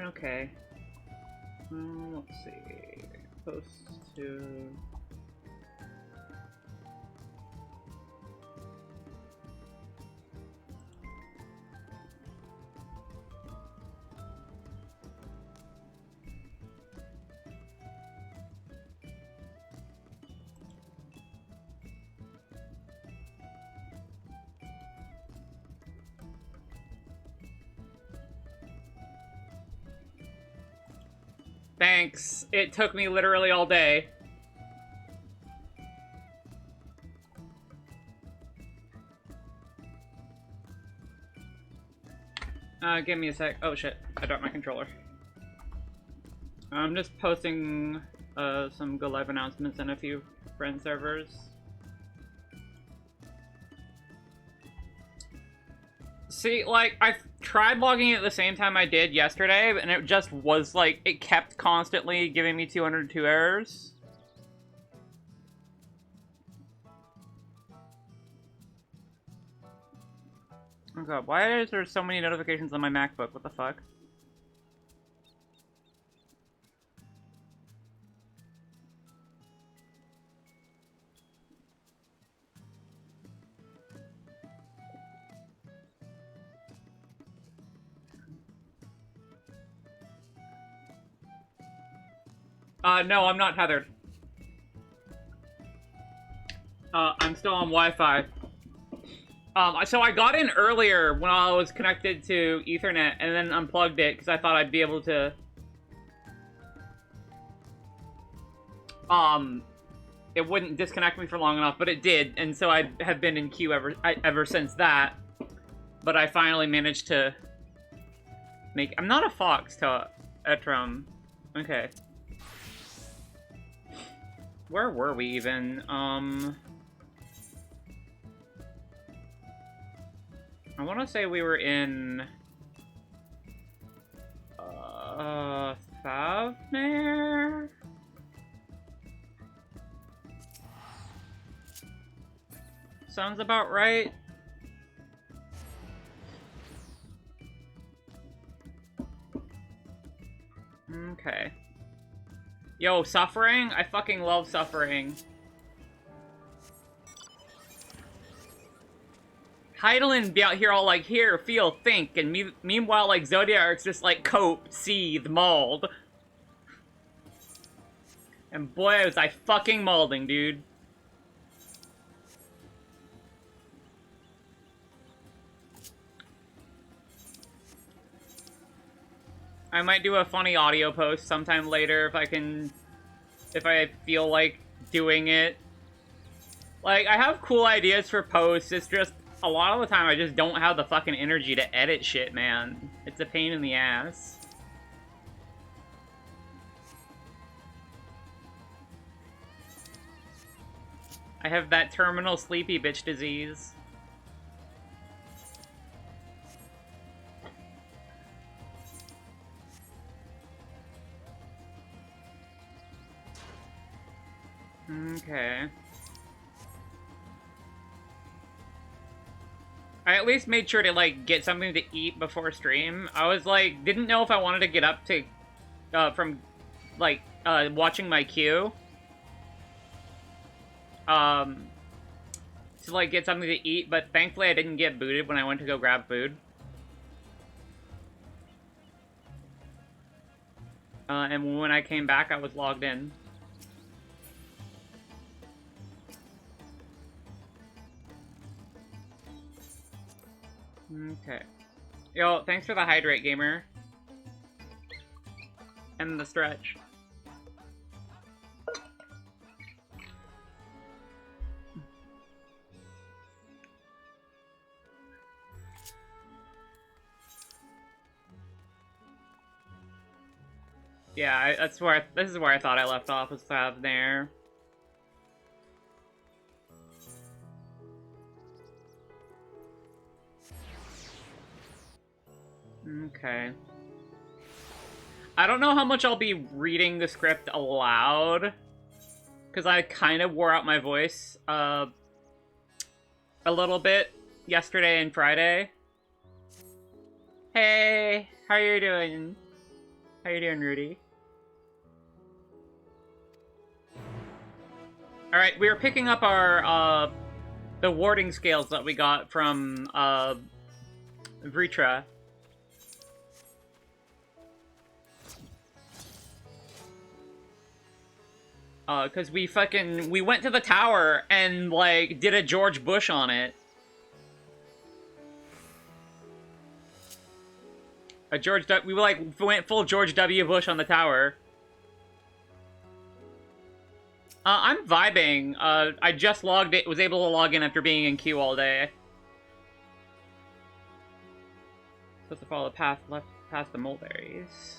Okay. Let's see. Post to... Thanks. It took me literally all day. Give me a sec. Oh shit, I dropped my controller. I'm just posting some Go Live announcements in a few friend servers. See, like, I tried logging it at the same time I did yesterday, and it just was like, it kept constantly giving me 202 errors. Oh god, why is there so many notifications on my MacBook? What the fuck? No, I'm not tethered. I'm still on Wi-Fi. So I got in earlier when I was connected to Ethernet and then unplugged it because I thought I'd be able to... It wouldn't disconnect me for long enough, but it did, and so I have been in queue ever since that. But I finally managed to make... I'm not a fox, Etrum. Okay. Where were we even? I want to say we were in... Thavmere? Sounds about right. Okay. Yo, suffering? I fucking love suffering. Heidelin be out here all like, here, feel, think, and meanwhile, like, Zodiac's just like, cope, seethe, mauled. And boy, was I fucking maulding, dude. I might do a funny audio post sometime later if I feel like doing it. Like, I have cool ideas for posts, it's just, a lot of the time I just don't have the fucking energy to edit shit, man. It's a pain in the ass. I have that terminal sleepy bitch disease. Okay. I at least made sure to, like, get something to eat before stream. I was, like, didn't know if I wanted to get up to, from, like, watching my queue. To, like, get something to eat, but thankfully I didn't get booted when I went to go grab food. And when I came back, I was logged in. Okay. Yo, thanks for the hydrate, gamer. And the stretch. Yeah, this is where I thought I left off, was there. Okay. I don't know how much I'll be reading the script aloud, because I kind of wore out my voice a little bit yesterday and Friday. Hey, how are you doing? How you doing, Rudy? Alright, we are picking up our, the warding scales that we got from, Vritra. Cause we went to the tower and, like, did a George Bush on it. We went full George W. Bush on the tower. I'm vibing. I just was able to log in after being in queue all day. Supposed to follow the path left past the mulberries.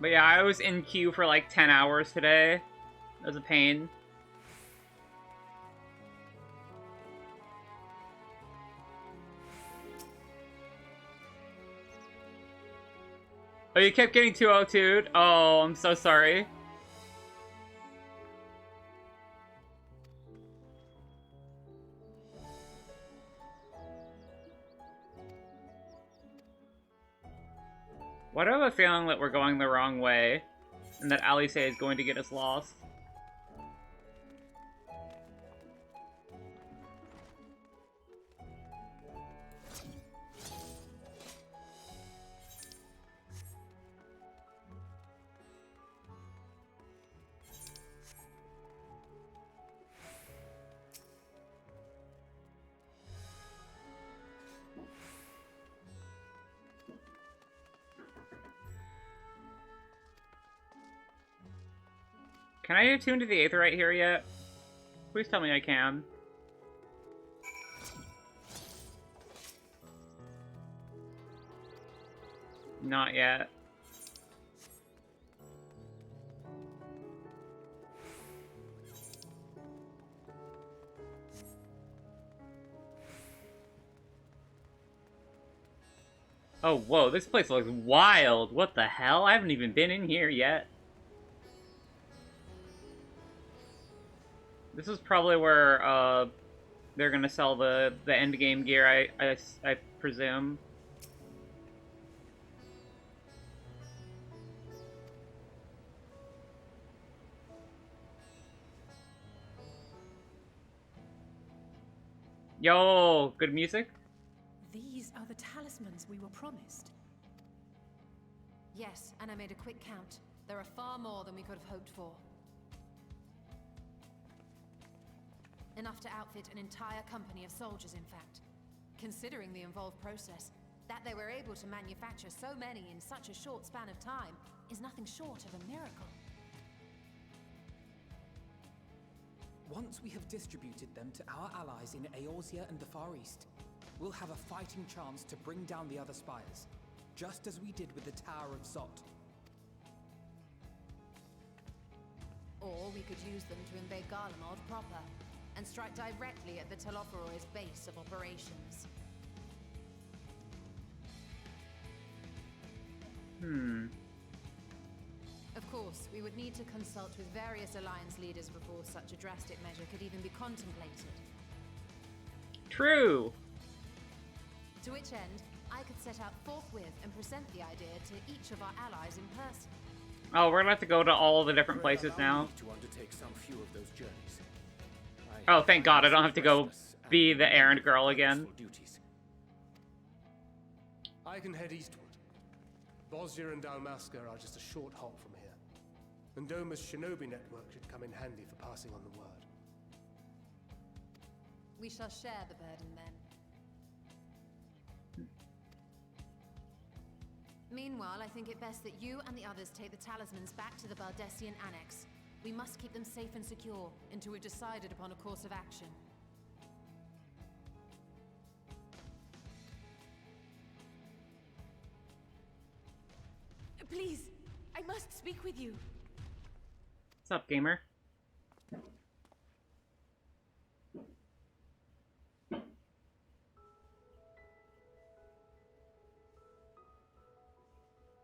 But yeah, I was in queue for like 10 hours today. It was a pain. Oh, you kept getting 202'd? Oh, I'm so sorry. Why do I have a feeling that we're going the wrong way? And that Alice is going to get us lost? Can I attune to the Aetheryte here yet? Please tell me I can. Not yet. Oh, whoa, this place looks wild. What the hell? I haven't even been in here yet. This is probably where, they're gonna sell the endgame gear, I presume. Yo, good music? These are the talismans we were promised. Yes, and I made a quick count. There are far more than we could have hoped for. Enough to outfit an entire company of soldiers, in fact. Considering the involved process, that they were able to manufacture so many in such a short span of time is nothing short of a miracle. Once we have distributed them to our allies in Eorzea and the Far East, we'll have a fighting chance to bring down the other spires, just as we did with the Tower of Zot. Or we could use them to invade Garlemald proper, and strike directly at the Telophoroid's base of operations. Of course, we would need to consult with various Alliance leaders before such a drastic measure could even be contemplated. True! To which end, I could set out forthwith and present the idea to each of our allies in person. Oh, we're gonna have to go to all the different places now. To undertake some few of those journeys. Oh, thank God, I don't have to go be the errand girl again. I can head eastward. Bosnia and Dalmasca are just a short hop from here. And Doma's shinobi network should come in handy for passing on the word. We shall share the burden then. Meanwhile, I think it best that you and the others take the talismans back to the Baldessian Annex. We must keep them safe and secure until we've decided upon a course of action. Please, I must speak with you. What's up, gamer?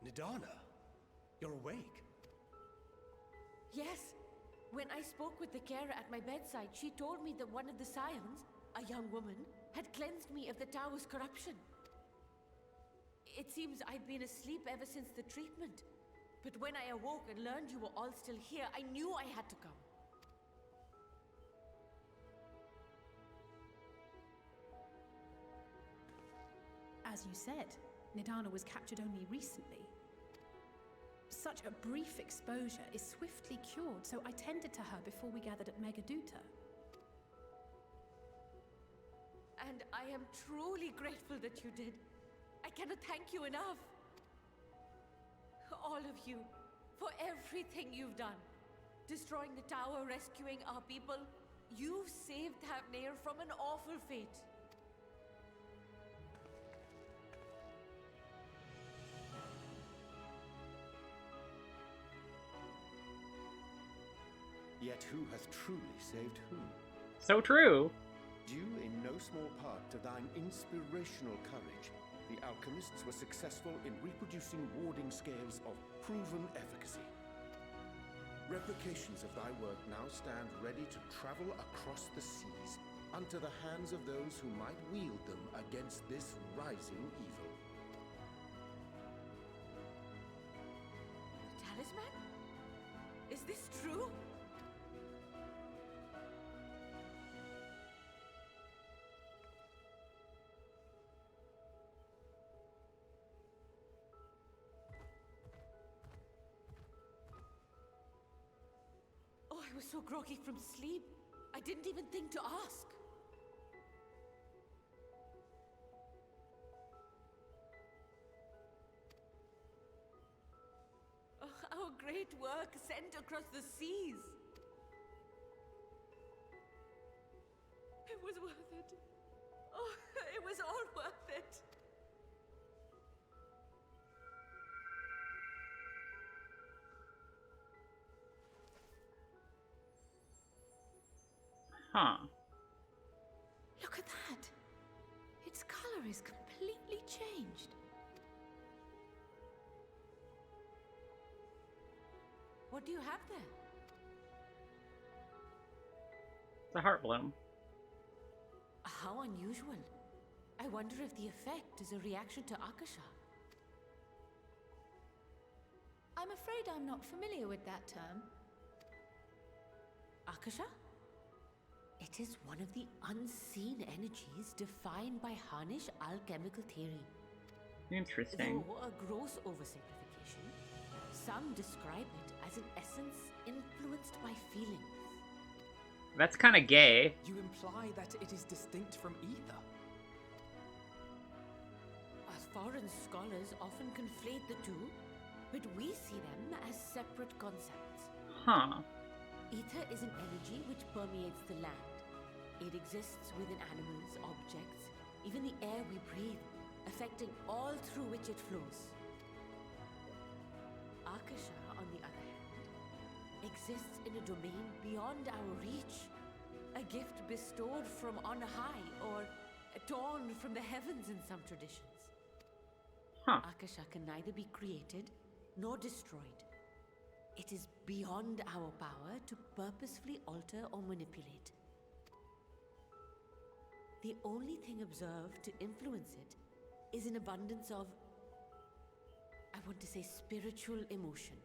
Nidana, you're awake. Yes, When I spoke with the carer at my bedside, she told me that one of the scions, a young woman, had cleansed me of the tower's corruption. It seems I'd been asleep ever since the treatment. But when I awoke and learned you were all still here, I knew I had to come. As you said, Nidana was captured only recently. Such a brief exposure is swiftly cured, so I tended to her before we gathered at Megaduta. And I am truly grateful that you did. I cannot thank you enough. All of you, for everything you've done. Destroying the tower, rescuing our people. You've saved Thavnair from an awful fate. Yet who hath truly saved whom? So true. Due in no small part to thine inspirational courage, the alchemists were successful in reproducing warding scales of proven efficacy. Replications of thy work now stand ready to travel across the seas unto the hands of those who might wield them against this rising evil. The talisman? Is this true? I was so groggy from sleep, I didn't even think to ask. Oh, our great work sent across the seas. It was worth it. Oh, it was all worth it. Huh. Look at that! Its color is completely changed. What do you have there? It's a heart bloom. How unusual. I wonder if the effect is a reaction to Akasha. I'm afraid I'm not familiar with that term. Akasha? It is one of the unseen energies defined by Harnish alchemical theory. Interesting. Though a gross oversimplification, some describe it as an essence influenced by feelings. That's kind of gay. You imply that it is distinct from ether. As foreign scholars often conflate the two, but we see them as separate concepts. Huh. Ether is an energy which permeates the land. It exists within animals, objects, even the air we breathe, affecting all through which it flows. Akasha, on the other hand, exists in a domain beyond our reach. A gift bestowed from on high, or torn from the heavens in some traditions. Huh. Akasha can neither be created nor destroyed. It is beyond our power to purposefully alter or manipulate. The only thing observed to influence it is an abundance of, I want to say, spiritual emotion.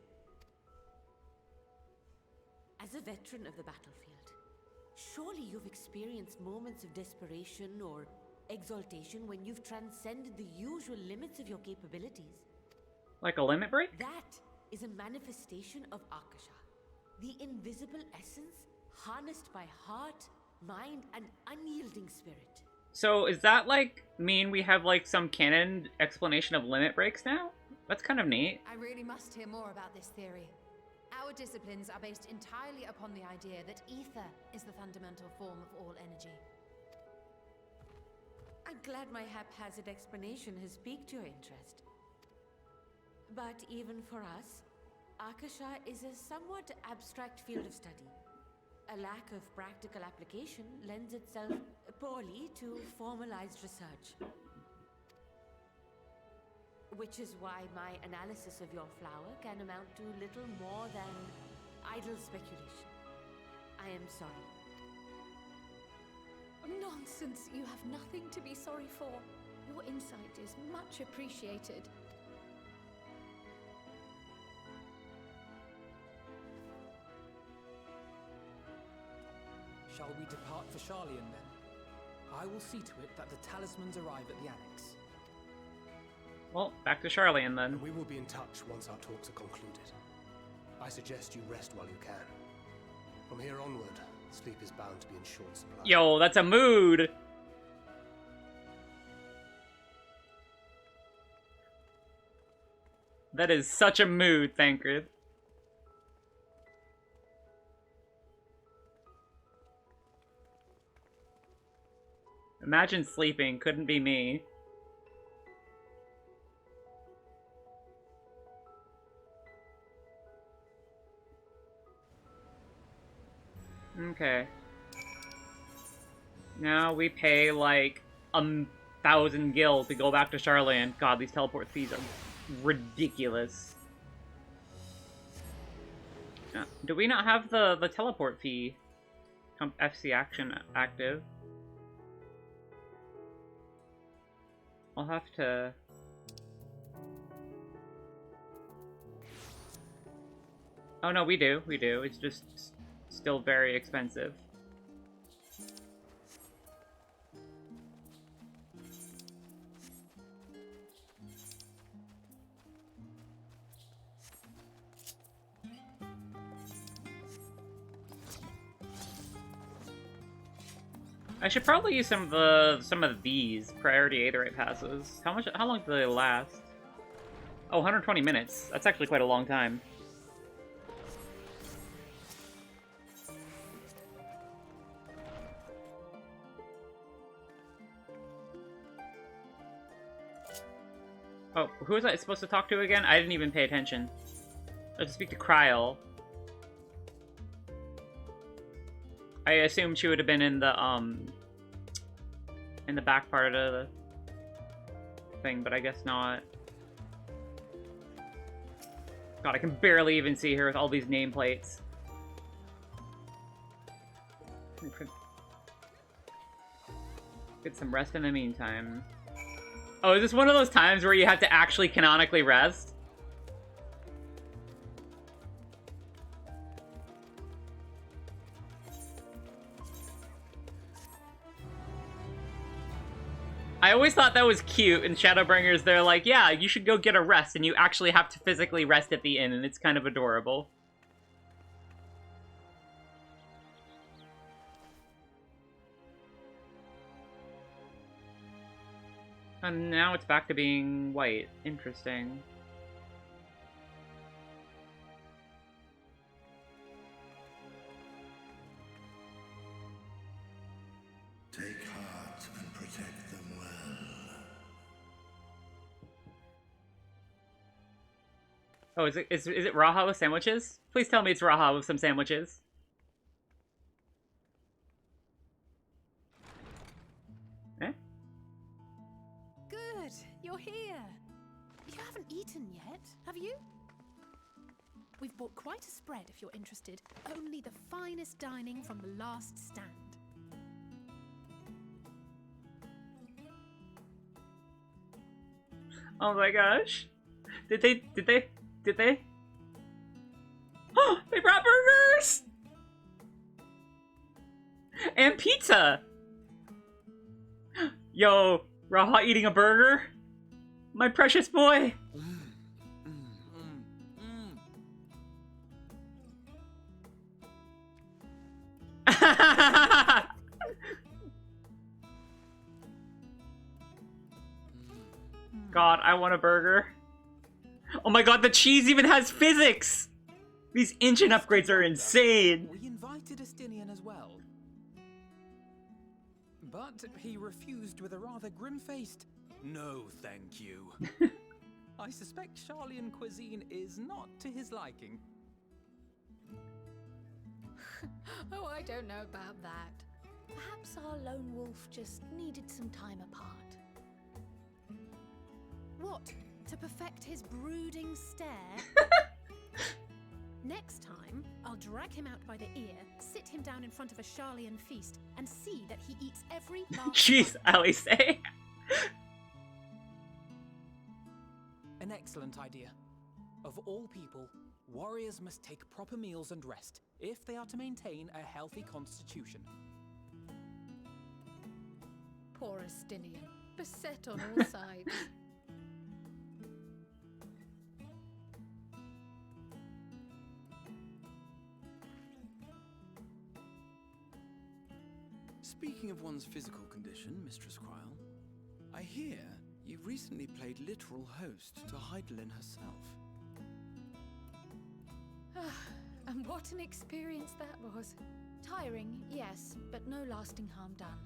As a veteran of the battlefield, surely you've experienced moments of desperation or exaltation when you've transcended the usual limits of your capabilities. Like a limit break? That is a manifestation of Akasha, the invisible essence harnessed by heart, mind, and unyielding spirit. So is that like mean we have like some canon explanation of limit breaks now? That's kind of neat. I really must hear more about this theory. Our disciplines are based entirely upon the idea that ether is the fundamental form of all energy. I'm glad my haphazard explanation has piqued your interest. But even for us, Akasha is a somewhat abstract field of study. A lack of practical application lends itself poorly to formalized research. Which is why my analysis of your flower can amount to little more than idle speculation. I am sorry. Nonsense! You have nothing to be sorry for. Your insight is much appreciated. Shall we depart for Charlian then? I will see to it that the talismans arrive at the annex. Well, back to Charlian then. And we will be in touch once our talks are concluded. I suggest you rest while you can. From here onward, sleep is bound to be in short supply. Yo, that's a mood! That is such a mood, Thancred. Imagine sleeping, couldn't be me. Okay. Now we pay like 1,000 gil to go back to Charlian. God, these teleport fees are ridiculous. Do we not have the teleport fee FC action active? I'll have to... Oh no, we do. It's just still very expensive. I should probably use some of these priority Aetherite passes. How long do they last? Oh, 120 minutes. That's actually quite a long time. Oh, who was I supposed to talk to again? I didn't even pay attention. I have to speak to Kryl. I assumed she would have been in the back part of the thing, but I guess not. God, I can barely even see her with all these nameplates. Get some rest in the meantime. Oh, is this one of those times where you have to actually canonically rest? I always thought that was cute in Shadowbringers. They're like, yeah, you should go get a rest, and you actually have to physically rest at the inn, and it's kind of adorable. And now it's back to being white. Interesting. Take heart and protect them well. Oh, is it Raha with sandwiches? Please tell me it's Raha with some sandwiches. Eh? Good, you're here. You haven't eaten yet, have you? We've bought quite a spread if you're interested. Only the finest dining from the last stand. Oh my gosh. Did they? Oh, they brought burgers! And pizza! Yo, Raha eating a burger? My precious boy! God, I want a burger. Oh my god, the cheese even has physics! These engine upgrades are insane! We invited Estinian as well. But he refused with a rather grim-faced, "No, thank you." I suspect Charlian cuisine is not to his liking. Oh, I don't know about that. Perhaps our lone wolf just needed some time apart. What? To perfect his brooding stare? Next time, I'll drag him out by the ear, sit him down in front of a Sharlayan feast, and see that he eats every last Jeez, bite. Alice. An excellent idea. Of all people, warriors must take proper meals and rest if they are to maintain a healthy constitution. Poor Astinian, beset on all sides. Speaking of one's physical condition, Mistress Cryle, I hear you recently played literal host to Heidelin herself. And what an experience that was. Tiring, yes, but no lasting harm done.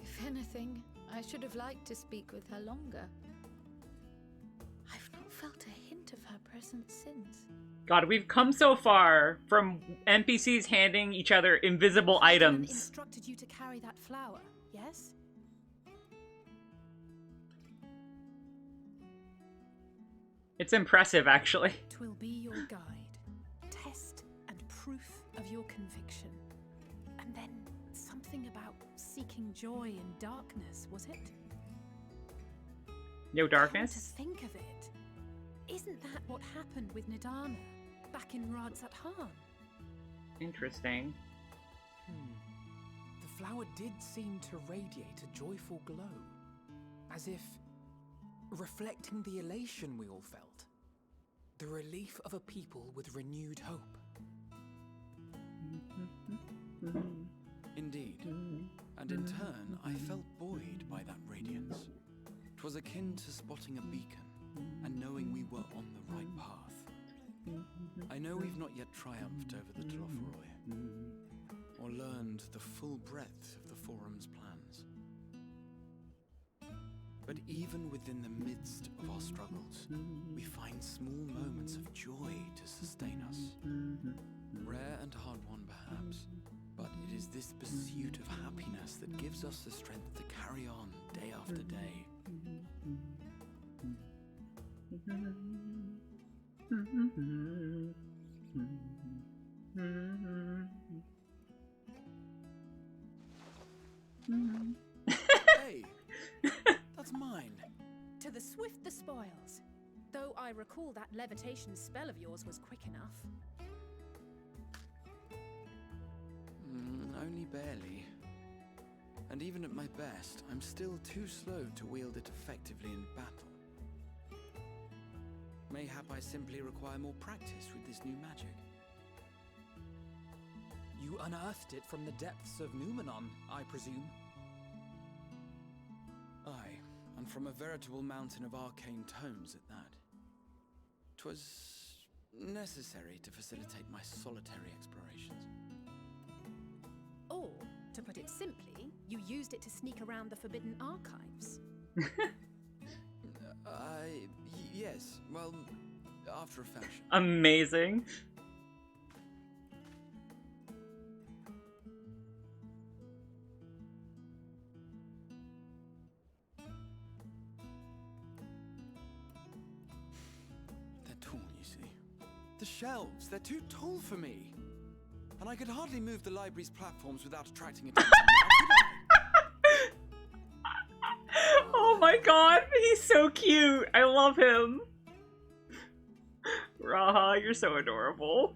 If anything, I should have liked to speak with her longer. I've not felt a hint of her presence since. God, we've come so far from NPCs handing each other invisible Heidelin items. instructed you to carry that flower, yes? It's impressive, actually. Twill be your guide, test and proof of your conviction. And then something about seeking joy in darkness, was it? No Come darkness? to think of it, isn't that what happened with Nidana back in Radsat Han? Interesting. The flower did seem to radiate a joyful glow, as if reflecting the elation we all felt. The relief of a people with renewed hope. Indeed. And in turn, I felt buoyed by that radiance. 'Twas akin to spotting a beacon and knowing we were on the right path. I know we've not yet triumphed over the Telophoroi, or learned the full breadth of the Forum's plans. But even within the midst of our struggles, we find small moments of joy to sustain us. Rare and hard-won, perhaps, but it is this pursuit of happiness that gives us the strength to carry on day after day. Hey! That's mine. To the swift the spoils. Though I recall that levitation spell of yours was quick enough. Only barely. And even at my best, I'm still too slow to wield it effectively in battle. Mayhap I simply require more practice with this new magic. You unearthed it from the depths of Numenon, I presume? Aye, and from a veritable mountain of arcane tomes at that. 'Twas necessary to facilitate my solitary explorations. Or, to put it simply, you used it to sneak around the Forbidden Archives. Yes, well, after a fashion. Amazing. They're tall, you see. The shelves, they're too tall for me. And I could hardly move the library's platforms without attracting attention. Oh my god, he's so cute. I love him. Raha, you're so adorable.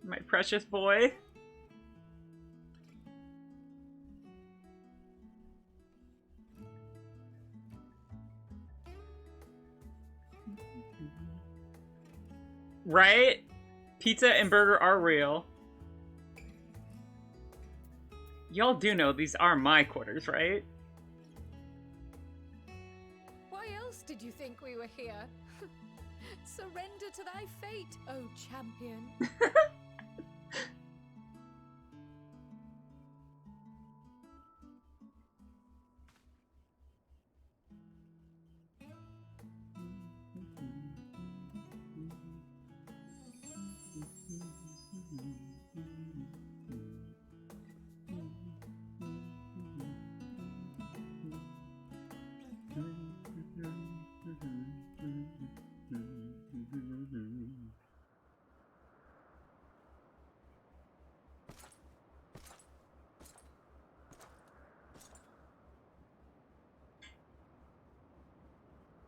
My precious boy. Right? Pizza and burger are real. Y'all do know these are my quarters, right? Why else did you think we were here? Surrender to thy fate, O champion.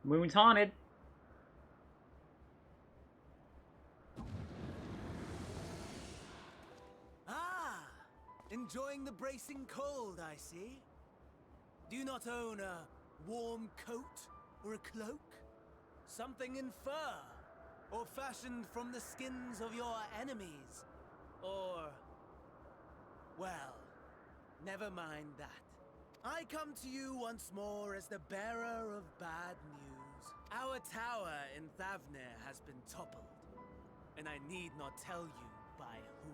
Moon's haunted. Ah! Enjoying the bracing cold, I see. Do you not own a warm coat or a cloak? Something in fur? Or fashioned from the skins of your enemies? Or... well, never mind that. I come to you once more as the bearer of bad news. Our tower in Thavnir has been toppled, and I need not tell you by whom.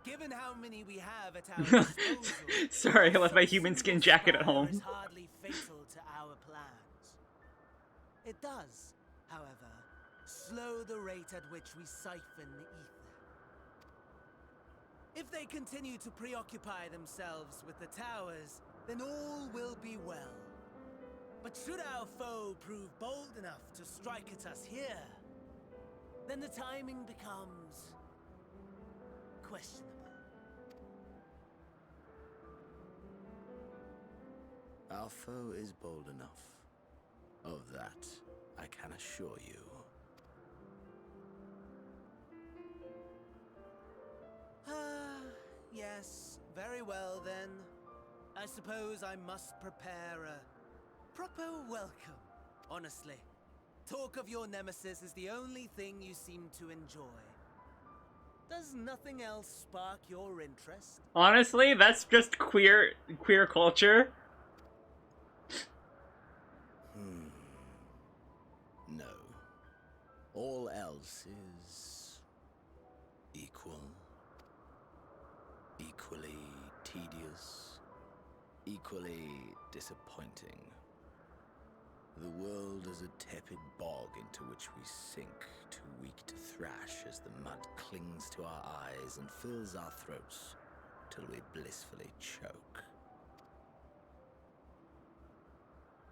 Given how many we have at our disposal, sorry, I left my human skin jacket at home. is hardly fatal to our plans. It does, however, slow the rate at which we siphon the ether. If they continue to preoccupy themselves with the towers, then all will be well. But should our foe prove bold enough to strike at us here, then the timing becomes questionable. Our foe is bold enough. Of that, I can assure you. Yes, very well then. I suppose I must prepare a proper welcome. Honestly, talk of your nemesis is the only thing you seem to enjoy. Does nothing else spark your interest? Honestly, that's just queer culture. No. All else is equal. Equally tedious, equally disappointing. The world is a tepid bog into which we sink, too weak to thrash as the mud clings to our eyes and fills our throats till we blissfully choke.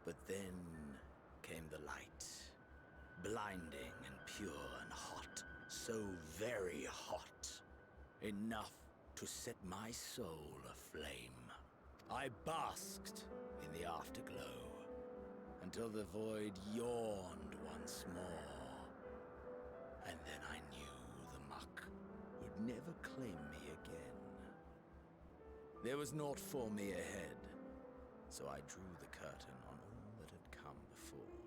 But then came the light, blinding and pure and hot, so very hot, enough to set my soul aflame. I basked in the afterglow until the void yawned once more. And then I knew the muck would never claim me again. There was naught for me ahead, so I drew the curtain on all that had come before.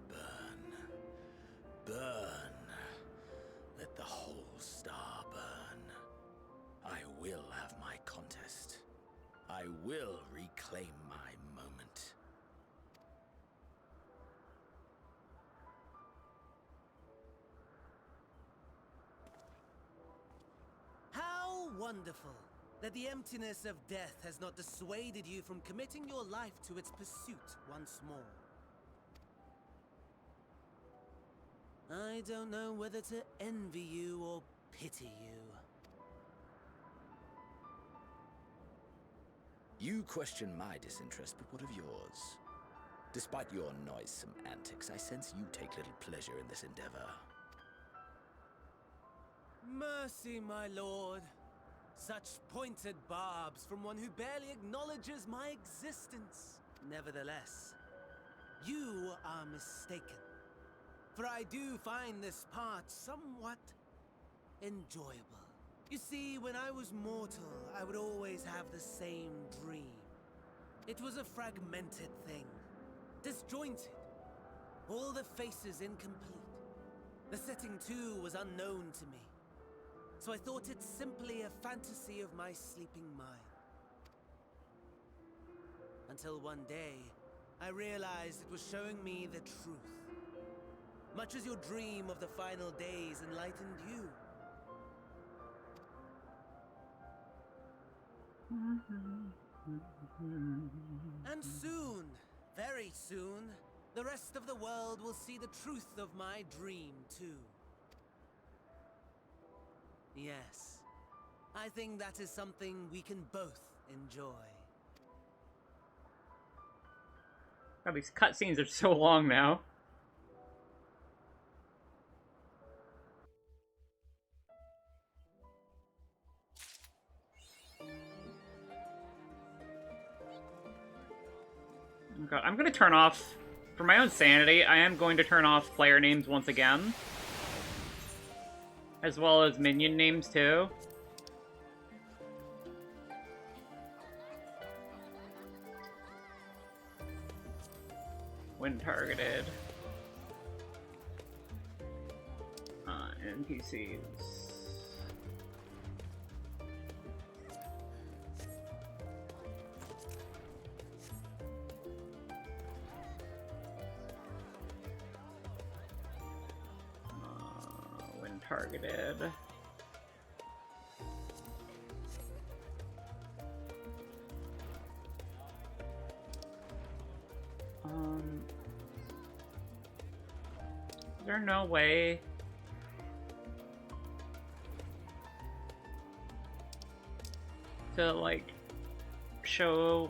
Burn. Burn. Let the whole star burn. I will have my contest. I will reclaim my moment. How wonderful that the emptiness of death has not dissuaded you from committing your life to its pursuit once more. I don't know whether to envy you or pity you. You question my disinterest, but what of yours? Despite your noisome antics, I sense you take little pleasure in this endeavor. Mercy, my lord. Such pointed barbs from one who barely acknowledges my existence. Nevertheless, you are mistaken. For I do find this part somewhat enjoyable. You see, when I was mortal, I would always have the same dream. It was a fragmented thing, disjointed, all the faces incomplete. The setting too was unknown to me, so I thought it simply a fantasy of my sleeping mind. Until one day, I realized it was showing me the truth. Much as your dream of the final days enlightened you. And soon, very soon, the rest of the world will see the truth of my dream too. Yes, I think that is something we can both enjoy. God, these cutscenes are so long now. Okay, I'm gonna turn off, for my own sanity, I am going to turn off player names once again. As well as minion names, too. When targeted. NPCs. When targeted. Is there no way to, like, show...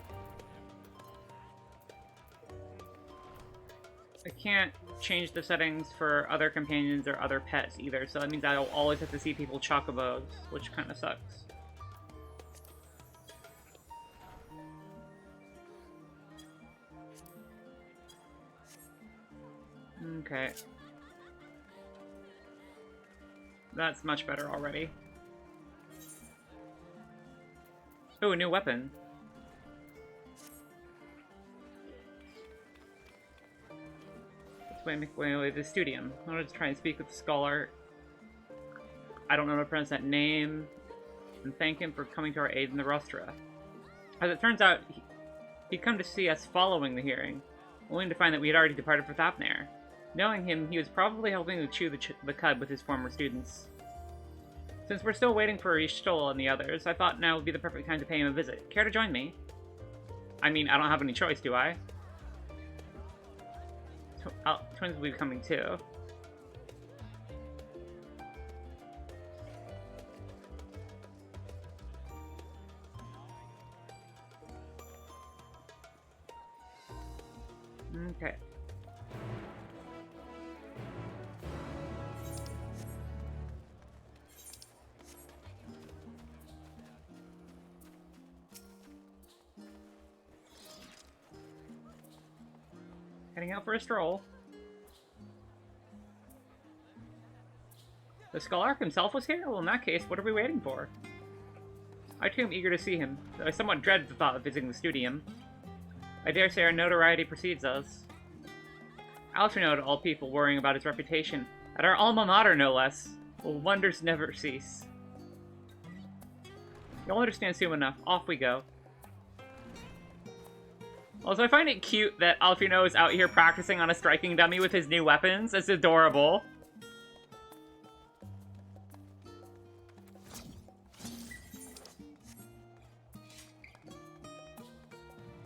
I can't change the settings for other companions or other pets either, so that means I'll always have to see people chocobos, which kind of sucks. Okay. That's much better already. Oh, a new weapon. Let's make my way to the studium. I want to try and speak with the scholar. I don't know how to pronounce that name. And thank him for coming to our aid in the rostra. As it turns out, he'd come to see us following the hearing, only to find that we had already departed for Thapnare. Knowing him, he was probably helping to chew the cud with his former students. Since we're still waiting for Ishtol and the others, I thought now would be the perfect time to pay him a visit. Care to join me? I mean, I don't have any choice, do I? Twins will be coming too. Okay. Heading out for a stroll. The Scholarch himself was here? Well, in that case, what are we waiting for? I too am eager to see him, though I somewhat dread the thought of visiting the studium. I dare say our notoriety precedes us. Algernon, all people worrying about his reputation. At our alma mater, no less. Will wonders never cease. You'll understand soon enough. Off we go. Also, I find it cute that Alfino is out here practicing on a striking dummy with his new weapons. It's adorable.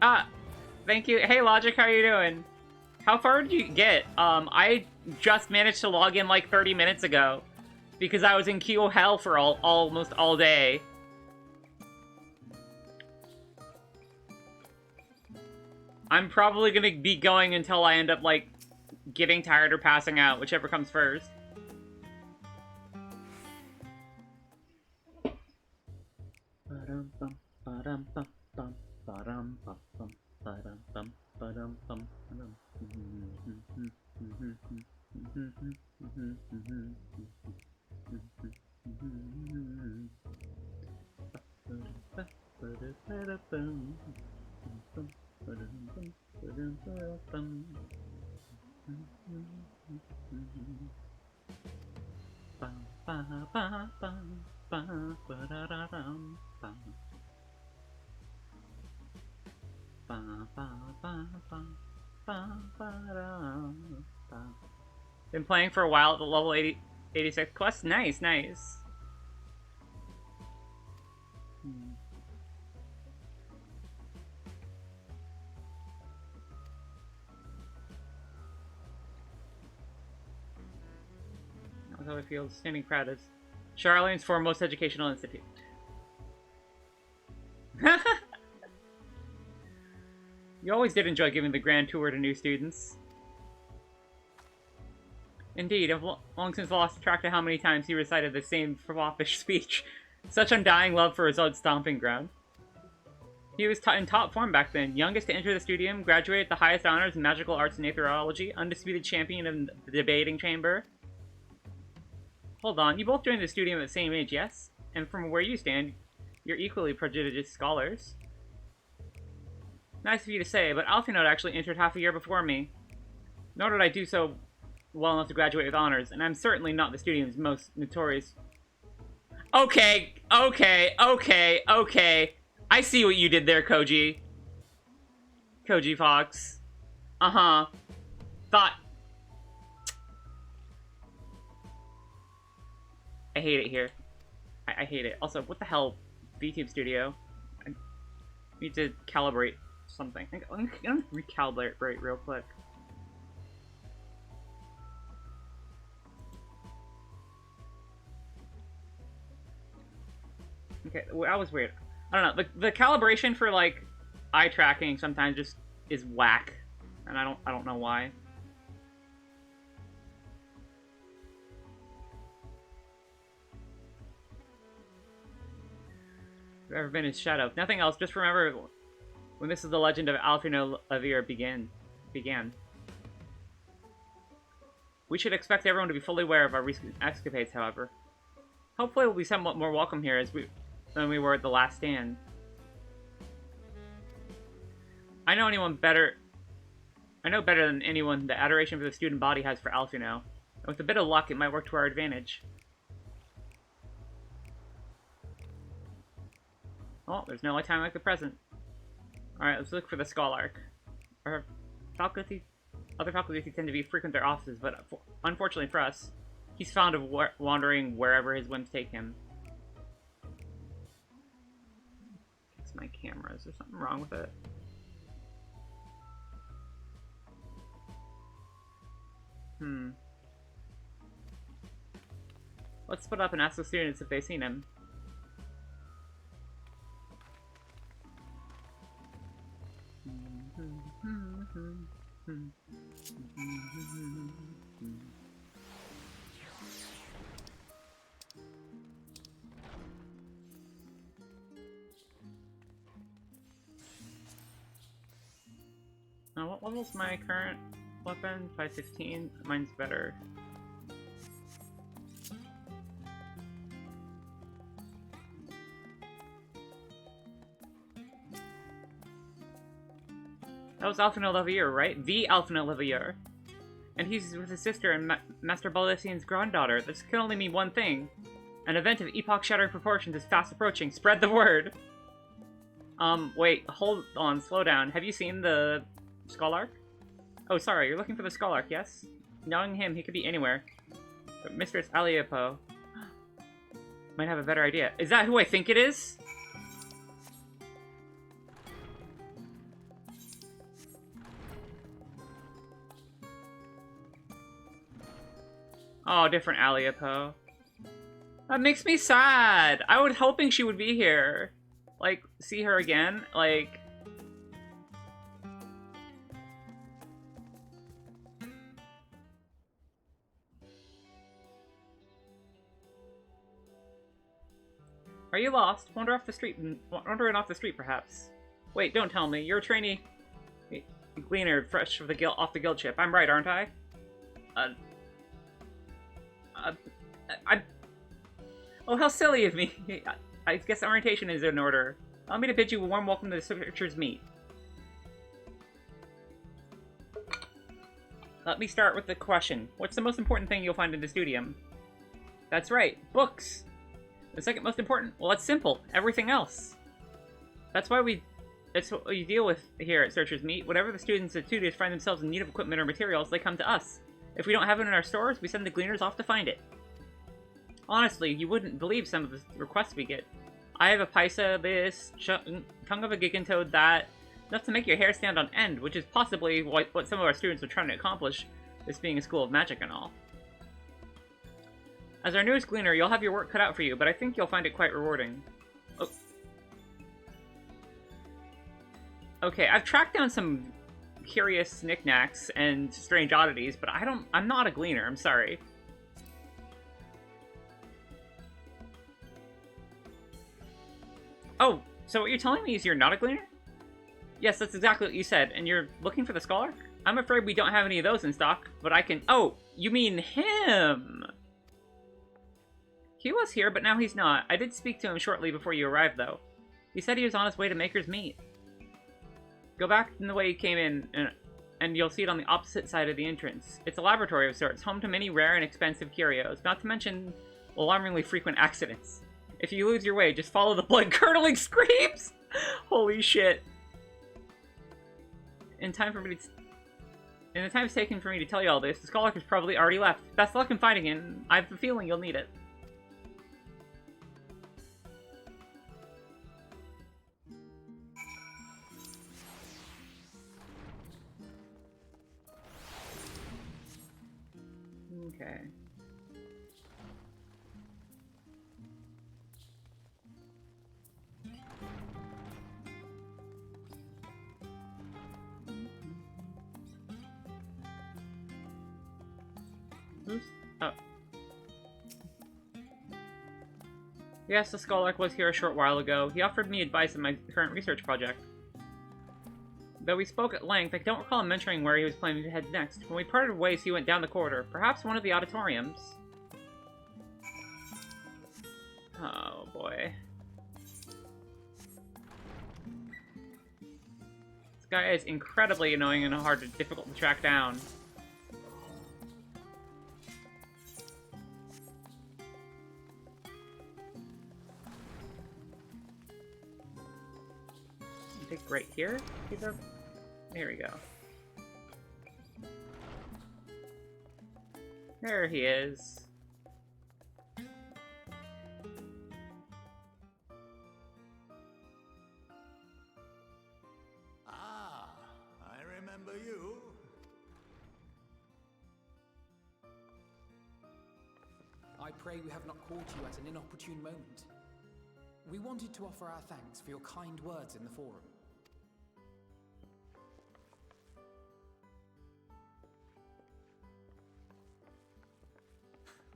Ah, thank you. Hey, Logic, how are you doing? How far did you get? I just managed to log in like 30 minutes ago because I was in queue hell for almost all day. I'm probably gonna be going until I end up, like, getting tired or passing out, whichever comes first. Been playing for a while at the level 86 quest. Nice, nice. That's how I feel. Standing proud as Charlene's foremost educational institute. You always did enjoy giving the grand tour to new students. Indeed, I've long since lost track of how many times he recited the same foppish speech. Such undying love for his own stomping ground. He was in top form back then. Youngest to enter the studium, graduated with the highest honors in magical arts and aetherology, undisputed champion in the debating chamber. Hold on, you both joined the studium at the same age, yes? And from where you stand, you're equally prodigious scholars. Nice of you to say, but Alphinaud actually entered half a year before me. Nor did I do so well enough to graduate with honors, and I'm certainly not the studium's most notorious. Okay. I see what you did there, Koji. Koji Fox. Uh-huh. Thought... I hate it here. I hate it. Also, what the hell? VTube Studio. I need to calibrate something. I'm gonna recalibrate real quick. Okay, well, that was weird. I don't know. The calibration for like eye tracking sometimes just is whack, and I don't know why. I've ever been his shadow. Nothing else. Just remember when this is the legend of Alphinaud Lavir began. We should expect everyone to be fully aware of our recent escapades, however. Hopefully we'll be somewhat more welcome here than we were at the last stand. I know better than anyone the adoration for the student body has for Alphinaud. And with a bit of luck, it might work to our advantage. Oh, there's no time like the present. Alright, let's look for the Scholarch. Other faculty tend to frequent their offices, but unfortunately for us, he's fond of wandering wherever his whims take him. It's my camera. Is there something wrong with it? Let's split up and ask the students if they've seen him. Now, what level's my current weapon? 515? Mine's better. That was Alphinaud Lavir, right? The Alphinaud Lavir. And he's with his sister and Master Baldesion's granddaughter. This can only mean one thing. An event of epoch-shattering proportions is fast approaching. Spread the word! Wait, hold on, slow down. Have you seen the Scholarch? Oh, sorry, you're looking for the Scholarch, yes? Knowing him, he could be anywhere. But Mistress Aliepo might have a better idea. Is that who I think it is? Oh, different Aliepo. That makes me sad. I was hoping she would be here. Like, see her again. Like... Are you lost? Wandering off the street, perhaps. Wait, don't tell me. You're a trainee gleaner fresh off the guild ship. I'm right, aren't I? Oh, how silly of me. I guess orientation is in order. Allow me to bid you a warm welcome to the Searcher's Meet. Let me start with the question. What's the most important thing you'll find in the studium? That's right, books! The second most important? Well, it's simple. Everything else. That's what we deal with here at Searcher's Meet. Whenever the students at tutors find themselves in need of equipment or materials, they come to us. If we don't have it in our stores, we send the gleaners off to find it. Honestly, you wouldn't believe some of the requests we get. I have a Paisa this, tongue of a Gigantoad that, enough to make your hair stand on end, which is possibly what some of our students are trying to accomplish, this being a school of magic and all. As our newest gleaner, you'll have your work cut out for you, but I think you'll find it quite rewarding. Oh. Okay, I've tracked down some curious knickknacks and strange oddities, but I'm not a gleaner, I'm sorry. Oh, So what you're telling me is you're not a gleaner? Yes, that's exactly what you said, and you're looking for the scholar? I'm afraid we don't have any of those in stock, but I can— Oh, you mean him! He was here, but now he's not. I did speak to him shortly before you arrived, though. He said he was on his way to Maker's Meet. Go back in the way you came in, and you'll see it on the opposite side of the entrance. It's a laboratory of sorts, home to many rare and expensive curios, not to mention alarmingly frequent accidents. If you lose your way, just follow the blood-curdling screams! Holy shit. In the time it's taken for me to tell you all this, the scholar has probably already left. Best luck in finding him. I have a feeling you'll need it. Okay. Oh. Yes, the scholar was here a short while ago. He offered me advice on my current research project. Though we spoke at length, I don't recall him mentioning where he was planning to head next. When we parted ways, he went down the corridor. Perhaps one of the auditoriums. Oh, boy. This guy is incredibly annoying and difficult to track down. I think right here? There we go. There he is. Ah, I remember you. I pray we have not caught you at an inopportune moment. We wanted to offer our thanks for your kind words in the forum.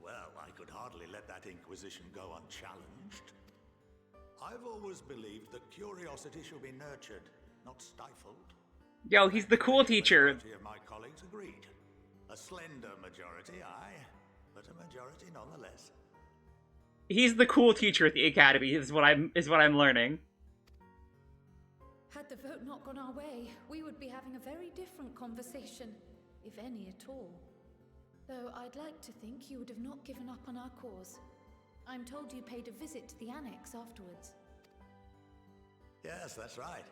Well, I could hardly let that Inquisition go unchallenged. I've always believed that curiosity should be nurtured, not stifled. Yo, he's the cool teacher. The majority of my colleagues agreed. A slender majority, aye, but a majority nonetheless. He's the cool teacher at the academy, is what I'm learning. Had the vote not gone our way, we would be having a very different conversation, if any at all. Though I'd like to think you would have not given up on our cause. I'm told you paid a visit to the annex afterwards. Yes, that's right.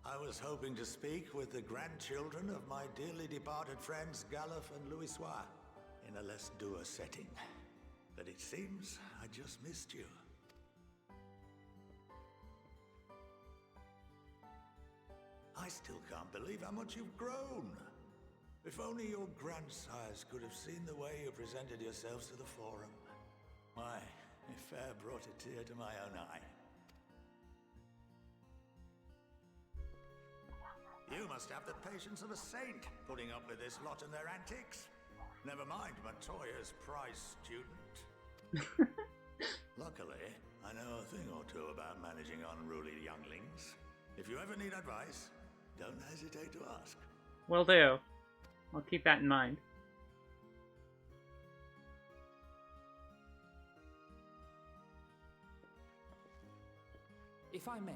I was hoping to speak with the grandchildren of my dearly departed friends Galuf and Louisoix in a less dour setting. But it seems I just missed you. I still can't believe how much you've grown. If only your grandsires could have seen the way you presented yourselves to the forum. Why, it fair brought a tear to my own eye. You must have the patience of a saint, putting up with this lot and their antics. Never mind Montoya's prize student. Luckily, I know a thing or two about managing unruly younglings. If you ever need advice, don't hesitate to ask. Will do. I'll keep that in mind. If I may,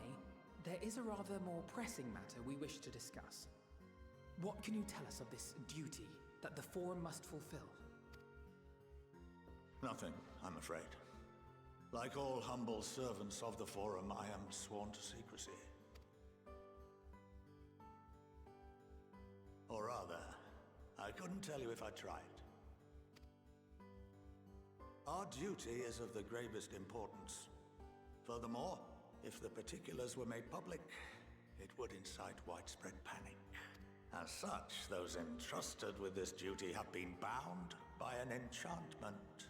there is a rather more pressing matter we wish to discuss. What can you tell us of this duty that the Forum must fulfill? Nothing, I'm afraid. Like all humble servants of the Forum, I am sworn to secrecy. Or rather, I couldn't tell you if I tried. Our duty is of the gravest importance. Furthermore, if the particulars were made public, it would incite widespread panic. As such, those entrusted with this duty have been bound by an enchantment,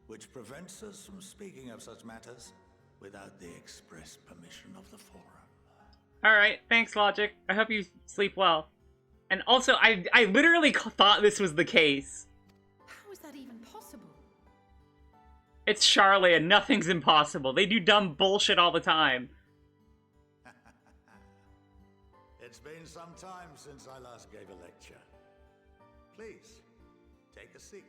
which prevents us from speaking of such matters without the express permission of the Forum. Alright, thanks, Logic. I hope you sleep well. And also, I literally thought this was the case. How is that even possible? It's Charlotte, and nothing's impossible. They do dumb bullshit all the time. It's been some time since I last gave a lecture. Please, take a seat.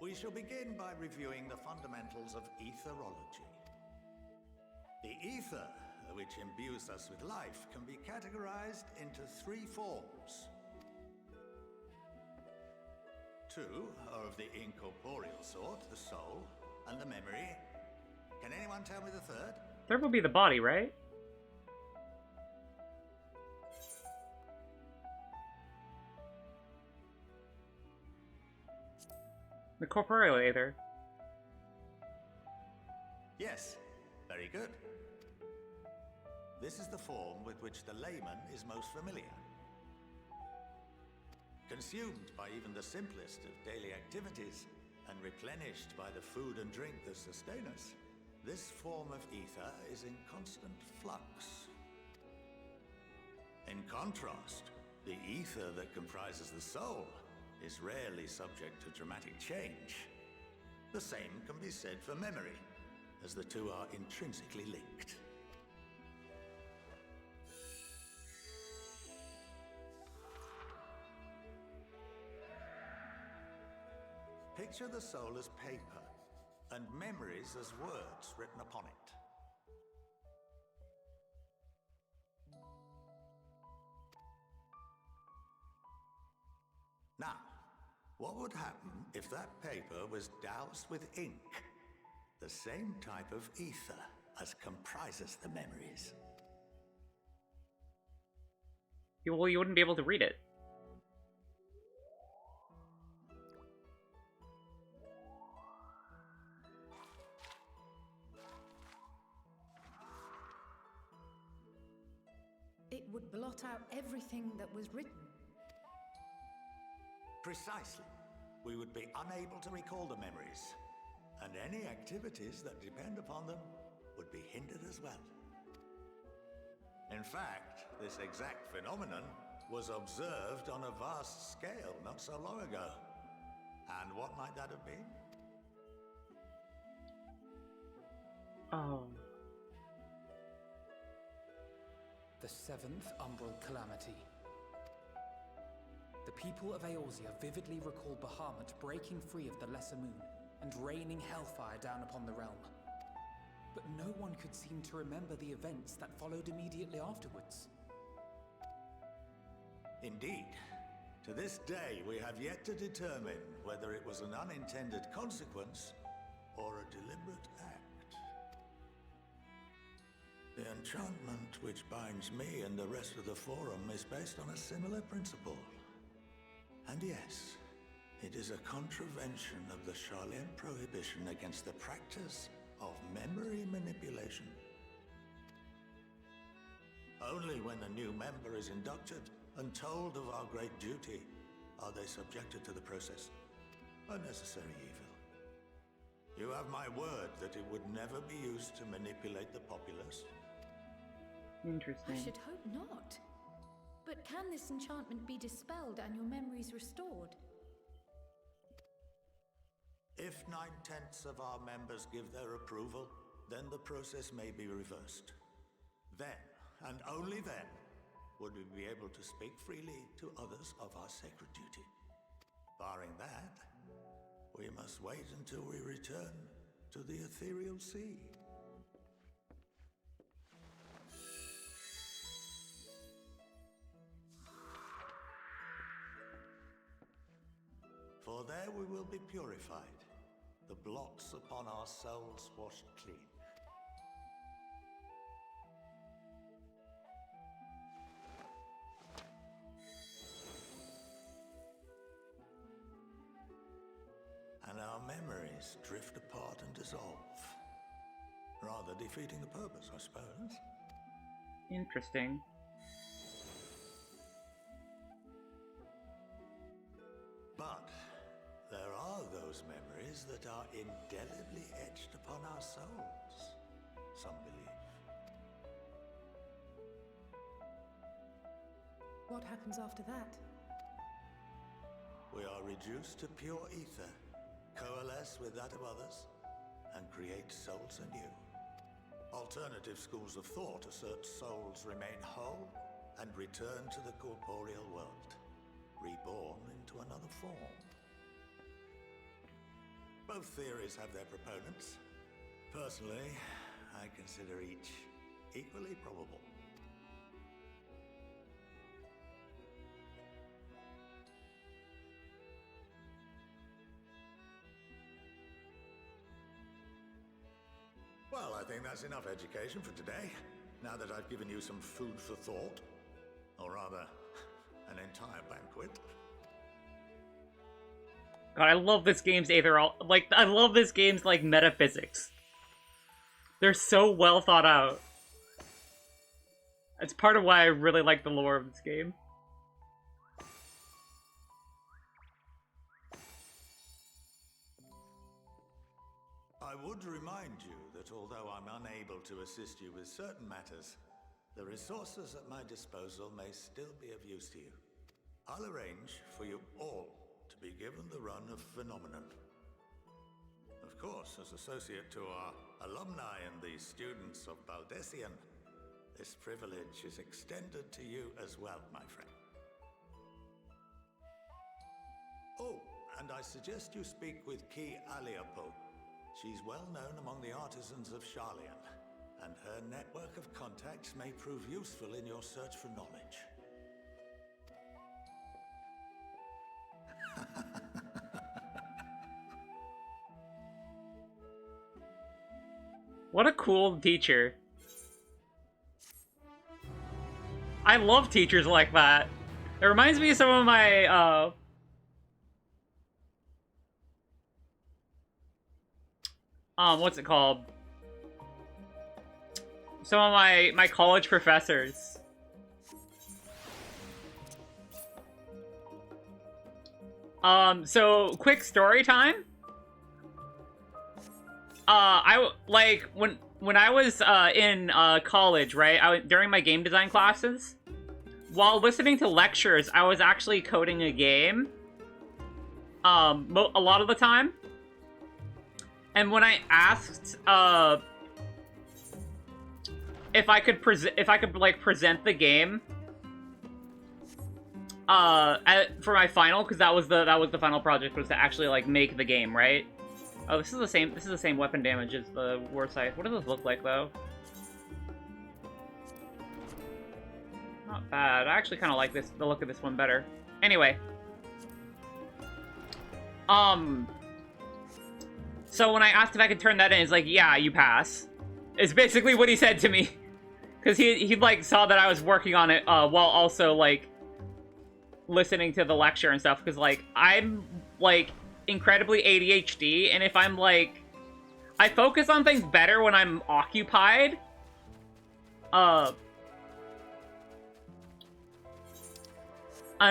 We shall begin by reviewing the fundamentals of etherology. The ether, which imbues us with life, can be categorized into three forms. Two are of the incorporeal sort, the soul and the memory. Can anyone tell me the third? Third would be the body, right? The corporeal aether. Yes, very good. This is the form with which the layman is most familiar. Consumed by even the simplest of daily activities and replenished by the food and drink that sustain us, this form of ether is in constant flux. In contrast, the ether that comprises the soul is rarely subject to dramatic change. The same can be said for memory, as the two are intrinsically linked. Picture the soul as paper, and memories as words written upon it. Now, what would happen if that paper was doused with ink? The same type of ether as comprises the memories. Well, you wouldn't be able to read it. It would blot out everything that was written. Precisely. We would be unable to recall the memories, and any activities that depend upon them would be hindered as well. In fact, this exact phenomenon was observed on a vast scale not so long ago. And what might that have been? Oh. The seventh Umbral Calamity. The people of Eorzea vividly recall Bahamut breaking free of the Lesser Moon and raining hellfire down upon the realm. But no one could seem to remember the events that followed immediately afterwards. Indeed. To this day, we have yet to determine whether it was an unintended consequence or a deliberate act. The enchantment which binds me and the rest of the Forum is based on a similar principle. And yes, it is a contravention of the Sharlayan prohibition against the practice of memory manipulation. Only when a new member is inducted and told of our great duty are they subjected to the process. A necessary evil. You have my word that it would never be used to manipulate the populace. Interesting. I should hope not. But can this enchantment be dispelled and your memories restored? If 9/10 of our members give their approval, then the process may be reversed. Then, and only then, would we be able to speak freely to others of our sacred duty. Barring that, we must wait until we return to the ethereal sea. For there we will be purified, the blots upon our souls washed clean. And our memories drift apart and dissolve, Rather defeating the purpose, I suppose. Interesting. But there are those memories that are indelibly etched upon our souls, some believe. What happens after that? We are reduced to pure ether, coalesce with that of others, and create souls anew. Alternative schools of thought assert souls remain whole and return to the corporeal world, reborn into another form. Both theories have their proponents. Personally, I consider each equally probable. Well, I think that's enough education for today, now that I've given you some food for thought. Or rather, an entire banquet. God, I love this game's I love this game's, like, metaphysics. They're so well thought out. It's part of why I really like the lore of this game. I would remind you that although I'm unable to assist you with certain matters, the resources at my disposal may still be of use to you. I'll arrange for you all to be given the run of Phenomenon. Of course, as associate to our alumni and the students of Baldessian, this privilege is extended to you as well, my friend. Oh, and I suggest you speak with Ki Aliapo. She's well known among the artisans of Sharlayan, and her network of contacts may prove useful in your search for knowledge. What a cool teacher. I love teachers like that. It reminds me of some of my, what's it called? Some of my college professors. So quick story time. When I was in college, right? During my game design classes, while listening to lectures, I was actually coding a game. A lot of the time. And when I asked if I could present the game for my final, because that was the final project, was to actually like make the game, right? Oh, this is the same weapon damage as the war scythe. What does this look like though? Not bad. I actually kind of like the look of this one better. Anyway. So when I asked if I could turn that in, it's like, yeah, you pass. It's basically what he said to me. Because he like, saw that I was working on it, while also, like, listening to the lecture and stuff. Because, like, I'm, like, incredibly ADHD, and if I'm, like... I focus on things better when I'm occupied. And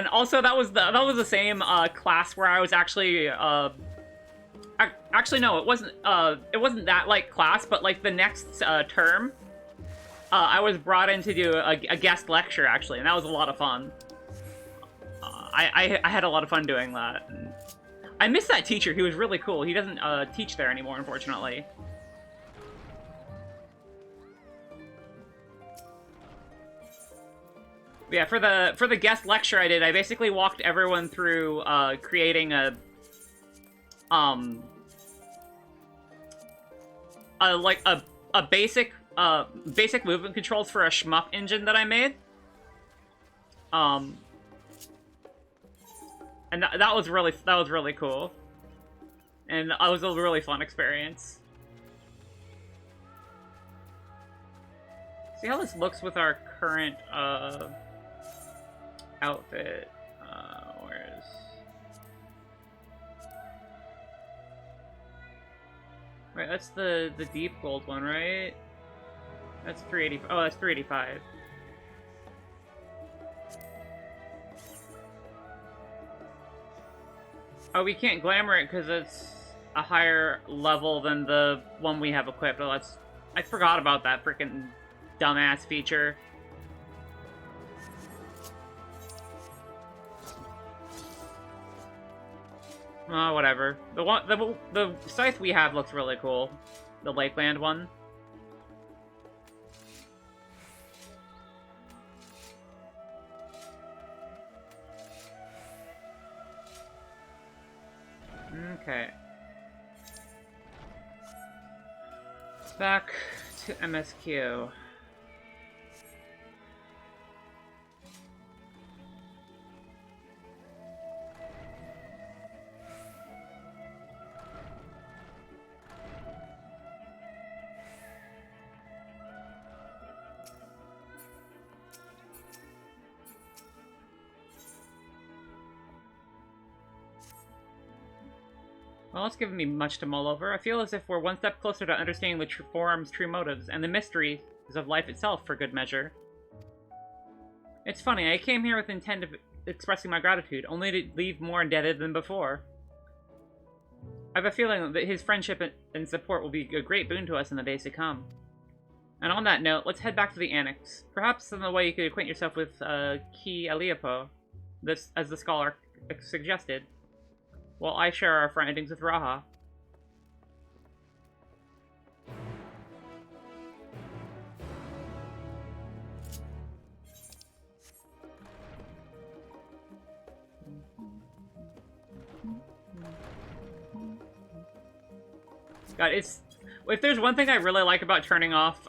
also, that was the same, class where I was actually, actually, no, it wasn't that, like, class, but, like, the next, term, I was brought in to do a guest lecture, actually, and that was a lot of fun. I had a lot of fun doing that. And I miss that teacher. He was really cool. He doesn't, teach there anymore, unfortunately. But yeah, for the guest lecture I did, I basically walked everyone through, creating a basic movement controls for a shmup engine that I made. And that was really cool. And it was a really fun experience. See how this looks with our current outfit. Right, that's the deep gold one, right? That's 380. Oh, that's 385. Oh, we can't glamour it because it's a higher level than the one we have equipped. Oh, that's... I forgot about that freaking dumbass feature. Oh, whatever. The scythe we have looks really cool. The Lakeland one. Okay. Back to MSQ. Well, it's given me much to mull over. I feel as if we're one step closer to understanding the forum's true motives, and the mysteries of life itself, for good measure. It's funny, I came here with the intent of expressing my gratitude, only to leave more indebted than before. I have a feeling that his friendship and support will be a great boon to us in the days to come. And on that note, let's head back to the Annex. Perhaps in the way you could acquaint yourself with Ki Eliapo, as the scholar suggested. While I share our findings with Raha. God, it's... If there's one thing I really like about turning off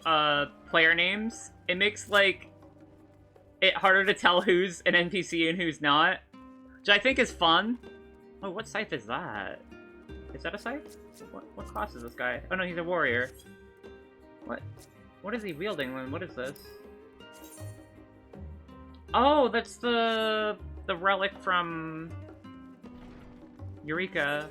player names, it makes, like, it harder to tell who's an NPC and who's not. Which I think is fun. Oh, what scythe is that? Is that a scythe? What class is this guy? Oh no, he's a warrior. What is he wielding? What is this? Oh, that's the relic from Eureka.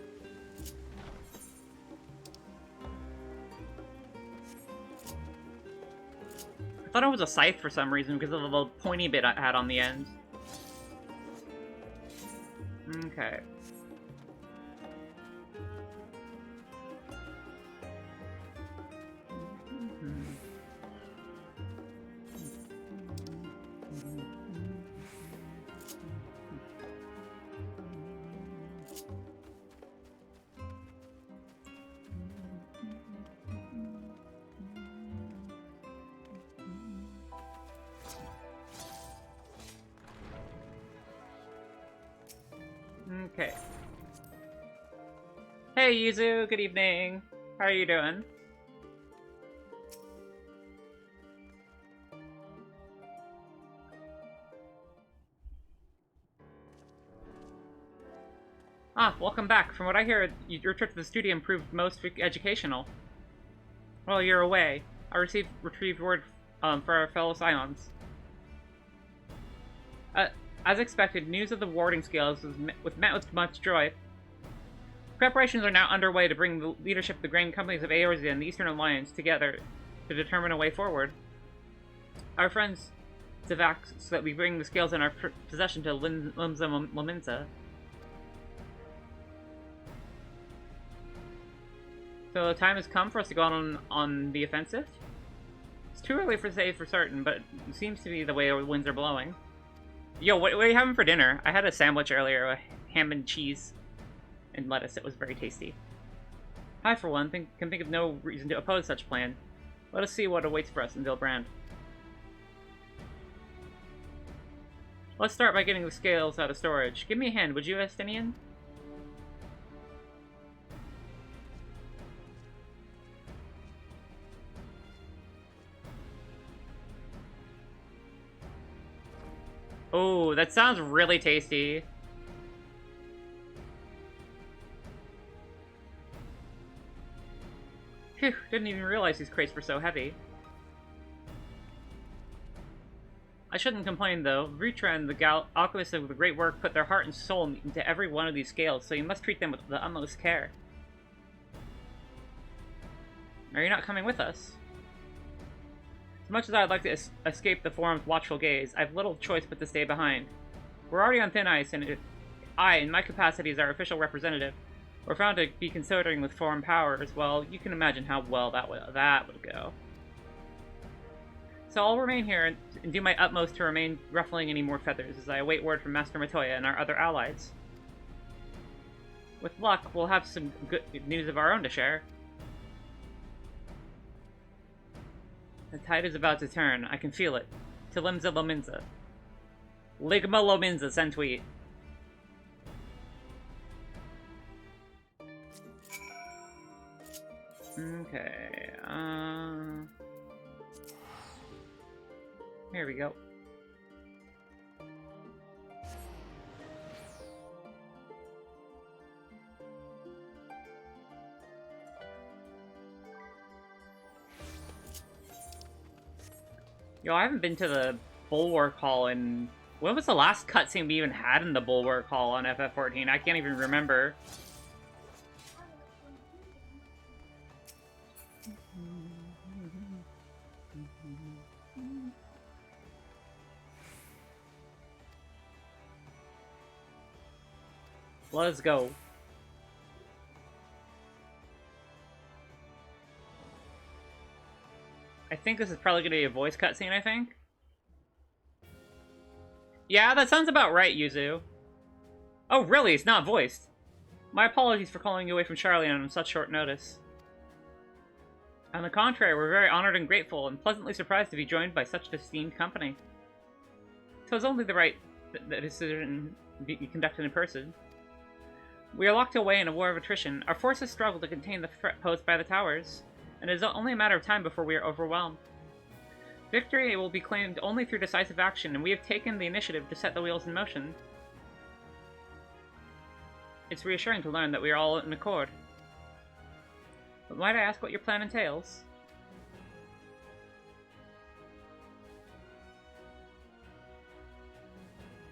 I thought it was a scythe for some reason because of the little pointy bit I had on the end. Okay. Okay. Hey, Yuzu, good evening. How are you doing? Ah, welcome back. From what I hear, your trip to the studio proved most educational. While you're away, I retrieved word for our fellow Scions. As expected, news of the warding scales was met with much joy. Preparations are now underway to bring the leadership of the grand companies of Eorzea and the Eastern Alliance together to determine a way forward. Our friends have asked so that we bring the scales in our possession to Limsa Lominsa. So the time has come for us to go out on the offensive? It's too early to say for certain, but it seems to be the way the winds are blowing. Yo, what are you having for dinner? I had a sandwich earlier with ham and cheese and lettuce. It was very tasty. I, for one, can think of no reason to oppose such plan. Let us see what awaits for us in Vilbrand. Let's start by getting the scales out of storage. Give me a hand, would you, Estinian? Oh, that sounds really tasty. Phew, didn't even realize these crates were so heavy. I shouldn't complain though. Vritra and the alchemists of the great work put their heart and soul into every one of these scales, so you must treat them with the utmost care. Are you not coming with us? As much as I'd like to escape the Forum's watchful gaze, I've little choice but to stay behind. We're already on thin ice, and if I, in my capacity as our official representative, were found to be consorting with foreign powers, well, you can imagine how well that would go. So I'll remain here and do my utmost to remain ruffling any more feathers as I await word from Master Matoya and our other allies. With luck, we'll have some good news of our own to share. The tide is about to turn. I can feel it. Tilimza Lominza. Ligma Lominza, send tweet. Okay, here we go. Yo, I haven't been to the Bulwark Hall in... When was the last cutscene we even had in the Bulwark Hall on FF14? I can't even remember. Let's go. I think this is probably going to be a voice cutscene, I think. Yeah, that sounds about right, Yuzu. Oh, really? It's not voiced. My apologies for calling you away from Charlie on such short notice. On the contrary, we're very honored and grateful, and pleasantly surprised to be joined by such esteemed company. So it's only the right that decision be conducted in person. We are locked away in a war of attrition. Our forces struggle to contain the threat posed by the towers, and it is only a matter of time before we are overwhelmed. Victory will be claimed only through decisive action, and we have taken the initiative to set the wheels in motion. It's reassuring to learn that we are all in accord. But might I ask what your plan entails?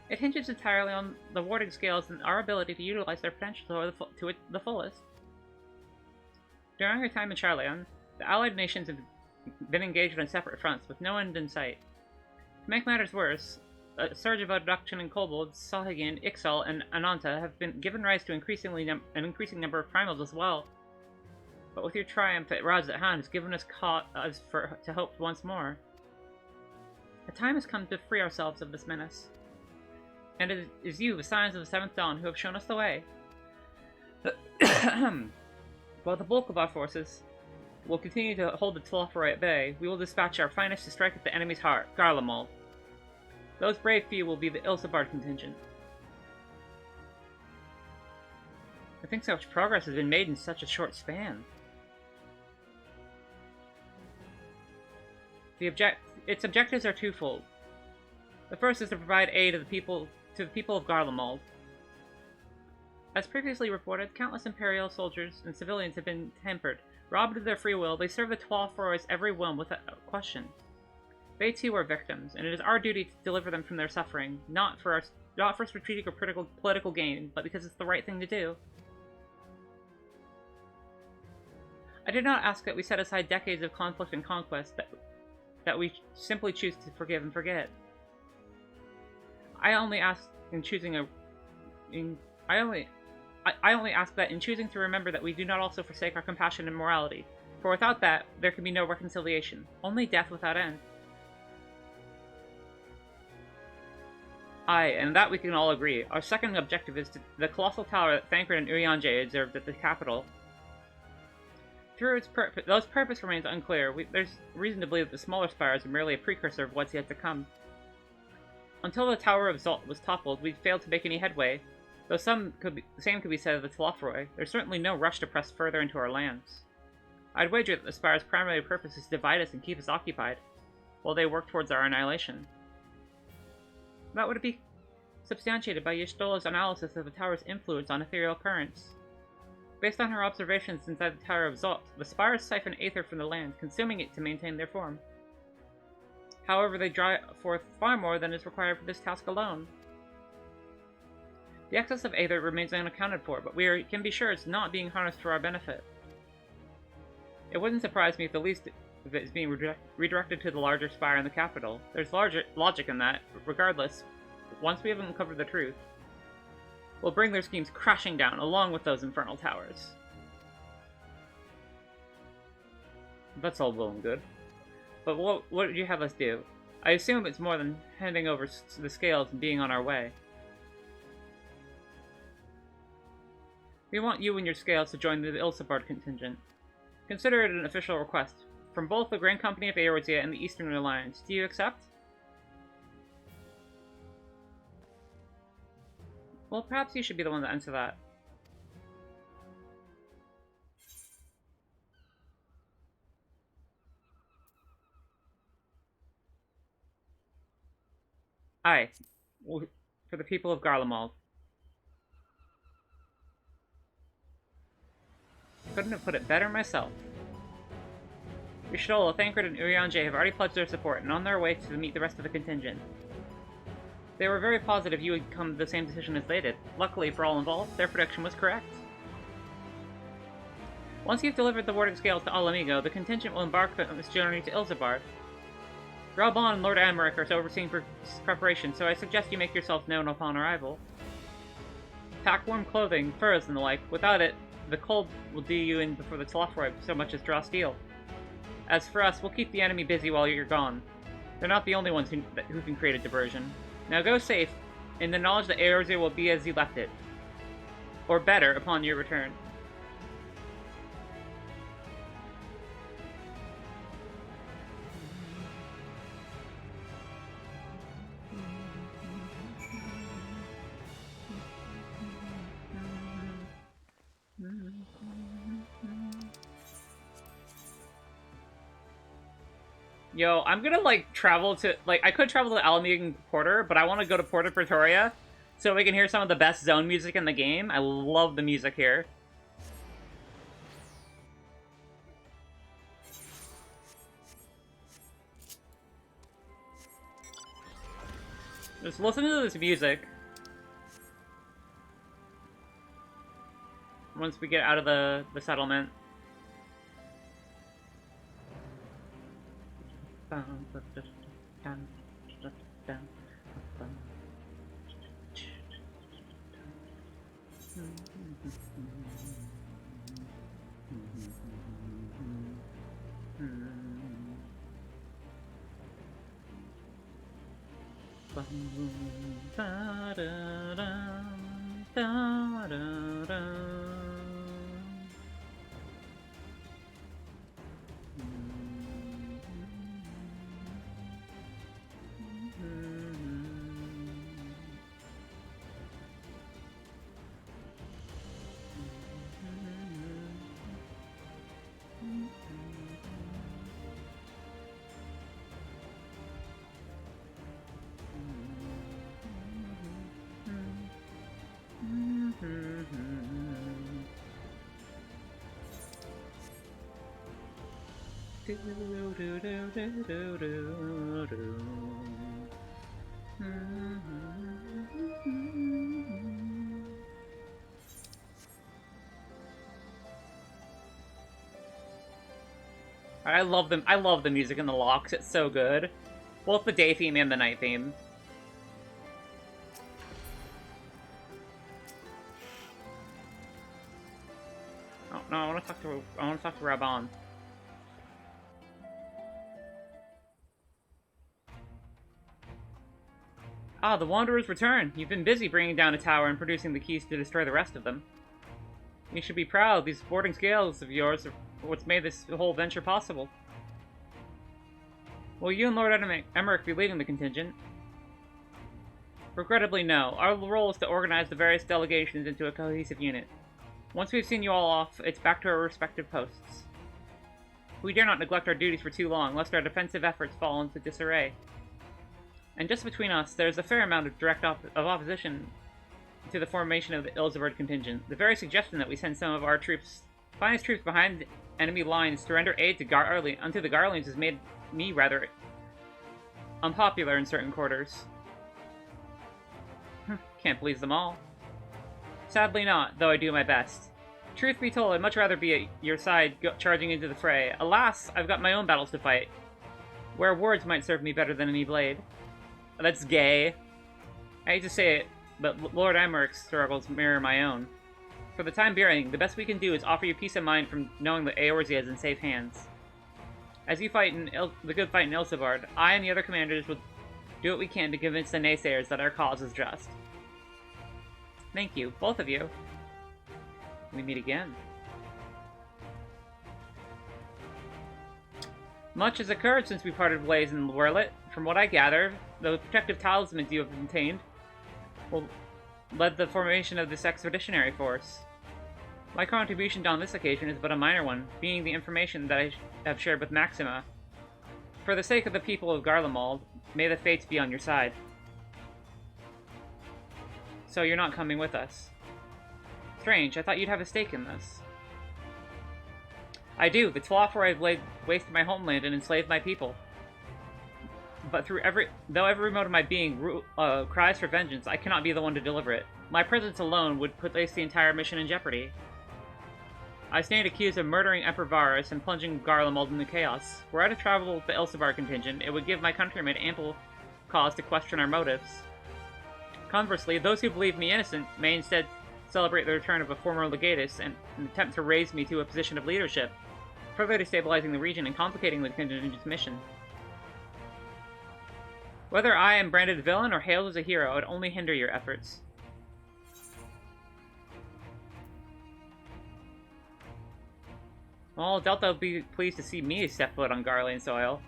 It hinges entirely on the warding scales and our ability to utilize their potential to the fullest. During our time in Charleon, the allied nations have been engaged on separate fronts, with no end in sight. To make matters worse, a surge of abduction in kobolds, Sahagin, Ixal, and Ananta have been given rise to an increasing number of primals as well. But with your triumph at Raz at hand has given us cause to hope once more. The time has come to free ourselves of this menace. And it is you, the Scions of the Seventh Dawn, who have shown us the way. While the bulk of our forces will continue to hold the Telophoroi at bay, we will dispatch our finest to strike at the enemy's heart, Garlemald. Those brave few will be the Ilsabard contingent. I think so much progress has been made in such a short span. Its objectives are twofold. The first is to provide aid to the people of Garlemald. As previously reported, countless Imperial soldiers and civilians have been tempered. Robbed of their free will, they serve the Telophoroi's every whim without question. They too are victims, and it is our duty to deliver them from their suffering, not for strategic or political gain, but because it's the right thing to do. I did not ask that we set aside decades of conflict and conquest, that we simply choose to forgive and forget. I only ask that in choosing to remember that we do not also forsake our compassion and morality, for without that, there can be no reconciliation, only death without end. Aye, and that we can all agree. Our second objective is the colossal tower that Thancred and Urianger observed at the capital. Through its those purpose remains unclear. There's reason to believe that the smaller spires are merely a precursor of what's yet to come. Until the Tower of Zolt was toppled, we failed to make any headway. Though same could be said of the Telophoroi, there's certainly no rush to press further into our lands. I'd wager that the Spire's primary purpose is to divide us and keep us occupied, while they work towards our annihilation. That would be substantiated by Y'shtola's analysis of the Tower's influence on ethereal currents. Based on her observations inside the Tower of Zolt, the Spires siphon aether from the land, consuming it to maintain their form. However, they draw forth far more than is required for this task alone. The excess of aether remains unaccounted for, but we can be sure it's not being harnessed for our benefit. It wouldn't surprise me if the least of it is being redirected to the larger spire in the capital. There's larger logic in that. Regardless, once we have uncovered the truth, we'll bring their schemes crashing down along with those infernal towers. That's all well and good. But what did you have us do? I assume it's more than handing over the scales and being on our way. We want you and your scales to join the Ilsabard contingent. Consider it an official request from both the Grand Company of Eorzea and the Eastern Alliance. Do you accept? Well, perhaps you should be the one to answer that. Aye. For the people of Garlemald. Couldn't have put it better myself. Rishola, Thancred, and Urianger have already pledged their support and on their way to meet the rest of the contingent. They were very positive you would come to the same decision as they did. Luckily for all involved, their prediction was correct. Once you've delivered the warding scales to Alamigo, the contingent will embark on its journey to Ilsabard. Gralbon and Lord Amaric are overseeing preparation, so I suggest you make yourself known upon arrival. Pack warm clothing, furs, and the like. Without it, the cold will do you in before the Telefroid so much as draw steel. As for us, we'll keep the enemy busy while you're gone. They're not the only ones who can create a diversion. Now go safe, in the knowledge that Eorzea will be as you left it. Or better, upon your return. Yo, I'm gonna, like, travel to... Like, I could travel to Alameda and Porter, but I want to go to Porta Pretoria so we can hear some of the best zone music in the game. I love the music here. Just listen to this music. Once we get out of the settlement. I love them. I love the music in the locks. It's so good. Both the day theme and the night theme. Oh no, I want to talk to Raban. Ah, the Wanderers return. You've been busy bringing down a tower and producing the keys to destroy the rest of them. You should be proud. These boarding scales of yours are what's made this whole venture possible. Will you and Lord Emmerich be leading the contingent? Regrettably, no. Our role is to organize the various delegations into a cohesive unit. Once we've seen you all off, it's back to our respective posts. We dare not neglect our duties for too long, lest our defensive efforts fall into disarray. And just between us, there's a fair amount of direct opposition to the formation of the Ilsabard contingent. The very suggestion that we send some of our finest troops behind enemy lines to render aid to unto the Garleans has made me rather unpopular in certain quarters. Can't please them all. Sadly not, though I do my best. Truth be told, I'd much rather be at your side charging into the fray. Alas, I've got my own battles to fight, where words might serve me better than any blade. That's gay. I hate to say it, but Lord Emmeric's struggles mirror my own. For the time being, the best we can do is offer you peace of mind from knowing that Eorzea is in safe hands. As you fight in the good fight in Ilsebard, I and the other commanders will do what we can to convince the naysayers that our cause is just. Thank you, both of you. We meet again. Much has occurred since we parted ways in Werlet. From what I gather, the protective talismans you have obtained led the formation of this expeditionary force. My contribution on this occasion is but a minor one, being the information that I have shared with Maxima. For the sake of the people of Garlemald, may the fates be on your side. So you're not coming with us. Strange, I thought you'd have a stake in this. I do. The Tlawf where I've laid waste to my homeland and enslaved my people. But though every mode of my being cries for vengeance, I cannot be the one to deliver it. My presence alone would place the entire mission in jeopardy. I stand accused of murdering Emperor Varus and plunging Garlemald into chaos. Were I to travel with the Ilsebard contingent, it would give my countrymen ample cause to question our motives. Conversely, those who believe me innocent may instead celebrate the return of a former legatus and attempt to raise me to a position of leadership, further destabilizing the region and complicating the contingent's mission. Whether I am branded a villain or hailed as a hero, it would only hinder your efforts. Well, Delta will be pleased to see me step foot on Garlean soil.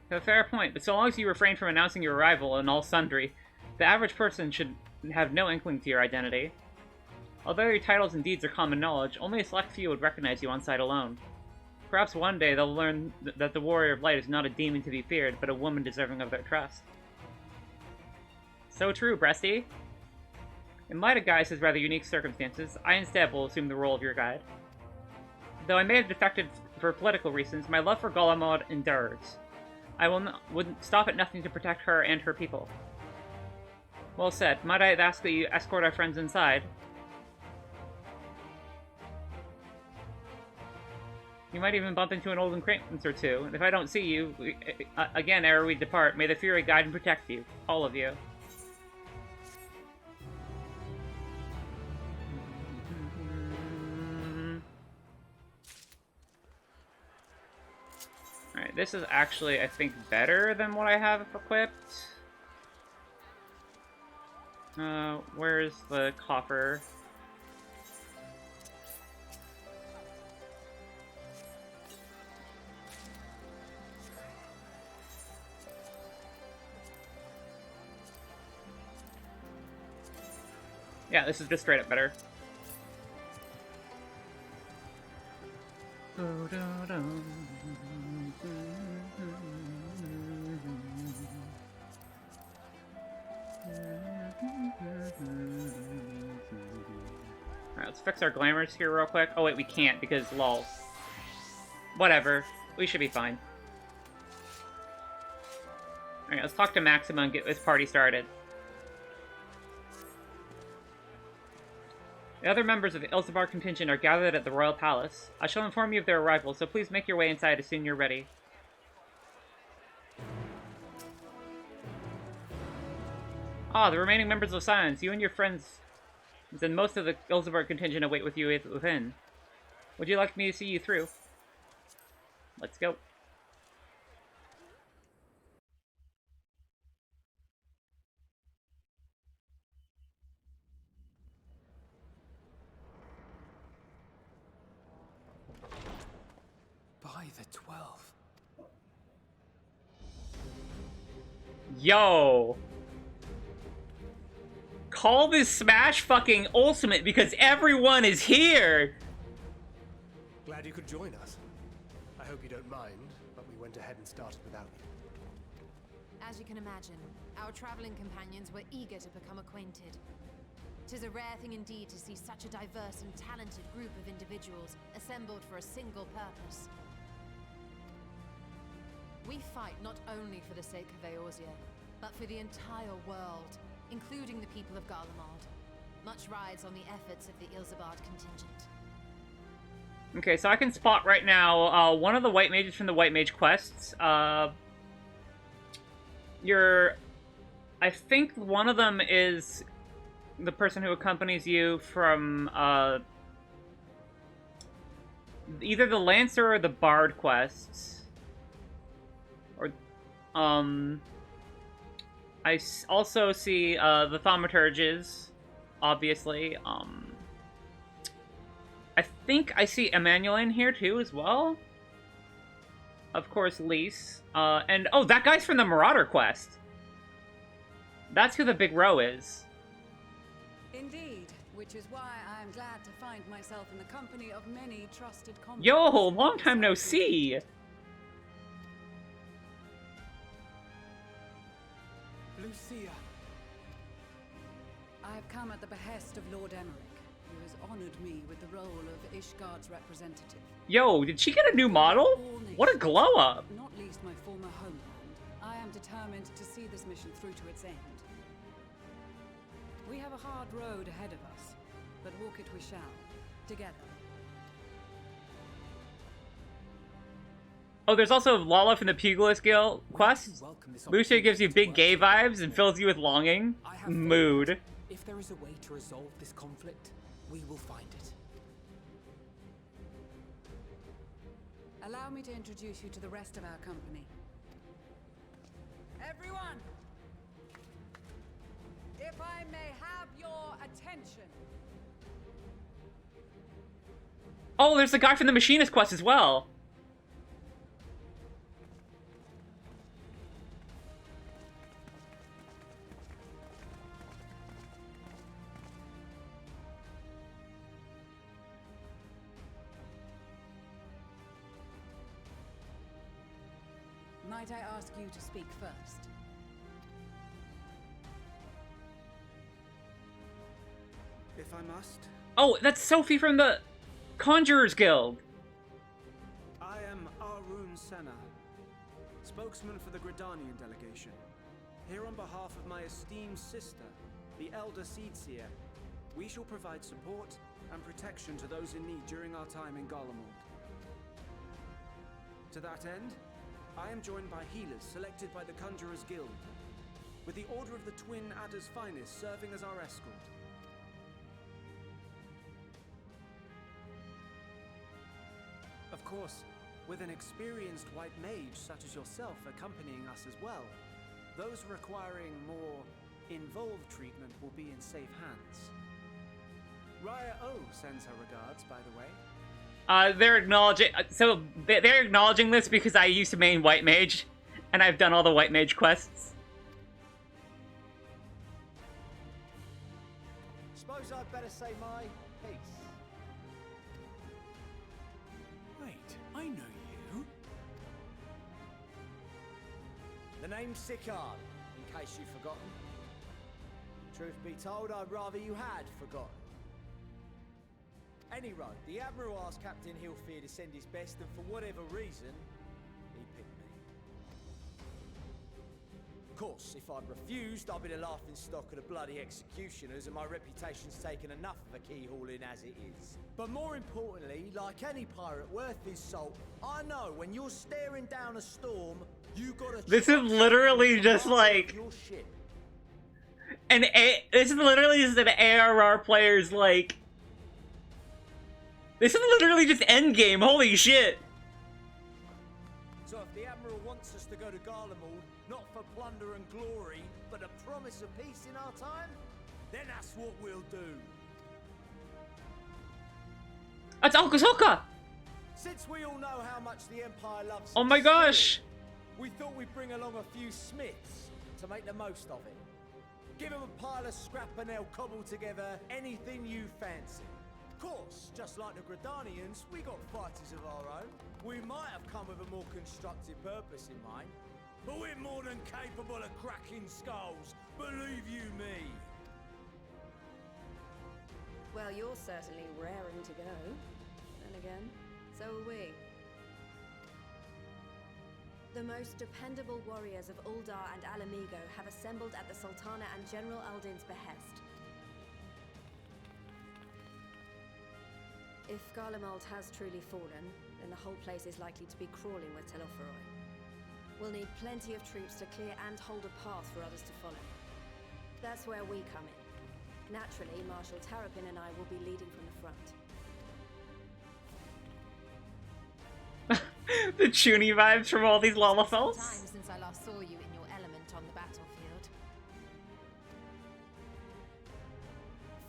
A fair point, but so long as you refrain from announcing your arrival in all sundry, the average person should have no inkling to your identity. Although your titles and deeds are common knowledge, only a select few would recognize you on sight alone. Perhaps one day they'll learn that the Warrior of Light is not a demon to be feared, but a woman deserving of their trust. So true, Breasty. In light of Gaius' rather unique circumstances, I instead will assume the role of your guide. Though I may have defected for political reasons, my love for Garlemald endures. I wouldn't stop at nothing to protect her and her people. Well said. Might I ask that you escort our friends inside? You might even bump into an old acquaintance or two, and if I don't see you, again ere we depart, may the Fury guide and protect you. All of you. Alright, this is actually, I think, better than what I have equipped. Where's the coffer? Yeah, this is just straight up better. Alright, let's fix our glamours here real quick. Oh wait, we can't because lol. Whatever. We should be fine. Alright, let's talk to Maxima and get this party started. The other members of the Ilsebard contingent are gathered at the Royal Palace. I shall inform you of their arrival, so please make your way inside as soon as you're ready. Ah, the remaining members of Science, you and your friends and most of the Ilsebard contingent await with you within. Would you like me to see you through? Let's go. By the 12. Yo! Call this Smash fucking Ultimate because everyone is here! Glad you could join us. I hope you don't mind, but we went ahead and started without you. As you can imagine, our traveling companions were eager to become acquainted. 'Tis a rare thing indeed to see such a diverse and talented group of individuals assembled for a single purpose. We fight not only for the sake of Eorzea, but for the entire world, including the people of Garlemald. Much rides on the efforts of the Ilzabard contingent. Okay, so I can spot right now one of the white mages from the white mage quests. I think one of them is the person who accompanies you from either the Lancer or the Bard quests. Or, I also see the Thaumaturges, obviously. I think I see Emmanuel in here too, as well. Of course, Lise. And, oh, that guy's from the Marauder quest. That's who the big row is. Indeed, which is why I am glad to find myself in the company of many trusted comrades. Yo, long time no see. Lucia. I have come at the behest of Lord Emmerich, who has honored me with the role of Ishgard's representative. Yo, did she get a new model? What a glow up! Not least my former homeland. I am determined to see this mission through to its end. We have a hard road ahead of us, but walk it we shall, together. Oh, there's also Lala from the Pugilist Guild quest. Lucia gives you big gay vibes and fills you with longing. Mood. If there is a way to resolve this conflict, we will find it. Allow me to introduce you to the rest of our company. Everyone! If I may have your attention. Oh, there's the guy from the Machinist quest as well. Might I ask you to speak first? If I must. Oh, that's Sophie from the Conjurers Guild. I am Arun Senna, spokesman for the Gridanian delegation. Here on behalf of my esteemed sister, the Elder Seedseer, we shall provide support and protection to those in need during our time in Garlemald. To that end, I am joined by healers selected by the Conjurers Guild, with the Order of the Twin Adder's Finest serving as our escort. Of course, with an experienced white mage such as yourself accompanying us as well, those requiring more involved treatment will be in safe hands. Raya O sends her regards, by the way. They're acknowledging. So they're acknowledging this because I used to main white mage, and I've done all the white mage quests. Suppose I'd better say my piece. Wait, I know you. The name's Sicard, in case you've forgotten. Truth be told, I'd rather you had forgotten. Any road, the Admiral asked Captain Hilfear to send his best, and for whatever reason, he picked me. Of course, if I'd refused, I'd be the laughing stock of the bloody executioners, and my reputation's taken enough of a keyhauling as it is. But more importantly, like any pirate worth his salt, I know when you're staring down a storm, you gotta. This is literally just like your ship. This is literally just an ARR player's like. This is literally just endgame, holy shit! So if the Admiral wants us to go to Garlemald, not for plunder and glory, but a promise of peace in our time, then that's what we'll do. That's Alkasoka! Since we all know how much the Empire loves Oh my gosh! We thought we'd bring along a few smiths to make the most of it. Give them a pile of scrap and they'll cobble together anything you fancy. Of course, just like the Gridanians, we got fighters of our own. We might have come with a more constructive purpose in mind, but we're more than capable of cracking skulls, believe you me. Well, you're certainly raring to go. Then again, so are we. The most dependable warriors of Uldar and Alamigo have assembled at the Sultana and General Aldin's behest. If Garlemald has truly fallen, then the whole place is likely to be crawling with Telophoroi. We'll need plenty of troops to clear and hold a path for others to follow. That's where we come in. Naturally, Marshal Terrapin and I will be leading from the front. The Chuny vibes from all these Lalafels. It's been some time since I last saw you in your element on the battlefield.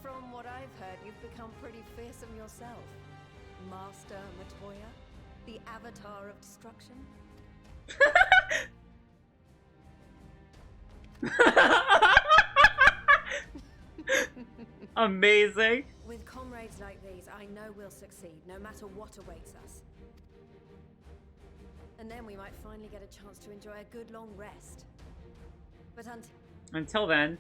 From what I've heard, you've become pretty fearsome yourself. Master Matoya, the avatar of destruction. Amazing. With comrades like these, I know we'll succeed, no matter what awaits us. And then we might finally get a chance to enjoy a good long rest. But Until then,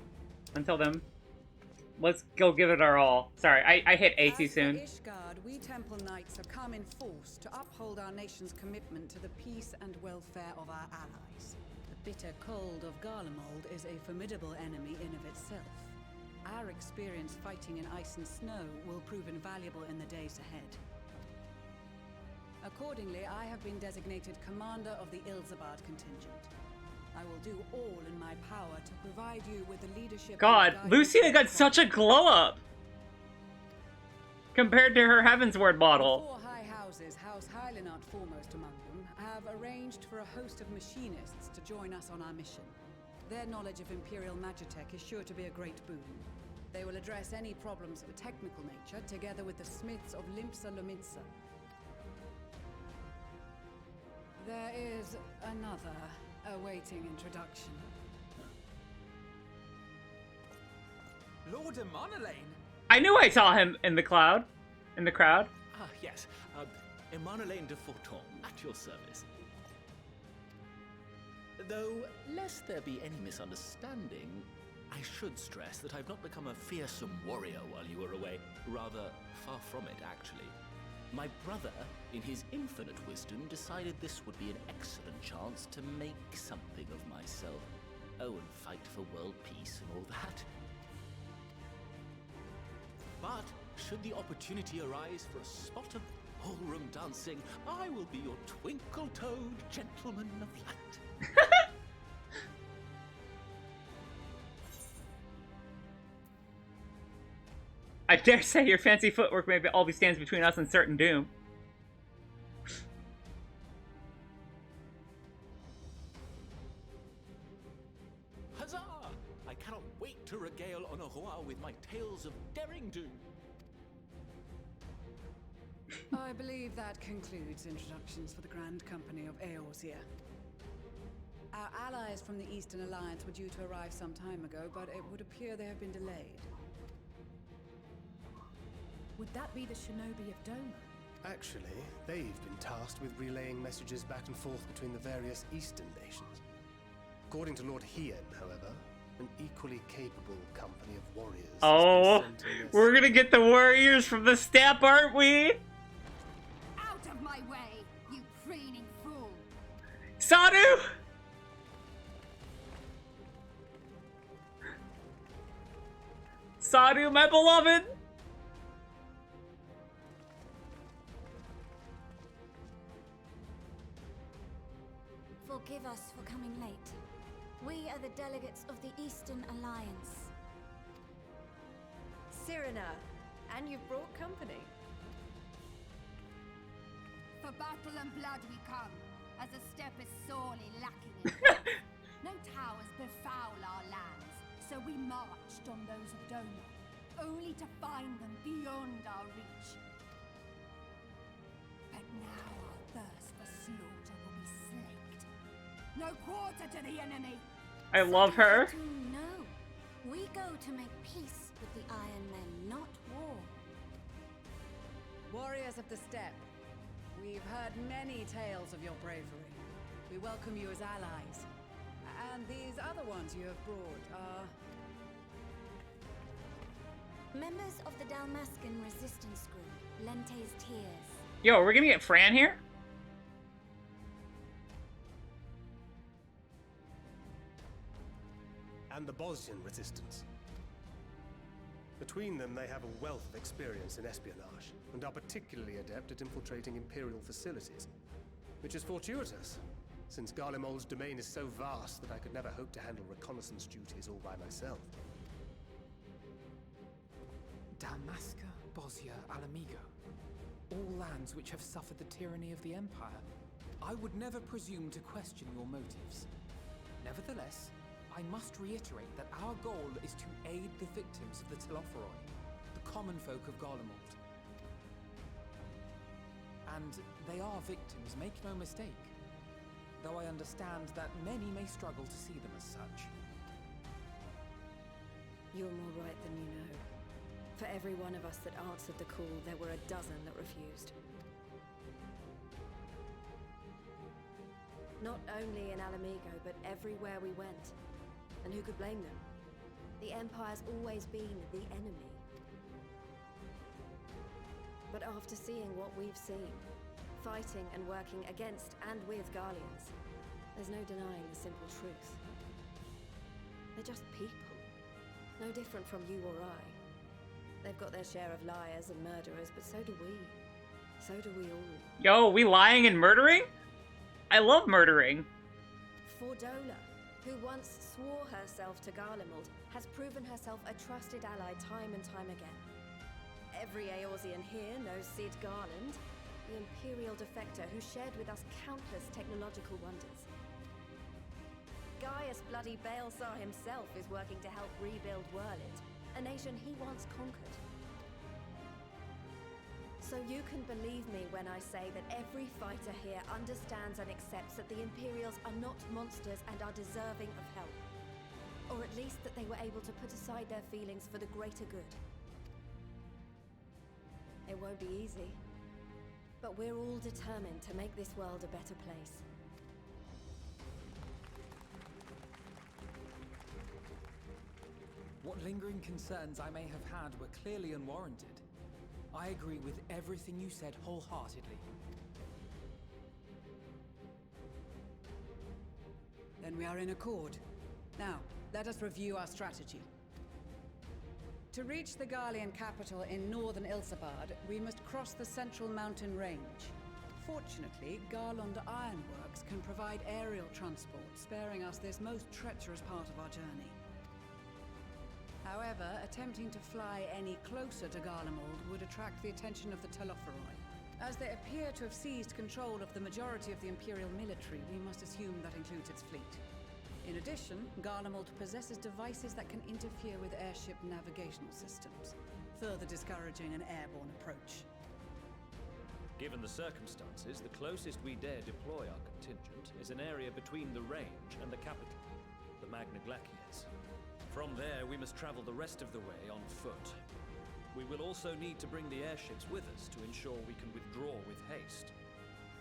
let's go give it our all. Sorry, I hit A too soon. As for Ishgard, we Temple Knights have come in force to uphold our nation's commitment to the peace and welfare of our allies. The bitter cold of Garlemald is a formidable enemy in of itself. Our experience fighting in ice and snow will prove invaluable in the days ahead. Accordingly, I have been designated commander of the Ilzabard contingent. I will do all in my power to provide you with the leadership. God, Lucia got such a glow up compared to her Heavensward model. Four high houses, House Hylinart foremost among them, have arranged for a host of machinists to join us on our mission. Their knowledge of Imperial Magitech is sure to be a great boon. They will address any problems of a technical nature, together with the smiths of Limpsa Lomitsa. There is another awaiting introduction. Lord Emanolain? I knew I saw him in the crowd. Ah, yes. Emanolain de Forton, at your service. Though, lest there be any misunderstanding, I should stress that I've not become a fearsome warrior while you were away. Rather, far from it, actually. My brother, in his infinite wisdom, decided this would be an excellent chance to make something of myself. Oh, and fight for world peace and all that. But, should the opportunity arise for a spot of ballroom dancing, I will be your twinkle-toed gentleman of light. I dare say your fancy footwork may all be stands between us and certain doom. Huzzah! I cannot wait to regale Honoroa with my tales of daring do. I believe that concludes introductions for the Grand Company of Eorzea. Our allies from the Eastern Alliance were due to arrive some time ago, but it would appear they have been delayed. Would that be the Shinobi of Doma? Actually, they've been tasked with relaying messages back and forth between the various Eastern nations. According to Lord Hien, however, an equally capable company of warriors. Oh, we're gonna get the warriors from the steppe, aren't we? Out of my way, you preening fool! Sadu! Sadu, my beloved! Forgive us for coming late. We are the delegates of the Eastern Alliance. Cyrena, and you've brought company. For battle and blood we come, as the steppe is sorely lacking in force. No towers befoul our lands, so we marched on those of Doma, only to find them beyond our reach. But now our thirst for slaughter will be slaked. No quarter to the enemy! I love her. No, we go to make peace with the Iron Men, not war. Warriors of the steppe, we've heard many tales of your bravery. We welcome you as allies. And these other ones you have brought are... Members of the Dalmascan resistance group, Lente's Tears. Yo, we're gonna get Fran here? and the Bosnian resistance. Between them, they have a wealth of experience in espionage, and are particularly adept at infiltrating Imperial facilities, which is fortuitous, since Garlemald's domain is so vast that I could never hope to handle reconnaissance duties all by myself. Dalmasca, Bosnia, Alamigo. All lands which have suffered the tyranny of the Empire. I would never presume to question your motives. Nevertheless, I must reiterate that our goal is to aid the victims of the Telophoroi, the common folk of Garlemald. And they are victims, make no mistake. Though I understand that many may struggle to see them as such. You're more right than you know. For every one of us that answered the call, there were a dozen that refused. Not only in Alamigo, but everywhere we went. And who could blame them? The Empire's always been the enemy. But after seeing what we've seen, fighting and working against and with Garleans, there's no denying the simple truth. They're just people. No different from you or I. They've got their share of liars and murderers, but so do we. So do we all. Yo, we lying and murdering? I love murdering. Fordola, who once swore herself to Garlemald, has proven herself a trusted ally time and time again. Every Eorzean here knows Cid Garland, the Imperial defector who shared with us countless technological wonders. Gaius bloody Baelsar himself is working to help rebuild Werland, a nation he once conquered. So you can believe me when I say that every fighter here understands and accepts that the Imperials are not monsters and are deserving of help. Or at least that they were able to put aside their feelings for the greater good. It won't be easy, but we're all determined to make this world a better place. What lingering concerns I may have had were clearly unwarranted. I agree with everything you said wholeheartedly. Then we are in accord. Now, let us review our strategy. To reach the Garlean capital in northern Ilsabard, we must cross the central mountain range. Fortunately, Garlond Ironworks can provide aerial transport, sparing us this most treacherous part of our journey. However, attempting to fly any closer to Garlemald would attract the attention of the Telophoroi. As they appear to have seized control of the majority of the Imperial military, we must assume that includes its fleet. In addition, Garlemald possesses devices that can interfere with airship navigational systems, further discouraging an airborne approach. Given the circumstances, the closest we dare deploy our contingent is an area between the range and the capital, the Magna Glaciers. From there, we must travel the rest of the way on foot. We will also need to bring the airships with us to ensure we can withdraw with haste.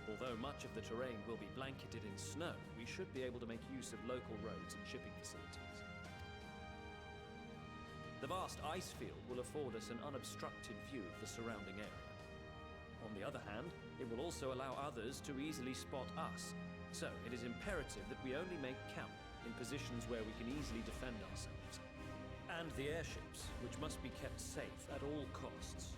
Although much of the terrain will be blanketed in snow, we should be able to make use of local roads and shipping facilities. The vast ice field will afford us an unobstructed view of the surrounding area. On the other hand, it will also allow others to easily spot us, so it is imperative that we only make camp in positions where we can easily defend ourselves. And the airships, which must be kept safe at all costs.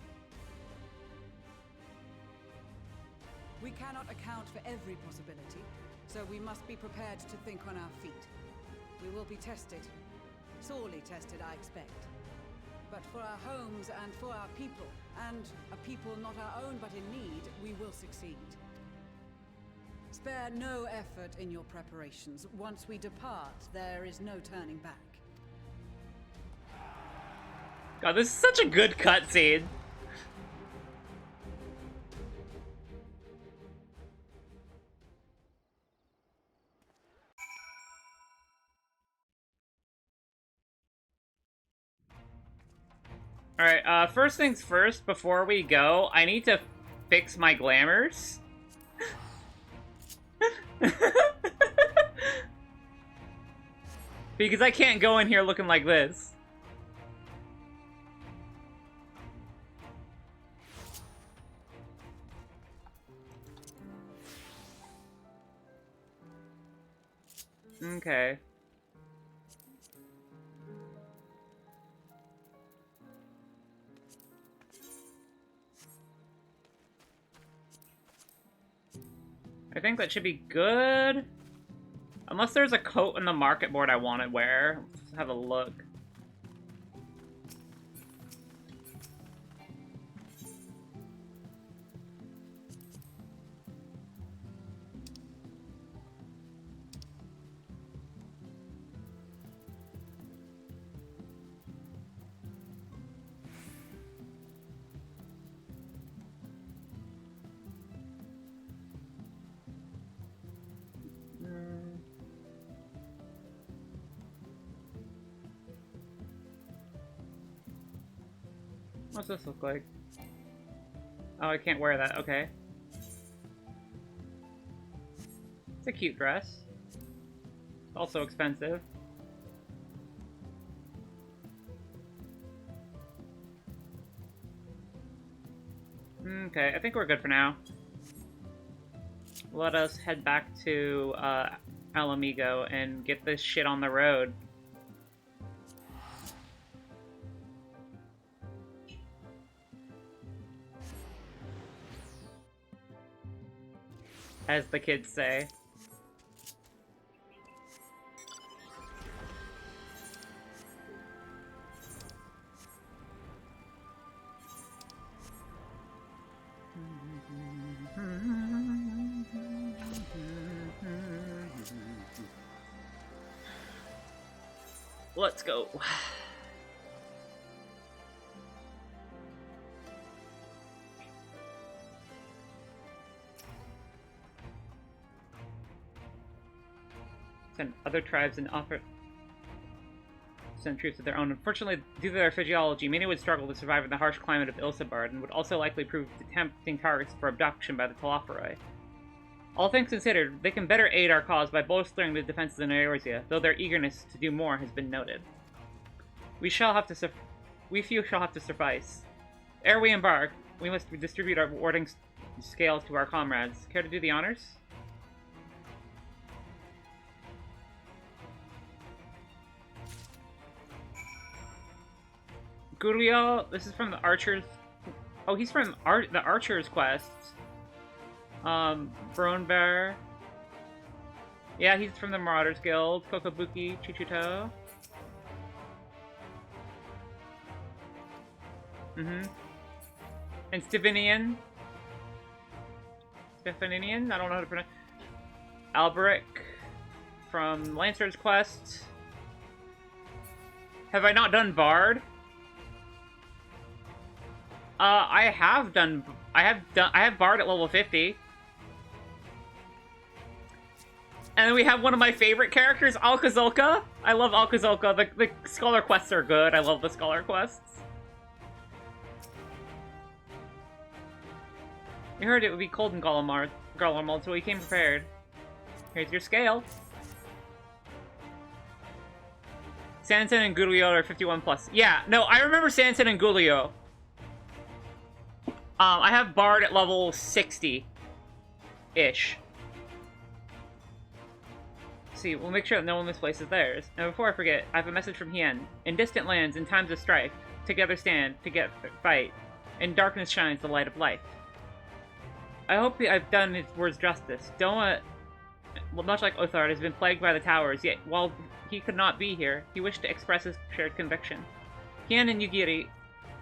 We cannot account for every possibility, so we must be prepared to think on our feet. We will be tested. Sorely tested, I expect. But for our homes and for our people, and a people not our own but in need, we will succeed. Spare no effort in your preparations. Once we depart, there is no turning back. God, this is such a good cutscene. Alright, first things first, before we go, I need to fix my glamours. Because I can't go in here looking like this. Okay. I think that should be good. Unless there's a coat in the market board I want to wear. Let's have a look. What's this look like? Oh, I can't wear that. Okay. It's a cute dress. It's also expensive. Okay, I think we're good for now. Let us head back to Alamigo and get this shit on the road. As the kids say. Let's go. Send other tribes and offer send troops of their own. Unfortunately, due to their physiology, many would struggle to survive in the harsh climate of Ilsabard and would also likely prove tempting targets for abduction by the Telophoroi. All things considered, they can better aid our cause by bolstering the defenses in Eorzea, though their eagerness to do more has been noted. We few shall have to suffice. Ere we embark, we must distribute our warding scales to our comrades. Care to do the honors? Guriel, this is from the Archers. Oh, he's from the Archers quest. Bronbear. Yeah, he's from the Marauders Guild. Kokobuki Chuchuto. And Stevinian. I don't know how to pronounce. Alberic from Lancer's quest. Have I not done Bard? I have Bard at level 50. And then we have one of my favorite characters, Alkazolka. I love Alkazolka. The Scholar quests are good. I love the Scholar quests. You heard it would be cold in Garlemald, so we came prepared. Here's your scale. Sanson and Gulio are 51+. Yeah, no, I remember Sanson and Gulio. I have Bard at level 60-ish. See, we'll make sure that no one misplaces theirs. And before I forget, I have a message from Hien. In distant lands, in times of strife, together stand, together fight. In darkness shines the light of life. I hope I've done his words justice. Doma, much like Othard, has been plagued by the towers, yet while he could not be here, he wished to express his shared conviction. Hien and Yugiri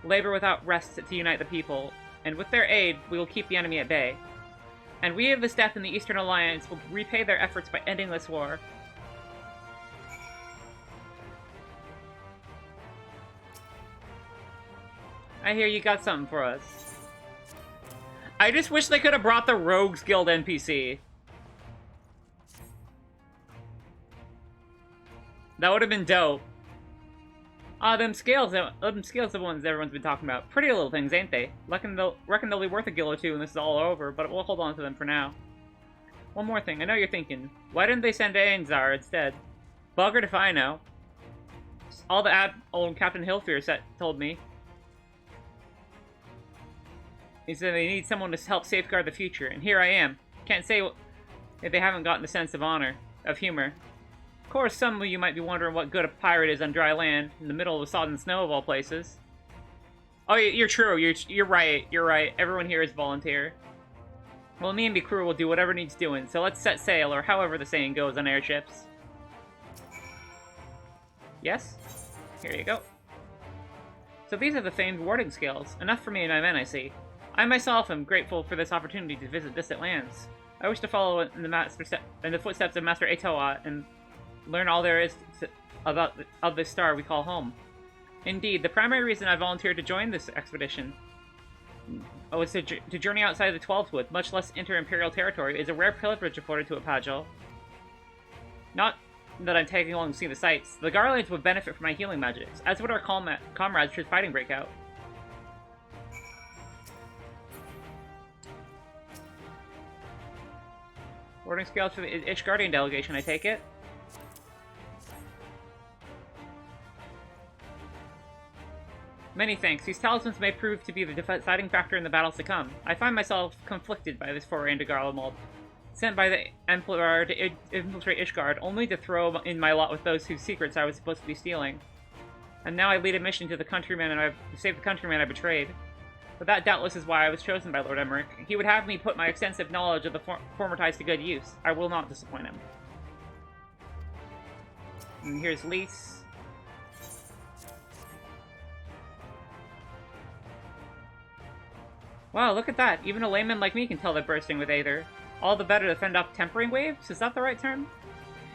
labor without rest to unite the people, and with their aid, we will keep the enemy at bay. And we of the Steppe in the Eastern Alliance will repay their efforts by ending this war. I hear you got something for us. I just wish they could have brought the Rogues Guild NPC. That would have been dope. Them scales are the ones everyone's been talking about. Pretty little things, ain't they? Reckon they'll be worth a gil or two when this is all over, but we'll hold on to them for now. One more thing, I know you're thinking, why didn't they send Ainzar instead? Buggered if I know. All the old Captain Hilfear told me. He said they need someone to help safeguard the future, and here I am. Can't say if they haven't gotten the sense of honor, of humor. Of course, some of you might be wondering what good a pirate is on dry land, in the middle of the sodden snow of all places. Oh, you're true. You're right. You're right. Everyone here is volunteer. Well, me and the crew will do whatever needs doing, so let's set sail, or however the saying goes on airships. Yes? Here you go. So these are the famed warding skills. Enough for me and my men, I see. I myself am grateful for this opportunity to visit distant lands. I wish to follow in the footsteps of Master Etoa and learn all there is of this star we call home. Indeed, the primary reason I volunteered to join this expedition was to journey outside the 12th Wood, much less enter Imperial territory, is a rare privilege afforded to a Pagel. Not that I'm tagging along to see the sights. The Garlands would benefit from my healing magics, as would our comrades should fighting break out. Warding scales for the Ishgardian delegation, I take it? Many thanks. These talismans may prove to be the deciding factor in the battles to come. I find myself conflicted by this foray into Garlemald. Sent by the Emperor to infiltrate Ishgard, only to throw in my lot with those whose secrets I was supposed to be stealing. And now I lead a mission to the countryman and to save the countryman I betrayed. But that doubtless is why I was chosen by Lord Emmerich. He would have me put my extensive knowledge of the former ties to good use. I will not disappoint him. And here's Lys. Wow, look at that. Even a layman like me can tell they're bursting with Aether. All the better to fend off tempering waves? Is that the right term?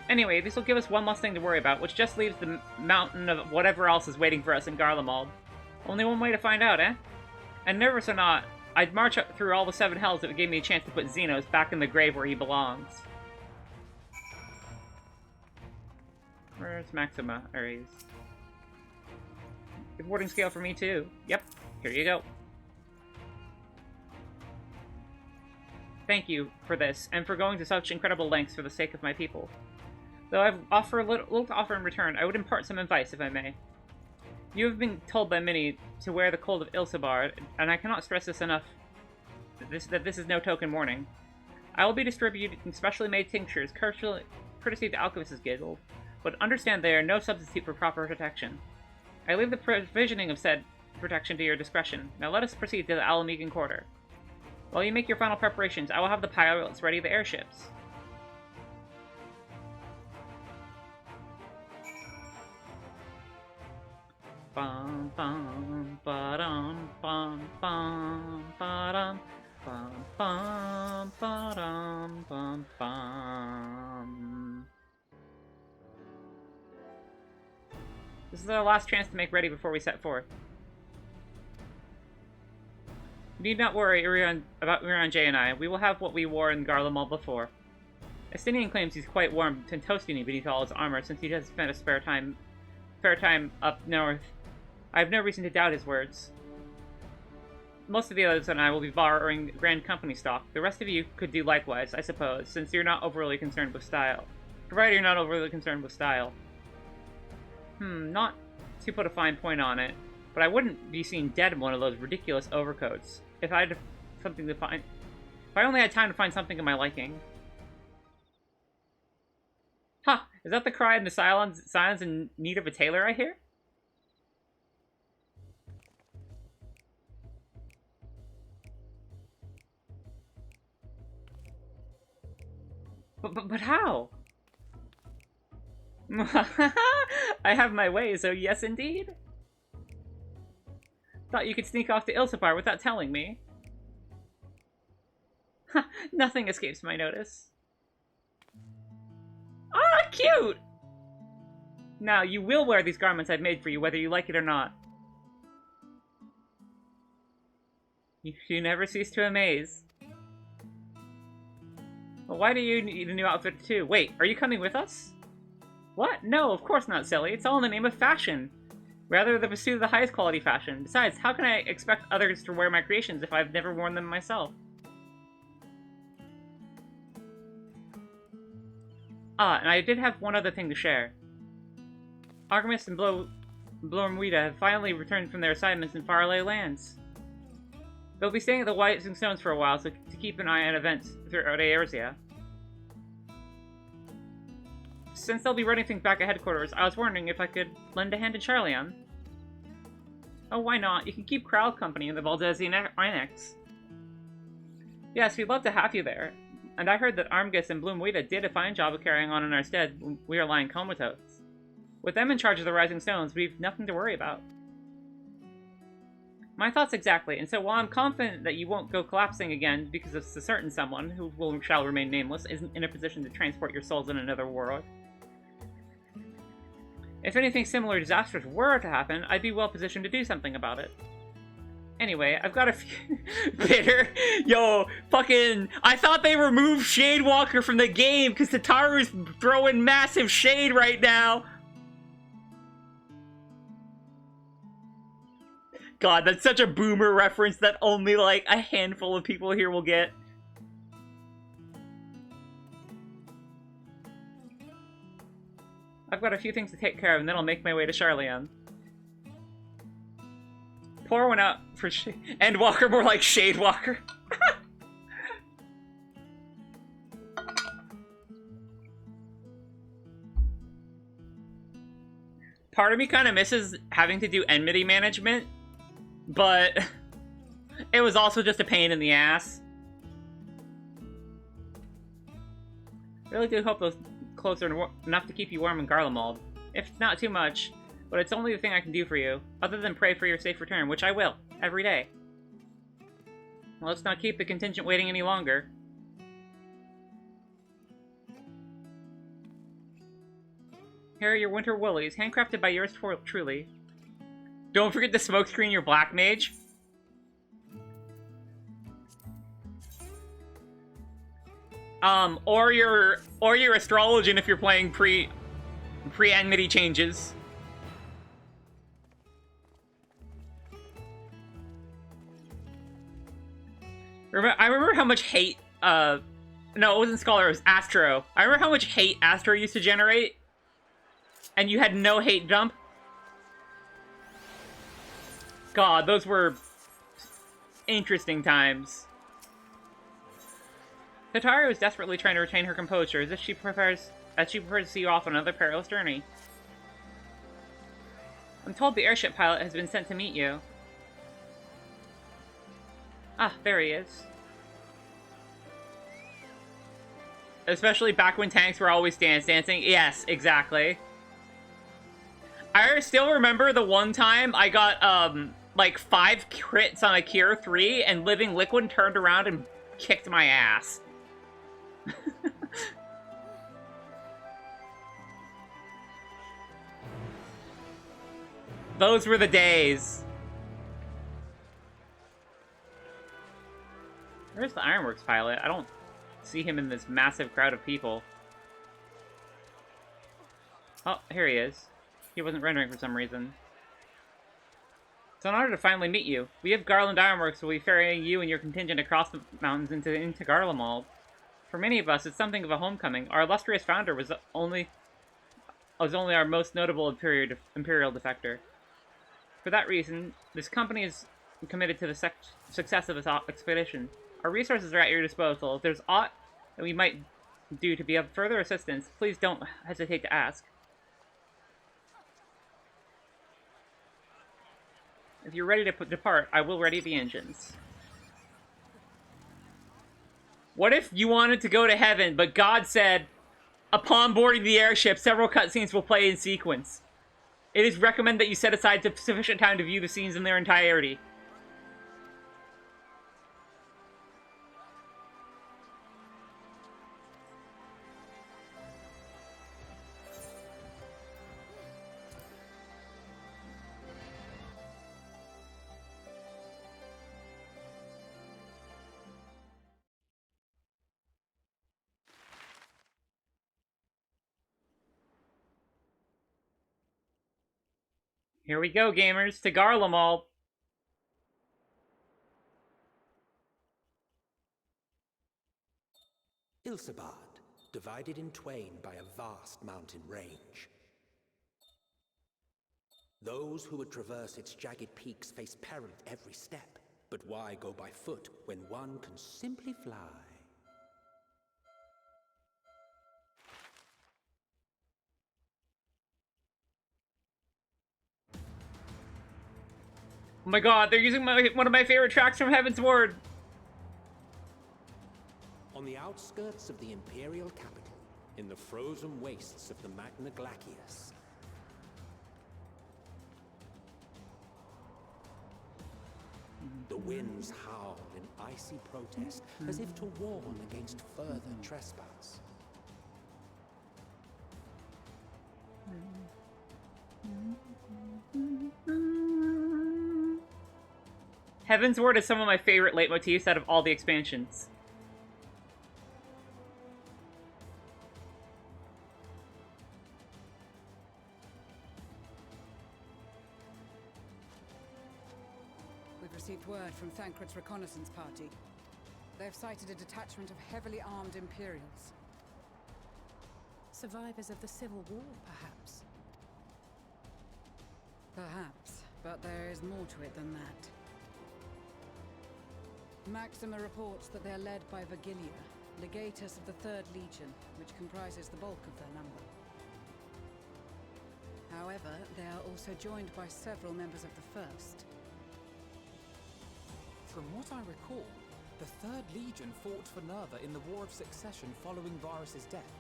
Anyway, this will give us one less thing to worry about, which just leaves the mountain of whatever else is waiting for us in Garlemald. Only one way to find out, eh? And nervous or not, I'd march up through all the 7 hells that would give me a chance to put Xenos back in the grave where he belongs. Where's Maxima? There he is. Good warding scale for me too. Yep, here you go. Thank you for this, and for going to such incredible lengths for the sake of my people. Though I've little to offer in return, I would impart some advice, if I may. You have been told by many to wear the cold of Ilsabard, and I cannot stress this enough, that this is no token mourning. I will be distributing specially made tinctures, courtesy of the Alchemist's Guild, but understand they are no substitute for proper protection. I leave the provisioning of said protection to your discretion. Now let us proceed to the Alamegan Quarter. While you make your final preparations, I will have the pilots ready the airships. Bum bum ba-dum bum bum ba-dum bum bum ba-dum bum bum. This is our last chance to make ready before we set forth. You need not worry about Urian J and I. We will have what we wore in Garlemald before. Estinian claims he's quite warm and toasty beneath all his armor since he has spent a spare time up north. I have no reason to doubt his words. Most of the others and I will be borrowing Grand Company stock. The rest of you could do likewise, I suppose, since you're not overly concerned with style. Provided you're not overly concerned with style. Not to put a fine point on it, but I wouldn't be seen dead in one of those ridiculous overcoats. If I had something to find... If I only had time to find something of my liking. Ha! Is that the cry in the silence in need of a tailor I hear? But how? I have my way, so yes indeed. Thought you could sneak off to Ilsapar without telling me. Nothing escapes my notice. Ah, cute! Now, you will wear these garments I've made for you, whether you like it or not. You never cease to amaze. Well, why do you need a new outfit too? Wait, are you coming with us? What? No, of course not, silly. It's all in the name of fashion. Rather the pursuit of the highest quality fashion. Besides, how can I expect others to wear my creations if I've never worn them myself? Ah, and I did have one other thing to share. Artemis and Blormwida have finally returned from their assignments in faraway lands. They'll be staying at the Whiting Stones for a while, so to keep an eye on events throughout Eorzea. Since they'll be running things back at headquarters, I was wondering if I could lend a hand to Charlian. Oh, why not? You can keep Crowd company in the Valdesian Annex. Yes, we'd love to have you there. And I heard that Armgus and Bloomweeda did a fine job of carrying on in our stead when we were lying comatose. With them in charge of the Rising Stones, we've nothing to worry about. My thoughts exactly, and so while I'm confident that you won't go collapsing again because of a certain someone, who shall remain nameless, isn't in a position to transport your souls in another world. If anything similar disastrous were to happen, I'd be well positioned to do something about it. Anyway, I've got a few... Bitter? Yo, fucking... I thought they removed Shadewalker from the game, because Tataru's throwing massive shade right now! God, that's such a boomer reference that only, like, a handful of people here will get. I've got a few things to take care of, and then I'll make my way to Charleon. Pour one out for Endwalker, more like Shadewalker. Part of me kind of misses having to do enmity management, but it was also just a pain in the ass. Really do hope those clothes are enough to keep you warm in Garlemald. If it's not too much, but it's only the thing I can do for you, other than pray for your safe return, which I will, every day. Well, let's not keep the contingent waiting any longer. Here are your winter woolies, handcrafted by yours truly. Don't forget to smokescreen your black mage. Or your astrologian if you're playing pre-enmity changes. I remember how much hate, no, it wasn't Scholar, it was Astro. I remember how much hate Astro used to generate, and you had no hate jump. God, those were interesting times. Tataru is desperately trying to retain her composure, as she prefers to see you off on another perilous journey. I'm told the airship pilot has been sent to meet you. Ah, there he is. Especially back when tanks were always dancing. Yes, exactly. I still remember the one time I got, like 5 crits on a Cure 3, and Living Liquid turned around and kicked my ass. Those were the days. Where's the Ironworks pilot? I don't see him in this massive crowd of people. Oh, here he is. He wasn't rendering for some reason. It's an honor to finally meet you. We of Garland Ironworks will be ferrying you and your contingent across the mountains into Garlemald. For many of us, it's something of a homecoming. Our illustrious founder was only our most notable imperial defector. For that reason, this company is committed to the success of this expedition. Our resources are at your disposal. If there's aught that we might do to be of further assistance, please don't hesitate to ask. If you're ready to depart, I will ready the engines. What if you wanted to go to heaven, but God said, upon boarding the airship, several cutscenes will play in sequence. It is recommended that you set aside sufficient time to view the scenes in their entirety. Here we go, gamers, to Garlemald. Ilsabard, divided in twain by a vast mountain range. Those who would traverse its jagged peaks face peril at every step. But why go by foot when one can simply fly? Oh my god, they're using one of my favorite tracks from Heaven's Ward. on the outskirts of the Imperial capital, in the frozen wastes of the Magna Glacius. The winds howl in icy protest, as if to warn against further trespass. Heaven's Word is some of my favorite leitmotifs out of all the expansions. We've received word from Thancred's reconnaissance party. They've sighted a detachment of heavily armed Imperials. Survivors of the Civil War, perhaps? Perhaps, but there is more to it than that. Maxima reports that they're led by Vergilia, legatus of the 3rd Legion, which comprises the bulk of their number. However, they are also joined by several members of the 1st. From what I recall, the 3rd Legion fought for Nerva in the War of Succession following Varus's death.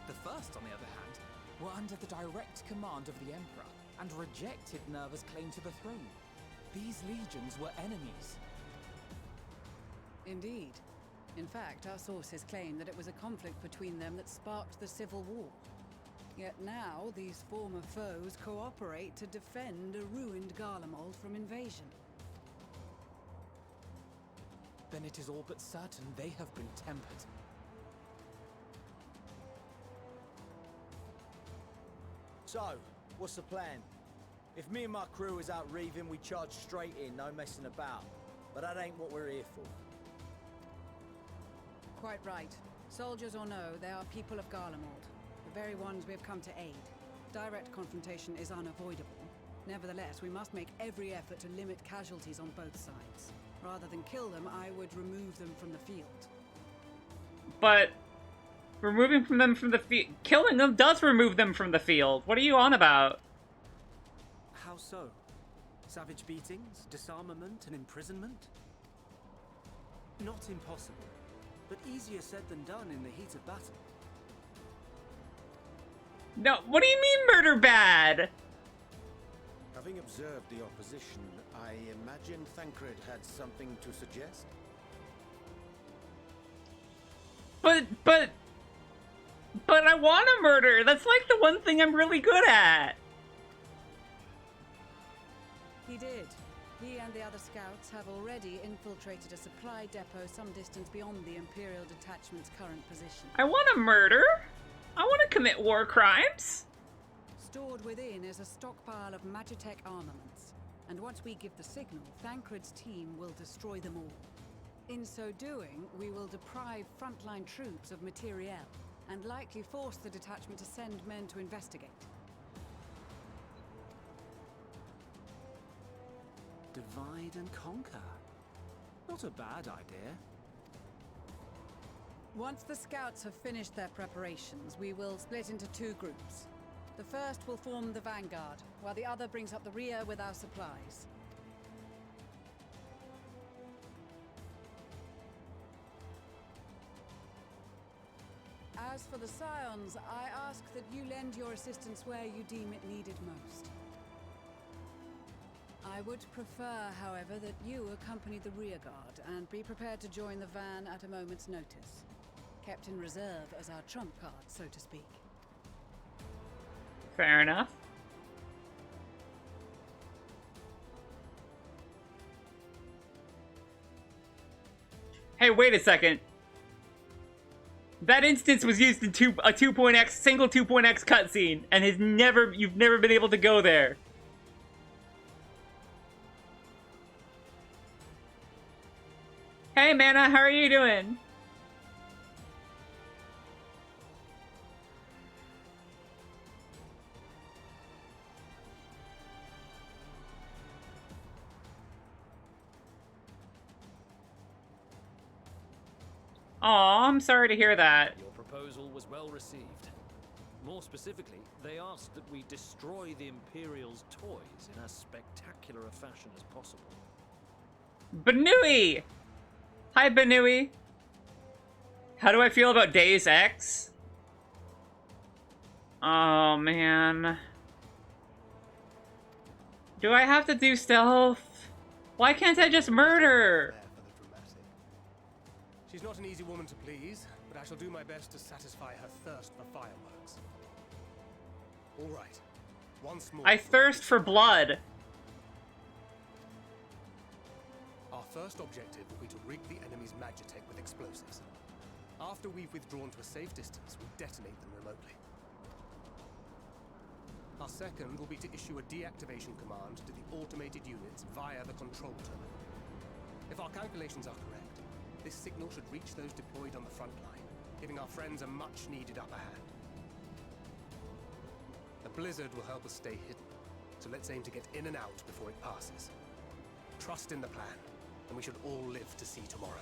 The 1st, on the other hand, were under the direct command of the Emperor and rejected Nerva's claim to the throne. These legions were enemies. Indeed. In fact, our sources claim that it was a conflict between them that sparked the Civil War. Yet now, these former foes cooperate to defend a ruined Garlemald from invasion. Then it is all but certain they have been tempered. So, what's the plan? If me and my crew is out reaving, we charge straight in, no messing about. But that ain't what we're here for. Quite right. Soldiers or no, they are people of Garlemald. The very ones we have come to aid. Direct confrontation is unavoidable. Nevertheless, we must make every effort to limit casualties on both sides. Rather than kill them, I would remove them from the field. But removing them from the field, killing them does remove them from the field. What are you on about? How so? Savage beatings, disarmament, and imprisonment? Not impossible, but easier said than done in the heat of battle. No, what do you mean murder bad? Having observed the opposition, I imagine Thancred had something to suggest? But I want to murder. That's like the one thing I'm really good at. He did. He and the other scouts have already infiltrated a supply depot some distance beyond the Imperial detachment's current position. I want to murder. I want to commit war crimes. Stored within is a stockpile of Magitech armaments, and once we give the signal, Thancred's team will destroy them all. In so doing, we will deprive frontline troops of materiel, and likely force the detachment to send men to investigate. Divide and conquer. Not a bad idea. Once the scouts have finished their preparations, we will split into 2 groups. The first will form the vanguard, while the other brings up the rear with our supplies. As for the Scions, I ask that you lend your assistance where you deem it needed most. I would prefer, however, that you accompany the rearguard and be prepared to join the van at a moment's notice. Kept in reserve as our trump card, so to speak. Fair enough. Hey, wait a second. That instance was used in a 2.x single 2.x cutscene, and you've never been able to go there. Hey, Mana, how are you doing? Aw, I'm sorry to hear that. Your proposal was well received. More specifically, they asked that we destroy the Imperial's toys in as spectacular a fashion as possible. Banui! Hi, Benui. How do I feel about Days X? Oh, man. Do I have to do stealth? Why can't I just murder? She's not an easy woman to please, but I shall do my best to satisfy her thirst for fireworks. All right. Once more. I thirst for blood. Our first objective will be to rig the enemy's magitech with explosives. After we've withdrawn to a safe distance, we'll detonate them remotely. Our second will be to issue a deactivation command to the automated units via the control terminal. If our calculations are correct, this signal should reach those deployed on the front line, giving our friends a much-needed upper hand. The blizzard will help us stay hidden, so let's aim to get in and out before it passes. Trust in the plan, and we should all live to see tomorrow.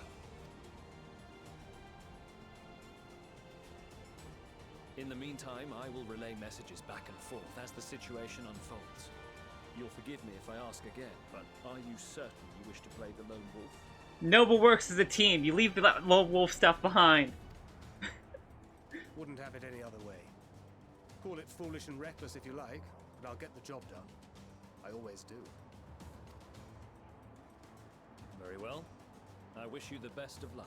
In the meantime, I will relay messages back and forth as the situation unfolds. You'll forgive me if I ask again, but are you certain you wish to play the lone wolf? Noble works as a team. You leave the lone wolf stuff behind. Wouldn't have it any other way. Call it foolish and reckless if you like, but I'll get the job done. I always do. Very well. I wish you the best of luck.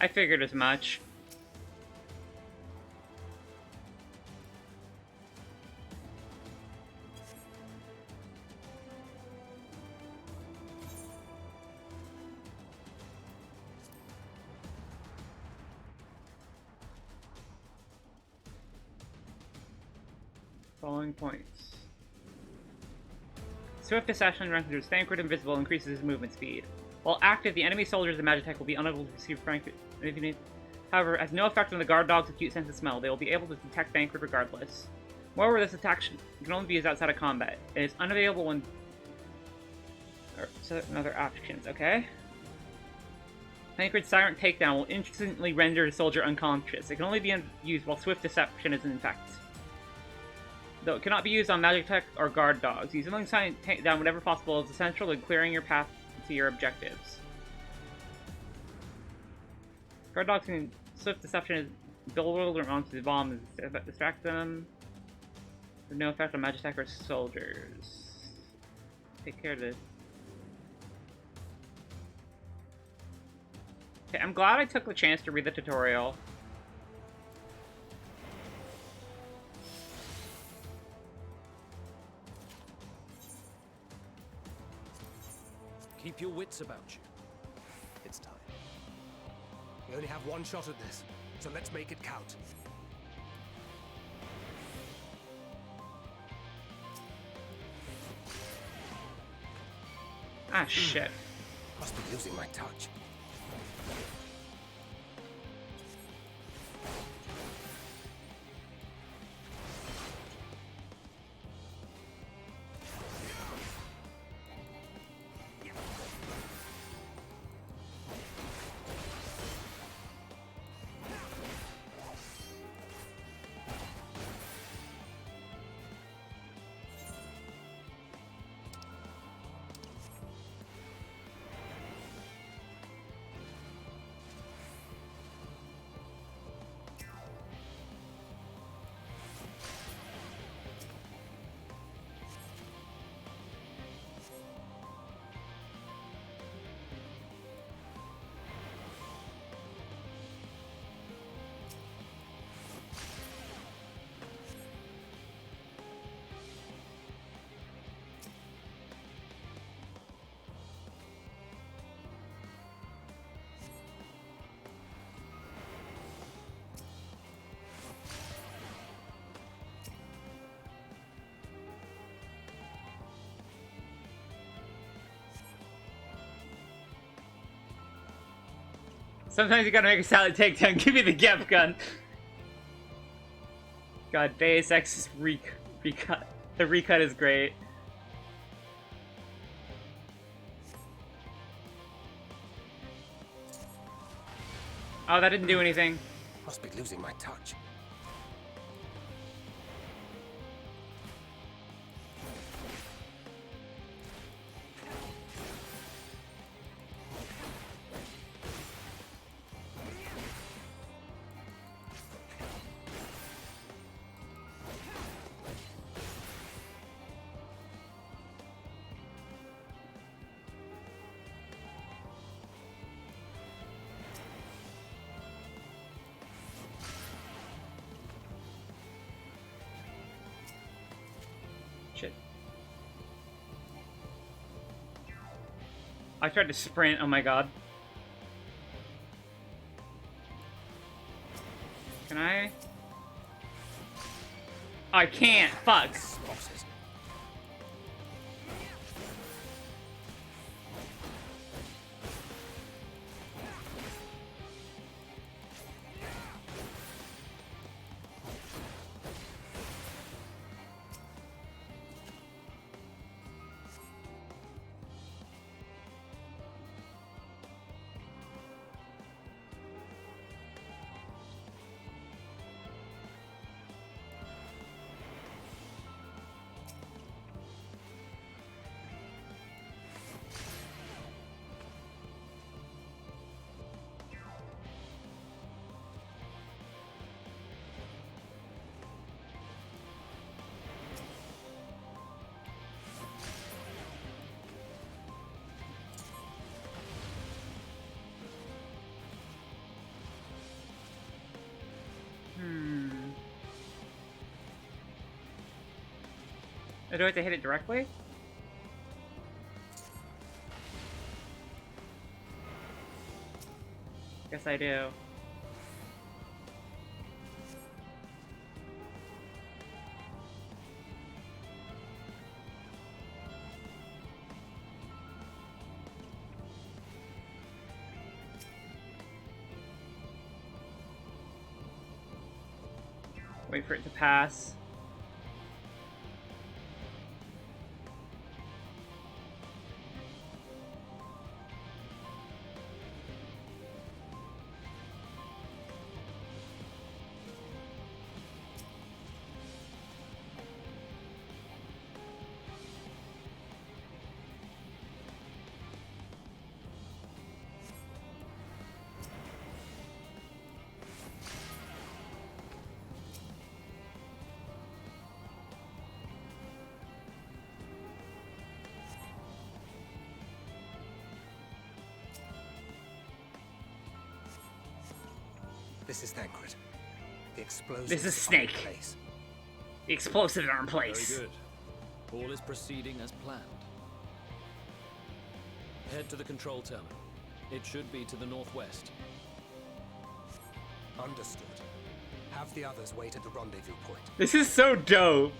I figured as much. Following points. Swift assassin renders Thancred invisible and increases his movement speed. While active, the enemy soldiers and magitech will be unable to receive Frank. However, has no effect on the guard dog's acute sense of smell. They will be able to detect Thancred regardless. Moreover, this attack can only be used outside of combat. It is unavailable when certain other options. Okay. Thancred's silent takedown will instantly render a soldier unconscious. It can only be used while swift deception is in effect. Though it cannot be used on magitech or guard dogs. Using silent takedown whenever possible is essential in clearing your path to your objectives. Guard dogs can swift deception is bewildered onto the bomb to distract them. There's no effect on magitech or soldiers. Take care of this. Okay, I'm glad I took the chance to read the tutorial. Keep your wits about you. It's time. We only have one shot at this, so let's make it count. Ah, shit. Must be losing my touch. Sometimes you gotta make a solid takedown. Give me the Gep gun. God, Deus Ex's recut. The recut is great. Oh, that didn't do anything. Must be losing my touch. Shit. I tried to sprint, oh my god. Can I? I can't, fuck. Do I have to hit it directly? Guess I do. Wait for it to pass. This is Thancred. The explosives This is are Snake. in place. The explosives are in place. Very good. All is proceeding as planned. Head to the control terminal. It should be to the northwest. Understood. Have the others wait at the rendezvous point. This is so dope.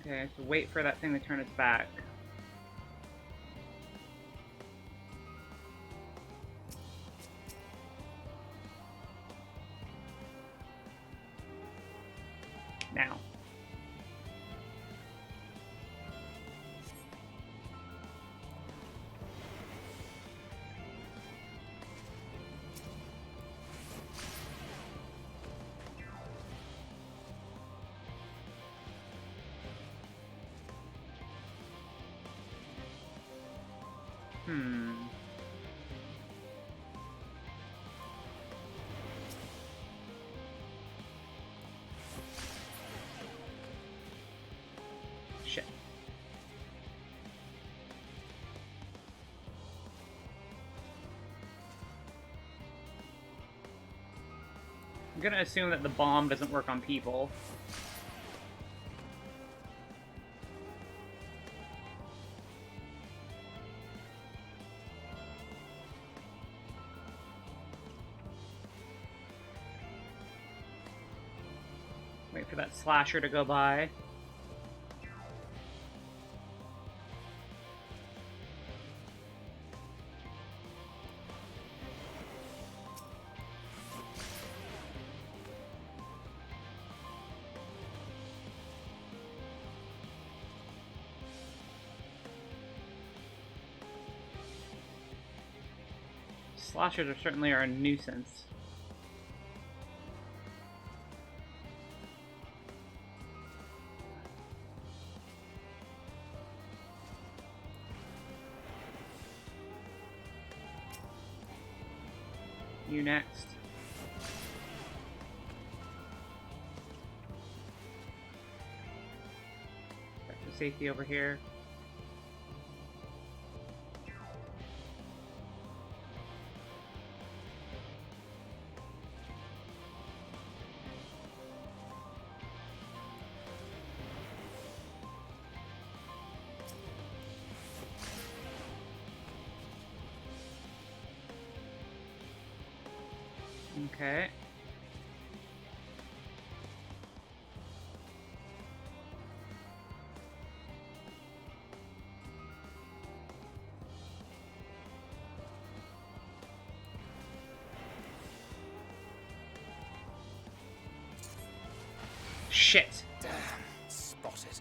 Okay, so wait for that thing to turn its back. Now. Shit. I'm gonna assume that the bomb doesn't work on people. Wait for that slasher to go by. Slashers are certainly a nuisance. You next. Back to safety over here. Okay. Shit. Damn, spotted.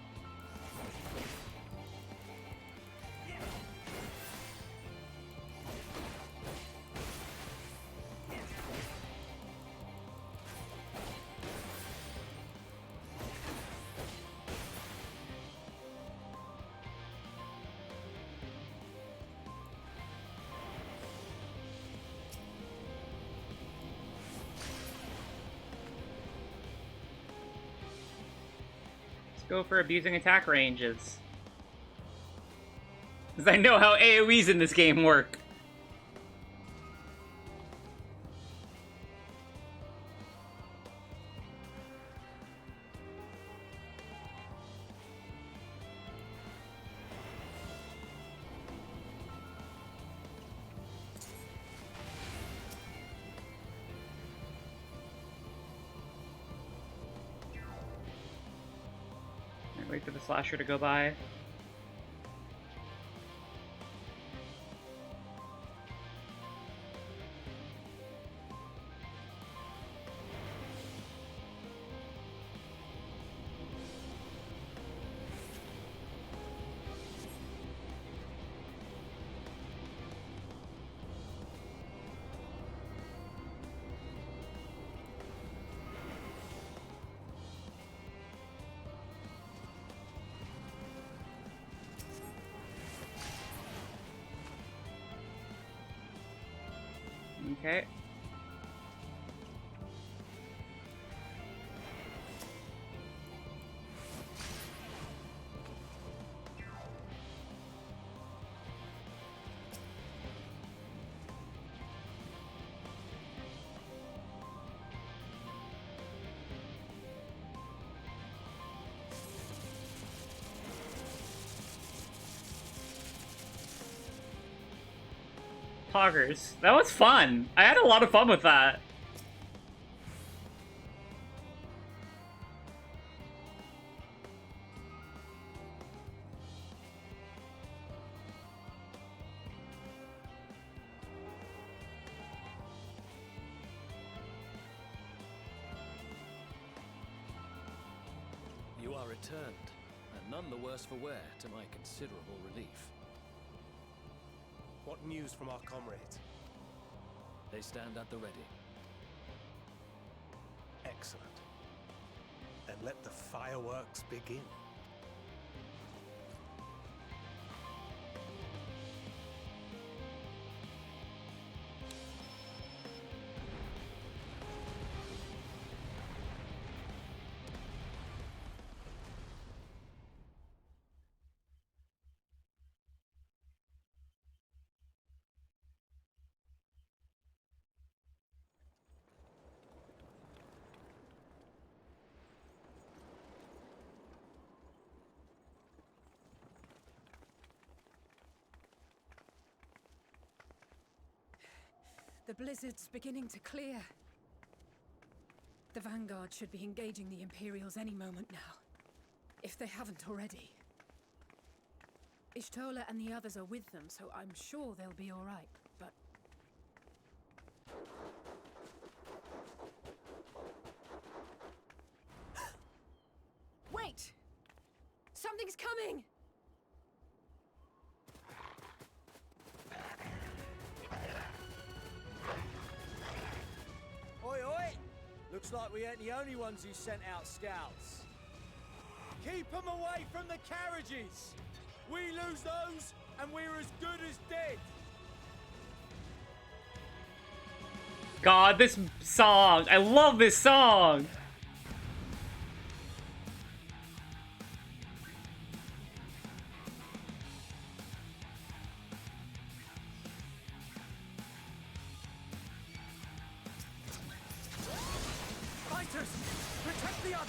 Go for abusing attack ranges. Because I know how AoEs in this game work. Wait for the slasher to go by. Okay. Poggers. That was fun. I had a lot of fun with that. You are returned, and none the worse for wear, to my considerable relief. What news from our comrades? They stand at the ready. Excellent. Then let the fireworks begin. The blizzard's beginning to clear. The Vanguard should be engaging the Imperials any moment now, if they haven't already. Ishtola and the others are with them, so I'm sure they'll be all right, but... Wait! Something's coming! Looks like we ain't the only ones who sent out scouts. Keep them away from the carriages! We lose those, and we're as good as dead! God, this song! I love this song! Fighters! Protect the others!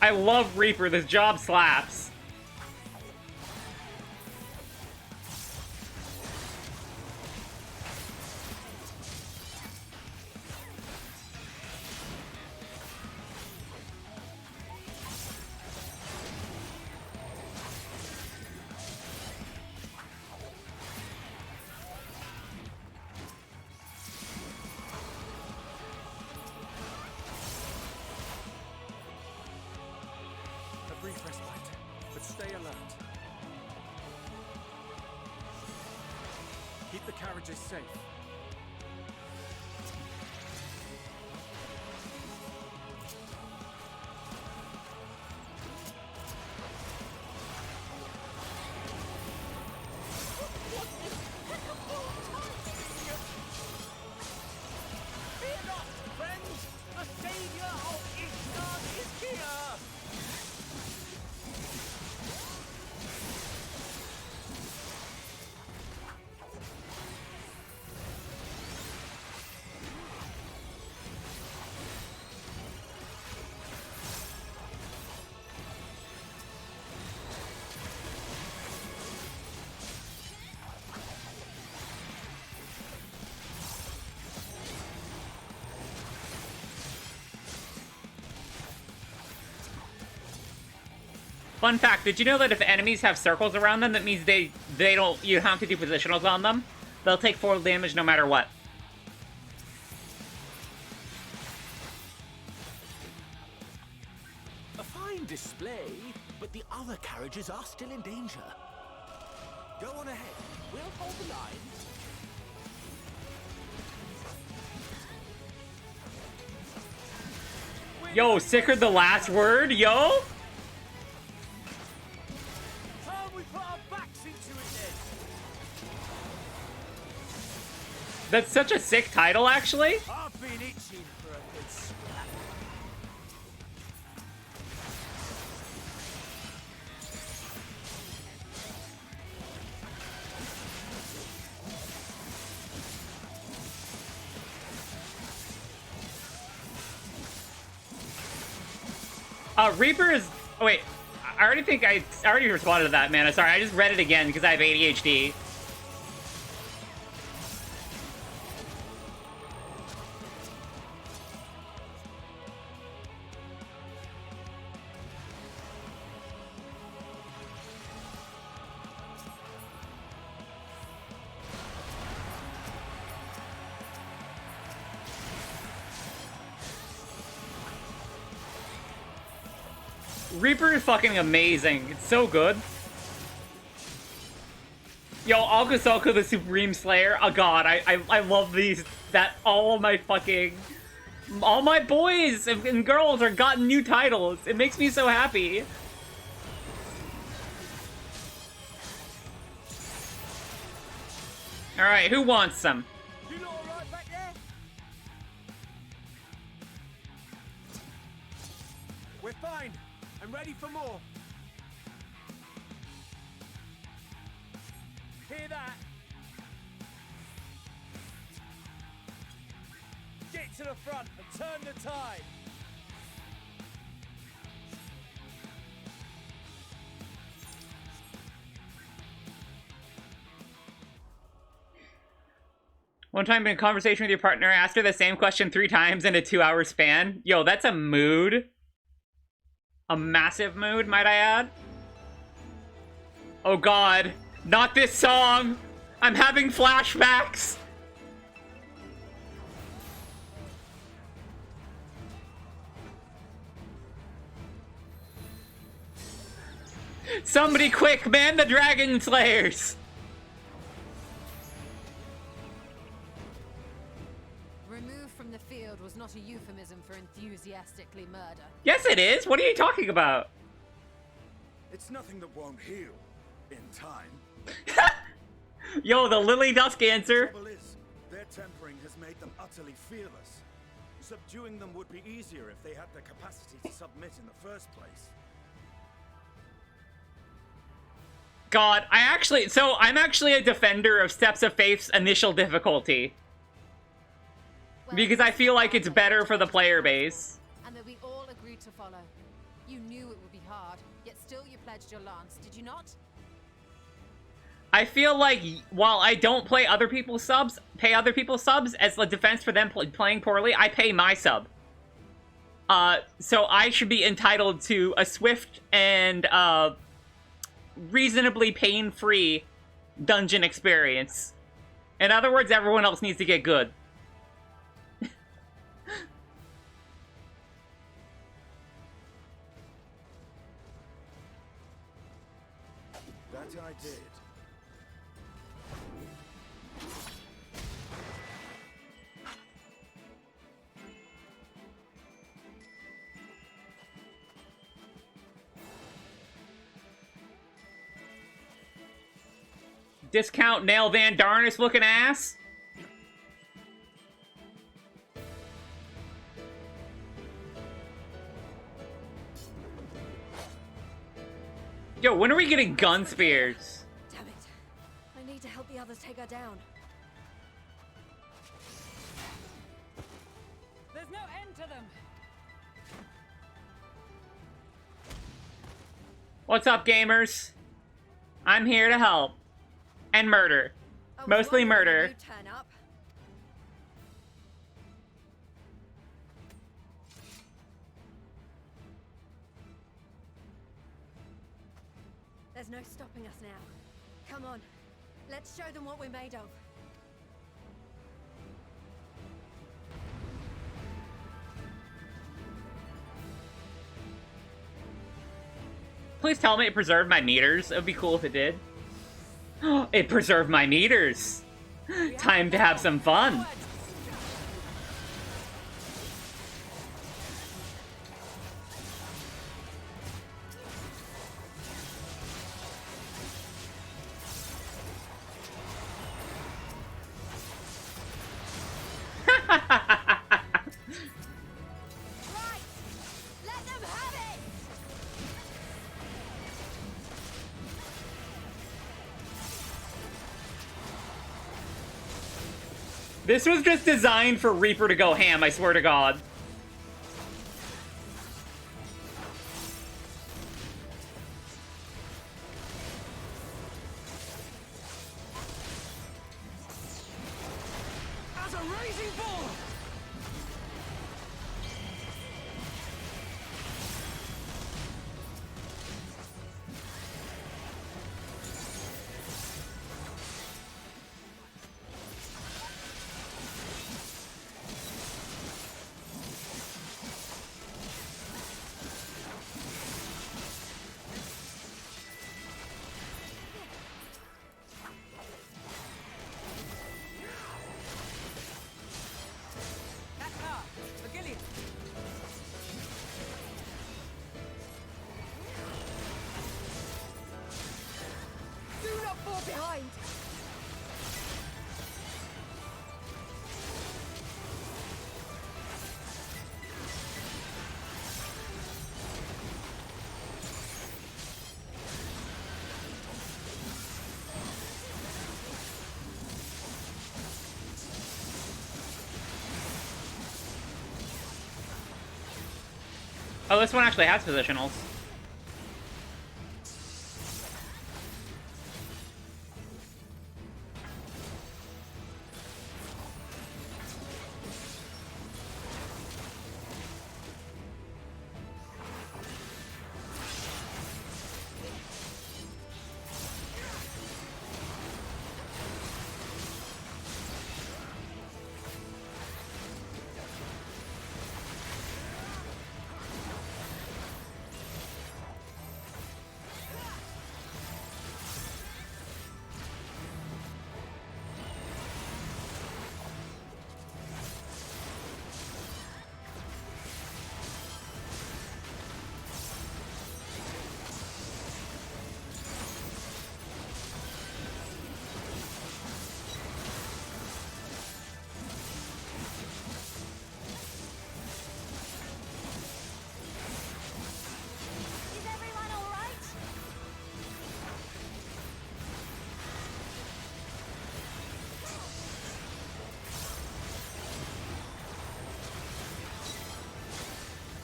I love Reaper, this job slaps. A brief respite, but stay alert. Keep the carriages safe. Fear not, friends! The savior of Ishtar is here! Fun fact, did you know that if enemies have circles around them, that means they don't, you have to do positionals on them? They'll take 4 damage no matter what. A fine display, but the other carriages are still in danger. Go on ahead. We'll hold the line. Yo, sicker the last word, yo? Time we put our backs into it then! That's such a sick title, actually. I've been itching for a good scrap. Reaper is... Oh, wait. I already think I already responded to that, man. Sorry, I just read it again because I have ADHD. Reaper is fucking amazing. It's so good. Yo, Algosoku the Supreme Slayer. Oh god, I love these. That all my boys and girls are gotten new titles. It makes me so happy. Alright, who wants some? You lot alright back there? We're fine. I'm ready for more. Hear that? Get to the front and turn the tide. One time in a conversation with your partner, asked her the same question 3 times in a 2-hour span. Yo, that's a mood. A massive mood, might I add? Oh god, not this song! I'm having flashbacks! Somebody quick, man the Dragon Slayers! Removed from the field was not a euphemism for enthusiastically murder. Yes it is! What are you talking about? It's nothing that won't heal in time. Yo, the Lily Dusk answer. The trouble is, their tempering has made them utterly fearless. Subduing them would be easier if they had the capacity to submit in the first place. God, I'm actually a defender of Steps of Faith's initial difficulty. Because I feel like it's better for the player base. And that we all agreed to follow. You knew it would be hard, yet still you pledged your lance, did you not? I feel like while I don't pay other people's subs as a defense for them playing poorly, I pay my sub. So I should be entitled to a swift and reasonably pain-free dungeon experience. In other words, everyone else needs to get good. That I did. Discount Nail Van Darnus looking ass. Yo, when are we getting gun spears? Damn it. I need to help the others take her down. There's no end to them. What's up, gamers? I'm here to help. And murder. Mostly murder. Turn up. There's no stopping us now. Come on. Let's show them what we're made of. Please tell me it preserved my meters. It would be cool if it did. It preserved my meters. Time to have some fun. This was just designed for Reaper to go ham, I swear to God. As a raising bull! Do not fall behind! Oh, this one actually has positionals.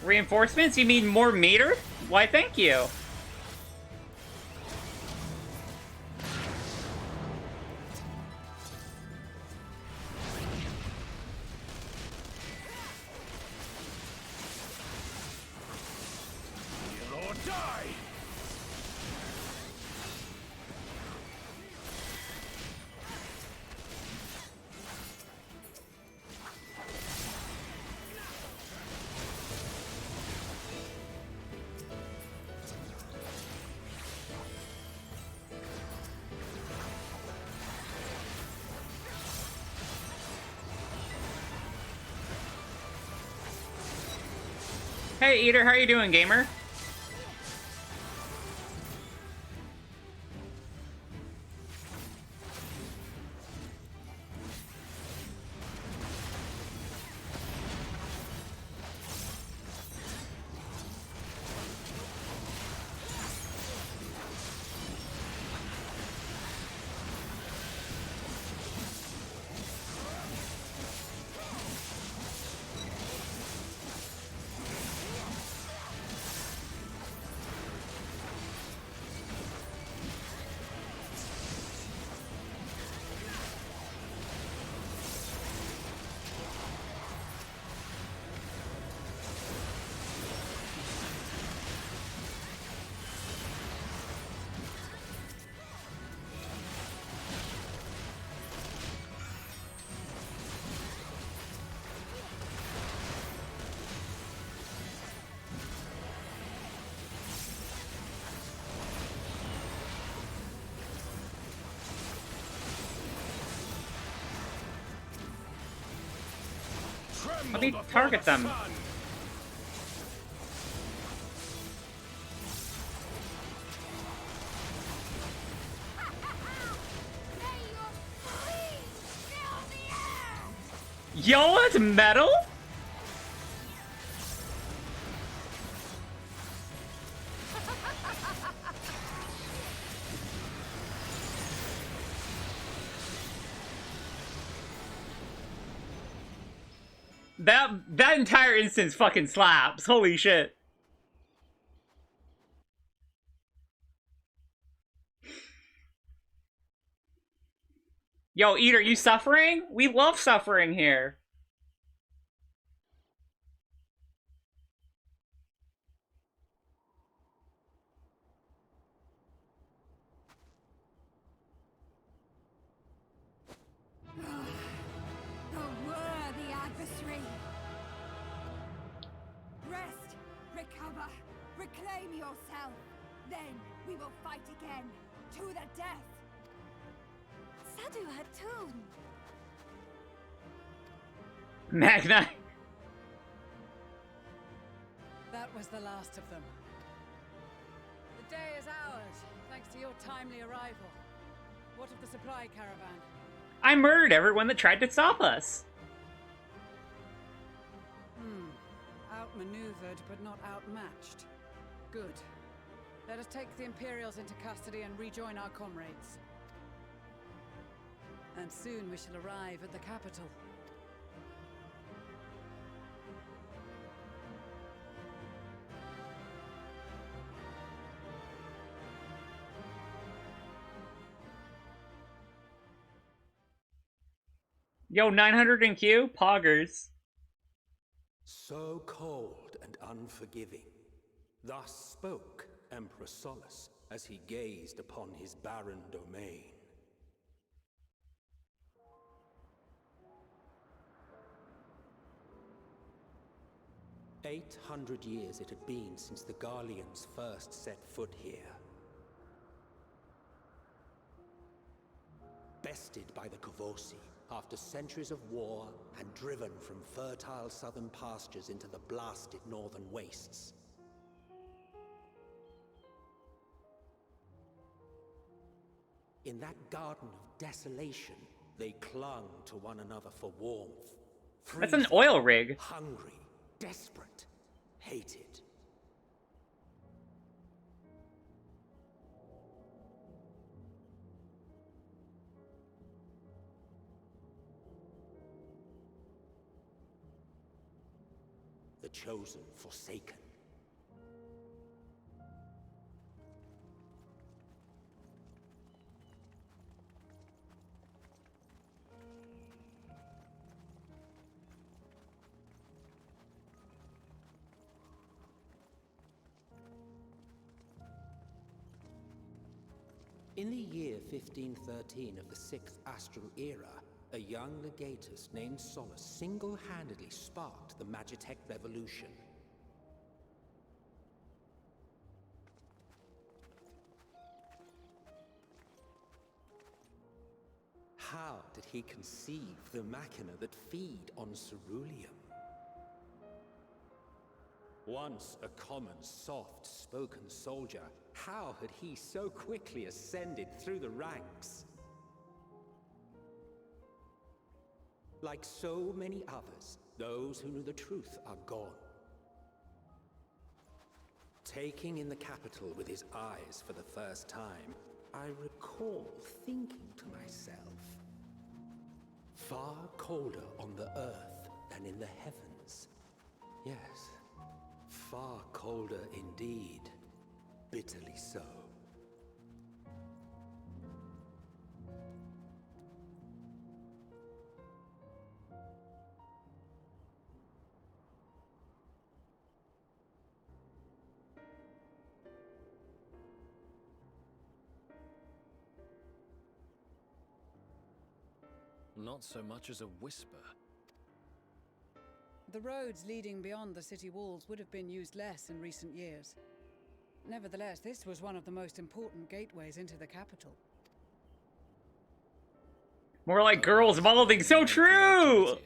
Reinforcements? You mean more meter? Why, thank you. Hey, Eater, how you doing, gamer? Let me target them. Yo, it's metal? That entire instance fucking slaps. Holy shit. Yo, Eater, you suffering? We love suffering here. The worthy adversary. Rest, recover, reclaim yourself. Then we will fight again, to the death. Sadu Hatun. Magna. That was the last of them. The day is ours, thanks to your timely arrival. What of the supply caravan? I murdered everyone that tried to stop us. Outmaneuvered, but not outmatched. Good. Let us take the Imperials into custody and rejoin our comrades. And soon we shall arrive at the capital. Yo, 900 in queue? Poggers. So cold and unforgiving. Thus spoke Emperor Solus as he gazed upon his barren domain. "800 years it had been since the Garleans first set foot here. Bested by the Kavosi, after centuries of war and driven from fertile southern pastures into the blasted northern wastes. In that garden of desolation, they clung to one another for warmth. That's an oil rig. Hungry, desperate, hated. The chosen Forsaken. In the year 1513 of the 6th Astral Era, a young legatus named Solace single-handedly sparked the Magitech Revolution. How did he conceive the machina that feed on ceruleum? Once a common, soft-spoken soldier, how had he so quickly ascended through the ranks? Like so many others, those who knew the truth are gone. Taking in the capital with his eyes for the first time, I recall thinking to myself, far colder on the earth than in the heavens. Yes, far colder indeed. Bitterly so. Not so much as a whisper. The roads leading beyond the city walls would have been used less in recent years. Nevertheless, this was one of the most important gateways into the capital. More like girls malding. So true!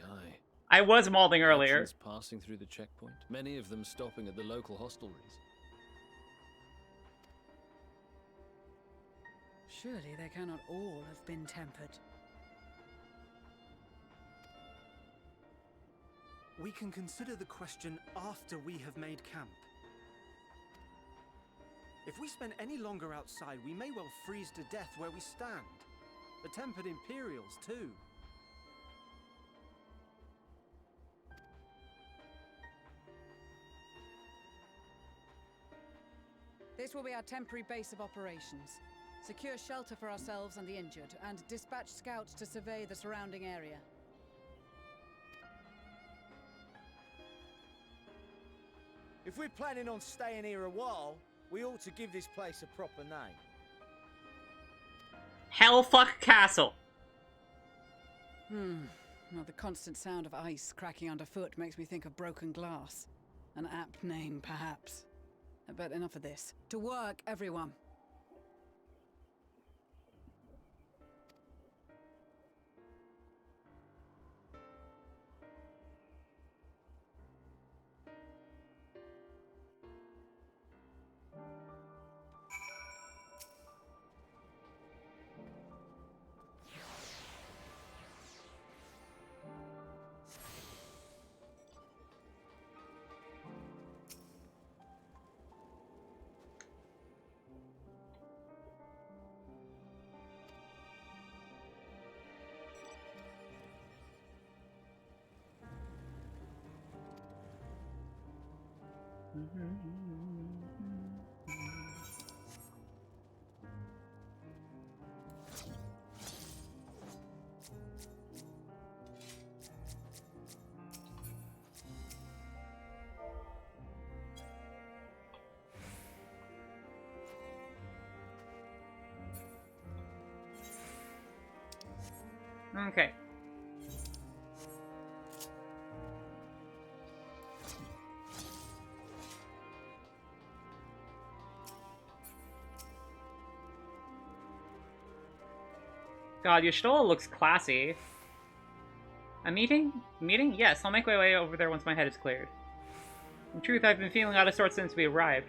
I was malding earlier. Passing through the checkpoint, many of them stopping at the local hostelries. Surely they cannot all have been tempered. We can consider the question after we have made camp. If we spend any longer outside, we may well freeze to death where we stand. The tempered Imperials, too. This will be our temporary base of operations. Secure shelter for ourselves and the injured, and dispatch scouts to survey the surrounding area. If we're planning on staying here a while, we ought to give this place a proper name. Hellfuck Castle. Well, the constant sound of ice cracking underfoot makes me think of broken glass. An apt name, perhaps. But enough of this. To work, everyone. Okay. God, Y'shtola looks classy. A meeting? Meeting? Yes, I'll make my way over there once my head is cleared. In truth, I've been feeling out of sorts since we arrived.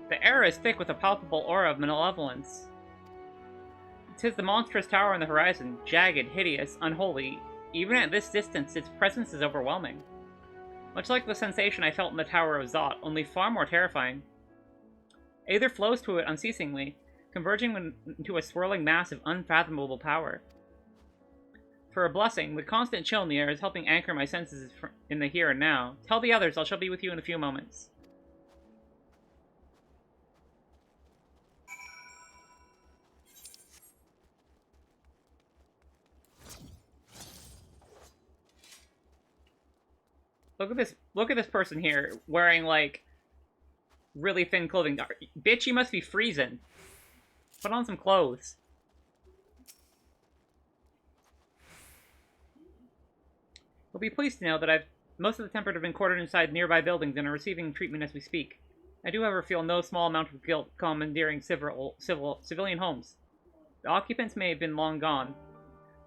The air is thick with a palpable aura of malevolence. 'Tis the monstrous tower on the horizon, jagged, hideous, unholy. Even at this distance, its presence is overwhelming. Much like the sensation I felt in the Tower of Zot, only far more terrifying. Aether flows to it unceasingly, converging into a swirling mass of unfathomable power. for a blessing. The constant chill in the air is helping anchor my senses in the here and now. Tell the others I shall be with you in a few moments. Look at this person here wearing like really thin clothing. Bitch, you must be freezing. Put on some clothes. You'll be pleased to know that most of the tempered have been quartered inside nearby buildings and are receiving treatment as we speak. I do, however, feel no small amount of guilt commandeering civilian homes. The occupants may have been long gone,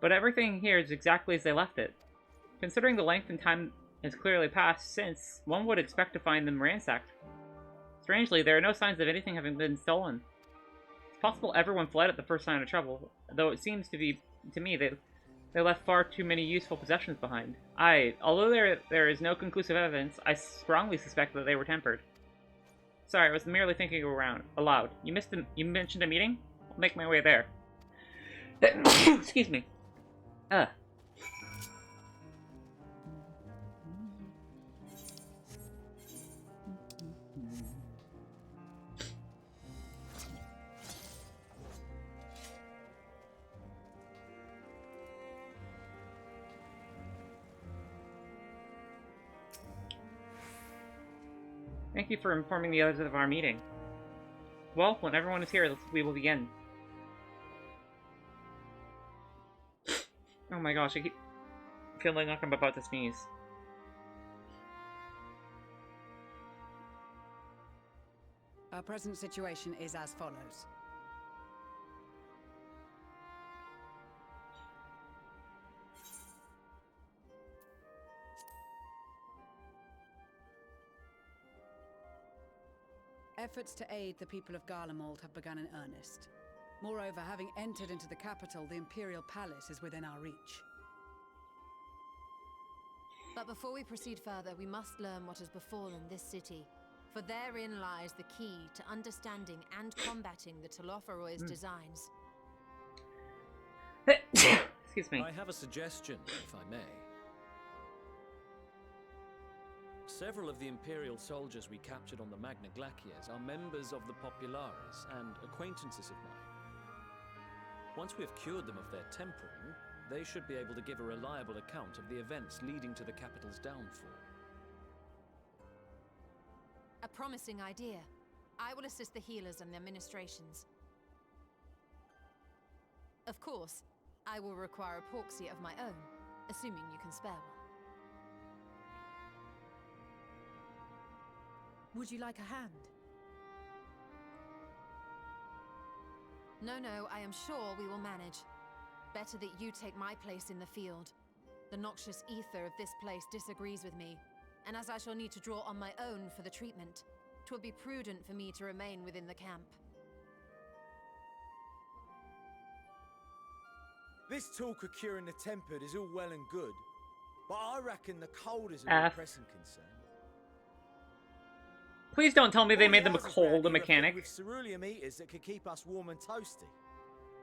but everything here is exactly as they left it. Considering the length and time has clearly passed since, one would expect to find them ransacked. Strangely, there are no signs of anything having been stolen. It's possible everyone fled at the first sign of trouble, though it seems to me that they left far too many useful possessions behind. Although there is no conclusive evidence, I strongly suspect that they were tempered. Sorry, I was merely thinking aloud. You mentioned a meeting? I'll make my way there. Excuse me. Thank you for informing the others of our meeting. Well, when everyone is here, we will begin. Oh my gosh, I keep feeling like I'm about to sneeze. Our present situation is as follows. Efforts to aid the people of Garlemald have begun in earnest. Moreover, having entered into the capital, the Imperial Palace is within our reach. But before we proceed further, we must learn what has befallen this city. For therein lies the key to understanding and combating the Telophoroid's designs. Excuse me. I have a suggestion, if I may. Several of the Imperial soldiers we captured on the Magna Glaciers are members of the Populares and acquaintances of mine. Once we have cured them of their tempering, they should be able to give a reliable account of the events leading to the capital's downfall. A promising idea. I will assist the healers and their ministrations. Of course, I will require a proxy of my own, assuming you can spare one. Would you like a hand? No, I am sure we will manage. Better that you take my place in the field. The noxious ether of this place disagrees with me, and as I shall need to draw on my own for the treatment, 'twill be prudent for me to remain within the camp. This talk of curing the tempered is all well and good, but I reckon the cold is a more pressing concern. Please don't tell me they made them a cold mechanic. With ceruleum eaters that could keep us warm and toasty.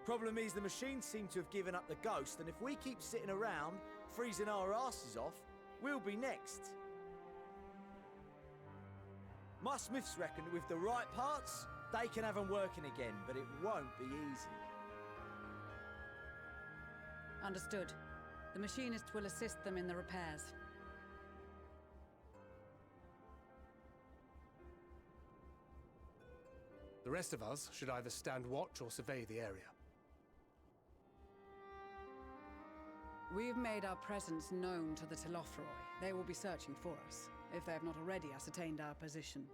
Problem is the machines seem to have given up the ghost, and if we keep sitting around, freezing our asses off, we'll be next. My smiths reckon that with the right parts, they can have them working again, but it won't be easy. Understood. The machinist will assist them in the repairs. The rest of us should either stand watch or survey the area. We've made our presence known to the Telophoroi. They will be searching for us, if they have not already ascertained our position.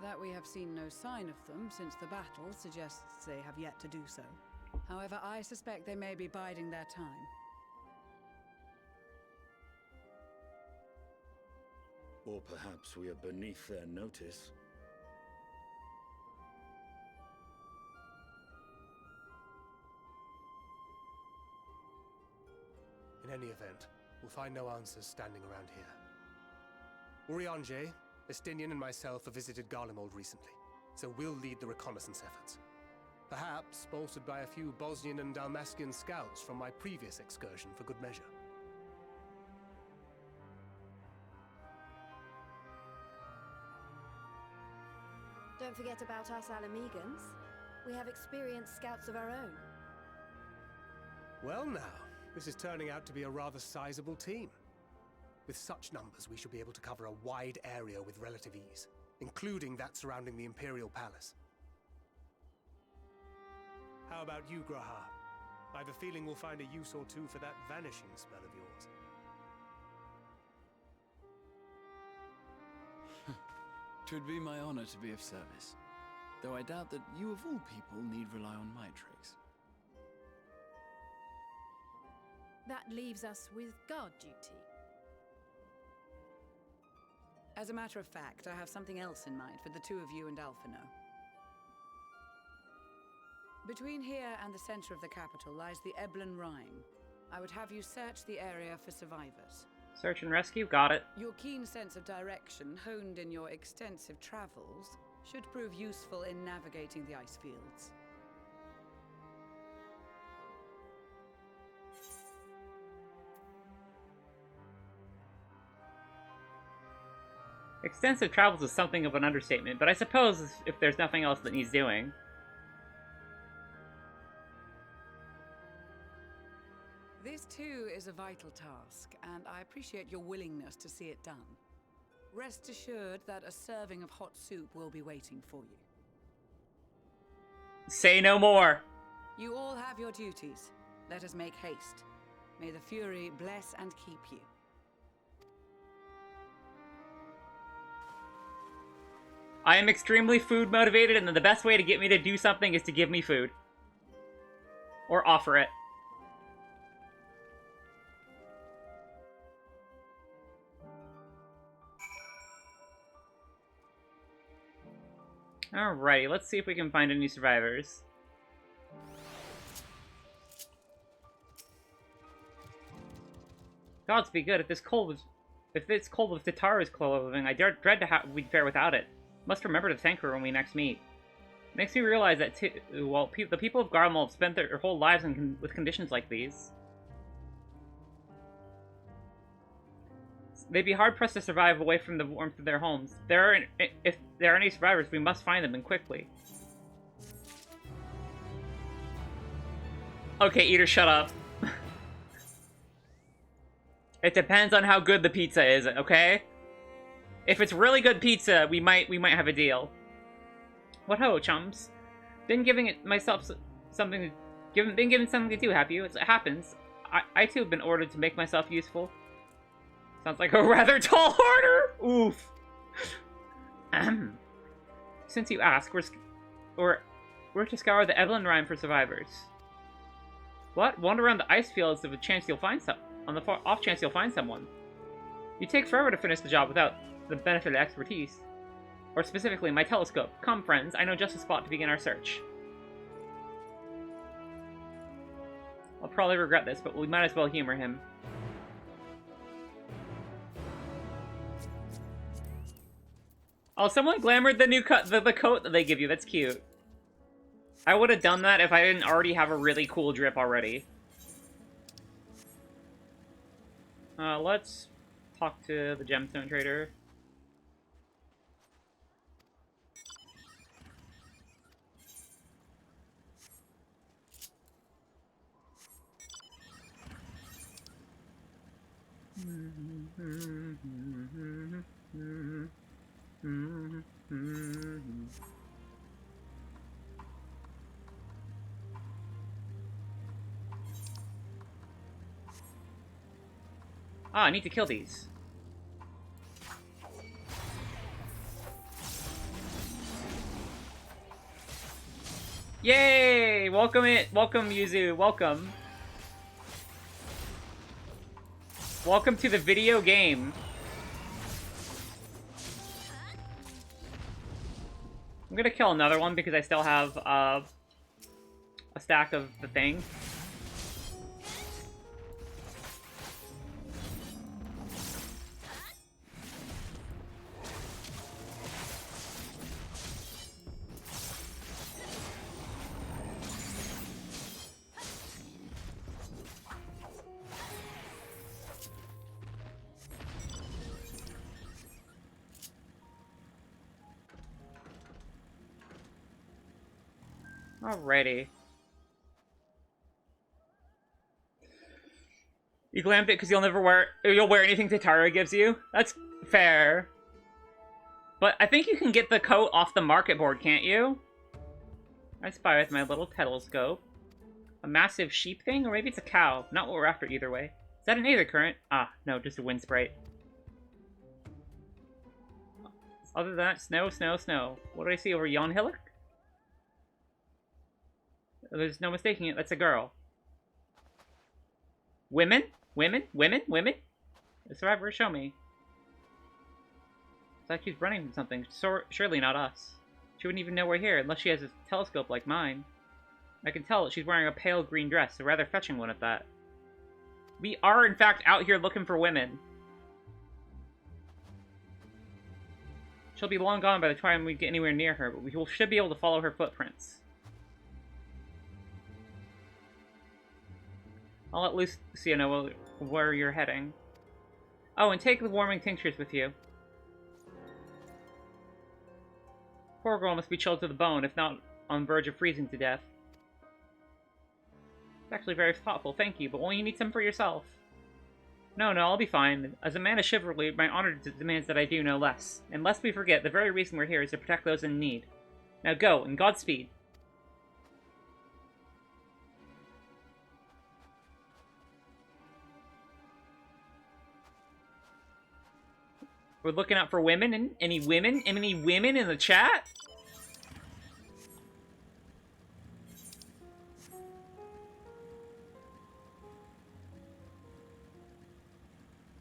That we have seen no sign of them since the battle suggests they have yet to do so. However, I suspect they may be biding their time. Or perhaps we are beneath their notice. In any event, we'll find no answers standing around here. Urianger, Estinian and myself have visited Garlemald recently, so we'll lead the reconnaissance efforts. Perhaps bolstered by a few Bosnian and Dalmatian scouts from my previous excursion for good measure. Don't forget about us Alamegans. We have experienced scouts of our own. Well now, this is turning out to be a rather sizable team. With such numbers, we should be able to cover a wide area with relative ease, including that surrounding the Imperial Palace. How about you, Graha? I have a feeling we'll find a use or two for that vanishing spell of yours. Twould be my honor to be of service, though I doubt that you of all people need rely on my tricks. That leaves us with guard duty. As a matter of fact, I have something else in mind for the two of you and Alphino. Between here and the center of the capital lies the Eblan Rhine. I would have you search the area for survivors. Search and rescue? Got it. Your keen sense of direction, honed in your extensive travels, should prove useful in navigating the ice fields. Extensive travels is something of an understatement, but I suppose if there's nothing else that needs doing. This too is a vital task, and I appreciate your willingness to see it done. Rest assured that a serving of hot soup will be waiting for you. Say no more! You all have your duties. Let us make haste. May the Fury bless and keep you. I am extremely food motivated, and the best way to get me to do something is to give me food. Or offer it. Alrighty, let's see if we can find any survivors. Gods be good, if this cold with Tataru's clothing, I dread to we'd fare without it. Must remember to thank her when we next meet. Makes me realize that the people of Garlemald have spent their whole lives with conditions like these. They'd be hard-pressed to survive away from the warmth of their homes. If there are any survivors, we must find them, and quickly. Okay, Eater, shut up. It depends on how good the pizza is, okay? If it's really good pizza, we might have a deal. What ho, chums? Been giving something to do, have you? It happens. I too have been ordered to make myself useful. Sounds like a rather tall order! Oof. Since you ask, we're to scour the Eblan Rhine for survivors. What? Wander around the ice fields if a chance you'll find on the off chance you'll find someone. You take forever to finish the job without the benefit of expertise. Or specifically, my telescope. Come, friends, I know just a spot to begin our search. I'll probably regret this, but we might as well humor him. Oh, someone glamored the new the coat that they give you. That's cute. I would have done that if I didn't already have a really cool drip already. Let's talk to the gemstone trader. Ah, I need to kill these. Yay! Welcome Yuzu, welcome. Welcome to the video game. I'm gonna kill another one because I still have a stack of the thing. Alrighty. You glammed it because you'll wear anything Tatara gives you? That's fair. But I think you can get the coat off the market board, can't you? I spy with my little telescope. A massive sheep thing? Or maybe it's a cow. Not what we're after either way. Is that an aether current? Ah, no, just a wind sprite. Other than that, snow, snow, snow. What do I see over yon hillock? There's no mistaking it, that's a girl. Women? Women? Women? Women? The survivor, show me. It's like she's running from something. Surely not us. She wouldn't even know we're here unless she has a telescope like mine. I can tell that she's wearing a pale green dress, a rather fetching one at that. We are, in fact, out here looking for women. She'll be long gone by the time we get anywhere near her, but we should be able to follow her footprints. I'll let Lucia know where you're heading. Oh, and take the warming tinctures with you. Poor girl must be chilled to the bone, if not on the verge of freezing to death. It's actually very thoughtful, thank you, but won't you need some for yourself? No, I'll be fine. As a man of chivalry, my honor demands that I do no less. And lest we forget, the very reason we're here is to protect those in need. Now go, and Godspeed. We're looking out for women, and any women? Any women in the chat?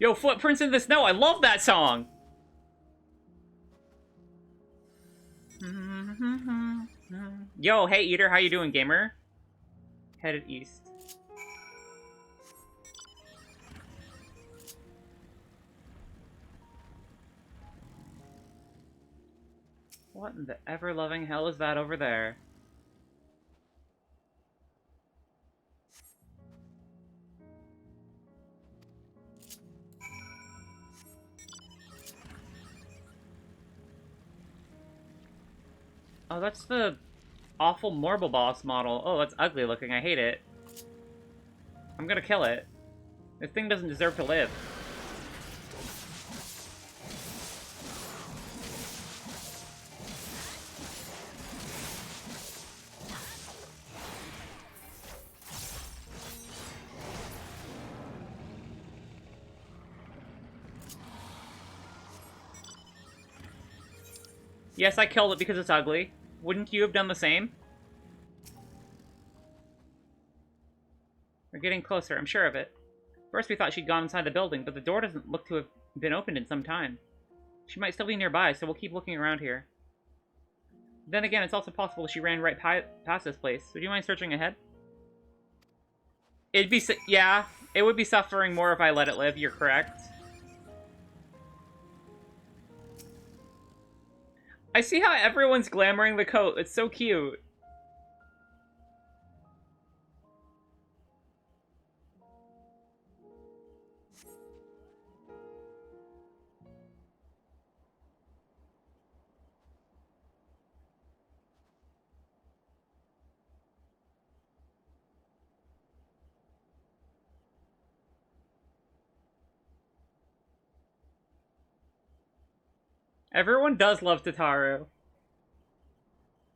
Yo, Footprints in the Snow, I love that song! Yo, hey Eater, how you doing, gamer? Headed east. What in the ever-loving hell is that over there? Oh, that's the awful Marble Boss model. Oh, that's ugly looking. I hate it. I'm gonna kill it. This thing doesn't deserve to live. Yes, I killed it because it's ugly. Wouldn't you have done the same? We're getting closer, I'm sure of it. First we thought she'd gone inside the building, but the door doesn't look to have been opened in some time. She might still be nearby, so we'll keep looking around here. Then again, it's also possible she ran right past this place. Would you mind searching ahead? It'd be... yeah, it would be suffering more if I let it live, you're correct. I see how everyone's glamoring the coat. It's so cute. Everyone does love Tataru.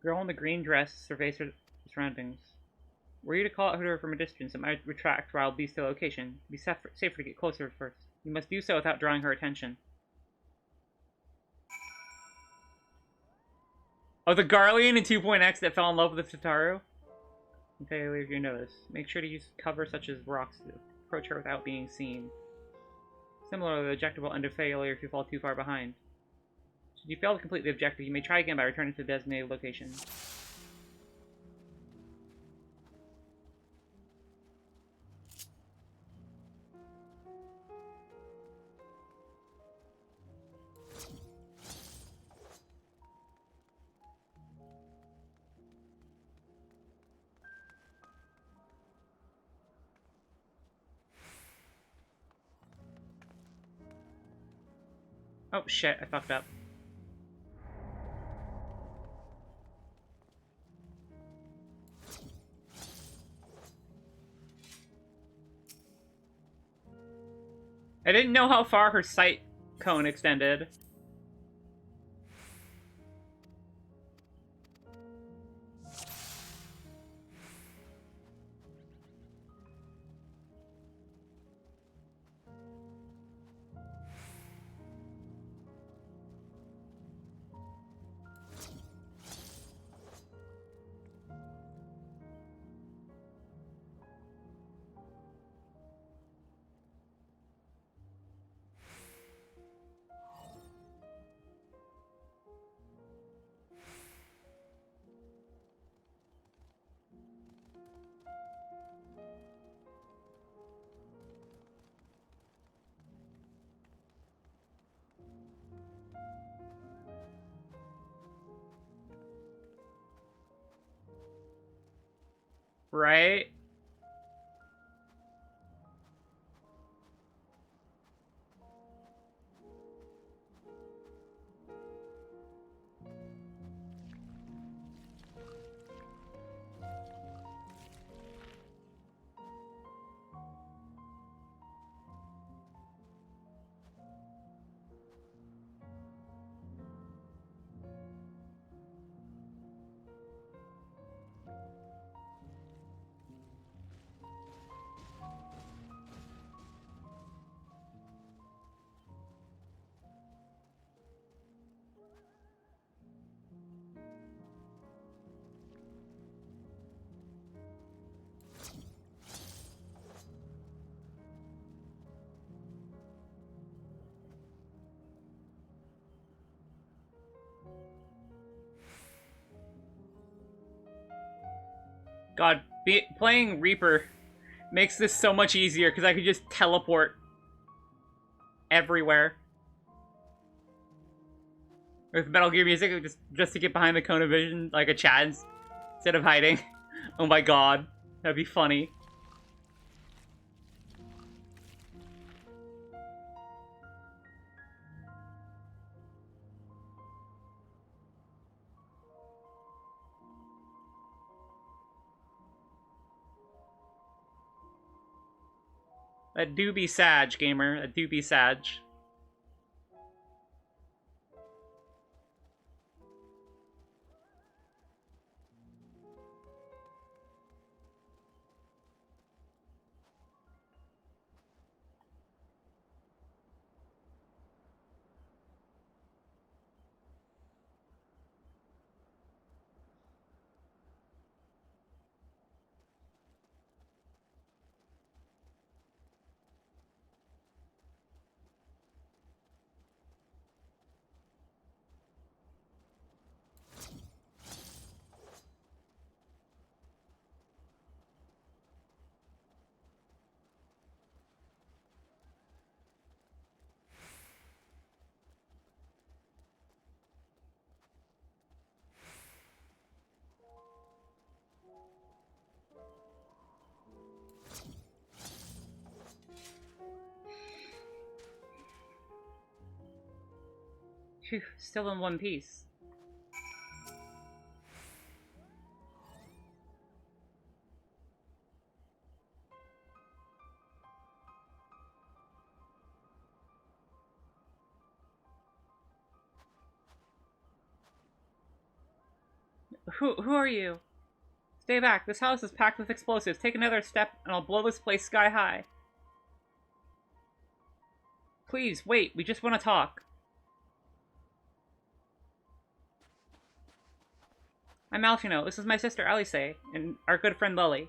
Girl in the green dress surveys her surroundings. Were you to call out her from a distance, it might retract while be still location. Be safer to get closer first. You must do so without drawing her attention. Oh, the Garlean in 2.x that fell in love with Tataru? Okay, if you notice. Make sure to use cover such as rocks to approach her without being seen. Similarly, the objective will end in failure if you fall too far behind. Should you fail to complete the objective, you may try again by returning to the designated location. Oh shit, I fucked up. I didn't know how far her sight cone extended. Right? God, playing Reaper makes this so much easier because I could just teleport everywhere. With Metal Gear music, just to get behind the cone of vision, like a Chad's, instead of hiding. Oh my god, that'd be funny. That do be Sag, gamer. That do be Sag. Phew, still in one piece. Who are you? Stay back. This house is packed with explosives. Take another step and I'll blow this place sky high. Please, wait. We just want to talk. I'm Alfino. This is my sister Alice and our good friend Lully.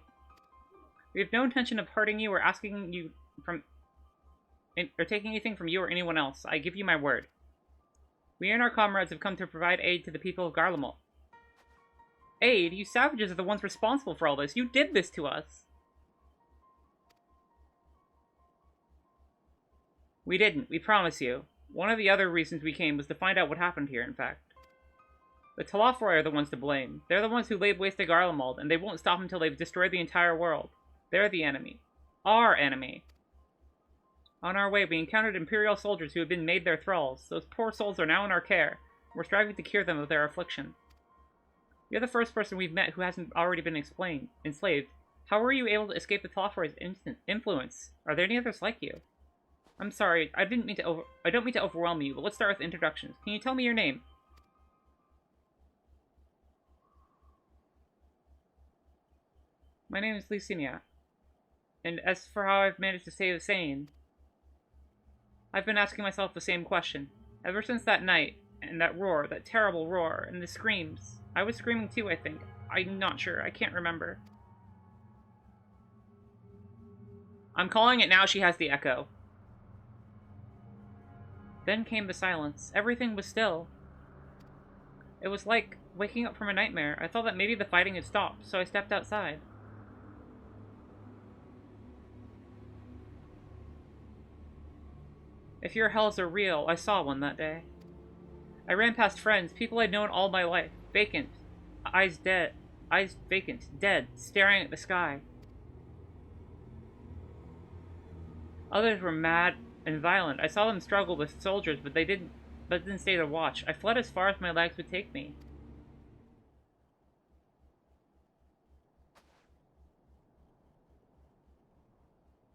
We have no intention of hurting you or asking you or taking anything from you or anyone else. I give you my word. We and our comrades have come to provide aid to the people of Garlemald. Aid? You savages are the ones responsible for all this. You did this to us. We didn't. We promise you. One of the other reasons we came was to find out what happened here, in fact. The Telophoroi are the ones to blame. They're the ones who laid waste to Garlemald, and they won't stop until they've destroyed the entire world. They're the enemy. Our enemy. On our way, we encountered Imperial soldiers who had been made their thralls. Those poor souls are now in our care. We're striving to cure them of their affliction. You're the first person we've met who hasn't already been enslaved. How were you able to escape the Telophorei's influence? Are there any others like you? I'm sorry, I don't mean to overwhelm you, but let's start with introductions. Can you tell me your name? My name is Lucinia. And as for how I've managed to stay sane, I've been asking myself the same question. Ever since that night, and that roar, that terrible roar, and the screams. I was screaming too, I think. I'm not sure, I can't remember. I'm calling it now, she has the echo. Then came the silence. Everything was still. It was like waking up from a nightmare. I thought that maybe the fighting had stopped, so I stepped outside. If your hells are real, I saw one that day. I ran past friends, people I'd known all my life, vacant, eyes vacant, dead, staring at the sky. Others were mad and violent. I saw them struggle with soldiers, but didn't stay to watch. I fled as far as my legs would take me.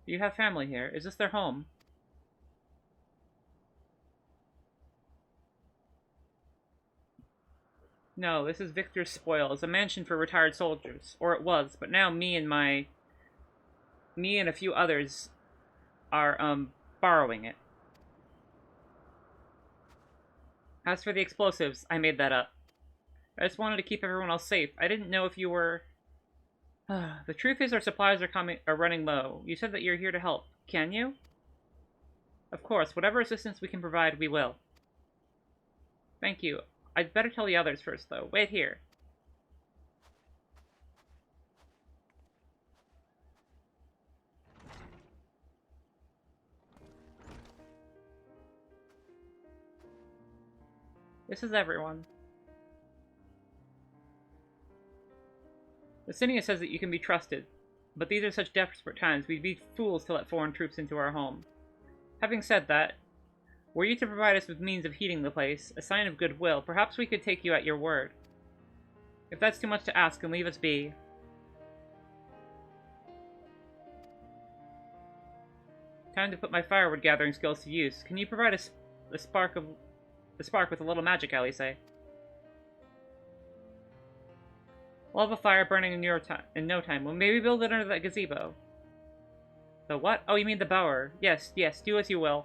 Do you have family here? Is this their home? No, this is Victor's Spoils, a mansion for retired soldiers. Or it was, but now me and a few others are, borrowing it. As for the explosives, I made that up. I just wanted to keep everyone else safe. I didn't know if you were... The truth is our supplies are running low. You said that you're here to help. Can you? Of course, whatever assistance we can provide, we will. Thank you. I'd better tell the others first, though. Wait here. This is everyone. Lucinia says that you can be trusted, but these are such desperate times. We'd be fools to let foreign troops into our home. Having said that, were you to provide us with means of heating the place, a sign of goodwill, perhaps we could take you at your word. If that's too much to ask, then leave us be. Time to put my firewood gathering skills to use. Can you provide a spark with a little magic, Alice? We'll have a fire burning in no time. We'll maybe build it under that gazebo. The what? Oh, you mean the bower. Yes, do as you will.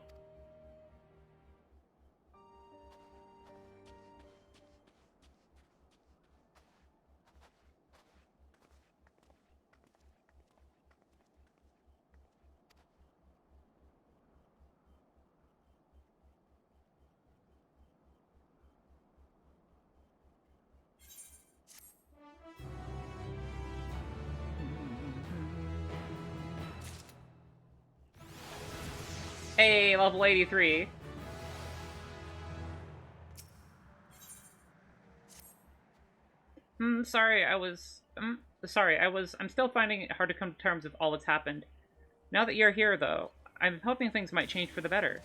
Hey, level 83. I'm still finding it hard to come to terms with all that's happened. Now that you're here, though, I'm hoping things might change for the better.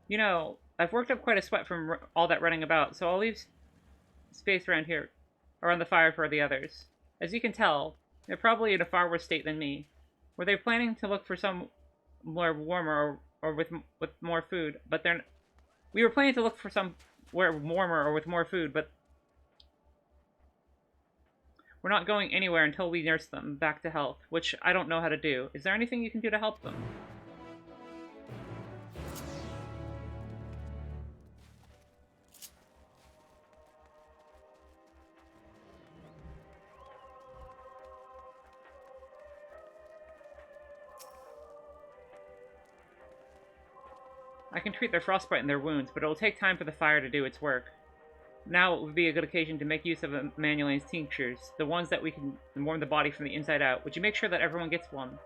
You know, I've worked up quite a sweat from all that running about, so I'll leave space around here, around the fire for the others. As you can tell, they're probably in a far worse state than me. Were they planning to look for somewhere warmer or with more food? But we were planning to look for somewhere warmer or with more food, but we're not going anywhere until we nurse them back to health, which I don't know how to do. Is there anything you can do to help them? I can treat their frostbite and their wounds, but it'll take time for the fire to do its work. Now it would be a good occasion to make use of Emanuele's tinctures, the ones that we can warm the body from the inside out. Would you make sure that everyone gets one?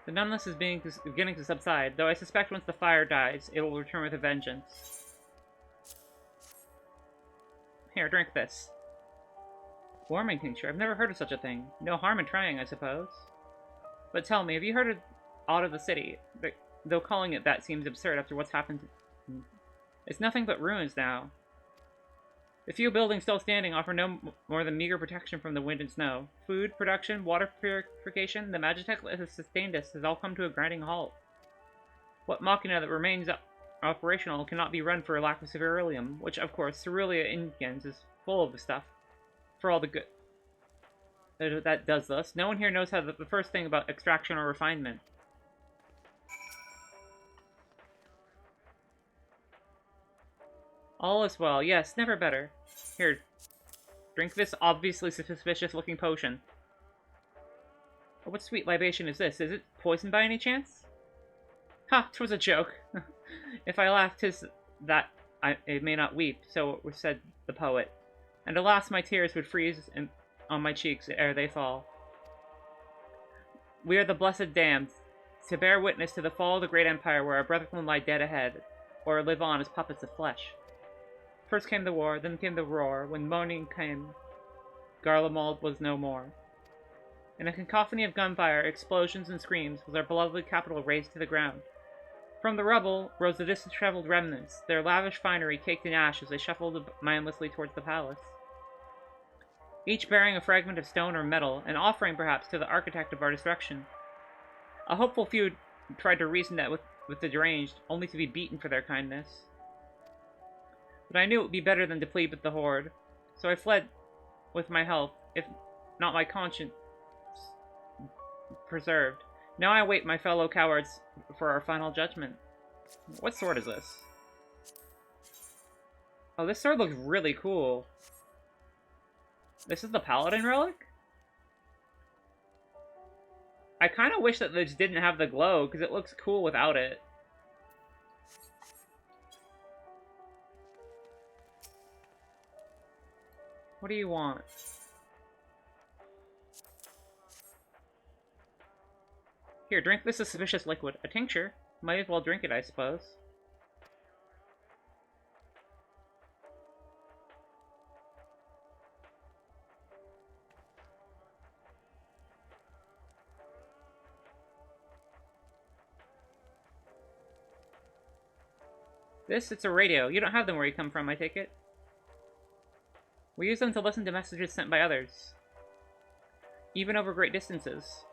The numbness is beginning to subside, though I suspect once the fire dies, it will return with a vengeance. Here, drink this. Warming tincture? I've never heard of such a thing. No harm in trying, I suppose. But tell me, have you heard of aught of the city? Though calling it that seems absurd after what's happened. It's nothing but ruins now. The few buildings still standing offer no more than meager protection from the wind and snow. Food production, water purification, the Magitech that has sustained us has all come to a grinding halt. What Machina that remains operational cannot be run for lack of ceruleum, which, of course, Cerulia Ingens is full of the stuff. For all the good that does this. No one here knows how the first thing about extraction or refinement. All is well. Yes, never better. Here, drink this obviously suspicious-looking potion. Oh, what sweet libation is this? Is it poisoned by any chance? Ha! 'Twas a joke. If I laugh, 'tis that I may not weep, so said the poet. And alas, my tears would freeze on my cheeks ere they fall. We are the blessed damned, to bear witness to the fall of the great empire where our brethren lie dead ahead, or live on as puppets of flesh. First came the war, then came the roar. When moaning came, Garlemald was no more. In a cacophony of gunfire, explosions, and screams was our beloved capital razed to the ground. From the rubble rose the disheveled remnants, their lavish finery caked in ash as they shuffled mindlessly towards the palace. Each bearing a fragment of stone or metal, an offering perhaps to the architect of our destruction. A hopeful few tried to reason that with the deranged, only to be beaten for their kindness. But I knew it would be better than to plead with the horde, so I fled with my health, if not my conscience preserved. Now I await my fellow cowards for our final judgment. What sword is this? Oh, this sword looks really cool. This is the Paladin relic? I kind of wish that this didn't have the glow, because it looks cool without it. What do you want? Here, drink this suspicious liquid. A tincture? Might as well drink it, I suppose. It's a radio. You don't have them where you come from, I take it? We use them to listen to messages sent by others. Even over great distances.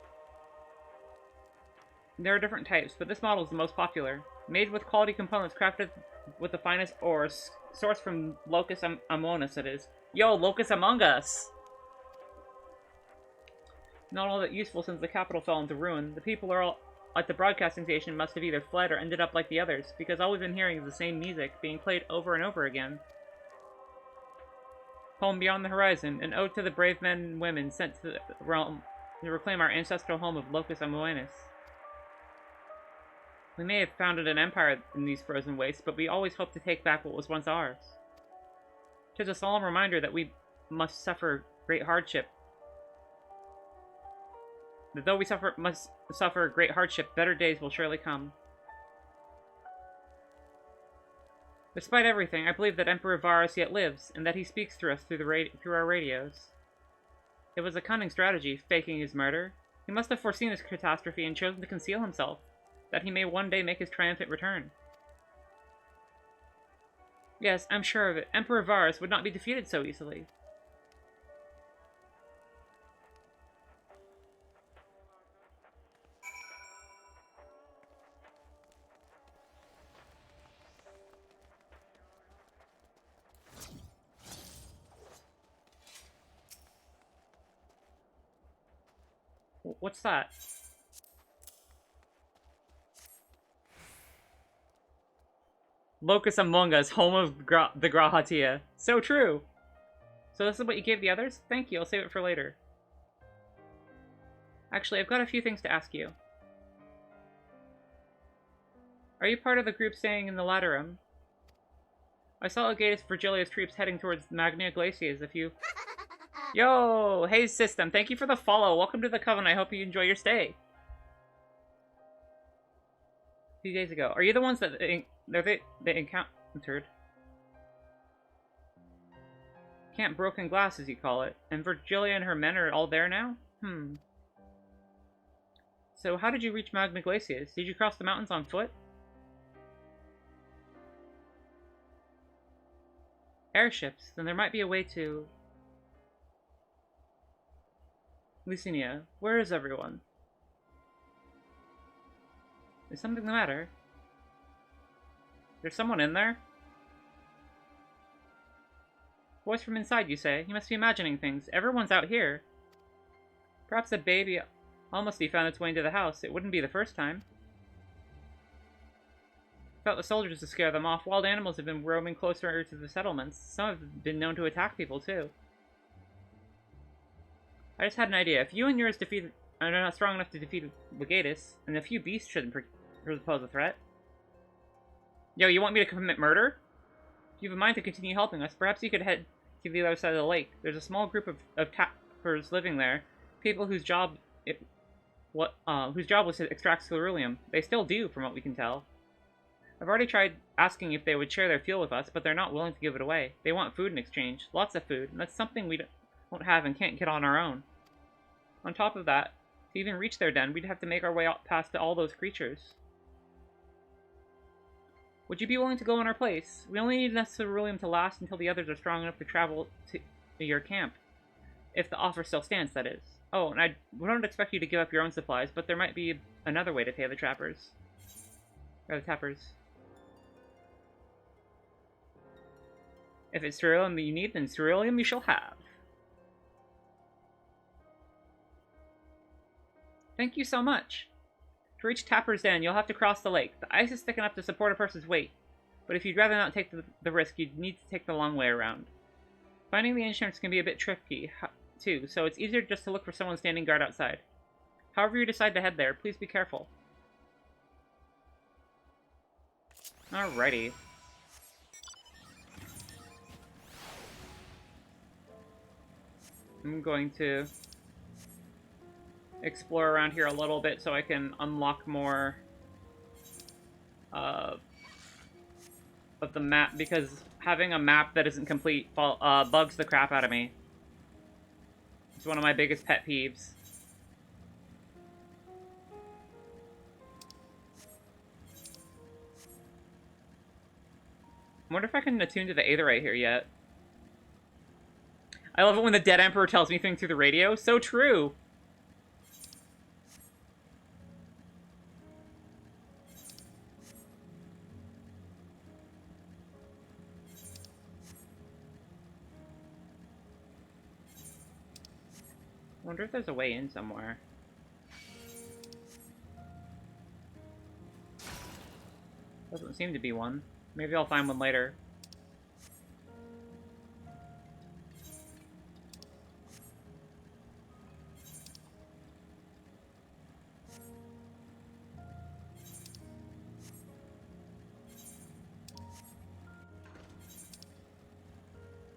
There are different types, but this model is the most popular. Made with quality components crafted with the finest ores, sourced from Locus Amonis, it is. Yo, Locus Among Us! Not all that useful since the capital fell into ruin. The people are all at the broadcasting station must have either fled or ended up like the others, because all we've been hearing is the same music, being played over and over again. Home beyond the horizon, an ode to the brave men and women sent to the realm to reclaim our ancestral home of Locus Amonis. We may have founded an empire in these frozen wastes, but we always hope to take back what was once ours. 'Tis a solemn reminder that we must suffer great hardship. That though we must suffer great hardship, better days will surely come. Despite everything, I believe that Emperor Varus yet lives, and that he speaks through us through our radios. It was a cunning strategy, faking his murder. He must have foreseen this catastrophe and chosen to conceal himself, that he may one day make his triumphant return. Yes, I'm sure of it. Emperor Varus would not be defeated so easily. What's that? Locus Among Us, home of the Grahatia. So true! So this is what you gave the others? Thank you, I'll save it for later. Actually, I've got a few things to ask you. Are you part of the group staying in the Laterum? I saw Legatus Virgilia's troops heading towards Magna Glaciers a few... Yo! Hey, System, thank you for the follow. Welcome to the Coven. I hope you enjoy your stay. A few days ago. Are you the ones that they encountered? Camp Broken Glass, as you call it. And Virgilia and her men are all there now? So how did you reach Magna Glaciers? Did you cross the mountains on foot? Airships. Then there might be a way to... Lucinia, where is everyone? Is something the matter? There's someone in there? Voice from inside, you say? You must be imagining things. Everyone's out here. Perhaps a baby almost found its way into the house. It wouldn't be the first time. Without the soldiers to scare them off, wild animals have been roaming closer to the settlements. Some have been known to attack people, too. I just had an idea. If you and yours are not strong enough to defeat Legatus, then a few beasts shouldn't pose a threat. Yo, you want me to commit murder? If you have a mind to continue helping us, perhaps you could head to the other side of the lake. There's a small group of tappers living there. People whose job was to extract ceruleum. They still do, from what we can tell. I've already tried asking if they would share their fuel with us, but they're not willing to give it away. They want food in exchange. Lots of food, and that's something we won't have and can't get on our own. On top of that, to even reach their den, we'd have to make our way out past all those creatures. Would you be willing to go in our place? We only need enough ceruleum to last until the others are strong enough to travel to your camp. If the offer still stands, that is. Oh, and I don't expect you to give up your own supplies, but there might be another way to pay the trappers. Or the tappers. If it's ceruleum you need, then ceruleum you shall have. Thank you so much. To reach Tapper's Den, you'll have to cross the lake. The ice is thick enough to support a person's weight, but if you'd rather not take the risk, you'd need to take the long way around. Finding the entrance can be a bit tricky, too, so it's easier just to look for someone standing guard outside. However you decide to head there, please be careful. Alrighty. I'm going to explore around here a little bit so I can unlock more of the map, because having a map that isn't complete bugs the crap out of me. It's one of my biggest pet peeves. I wonder if I can attune to the Aetherite here yet. I love it when the Dead Emperor tells me things through the radio. So true! I wonder if there's a way in somewhere. Doesn't seem to be one. Maybe I'll find one later.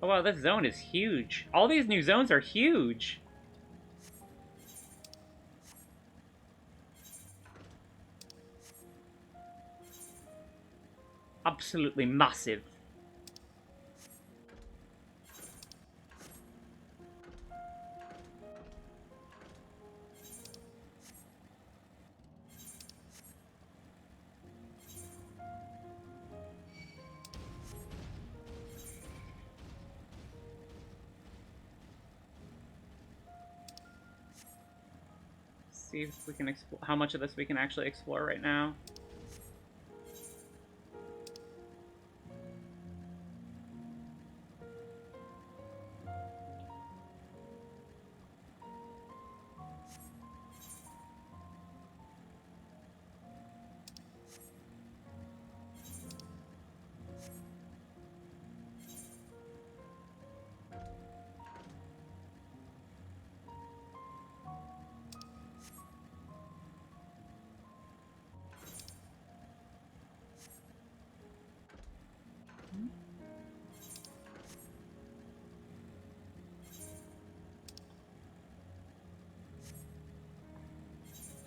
Oh wow, this zone is huge. All these new zones are huge. Absolutely massive. See if we can explore how much of this we can actually explore right now.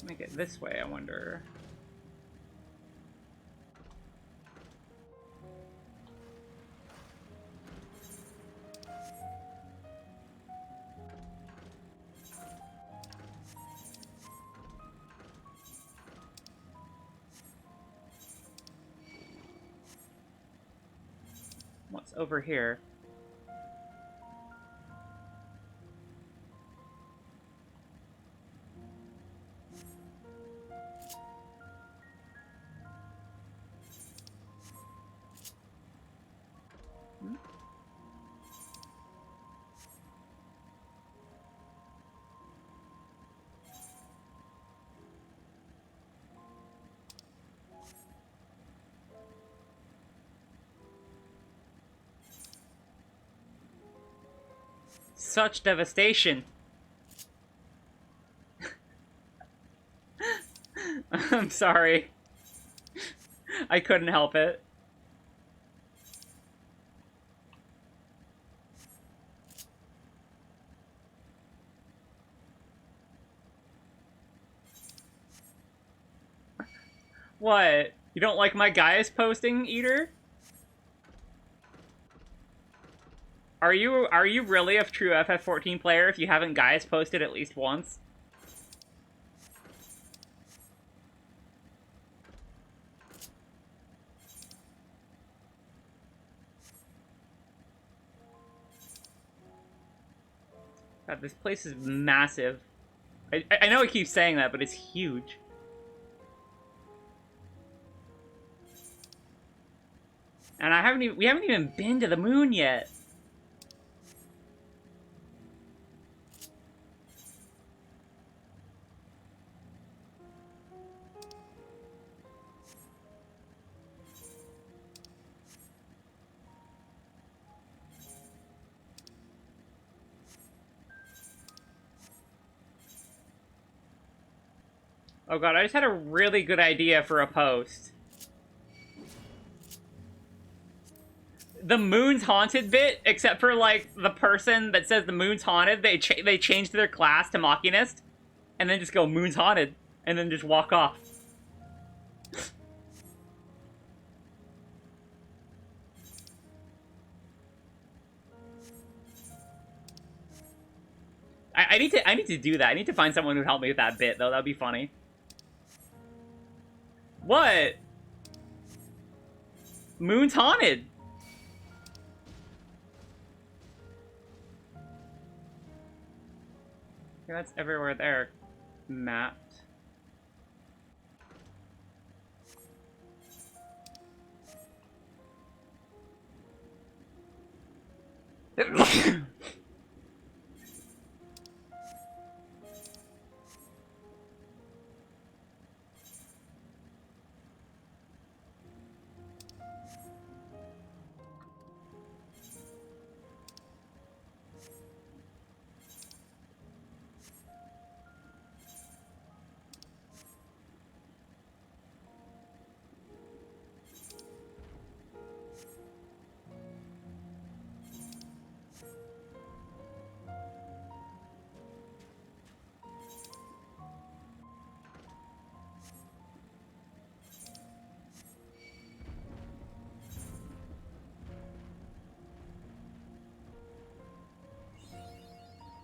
Make it this way, I wonder. What's over here? Such devastation. I'm sorry. I couldn't help it. What? You don't like my Gaius posting, Eater? Are you really a true FF14 player if you haven't Gaius posted at least once? God, this place is massive. I know I keep saying that, but it's huge. And we haven't even been to the moon yet. Oh god, I just had a really good idea for a post. The moon's haunted bit, except for, like, the person that says the moon's haunted, they change their class to Machinist, and then just go, moon's haunted, and then just walk off. I need to do that. I need to find someone who'd help me with that bit, though. That'd be funny. What? Moon's haunted. Yeah, that's everywhere there. Mapped.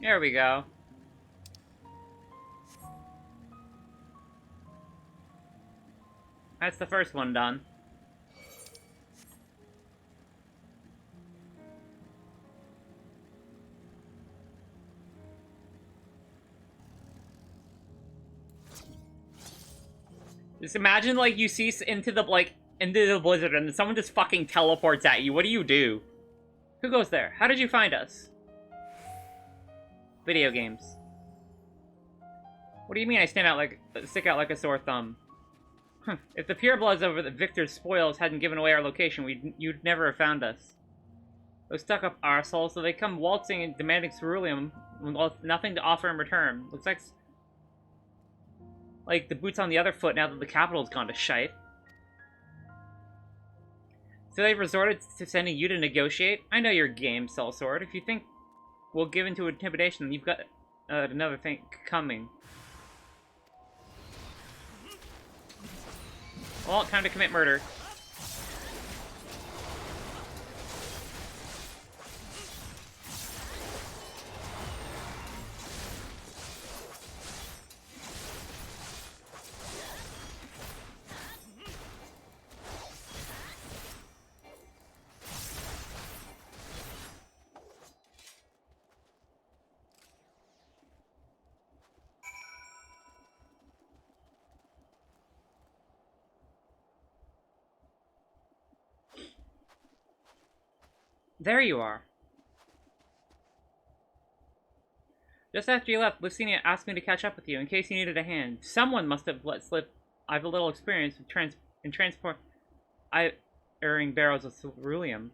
There we go. That's the first one done. Just imagine, like, you see into the blizzard and then someone just fucking teleports at you. What do? Who goes there? How did you find us? Video games. What do you mean I stick out like a sore thumb? If the purebloods over the Victor's spoils hadn't given away our location, you'd never have found us. Those stuck-up arseholes, so they come waltzing and demanding ceruleum with nothing to offer in return. Looks like the boot's on the other foot now that the capital's gone to shite. So they've resorted to sending you to negotiate? I know your game, Sellsword. If you think we'll give in to intimidation, you've got another thing coming. Well, time to commit murder. There you are. Just after you left, Lucinia asked me to catch up with you in case you needed a hand. Someone must have let slip. I have a little experience in transport. Airing barrels of ceruleum.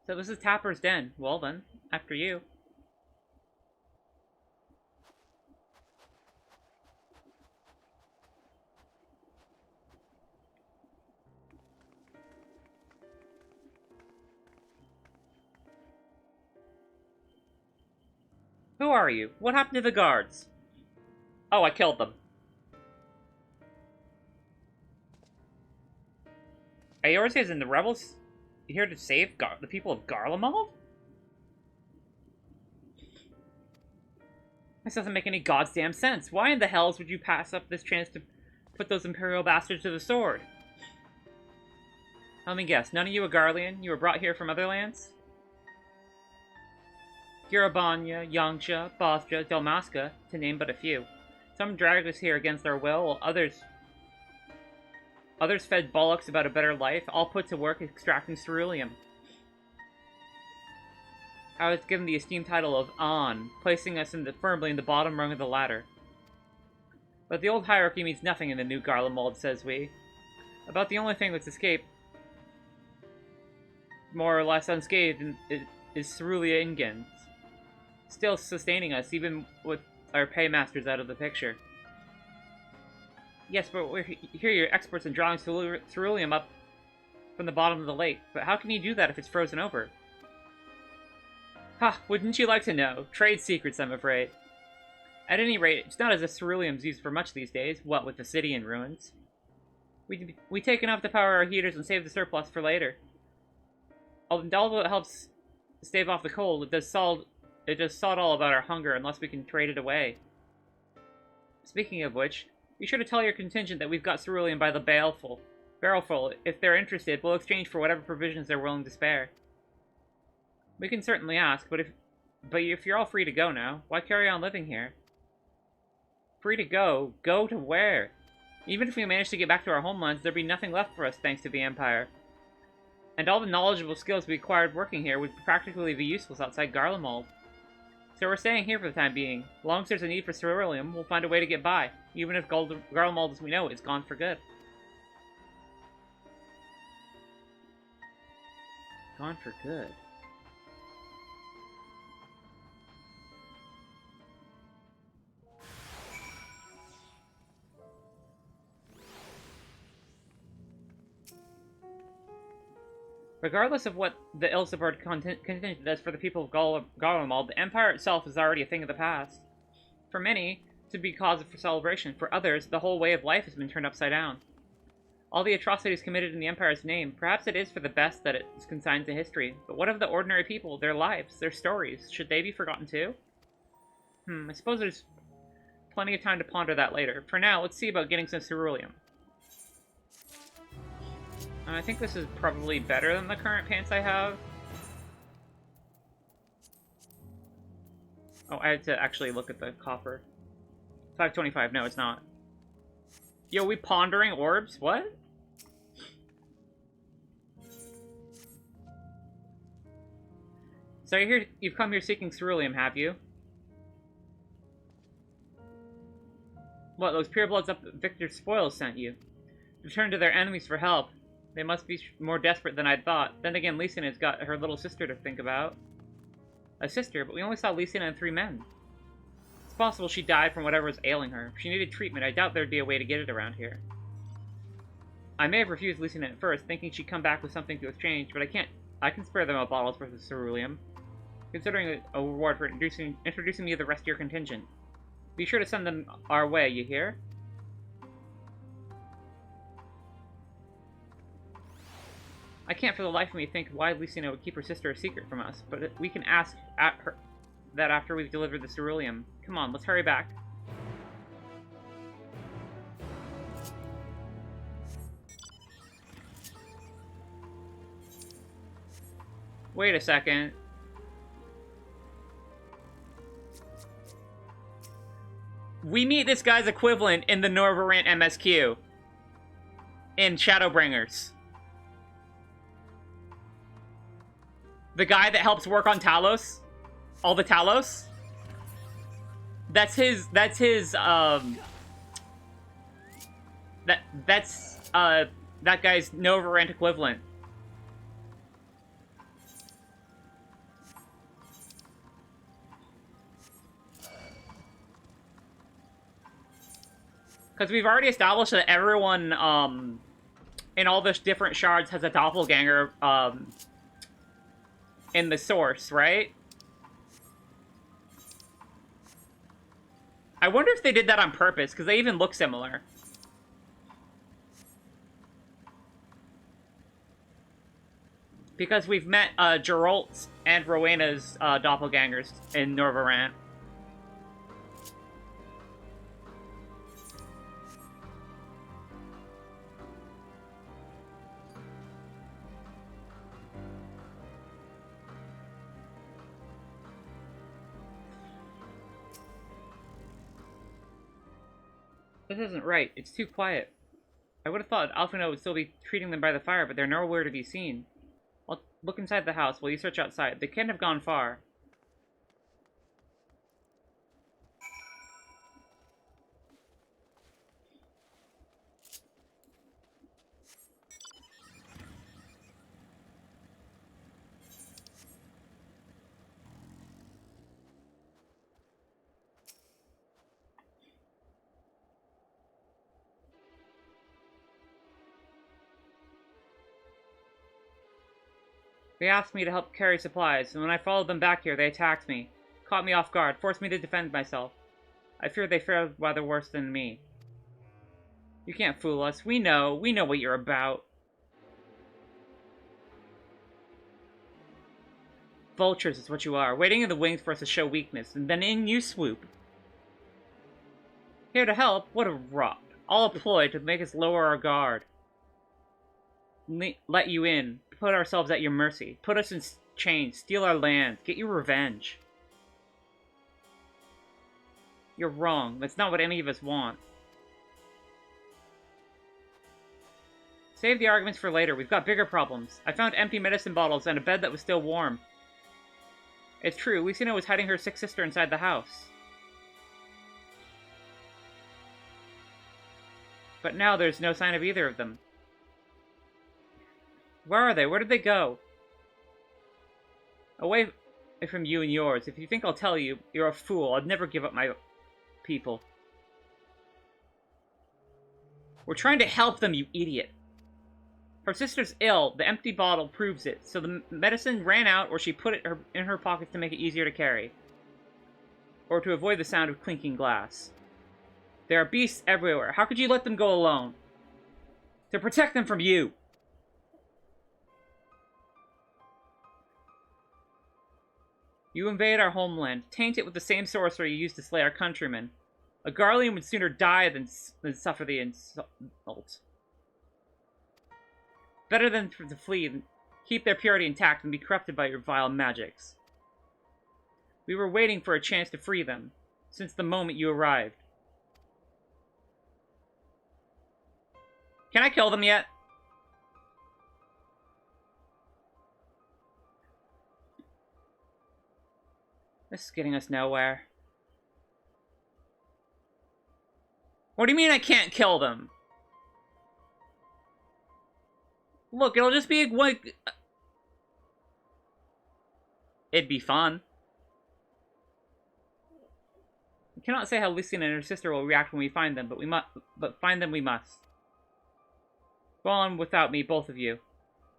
So this is Tapper's Den. Well then, after you. Who are you? What happened to the guards? Oh, I killed them. Eorzea and the rebels here to save the people of Garlemald? This doesn't make any goddamn sense. Why in the hells would you pass up this chance to put those Imperial bastards to the sword? Let me guess, none of you are Garlean? You were brought here from other lands? Girabanya, Yangsha, Bosja, Dalmasca, to name but a few. Some dragged us here against our will, while others fed bollocks about a better life, all put to work extracting ceruleum. I was given the esteemed title of An, placing us firmly in the bottom rung of the ladder. But the old hierarchy means nothing in the new Garlemald, says we. About the only thing that's escaped, more or less unscathed, is Cerulia Ingens, still sustaining us, even with our paymasters out of the picture. Yes, but here you're experts in drawing ceruleum up from the bottom of the lake. But how can you do that if it's frozen over? Ha! Wouldn't you like to know? Trade secrets, I'm afraid. At any rate, it's not as if ceruleum's used for much these days, what with the city in ruins. We take enough to power our heaters and save the surplus for later. Although it helps stave off the cold, it does sod all about our hunger unless we can trade it away. Speaking of which, be sure to tell your contingent that we've got ceruleum by the barrelful. If they're interested, we'll exchange for whatever provisions they're willing to spare. We can certainly ask, but if you're all free to go now, why carry on living here? Free to go? Go to where? Even if we manage to get back to our homelands, there'd be nothing left for us thanks to the Empire. And all the knowledgeable skills we acquired working here would practically be useless outside Garlemald. So we're staying here for the time being. As long as there's a need for ceruleum, we'll find a way to get by, even if Garlemald as we know it is gone for good. Gone for good. Regardless of what the ill-supported contingent does for the people of Garlemald, the Empire itself is already a thing of the past. For many, to be cause for celebration. For others, the whole way of life has been turned upside down. All the atrocities committed in the Empire's name, perhaps it is for the best that it is consigned to history. But what of the ordinary people, their lives, their stories? Should they be forgotten too? I suppose there's plenty of time to ponder that later. For now, let's see about getting some ceruleum. I think this is probably better than the current pants I have. Oh, I had to actually look at the copper. 525, no, it's not. Yo, we pondering orbs? What? So you've come here seeking ceruleum, have you? What, those purebloods up at Victor's Spoils sent you? To turn to their enemies for help. They must be more desperate than I'd thought. Then again, Lysina's got her little sister to think about. A sister, but we only saw Lysina and 3 men. It's possible she died from whatever was ailing her. If she needed treatment, I doubt there'd be a way to get it around here. I may have refused Lysina at first, thinking she'd come back with something to exchange, but I can spare them a bottle's worth of ceruleum, considering a reward for introducing me to the rest of your contingent. Be sure to send them our way, you hear? I can't for the life of me think why Lysina would keep her sister a secret from us, but we can ask her that after we've delivered the ceruleum. Come on, let's hurry back. Wait a second. We meet this guy's equivalent in the Norvarant MSQ. In Shadowbringers. The guy that helps work on Talos? All the Talos? That's that guy's Novarant equivalent. Because we've already established that everyone, in all the different shards has a doppelganger, in the source, right? I wonder if they did that on purpose, because they even look similar. Because we've met, Geralt's and Rowena's, doppelgangers in Norvarant. This isn't right. It's too quiet. I would have thought Alfino would still be treating them by the fire, but they're nowhere to be seen. I'll look inside the house while you search outside. They can't have gone far. They asked me to help carry supplies, and when I followed them back here, they attacked me, caught me off guard, forced me to defend myself. I fear they fared rather worse than me. You can't fool us. We know what you're about. Vultures is what you are, waiting in the wings for us to show weakness, and then in you swoop. Here to help? What a rot. All a ploy to make us lower our guard. Let you in. Put ourselves at your mercy. Put us in chains. Steal our land. Get your revenge. You're wrong. That's not what any of us want. Save the arguments for later. We've got bigger problems. I found empty medicine bottles and a bed that was still warm. It's true. Lucina was hiding her sick sister inside the house. But now there's no sign of either of them. Where are they? Where did they go? Away from you and yours. If you think I'll tell you, you're a fool. I'd never give up my people. We're trying to help them, you idiot. Her sister's ill. The empty bottle proves it. So the medicine ran out, or she put it in her pockets to make it easier to carry. Or to avoid the sound of clinking glass. There are beasts everywhere. How could you let them go alone? To protect them from you. You invade our homeland, taint it with the same sorcery you used to slay our countrymen. A Garlean would sooner die than suffer the insult. Better than to flee and keep their purity intact and be corrupted by your vile magics. We were waiting for a chance to free them, since the moment you arrived. Can I kill them yet? This is getting us nowhere. What do you mean I can't kill them? Look, it'll just be one... It'd be fun. I cannot say how Lucina and her sister will react when we find them, but find them we must. Go on without me, both of you.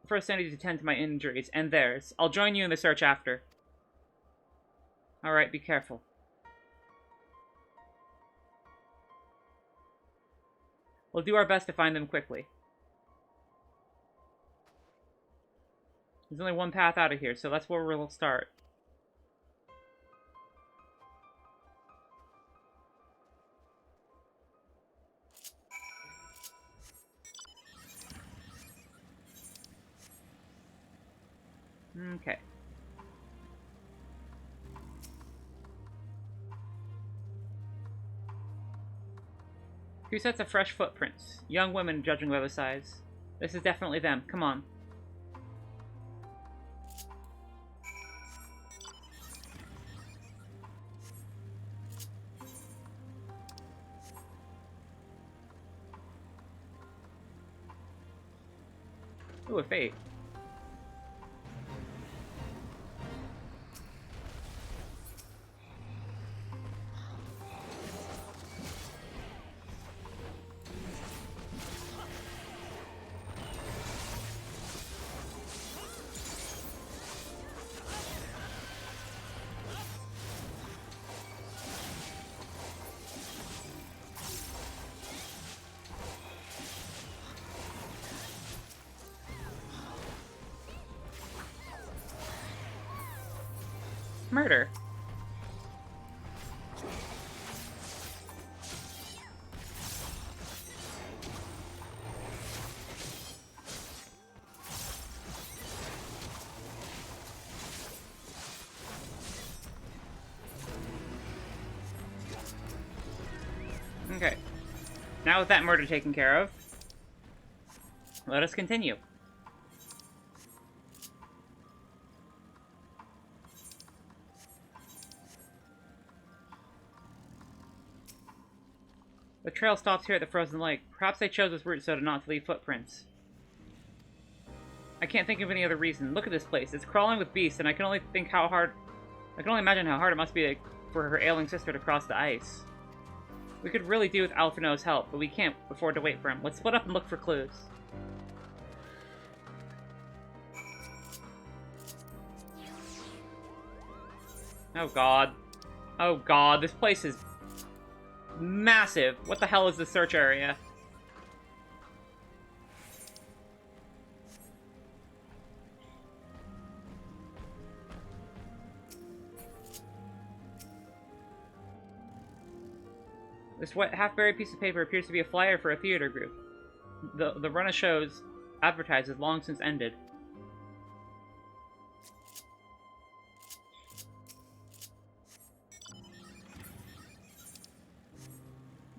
First, I need to tend to my injuries and theirs. I'll join you in the search after. Alright, be careful. We'll do our best to find them quickly. There's only one path out of here, so that's where we'll start. Okay. Two sets of fresh footprints. Young women, judging by the size. This is definitely them. Come on. Ooh, a fate. murder. Okay. Now with that murder taken care of, let us continue. The trail stops here at the frozen lake. Perhaps they chose this route so as not to leave footprints. I can't think of any other reason. Look at this place. It's crawling with beasts, and I can only imagine how hard it must be for her ailing sister to cross the ice. We could really do with Alphino's help, but we can't afford to wait for him. Let's split up and look for clues. Oh god. Oh god, this place is massive. What the hell is the search area? This wet, half-buried piece of paper appears to be a flyer for a theater group. The run of shows advertised has long since ended.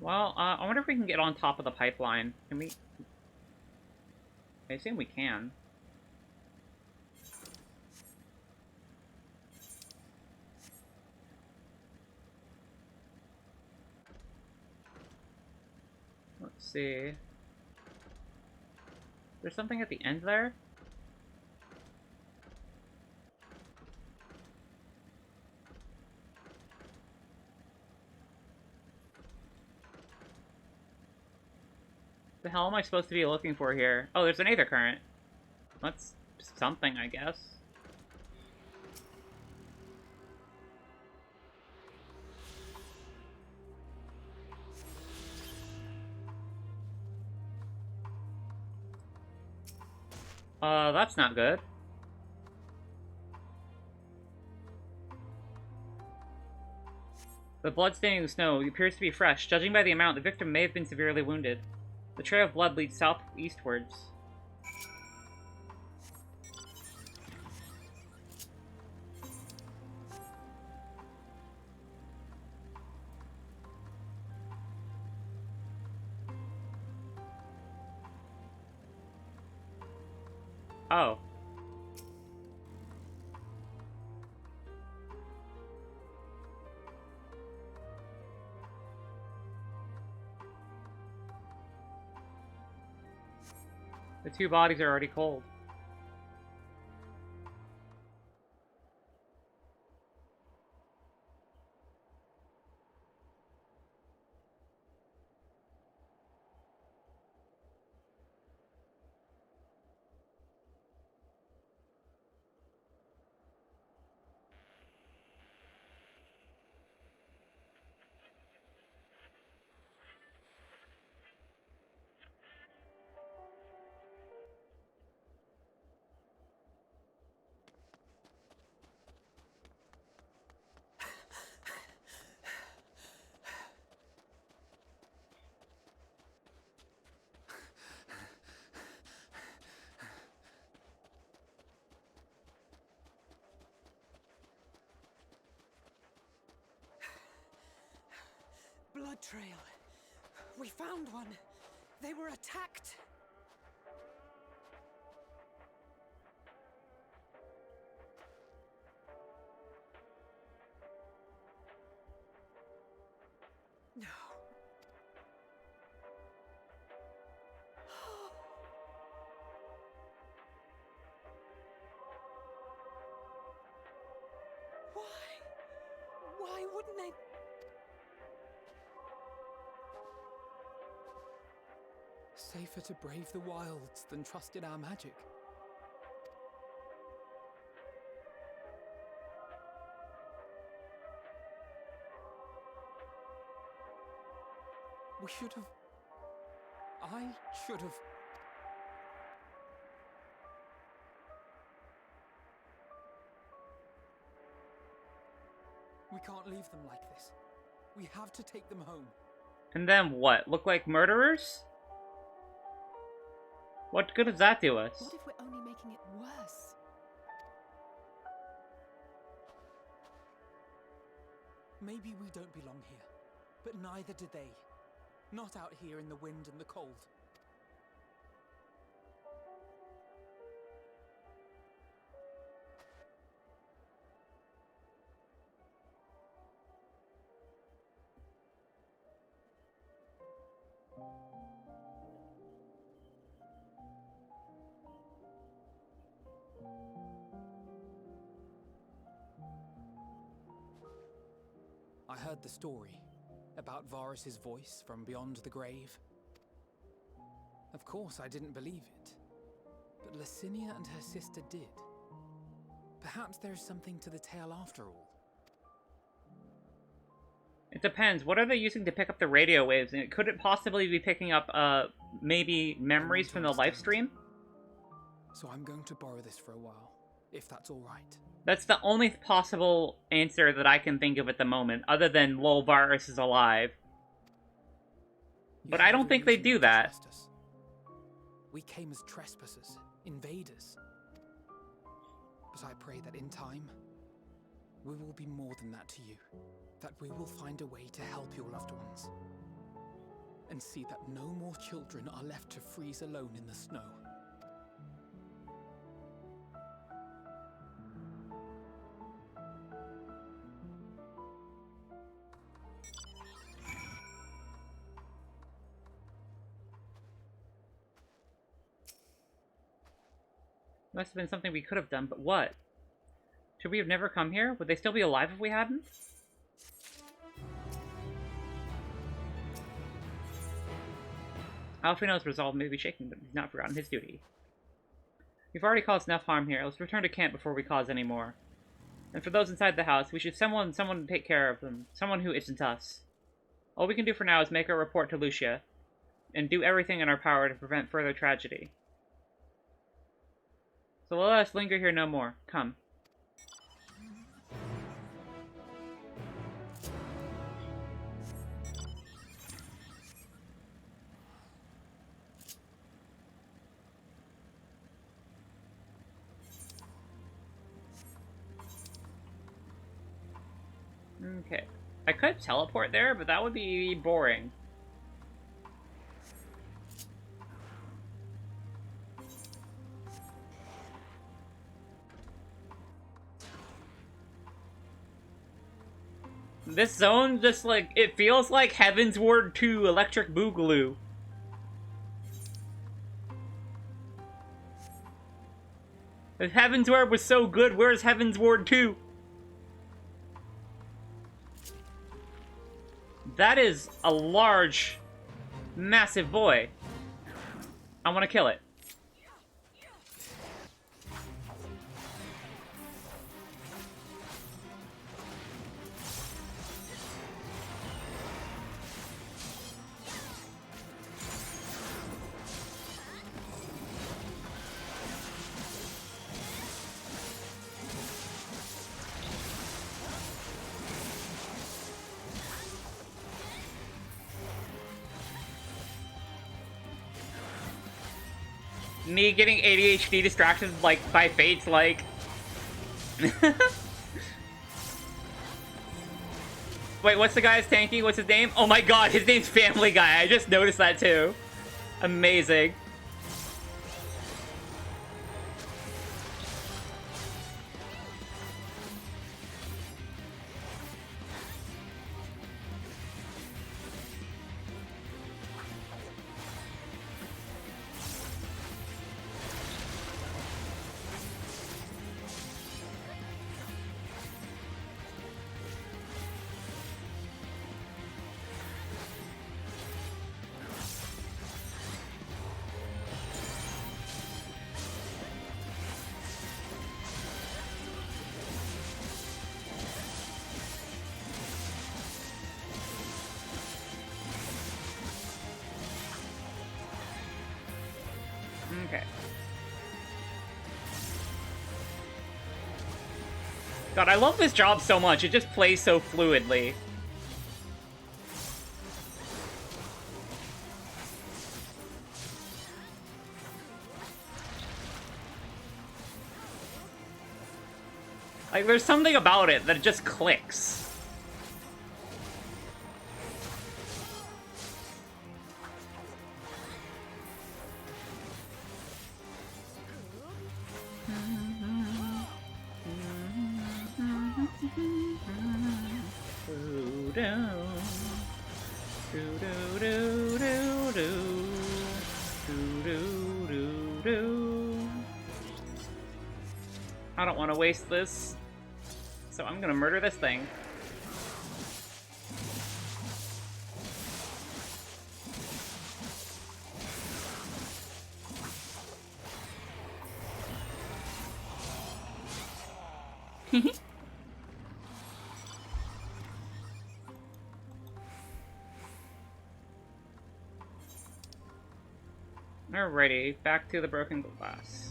Well, I wonder if we can get on top of the pipeline. Can we? I assume we can. Let's see. There's something at the end there? The hell am I supposed to be looking for here? Oh, there's an aether current. That's something, I guess. That's not good. The blood staining the snow appears to be fresh. Judging by the amount, the victim may have been severely wounded. The trail of blood leads southeastwards. Oh. The two bodies are already cold. Blood trail. We found one. They were attacked. No. Why wouldn't they? Safer to brave the wilds than trust in our magic. We should have... I should have... We can't leave them like this. We have to take them home. And then what? Look like murderers? What good does that do us? What if we're only making it worse? Maybe we don't belong here, but neither do they. Not out here in the wind and the cold. I heard the story about Varus's voice from beyond the grave. Of course, I didn't believe it, but Licinia and her sister did. Perhaps there is something to the tale after all. It depends. What are they using to pick up the radio waves? And could it possibly be picking up, maybe memories from the live stream? So I'm going to borrow this for a while, if that's all right. That's the only possible answer that I can think of at the moment, other than lol, Varus is alive. But I don't think they do that. We came as trespassers, invaders. But I pray that in time, we will be more than that to you. That we will find a way to help your loved ones. And see that no more children are left to freeze alone in the snow. Must have been something we could have done, but what? Should we have never come here? Would they still be alive if we hadn't? Alfino's resolve may be shaken, but he's not forgotten his duty. We've already caused enough harm here. Let's return to camp before we cause any more. And for those inside the house, we should someone to take care of them. Someone who isn't us. All we can do for now is make our report to Lucia, and do everything in our power to prevent further tragedy. So let us linger here no more. Come. Okay. I could teleport there, but that would be boring. This zone just like, it feels like Heaven's Ward 2 Electric Boogaloo. If Heaven's Ward was so good, where's Heaven's Ward 2? That is a large, massive boy. I want to kill it. Me getting ADHD distracted, like, by fates, like... Wait, what's the guy's tanking? What's his name? Oh my god, his name's Family Guy. I just noticed that, too. Amazing. Okay. God, I love this job so much. It just plays so fluidly. Like, there's something about it that just clicks. I don't want to waste this, so I'm gonna murder this thing. Alrighty, back to the broken glass.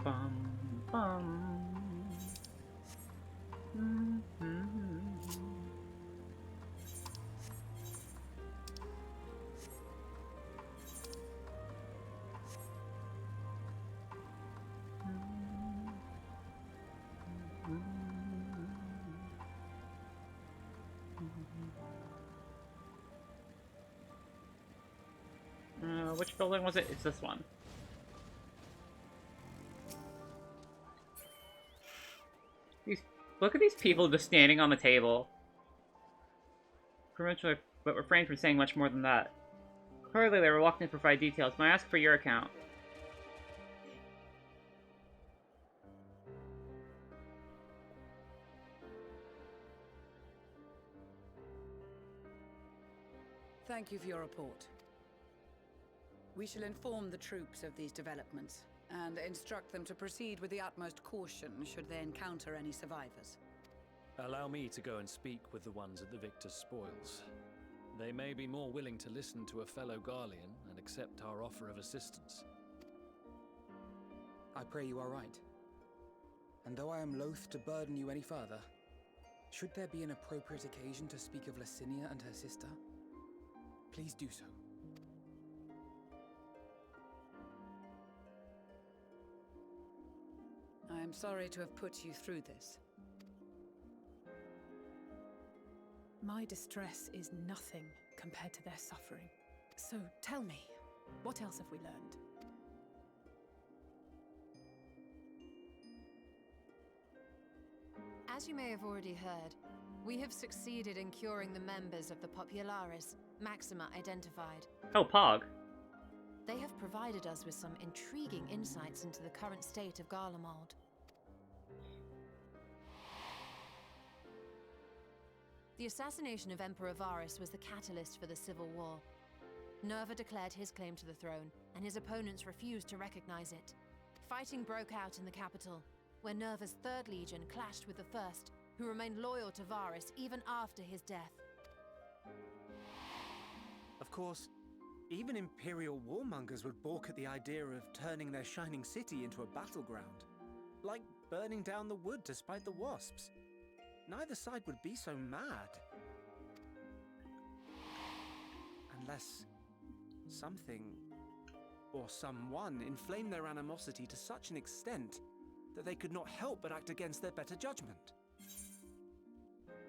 Bum, bum. Which building was it? It's this one. Look at these people just standing on the table. Pretty much, but refrained from saying much more than that. Clearly, they were reluctant to provide details. May I ask for your account? Thank you for your report. We shall inform the troops of these developments, and instruct them to proceed with the utmost caution should they encounter any survivors. Allow me to go and speak with the ones at the victor's spoils. They may be more willing to listen to a fellow Garlean and accept our offer of assistance. I pray you are right. And though I am loath to burden you any further, should there be an appropriate occasion to speak of Licinia and her sister, please do so. I am sorry to have put you through this. My distress is nothing compared to their suffering. So tell me, what else have we learned? As you may have already heard, we have succeeded in curing the members of the Popularis, Maxima identified. Oh, Pog. They have provided us with some intriguing insights into the current state of Garlemald. The assassination of Emperor Varus was the catalyst for the civil war. Nerva declared his claim to the throne, and his opponents refused to recognize it. Fighting broke out in the capital, where Nerva's Third Legion clashed with the First, who remained loyal to Varus even after his death. Of course, even Imperial warmongers would balk at the idea of turning their shining city into a battleground. Like burning down the wood to spite the wasps. Neither side would be so mad. Unless something or someone inflamed their animosity to such an extent that they could not help but act against their better judgment.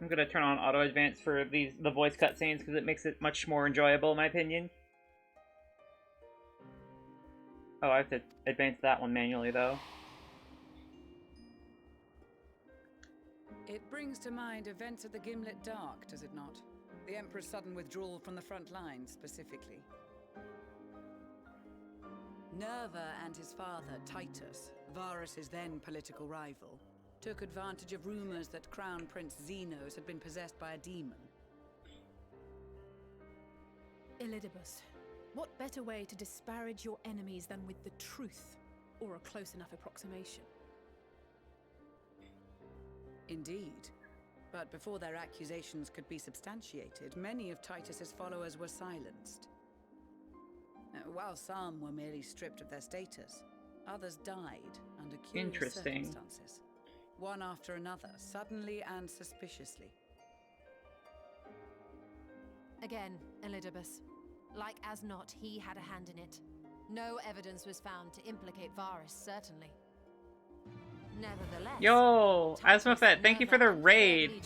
I'm gonna turn on auto advance for the voice cutscenes because it makes it much more enjoyable, in my opinion. Oh, I have to advance that one manually, though. It brings to mind events at the Gimlet Dark, does it not? The Emperor's sudden withdrawal from the front lines, specifically. Nerva and his father, Titus, Varus's then political rival, took advantage of rumors that Crown Prince Xenos had been possessed by a demon. Elidibus, what better way to disparage your enemies than with the truth, or a close enough approximation? Indeed. But before their accusations could be substantiated, many of Titus's followers were silenced. While some were merely stripped of their status, others died under curious Interesting. circumstances. One after another, suddenly and suspiciously. Again, Elidibus. Like as not, he had a hand in it. No evidence was found to implicate Varus, certainly. Nevertheless, Yo, Asmafet, thank you for the raid.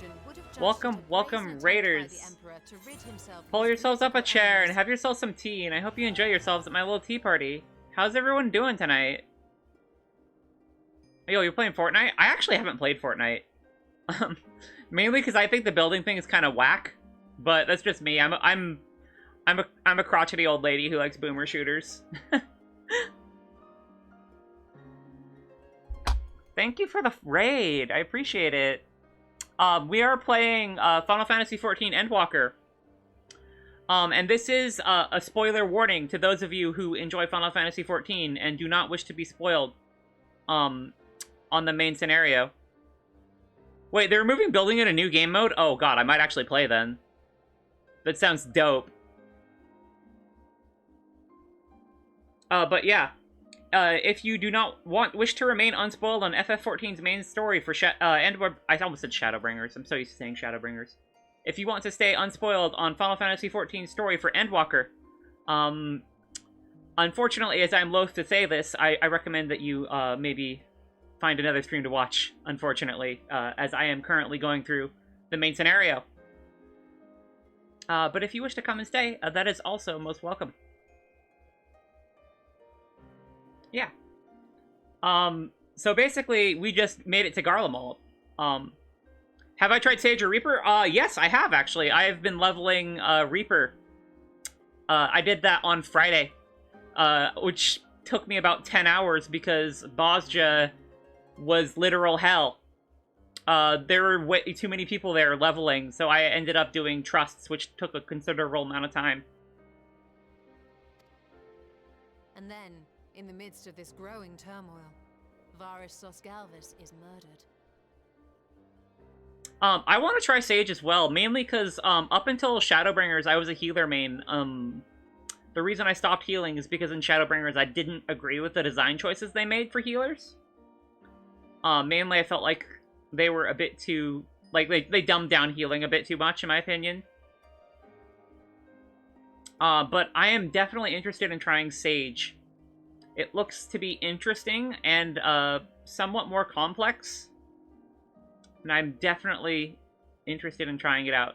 Welcome, welcome, raiders. Pull yourselves up a chair and have yourselves some tea, and I hope you enjoy yourselves at my little tea party. How's everyone doing tonight? Yo, you're playing Fortnite? I actually haven't played Fortnite. Mainly because I think the building thing is kind of whack, but that's just me. I'm a crotchety old lady who likes boomer shooters. Thank you for the raid. I appreciate it. We are playing Final Fantasy XIV Endwalker. And this is a spoiler warning to those of you who enjoy Final Fantasy XIV and do not wish to be spoiled on the main scenario. Wait, they're removing building in a new game mode? Oh god, I might actually play then. That sounds dope. But yeah. If you do not wish to remain unspoiled on FF14's main story for I almost said Shadowbringers. I'm so used to saying Shadowbringers. If you want to stay unspoiled on Final Fantasy XIV's story for Endwalker, unfortunately, as I'm loath to say this, I recommend that you maybe find another stream to watch, unfortunately, as I am currently going through the main scenario. But if you wish to come and stay, that is also most welcome. Yeah. So basically, we just made it to Garlemald. Have I tried Sage or Reaper? Yes, I have, actually. I've been leveling, Reaper. I did that on Friday, which took me about 10 hours because Bozja was literal hell. There were way too many people there leveling, so I ended up doing trusts, which took a considerable amount of time. And then, in the midst of this growing turmoil, Varus Sosgalvis is murdered. I want to try Sage as well, mainly because up until Shadowbringers, I was a healer main. The reason I stopped healing is because in Shadowbringers, I didn't agree with the design choices they made for healers. Mainly, I felt like they were a bit too... Like, they dumbed down healing a bit too much, in my opinion. But I am definitely interested in trying Sage. It looks to be interesting and somewhat more complex. And I'm definitely interested in trying it out.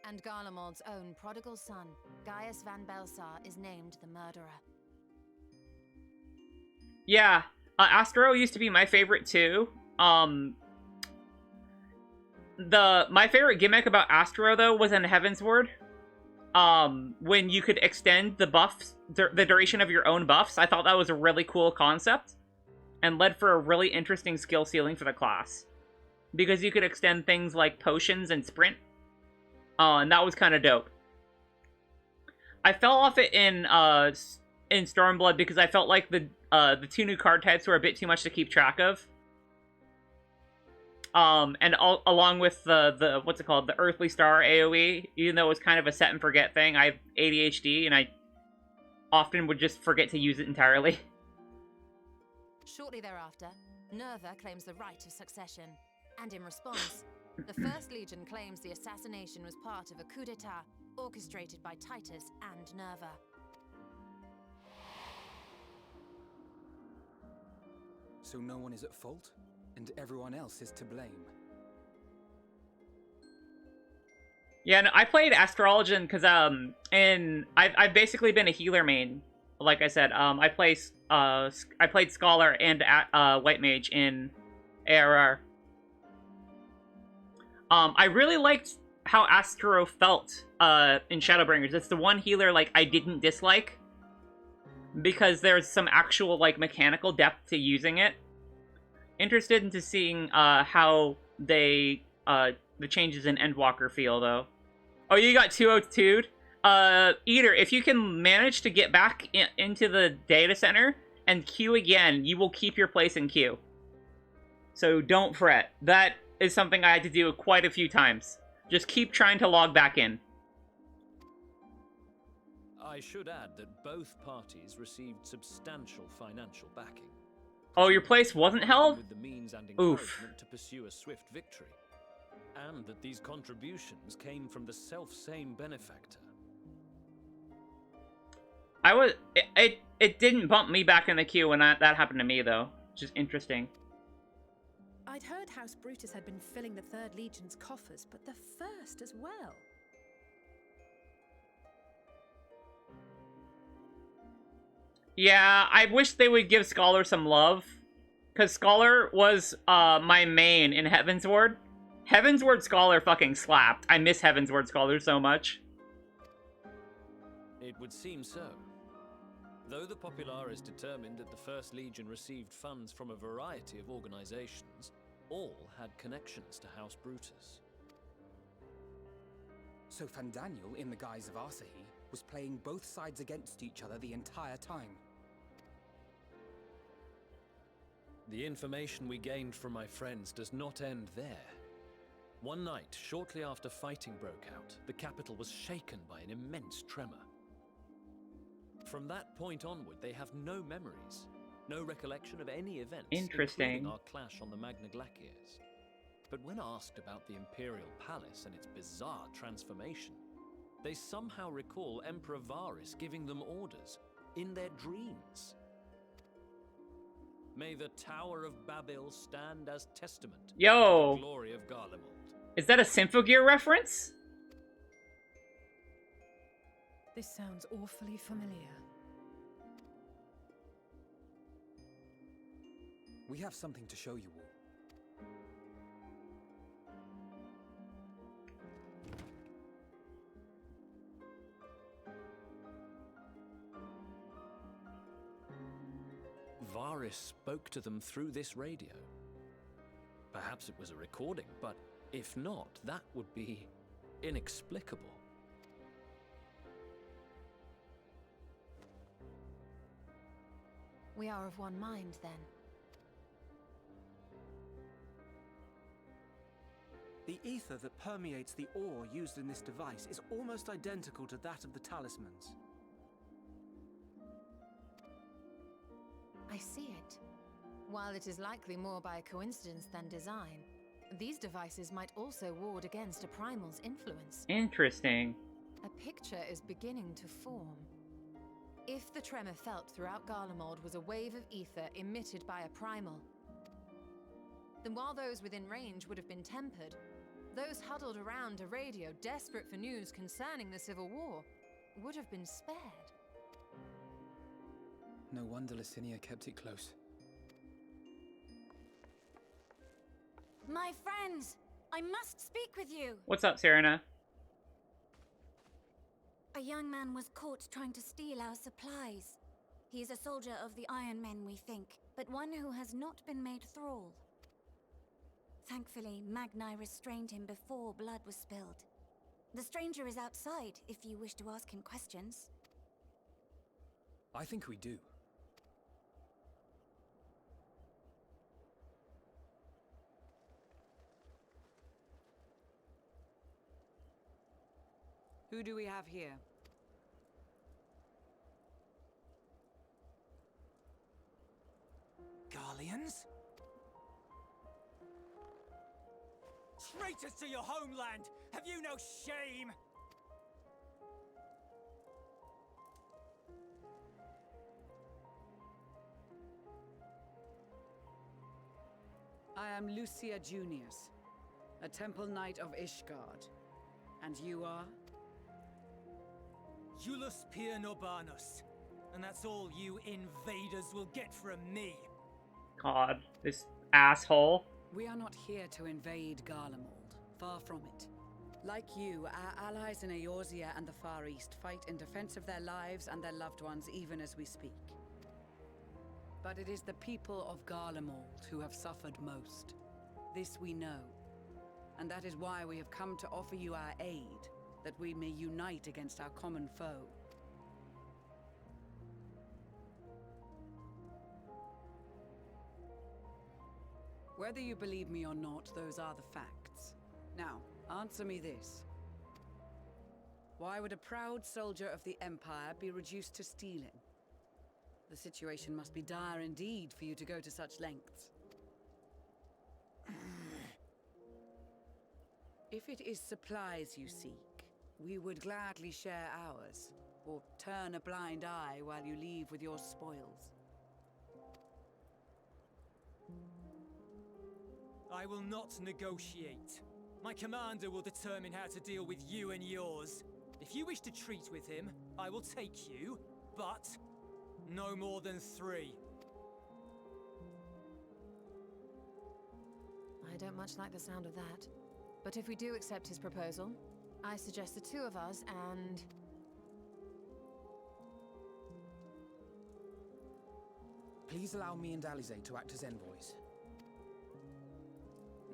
And Garlemald's own prodigal son, Gaius van Belsar, is named the murderer. Yeah, Astro used to be my favorite too. My favorite gimmick about Astro though was in Heavensward. When you could extend the buffs, the duration of your own buffs. I thought that was a really cool concept and led for a really interesting skill ceiling for the class. Because you could extend things like potions and sprint. And that was kind of dope. I fell off it in Stormblood because I felt like the two new card types were a bit too much to keep track of. Along with the what's it called, the Earthly Star AoE, even though it was kind of a set and forget thing, I have ADHD and I often would just forget to use it entirely. Shortly thereafter, Nerva claims the right of succession, and in response, the First Legion claims the assassination was part of a coup d'etat orchestrated by Titus and Nerva. So no one is at fault? And everyone else is to blame. Yeah, no, I played Astrologian because I've basically been a healer main. Like I said, I played Scholar and White Mage in ARR. I really liked how Astro felt in Shadowbringers. It's the one healer like I didn't dislike because there's some actual like mechanical depth to using it. Interested into seeing how the changes in Endwalker feel, though. Oh, you got 202'd? Eater, if you can manage to get back into the data center and queue again, you will keep your place in queue. So don't fret. That is something I had to do quite a few times. Just keep trying to log back in. I should add that both parties received substantial financial backing. Oh, your place wasn't held? With the means and Oof. encouragement to pursue a swift victory. And that these contributions came from the self-same benefactor. It didn't bump me back in the queue when that happened to me, though. Just interesting. I'd heard House Brutus had been filling the Third Legion's coffers, but the First as well. Yeah, I wish they would give Scholar some love. Because Scholar was my main in Heavensward. Heavensward Scholar fucking slapped. I miss Heavensward Scholar so much. It would seem so. Though the Popularis determined that the First Legion received funds from a variety of organizations, all had connections to House Brutus. So Fandaniel, in the guise of Asahi, was playing both sides against each other the entire time. The information we gained from my friends does not end there. One night, shortly after fighting broke out, the capital was shaken by an immense tremor. From that point onward, they have no memories, no recollection of any events, Interesting. including our clash on the Magna Glaciers. But when asked about the Imperial Palace and its bizarre transformation, they somehow recall Emperor Varys giving them orders in their dreams. May the Tower of Babel stand as testament to the glory of Garlemald. Is that a Symphogear reference? This sounds awfully familiar. We have something to show you all. Varys spoke to them through this radio. Perhaps it was a recording, but if not, that would be inexplicable. We are of one mind, then. The ether that permeates the ore used in this device is almost identical to that of the talismans. I see it. While it is likely more by coincidence than design, these devices might also ward against a primal's influence. Interesting. A picture is beginning to form. If the tremor felt throughout Garlemald was a wave of ether emitted by a primal, then while those within range would have been tempered, those huddled around a radio desperate for news concerning the Civil War would have been spared. No wonder Licinia kept it close. My friends, I must speak with you. What's up, Serena? A young man was caught trying to steal our supplies. He is a soldier of the Iron Men, we think, but one who has not been made thrall. Thankfully, Magni restrained him before blood was spilled. The stranger is outside, if you wish to ask him questions. I think we do. Who do we have here? Garleans? Traitors to your homeland! Have you no shame? I am Lucia Junius, a Temple Knight of Ishgard. And you are? Julius Pier Norbanus. And that's all you invaders will get from me. God, this asshole. We are not here to invade Garlemald. Far from it. Like you, our allies in Eorzea and the Far East fight in defense of their lives and their loved ones even as we speak. But it is the people of Garlemald who have suffered most. This we know. And that is why we have come to offer you our aid, that we may unite against our common foe. Whether you believe me or not, those are the facts. Now, Answer me this. Why would a proud soldier of the Empire be reduced to stealing? The situation must be dire indeed for you to go to such lengths. If it is supplies you seek, we would gladly share ours, or turn a blind eye while you leave with your spoils. I will not negotiate. My commander will determine how to deal with you and yours. If you wish to treat with him, I will take you, but no more than 3. I don't much like the sound of that. But if we do accept his proposal, I suggest the 2 of us and... Please allow me and Alize to act as envoys.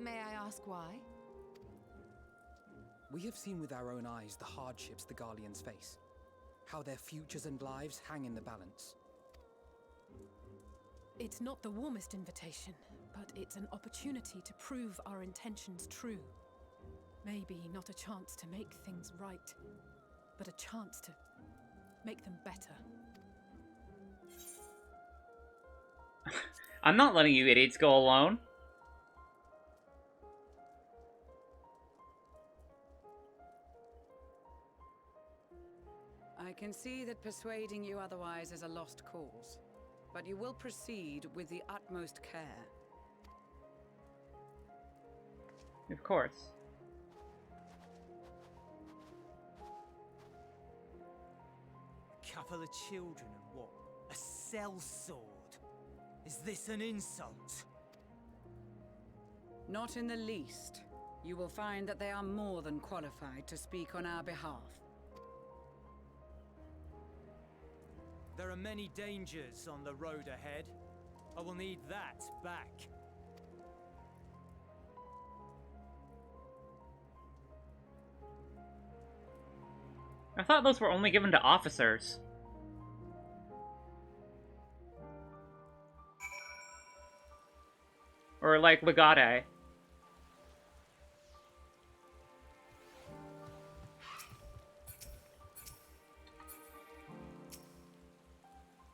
May I ask why? We have seen with our own eyes the hardships the Garleans face. How their futures and lives hang in the balance. It's not the warmest invitation, but it's an opportunity to prove our intentions true. Maybe not a chance to make things right, but a chance to make them better. I'm not letting you idiots go alone. I can see that persuading you otherwise is a lost cause, but you will proceed with the utmost care. Of course. A couple of children and what? A sellsword? Is this an insult? Not in the least. You will find that they are more than qualified to speak on our behalf. There are many dangers on the road ahead. I will need that back. I thought those were only given to officers. Or like legate.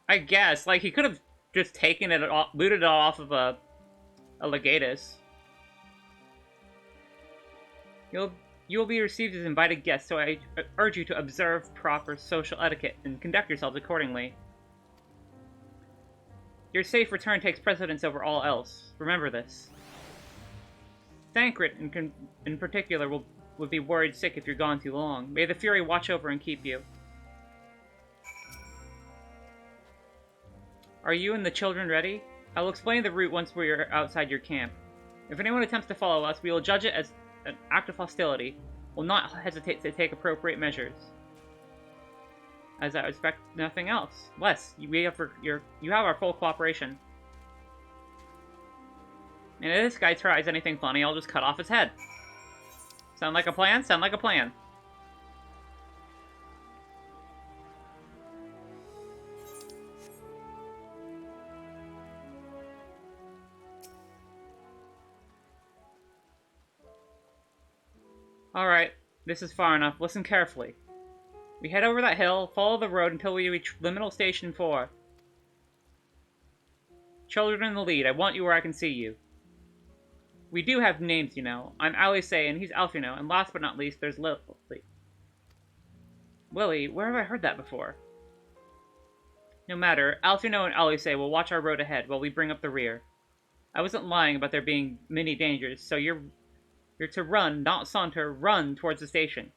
I guess, like, he could have just taken it, looted it off of a legatus. You will be received as invited guests, so I urge you to observe proper social etiquette and conduct yourselves accordingly. Your safe return takes precedence over all else. Remember this. Thancred, in particular, would be worried sick if you're gone too long. May the Fury watch over and keep you. Are you and the children ready? I will explain the route once we are outside your camp. If anyone attempts to follow us, we will judge it as an act of hostility. Will not hesitate to take appropriate measures. As I expect nothing else. Wes, you have our full cooperation. And if this guy tries anything funny, I'll just cut off his head. Sound like a plan? Sound like a plan. Alright, this is far enough. Listen carefully. We head over that hill, follow the road until we reach Liminal Station 4. Children in the lead. I want you where I can see you. We do have names, you know. I'm Alice, and he's Alfino, and last but not least, there's Lily. Willie, where have I heard that before? No matter, Alfino and Alice will watch our road ahead while we bring up the rear. I wasn't lying about there being many dangers, so you're to run, not saunter, run towards the station.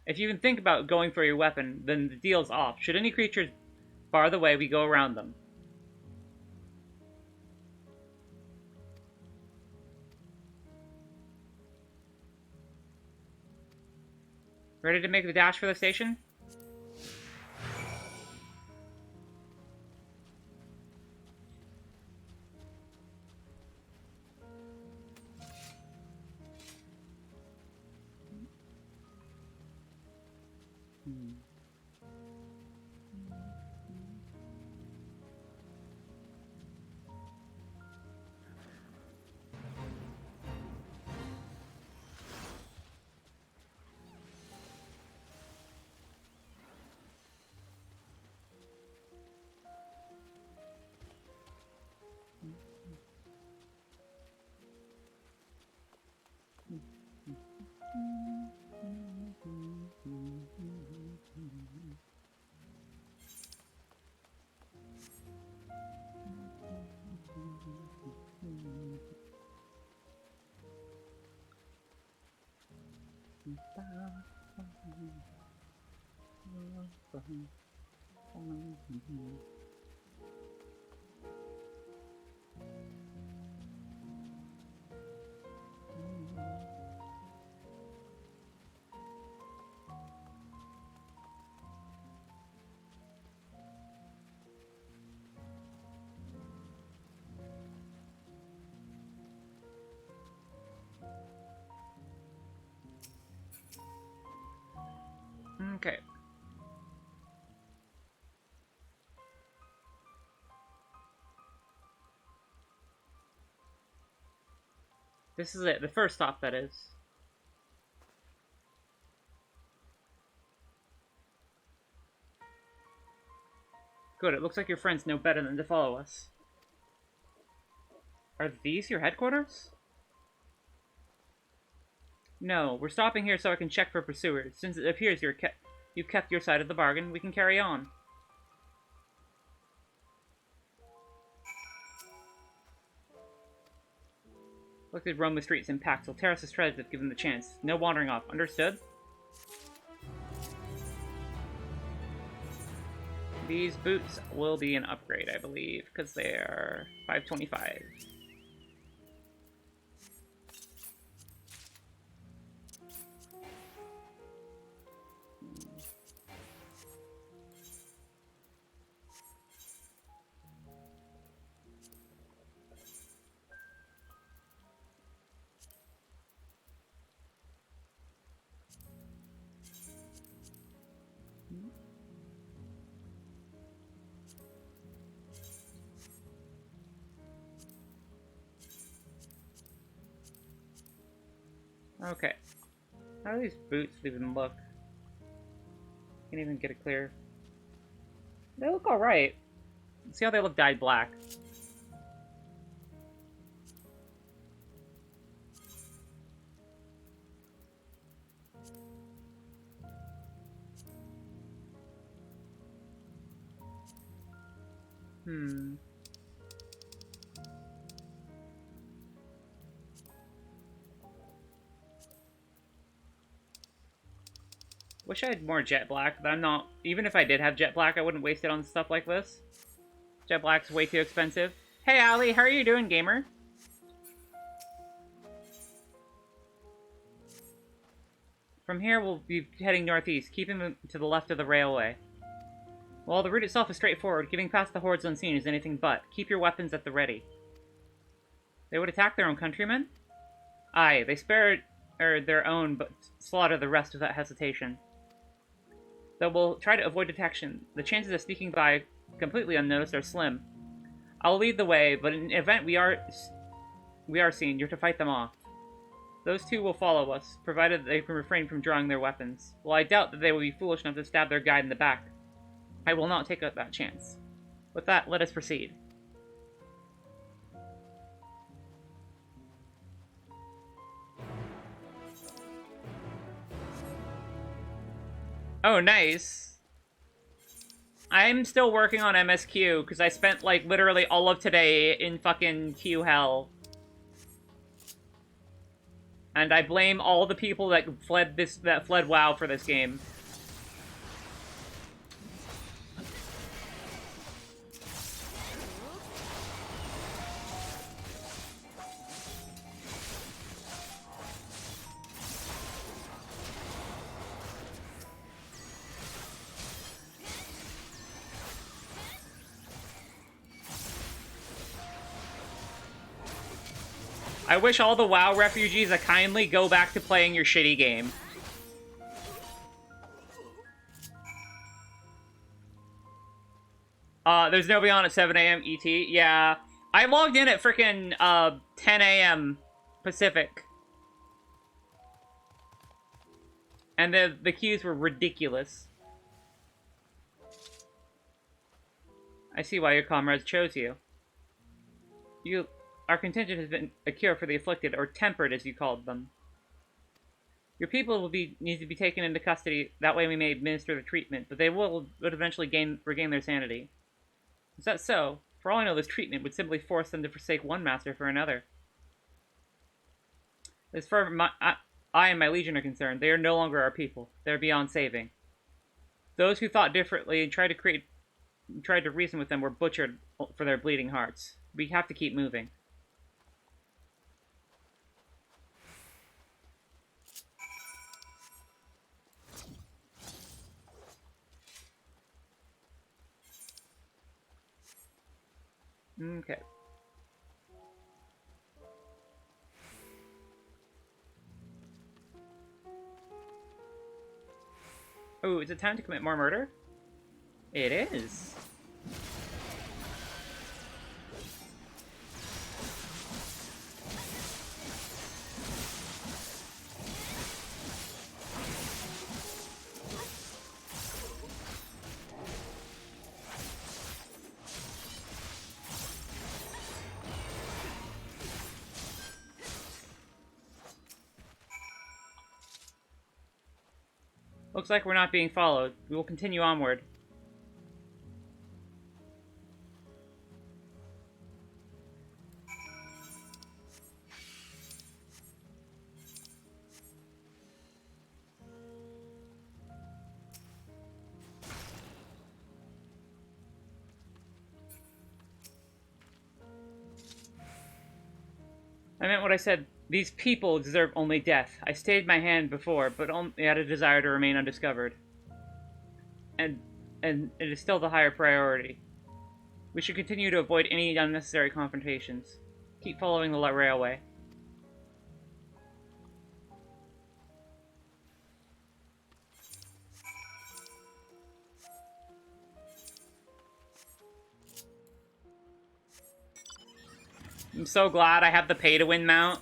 If you can think about going for your weapon, then the deal's off. Should any creatures bar the way, we go around them. Ready to make the dash for the station? Okay. This is it. The first stop, that is. Good. It looks like your friends know better than to follow us. Are these your headquarters? No, we're stopping here so I can check for pursuers. Since it appears you've kept your side of the bargain, we can carry on. Look to roam the streets in packs. We'll tear us to shreds if given the chance. No wandering off. Understood? These boots will be an upgrade, I believe, because they are 525. Okay. How do these boots even look? Can't even get it clear. They look alright. See how they look dyed black. Wish I had more jet black, but I'm not... Even if I did have jet black, I wouldn't waste it on stuff like this. Jet black's way too expensive. Hey, Ali, how are you doing, gamer? From here, we'll be heading northeast, keeping to the left of the railway. While the route itself is straightforward, getting past the hordes unseen is anything but. Keep your weapons at the ready. They would attack their own countrymen? Aye, they spare their own, but slaughter the rest without hesitation. Though we'll try to avoid detection, the chances of sneaking by completely unnoticed are slim. I'll lead the way, but in the event we are seen, you're to fight them off. Those two will follow us, provided they can refrain from drawing their weapons. While I doubt that they will be foolish enough to stab their guide in the back, I will not take up that chance. With that, let us proceed. Oh, nice. I'm still working on MSQ, because I spent, like, literally all of today in fucking Q hell. And I blame all the people that fled WoW for this game. I wish all the WoW refugees would kindly go back to playing your shitty game. There's nobody on at 7 a.m. ET. Yeah. I logged in at frickin' 10 a.m. Pacific. And the queues were ridiculous. I see why your comrades chose you. Our contingent has been a cure for the afflicted, or tempered as you called them. Your people will need to be taken into custody, that way we may administer the treatment, but they would eventually regain their sanity. Is that so? For all I know, this treatment would simply force them to forsake one master for another. As for I and my legion are concerned, they are no longer our people. They are beyond saving. Those who thought differently and tried to reason with them were butchered for their bleeding hearts. We have to keep moving. Okay. Oh, is it time to commit more murder? It is. Looks like we're not being followed. We will continue onward. I meant what I said. These people deserve only death. I stayed my hand before, but only had a desire to remain undiscovered. And it is still the higher priority. We should continue to avoid any unnecessary confrontations. Keep following the railway. I'm so glad I have the pay-to-win mount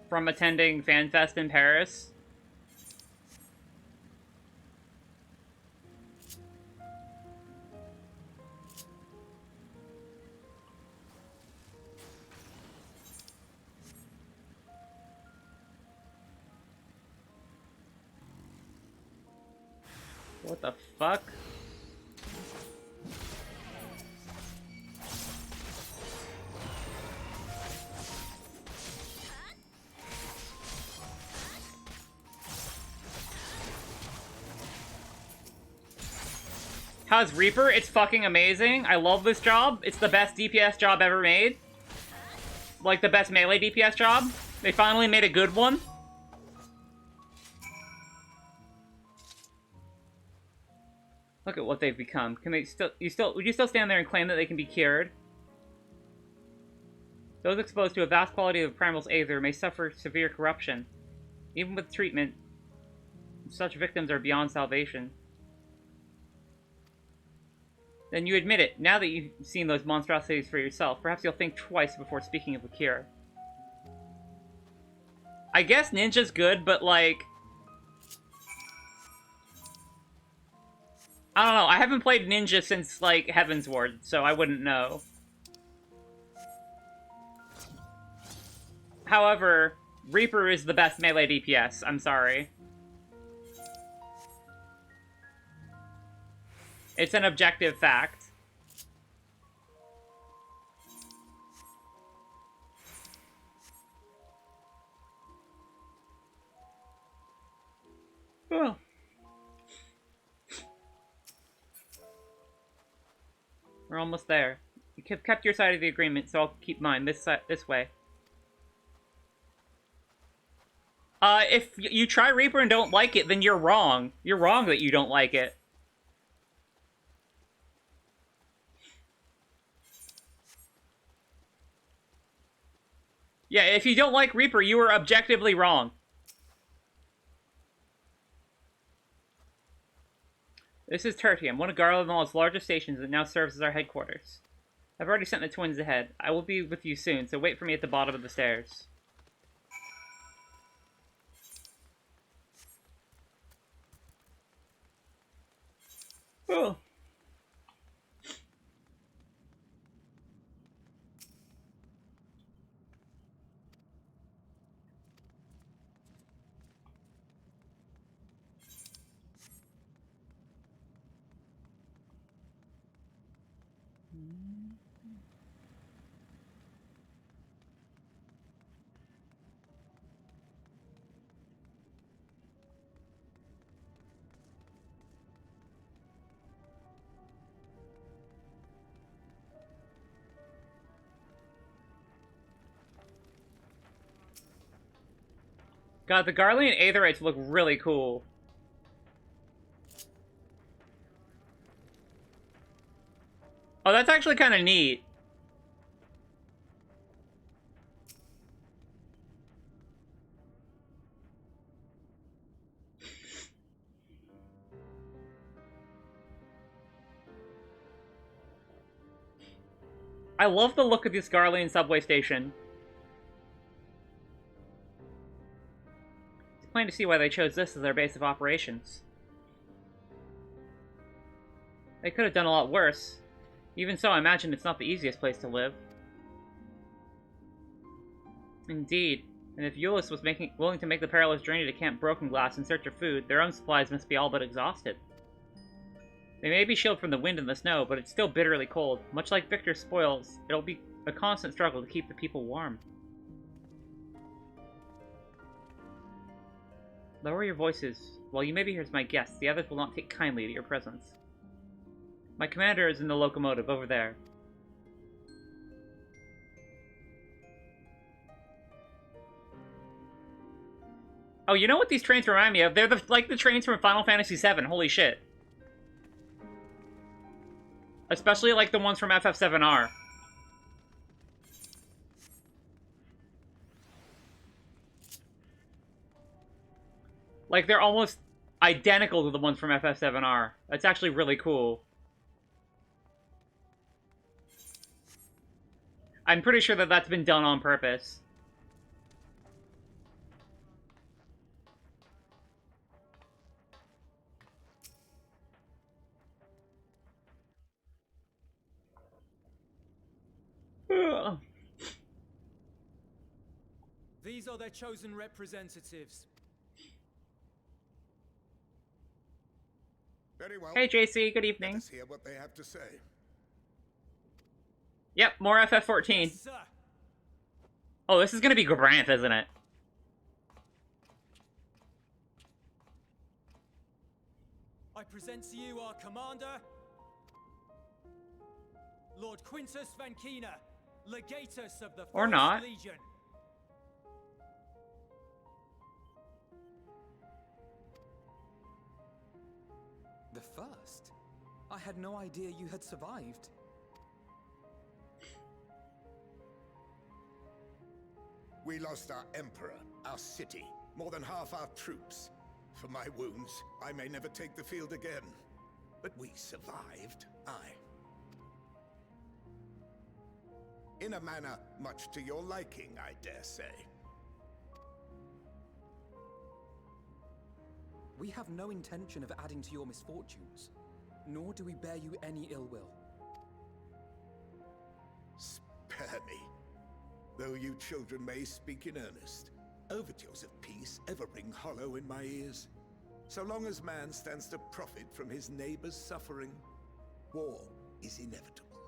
from attending FanFest in Paris. What the fuck? How's Reaper? It's fucking amazing. I love this job. It's the best DPS job ever made. Like, the best melee DPS job. They finally made a good one. Look at what they've become. Can they would you still stand there and claim that they can be cured? Those exposed to a vast quality of Primal's Aether may suffer severe corruption. Even with treatment, such victims are beyond salvation. Then you admit it. Now that you've seen those monstrosities for yourself, perhaps you'll think twice before speaking of a cure. I guess Ninja's good, but like... I don't know, I haven't played Ninja since, like, Heavensward, so I wouldn't know. However, Reaper is the best melee DPS, I'm sorry. It's an objective fact. Oh. We're almost there. You kept your side of the agreement, so I'll keep mine this way. If you try Reaper and don't like it, then you're wrong. You're wrong that you don't like it. Yeah, if you don't like Reaper, you are objectively wrong. This is Tertium, one of Garlemald's largest stations that now serves as our headquarters. I've already sent the twins ahead. I will be with you soon, so wait for me at the bottom of the stairs. Oh. God, the Garlean Aetherites look really cool. Oh, that's actually kind of neat. I love the look of this Garlean subway station. It's plain to see why they chose this as their base of operations. They could have done a lot worse. Even so, I imagine it's not the easiest place to live. Indeed. And if Euless was willing to make the perilous journey to Camp Broken Glass in search of food, their own supplies must be all but exhausted. They may be shielded from the wind and the snow, but it's still bitterly cold. Much like Victor's spoils, it'll be a constant struggle to keep the people warm. Lower your voices. While you may be here as my guests, the others will not take kindly to your presence. My commander is in the locomotive, over there. Oh, you know what these trains remind me of? They're like the trains from Final Fantasy VII, holy shit. Especially like the ones from FF7R. Like, they're almost identical to the ones from FF7R. That's actually really cool. I'm pretty sure that that's been done on purpose. These are their chosen representatives. Very well. Hey, JC, good evening. Let's hear what they have to say. Yep, more FF14. Yes, sir. Oh, this is gonna be Granth, isn't it? I present to you our commander, Lord Quintus Van Kina, Legatus of the Or First not. Legion. The first? I had no idea you had survived. We lost our emperor, our city, more than half our troops. For my wounds, I may never take the field again. But we survived, aye. In a manner much to your liking, I dare say. We have no intention of adding to your misfortunes, nor do we bear you any ill will. Spare me. Though you children may speak in earnest, overtures of peace ever ring hollow in my ears. So long as man stands to profit from his neighbor's suffering, war is inevitable.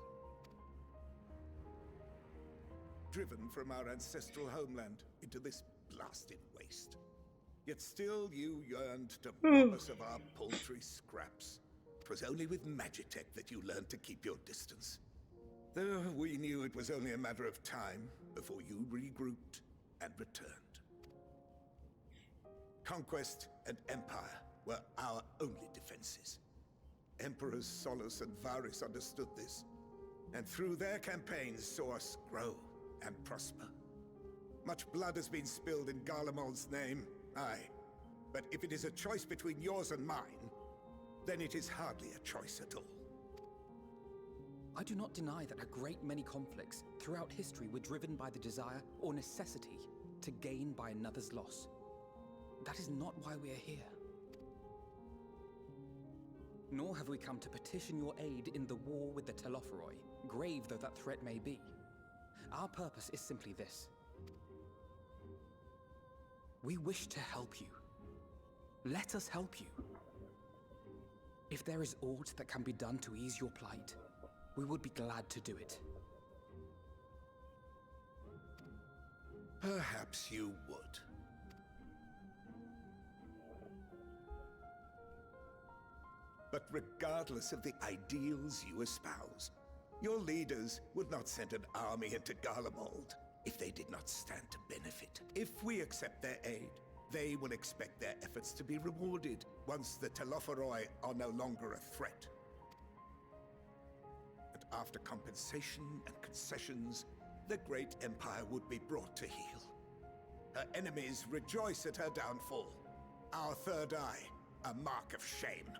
Driven from our ancestral homeland into this blasted waste. Yet still you yearned to rob us of our paltry scraps. 'Twas only with Magitech that you learned to keep your distance. Though we knew it was only a matter of time before you regrouped and returned. Conquest and empire were our only defenses. Emperors Solus and Varys understood this, and through their campaigns saw us grow and prosper. Much blood has been spilled in Garlemald's name, aye. But if it is a choice between yours and mine, then it is hardly a choice at all. I do not deny that a great many conflicts throughout history were driven by the desire or necessity to gain by another's loss. That is not why we are here. Nor have we come to petition your aid in the war with the Telophoroi, grave though that threat may be. Our purpose is simply this. We wish to help you. Let us help you. If there is aught that can be done to ease your plight, we would be glad to do it. Perhaps you would. But regardless of the ideals you espouse, your leaders would not send an army into Garlemald if they did not stand to benefit. If we accept their aid, They will expect their efforts to be rewarded once the Telophoroi are no longer a threat. But after compensation and concessions, the great empire would be brought to heel. Her enemies rejoice at her downfall. Our third eye, a mark of shame.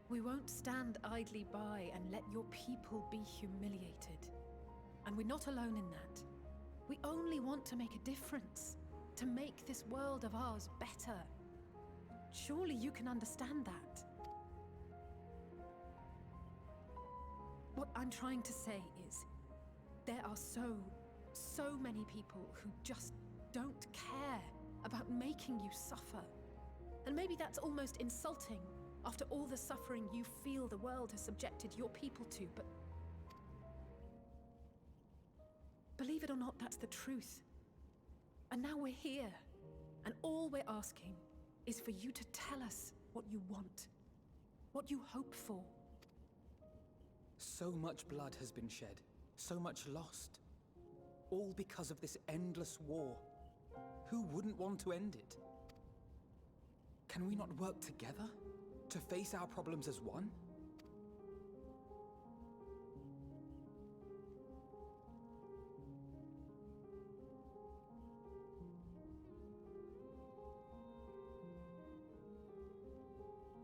We won't stand idly by and let your people be humiliated. And we're not alone in that. We only want to make a difference, to make this world of ours better. Surely you can understand that. What I'm trying to say is, there are so many people who just don't care about making you suffer. And maybe that's almost insulting after all the suffering you feel the world has subjected your people to, but believe it or not, that's the truth. And now we're here, and all we're asking is for you to tell us what you want, what you hope for. So much blood has been shed, so much lost. All because of this endless war. Who wouldn't want to end it? Can we not work together to face our problems as one?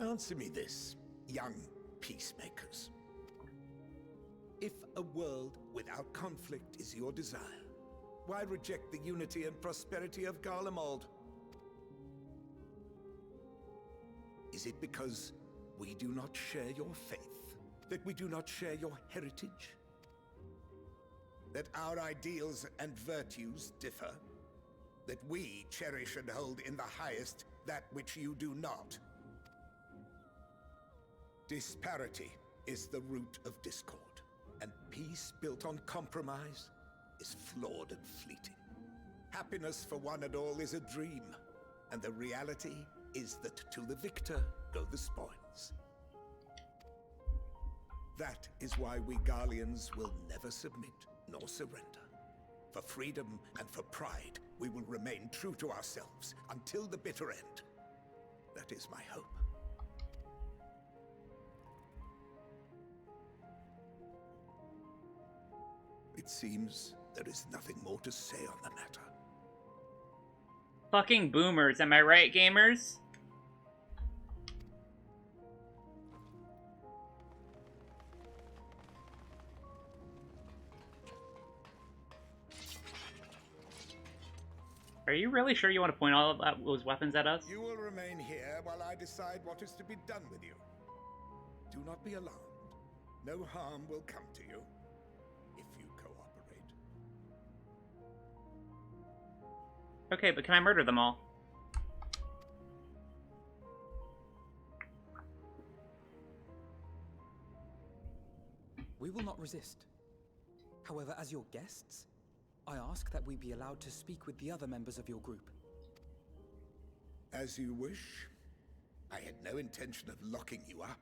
Answer me this, young peacemakers. If a world without conflict is your desire, why reject the unity and prosperity of Garlemald? Is it because we do not share your faith? That we do not share your heritage? That our ideals and virtues differ? That we cherish and hold in the highest that which you do not? Disparity is the root of discord, and peace built on compromise is flawed and fleeting. Happiness for one and all is a dream, and the reality is that to the victor go the spoils. That is why we Garleans will never submit nor surrender. For freedom and for pride, we will remain true to ourselves until the bitter end. That is my hope. It seems there is nothing more to say on the matter. Fucking boomers, am I right, gamers? Are you really sure you want to point all of those weapons at us? You will remain here while I decide what is to be done with you. Do not be alarmed. No harm will come to you if you cooperate. Okay, but can I murder them all? We will not resist. However, as your guests, I ask that we be allowed to speak with the other members of your group. As you wish. I had no intention of locking you up,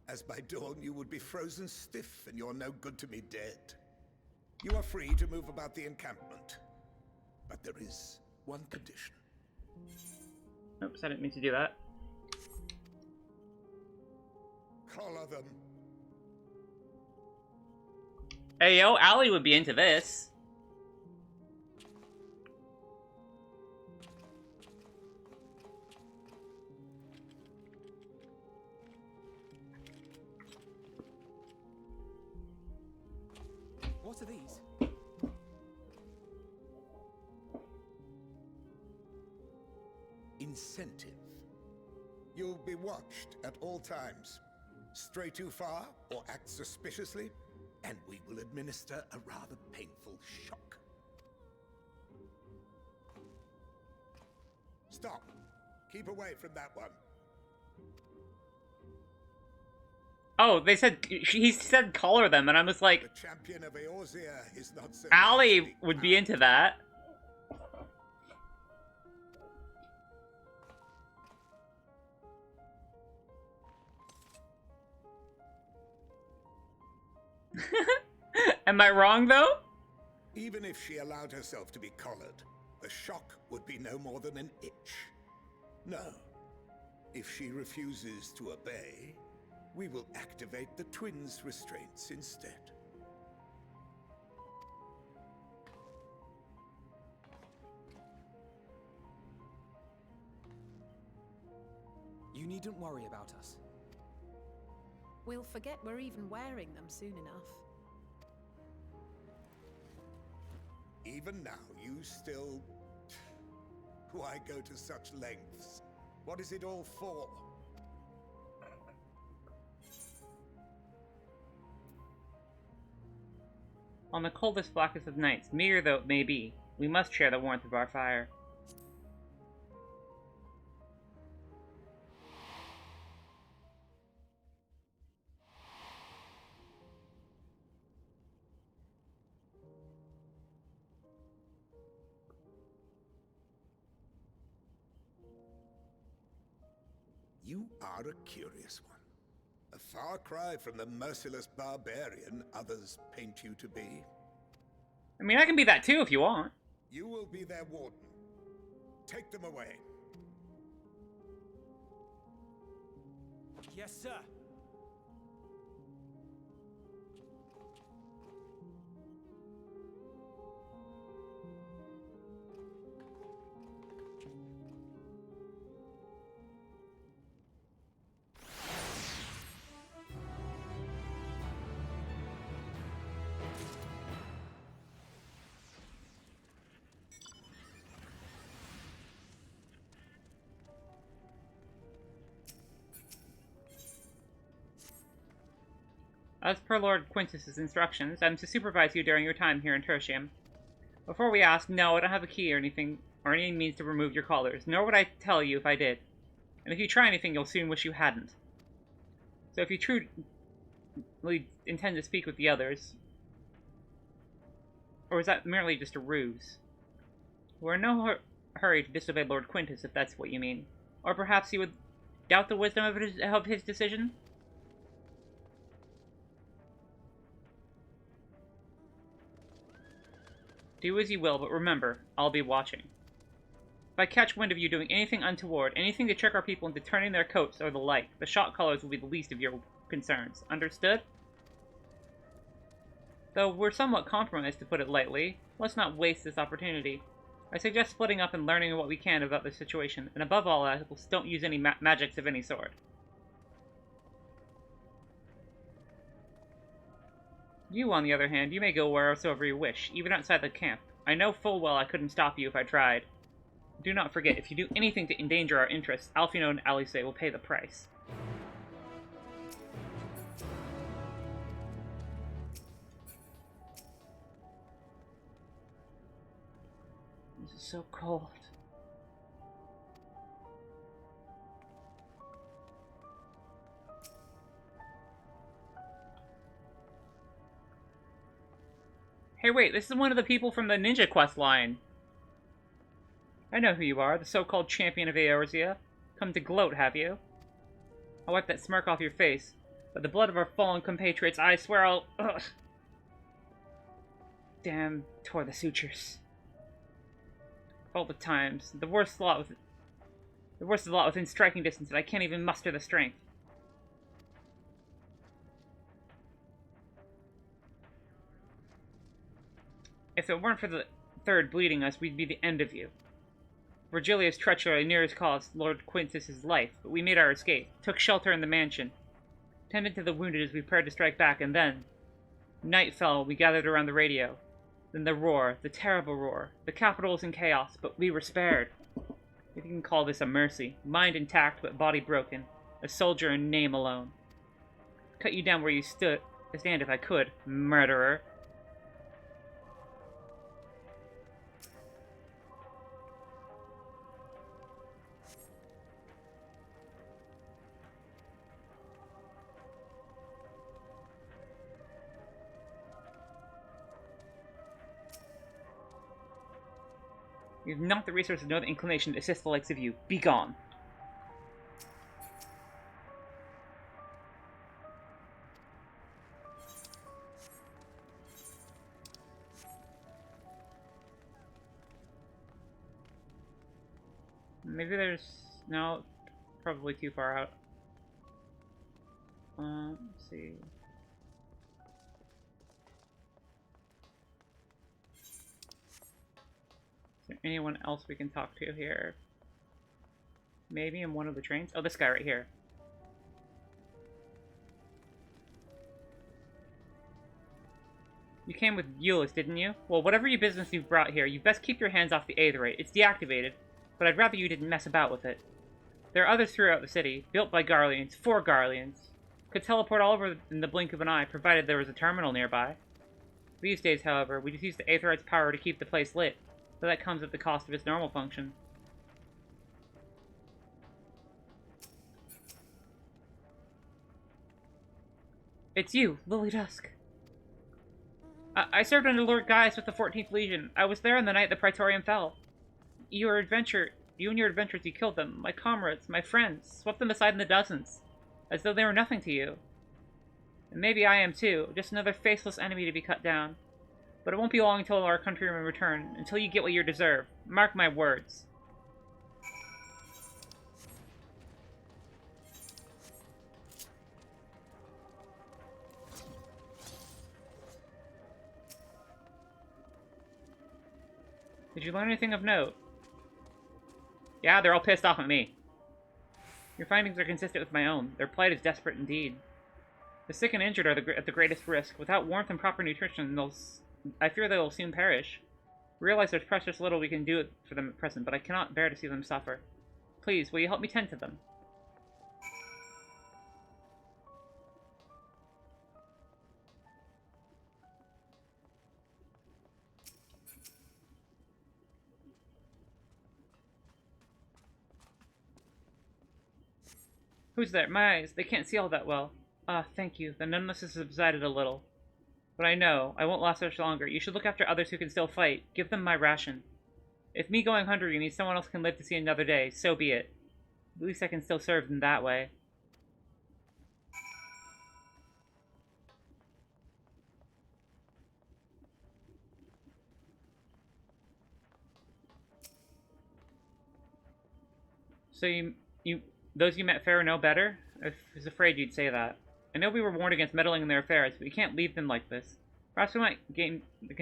as by dawn you would be frozen stiff and you're no good to me dead. You are free to move about the encampment, but there is one condition. Oops, I didn't mean to do that. Collar them. Hey yo, Allie would be into this. What are these? Incentive. You'll be watched at all times. Stray too far or act suspiciously, and we will administer a rather painful shock. Stop. Keep away from that one. Oh, they said, he said color them, and I was like, The champion of Eorzea is not so Allie would be into that. Am I wrong, though? Even if she allowed herself to be collared, the shock would be no more than an itch. No. If she refuses to obey, we will activate the twins' restraints instead. You needn't worry about us. We'll forget we're even wearing them soon enough. Even now, you still... Why go to such lengths? What is it all for? On the coldest, blackest of nights, meager though it may be, we must share the warmth of our fire. You are a curious one. A far cry from the merciless barbarian others paint you to be. I mean, I can be that too if you want. You will be their warden. Take them away. Yes, sir. As per Lord Quintus's instructions, I'm to supervise you during your time here in Tertium. Before we ask, no, I don't have a key or anything, or any means to remove your collars, nor would I tell you if I did. And if you try anything, you'll soon wish you hadn't. So if you truly intend to speak with the others, or is that merely just a ruse? We're in no hurry to disobey Lord Quintus, if that's what you mean. Or perhaps you would doubt the wisdom of his decision? Do as you will, but remember, I'll be watching. If I catch wind of you doing anything untoward, anything to trick our people into turning their coats or the like, the shot callers will be the least of your concerns. Understood? Though we're somewhat compromised, to put it lightly, let's not waste this opportunity. I suggest splitting up and learning what we can about the situation, and above all else, don't use any magics of any sort. You, on the other hand, you may go wheresoever you wish, even outside the camp. I know full well I couldn't stop you if I tried. Do not forget, if you do anything to endanger our interests, Alfino and Alice will pay the price. This is so cold. Hey, wait, this is one of the people from the Ninja Quest line. I know who you are, the so-called champion of Eorzea. Come to gloat, have you? I'll wipe that smirk off your face. By the blood of our fallen compatriots, I swear I'll... Ugh. Damn, tore the sutures. All the times. The worst lot within striking distance, and I can't even muster the strength. If it weren't for the third bleeding us, we'd be the end of you. Virgilia's treachery nearly cost Lord Quintus's life, but we made our escape, took shelter in the mansion, tended to the wounded as we prepared to strike back, and then... Night fell, we gathered around the radio. Then the roar, the terrible roar. The capital was in chaos, but we were spared. If you can call this a mercy. Mind intact, but body broken. A soldier in name alone. Cut you down where you stand if I could, murderer. You have not the resources nor the inclination to assist the likes of you. Be gone. Maybe there's... No, probably too far out. Let's see. Is there anyone else we can talk to here? Maybe in one of the trains? Oh, this guy right here. You came with Euless, didn't you? Well, whatever your business you've brought here, you best keep your hands off the Aetherite. It's deactivated, but I'd rather you didn't mess about with it. There are others throughout the city, built by Garleans, for Garleans. Could teleport all over in the blink of an eye, provided there was a terminal nearby. These days, however, we just use the Aetherite's power to keep the place lit, but that comes at the cost of its normal function. It's you, Lily Dusk. I served under Lord Gaius with the 14th Legion. I was there on the night the Praetorium fell. You and your adventurers, you killed them. My comrades, my friends, swept them aside in the dozens, as though they were nothing to you. And maybe I am too, just another faceless enemy to be cut down. But it won't be long until our countrymen return, until you get what you deserve. Mark my words. Did you learn anything of note? Yeah, they're all pissed off at me. Your findings are consistent with my own. Their plight is desperate indeed. The sick and injured are at the greatest risk. Without warmth and proper nutrition, I fear they will soon perish. Realize there's precious little we can do for them at present, but I cannot bear to see them suffer. Please, will you help me tend to them? Who's there? My eyes, they can't see all that well. Ah, thank you. The numbness has subsided a little. But I know, I won't last much longer. You should look after others who can still fight. Give them my ration. If me going hungry means someone else can live to see another day, so be it. At least I can still serve them that way. So those you met fare no better? I was afraid you'd say that. I know we were warned against meddling in their affairs, but we can't leave them like this. Perhaps we might gain the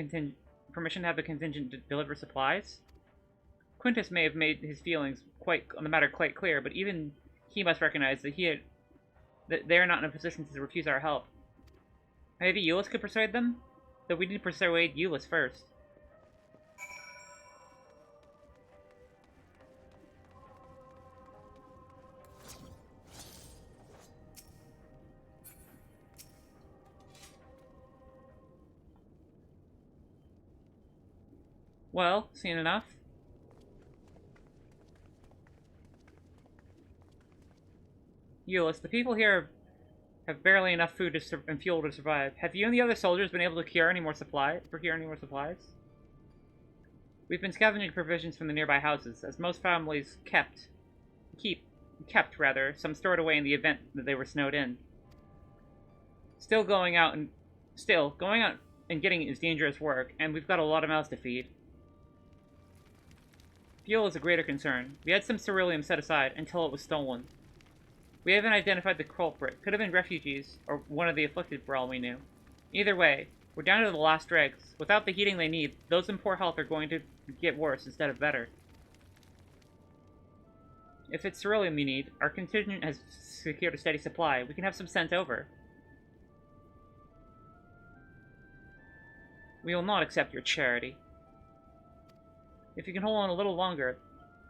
permission to have the contingent to deliver supplies? Quintus may have made his feelings on the matter quite clear, but even he must recognize that they are not in a position to refuse our help. Maybe Euless could persuade them? Though we need to persuade Euless first. Well, seen enough? Euless, the people here have barely enough food and fuel to survive. Have you and the other soldiers been able to procure any more supplies? We've been scavenging provisions from the nearby houses, as most families kept some stored away in the event that they were snowed in. Still, going out and getting it is dangerous work, and we've got a lot of mouths to feed. Fuel is a greater concern. We had some ceruleum set aside until it was stolen. We haven't identified the culprit. Could have been refugees, or one of the afflicted for all we knew. Either way, we're down to the last dregs. Without the heating they need, those in poor health are going to get worse instead of better. If it's ceruleum you need, our contingent has secured a steady supply. We can have some sent over. We will not accept your charity. If you can hold on a little longer,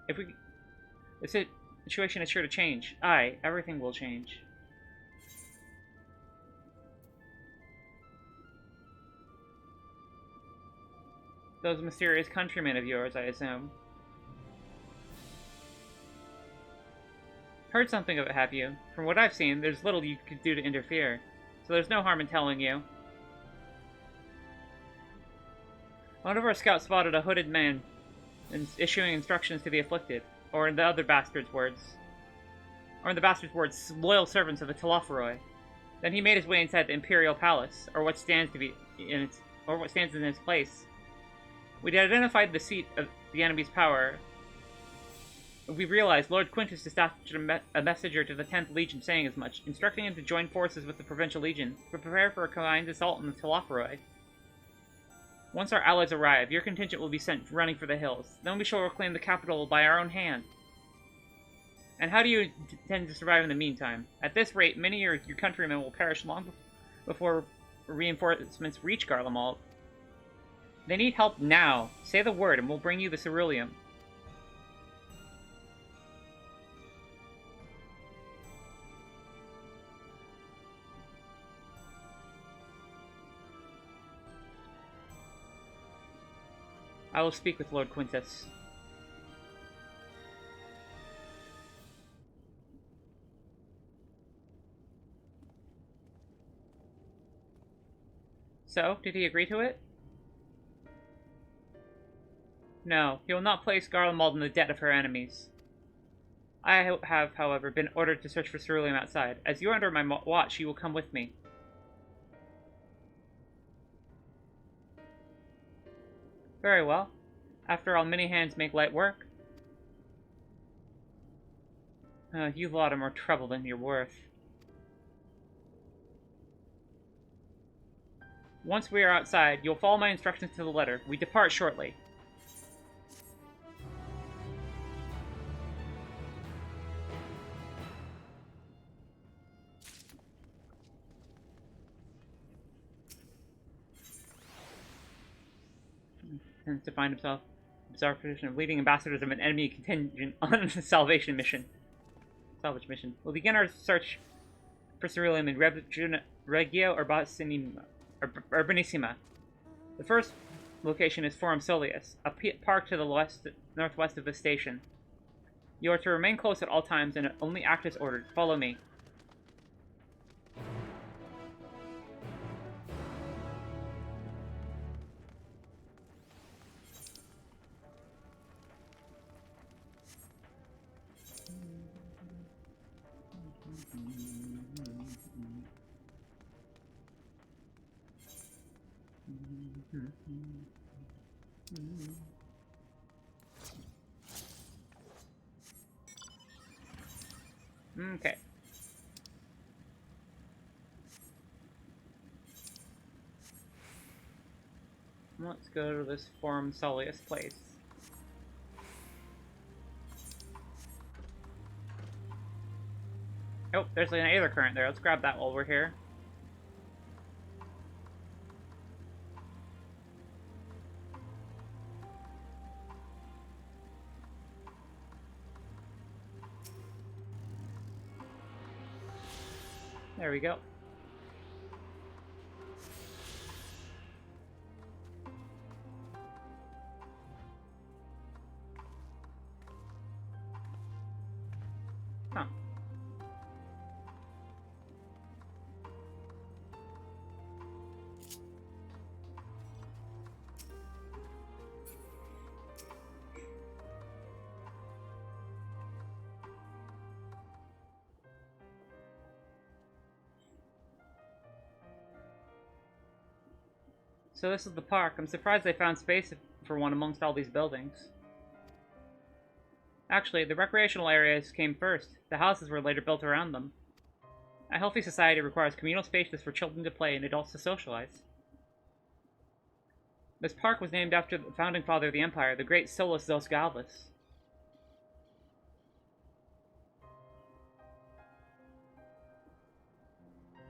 the situation is sure to change. Aye, everything will change. Those mysterious countrymen of yours, I assume. Heard something of it, have you? From what I've seen, there's little you could do to interfere, so there's no harm in telling you. One of our scouts spotted a hooded man and issuing instructions to the afflicted, or in the bastard's words, loyal servants of the Telophoroi. Then he made his way inside the Imperial Palace, or what stands in its place. We'd identified the seat of the enemy's power. We realized Lord Quintus dispatched a messenger to the 10th Legion saying as much, instructing him to join forces with the Provincial Legion to prepare for a combined assault on the Telophoroi. Once our allies arrive, your contingent will be sent running for the hills. Then we shall reclaim the capital by our own hand. And how do you intend to survive in the meantime? At this rate, many of your countrymen will perish long before reinforcements reach Garlemald. They need help now. Say the word, and we'll bring you the ceruleum. I will speak with Lord Quintus. So, did he agree to it? No, he will not place Garlemald in the debt of her enemies. I have, however, been ordered to search for ceruleum outside. As you are under my watch, you will come with me. Very well. After all, many hands make light work. You lot are more trouble than you're worth. Once we are outside, you'll follow my instructions to the letter. We depart shortly. Tends to find himself in bizarre position of leading ambassadors of an enemy contingent on a salvage mission. We'll begin our search for ceruleum in Regio Urbanissima. The first location is Forum Soleus, a park to the northwest of the station. You are to remain close at all times and only act as ordered. Follow me. Okay. Let's go to this Forum Soleus place. Oh, there's an Aether Current there. Let's grab that while we're here. There we go. Huh. So this is the park. I'm surprised they found space for one amongst all these buildings. Actually, the recreational areas came first. The houses were later built around them. A healthy society requires communal spaces for children to play and adults to socialize. This park was named after the founding father of the Empire, the great Solus Zos Galvus.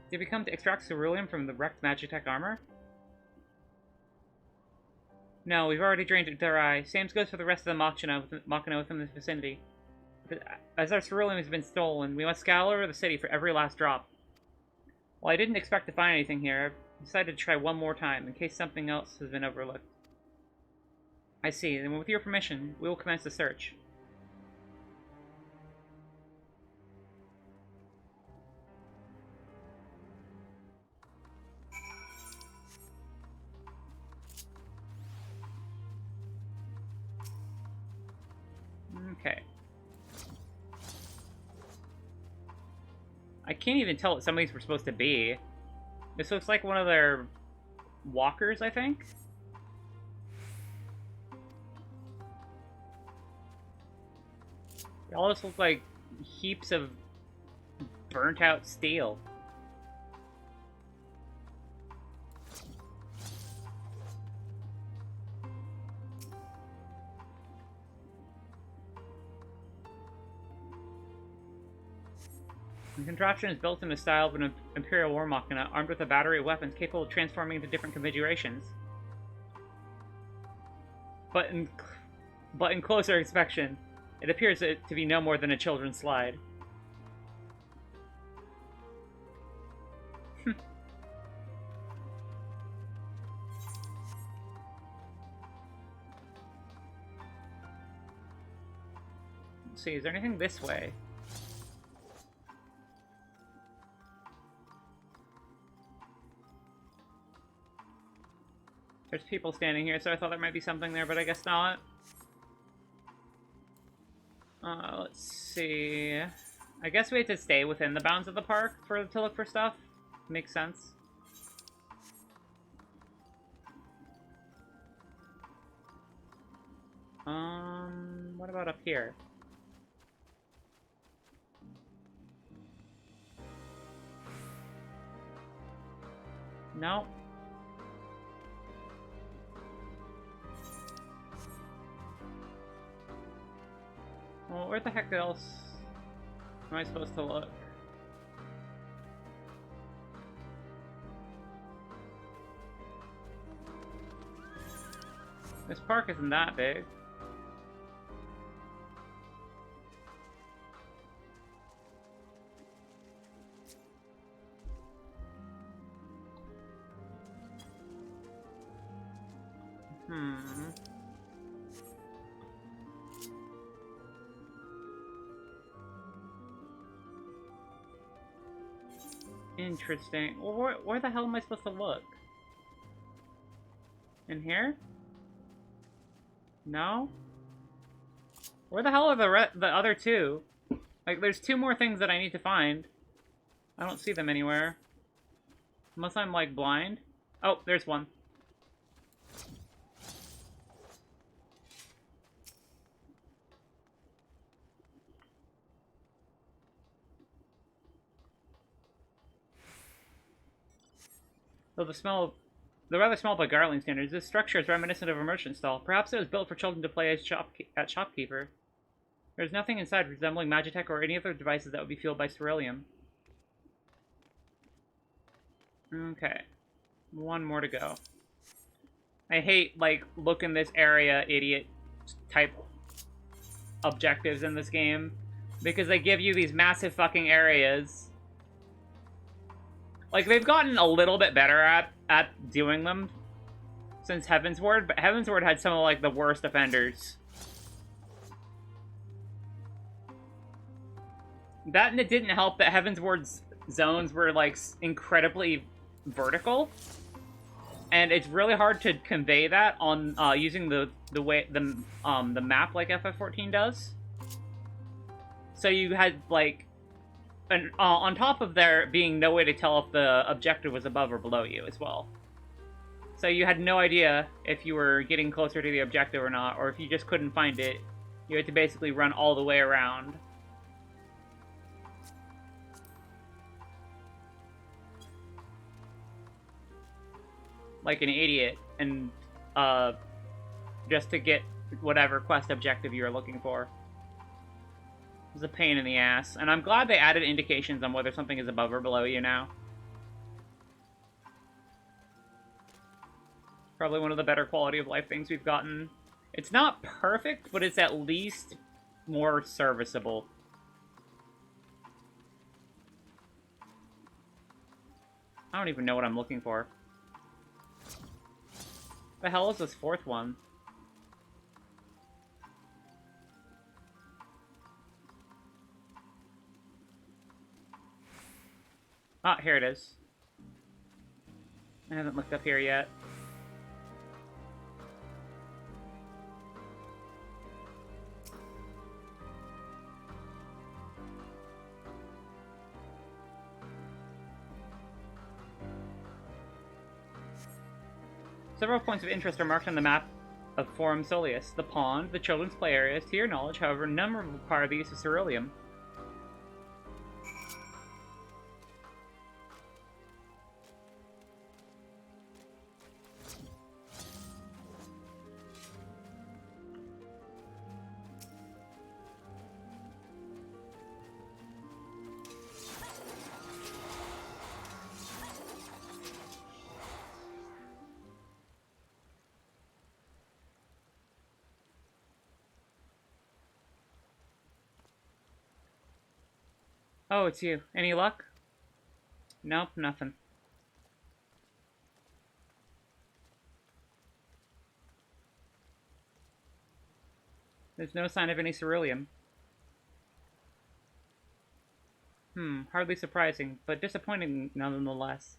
Did we come to extract ceruleum from the wrecked Magitech armor? No, we've already drained it dry. Same goes for the rest of the Machina within this vicinity. But as our ceruleum has been stolen, we must scour the city for every last drop. While I didn't expect to find anything here, I decided to try one more time, in case something else has been overlooked. I see, then with your permission, we will commence the search. Okay. I can't even tell what some of these were supposed to be. This looks like one of their walkers, I think? They all just look like heaps of burnt out steel. The contraption is built in the style of an Imperial War Machina, armed with a battery of weapons capable of transforming into different configurations. But in closer inspection, it appears to be no more than a children's slide. Let's see, is there anything this way? There's people standing here, so I thought there might be something there, but I guess not. Let's see. I guess we have to stay within the bounds of the park to look for stuff. Makes sense. What about up here? No. Well, where the heck else am I supposed to look? This park isn't that big. Interesting. Well, where the hell am I supposed to look? In here? No? Where the hell are the other two? Like, there's two more things that I need to find. I don't see them anywhere. Unless I'm, like, blind. Oh, there's one. Though the rather small by Garling standards, this structure is reminiscent of a merchant stall. Perhaps it was built for children to play as shopkeeper. There's nothing inside resembling Magitech or any other devices that would be fueled by Ceruleum. Okay. One more to go. I hate, like, look in this area, idiot type objectives in this game. Because they give you these massive fucking areas. Like, they've gotten a little bit better at doing them since Heavensward, but Heavensward had some of, like, the worst offenders. That and it didn't help that Heavensward's zones were, like, incredibly vertical. And it's really hard to convey that on using the map like FF14 does. So you had, like, and on top of there being no way to tell if the objective was above or below you as well. So you had no idea if you were getting closer to the objective or not, or if you just couldn't find it, you had to basically run all the way around. Like an idiot, and just to get whatever quest objective you were looking for. It was a pain in the ass, and I'm glad they added indications on whether something is above or below you now. Probably one of the better quality of life things we've gotten. It's not perfect, but it's at least more serviceable. I don't even know what I'm looking for. The hell is this fourth one? Ah, here it is. I haven't looked up here yet. Several points of interest are marked on the map of Forum Soleus. The pond, the children's play areas, to your knowledge, however, none require the use of ceruleum. Oh, it's you. Any luck? Nope, nothing. There's no sign of any ceruleum. Hardly surprising, but disappointing nonetheless.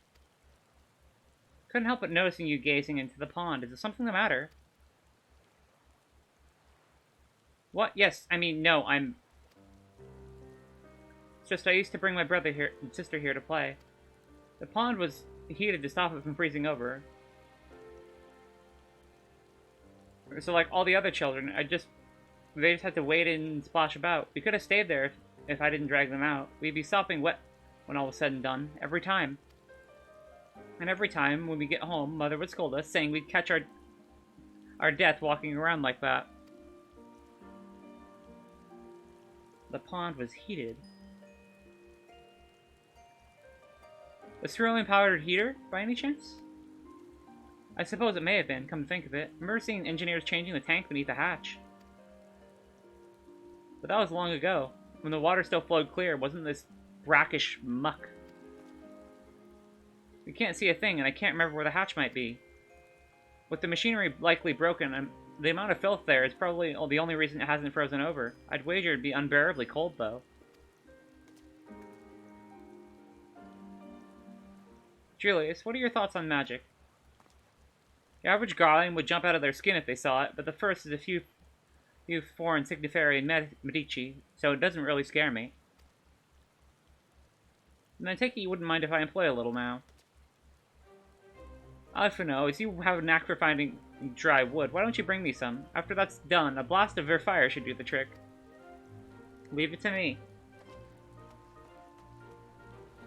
Couldn't help but noticing you gazing into the pond. Is there something the matter? What? Yes, I mean, no, I'm... It's just I used to bring my brother here and sister here to play. The pond was heated to stop it from freezing over. So like all the other children, they just had to wade in and splash about. We could have stayed there if I didn't drag them out. We'd be sopping wet when all was said and done, every time. And every time, when we get home, Mother would scold us, saying we'd catch our death walking around like that. The pond was heated. A cerulean-powdered heater, by any chance? I suppose it may have been, come to think of it. I remember seeing engineers changing the tank beneath the hatch. But that was long ago, when the water still flowed clear. Wasn't this brackish muck. We can't see a thing, and I can't remember where the hatch might be. With the machinery likely broken, the amount of filth there is probably the only reason it hasn't frozen over. I'd wager it'd be unbearably cold, though. Julius, what are your thoughts on magic? The average Garland would jump out of their skin if they saw it, but the first is a few foreign Signiferi Medici, so it doesn't really scare me. And I take it you wouldn't mind if I employ a little now. Alphino, as you have a knack for finding dry wood, why don't you bring me some? After that's done, a blast of fire should do the trick. Leave it to me.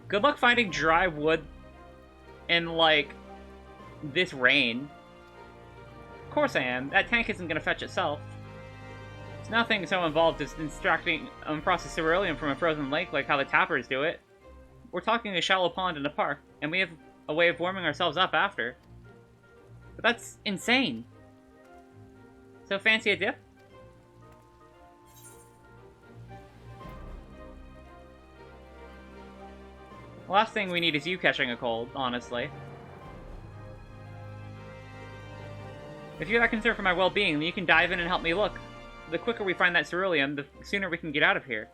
Good luck finding dry wood in, like, this rain. Of course I am. That tank isn't going to fetch itself. It's nothing so involved as extracting unprocessed ceruleum from a frozen lake like how the tappers do it. We're talking a shallow pond in a park, and we have a way of warming ourselves up after. But that's insane. So fancy a dip? The last thing we need is you catching a cold, honestly. If you're that concerned for my well-being, then you can dive in and help me look. The quicker we find that ceruleum, the sooner we can get out of here.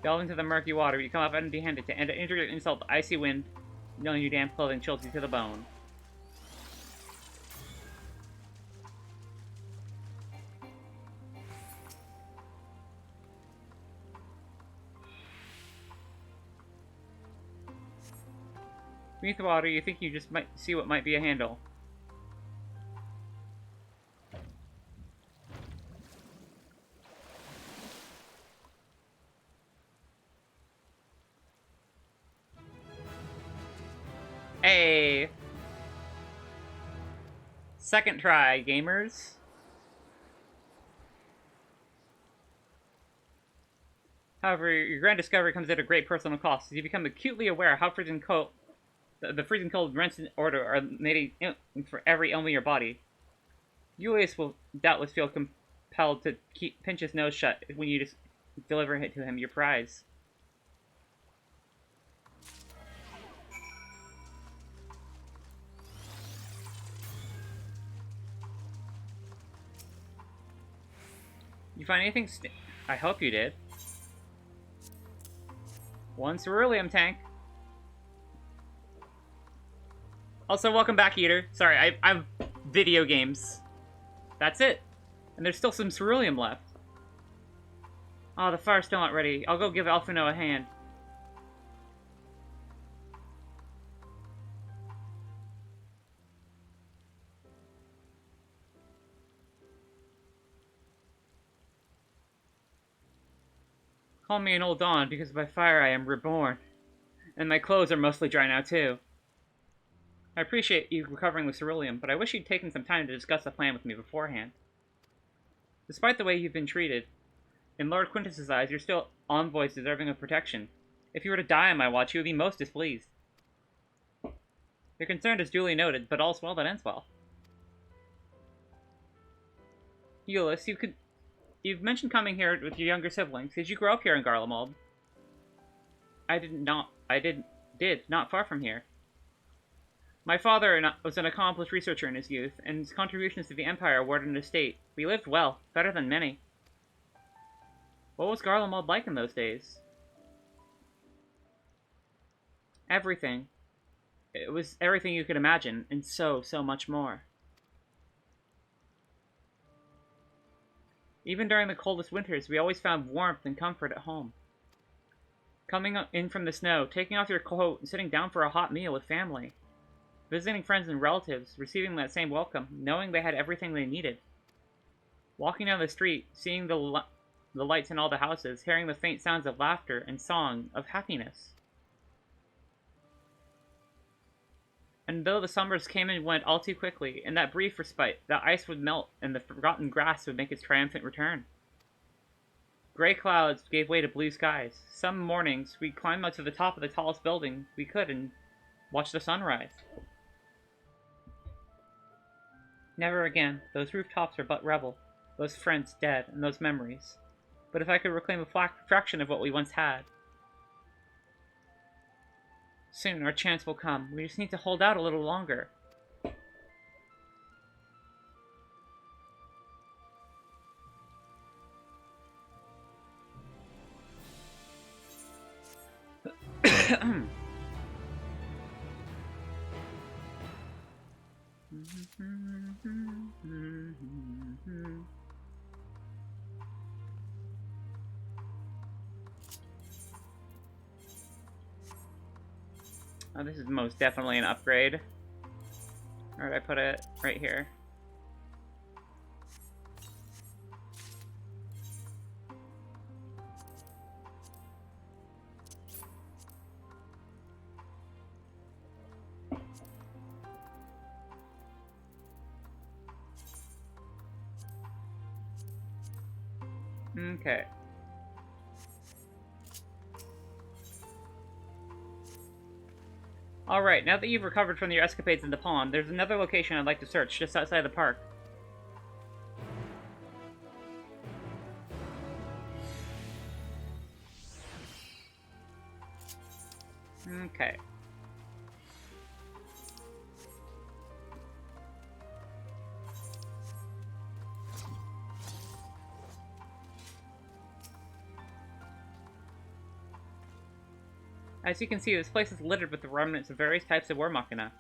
Delve into the murky water, you come up empty-handed to end an intricate insult. The icy wind, knowing your damp clothing chills you to the bone. Beneath the water, you think you just might see what might be a handle. Hey! Second try, gamers. However, your grand discovery comes at a great personal cost, as you become acutely aware how freezing cold the freezing cold rents in order are made for every ailment in your body. Julius will doubtless feel compelled to pinch his nose shut when you just deliver to him your prize. You find anything I hope you did. One ceruleum tank. Also, welcome back, Eater. Sorry, I'm video games. That's it. And there's still some ceruleum left. Oh, the fire's still not ready. I'll go give Alphino a hand. Call me an old dawn, because by fire I am reborn. And my clothes are mostly dry now, too. I appreciate you recovering the ceruleum, but I wish you'd taken some time to discuss the plan with me beforehand. Despite the way you've been treated, in Lord Quintus's eyes, you're still envoys deserving of protection. If you were to die on my watch, he would be most displeased. Your concern is duly noted, but all's well that ends well. Euless, you've mentioned coming here with your younger siblings. Did you grow up here in Garlemald? I did not far from here. My father was an accomplished researcher in his youth, and his contributions to the Empire awarded an estate. We lived well, better than many. What was Garlemald like in those days? Everything. It was everything you could imagine, and so much more. Even during the coldest winters, we always found warmth and comfort at home. Coming in from the snow, taking off your coat, and sitting down for a hot meal with family. Visiting friends and relatives, receiving that same welcome, knowing they had everything they needed. Walking down the street, seeing the lights in all the houses, hearing the faint sounds of laughter and song of happiness. And though the summers came and went all too quickly, in that brief respite, the ice would melt and the forgotten grass would make its triumphant return. Gray clouds gave way to blue skies. Some mornings, we'd climb up to the top of the tallest building we could and watch the sunrise. Never again. Those rooftops are but rubble, those friends dead, and those memories. But if I could reclaim a fraction of what we once had. Soon our chance will come. We just need to hold out a little longer. Oh, this is most definitely an upgrade. Where did I put it? Right here. Okay. Alright, now that you've recovered from your escapades in the pond, there's another location I'd like to search, just outside the park. Okay. As you can see, this place is littered with the remnants of various types of war machina.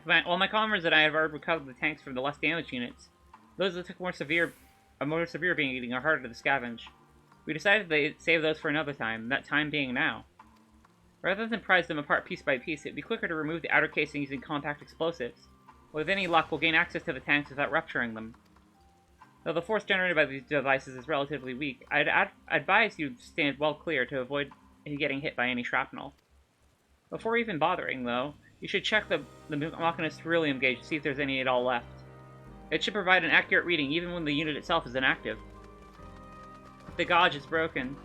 While my comrades and I have already recovered the tanks from the less damaged units, those that took a more severe beating are harder to scavenge. We decided to save those for another time, that time being now. Rather than prize them apart piece by piece, it'd be quicker to remove the outer casing using compact explosives. With any luck, we'll gain access to the tanks without rupturing them. Though the force generated by these devices is relatively weak, I'd advise you stand well clear to avoid getting hit by any shrapnel. Before even bothering, though, you should check the Machina's ceruleum gauge to see if there's any at all left. It should provide an accurate reading even when the unit itself is inactive. If the gauge is broken,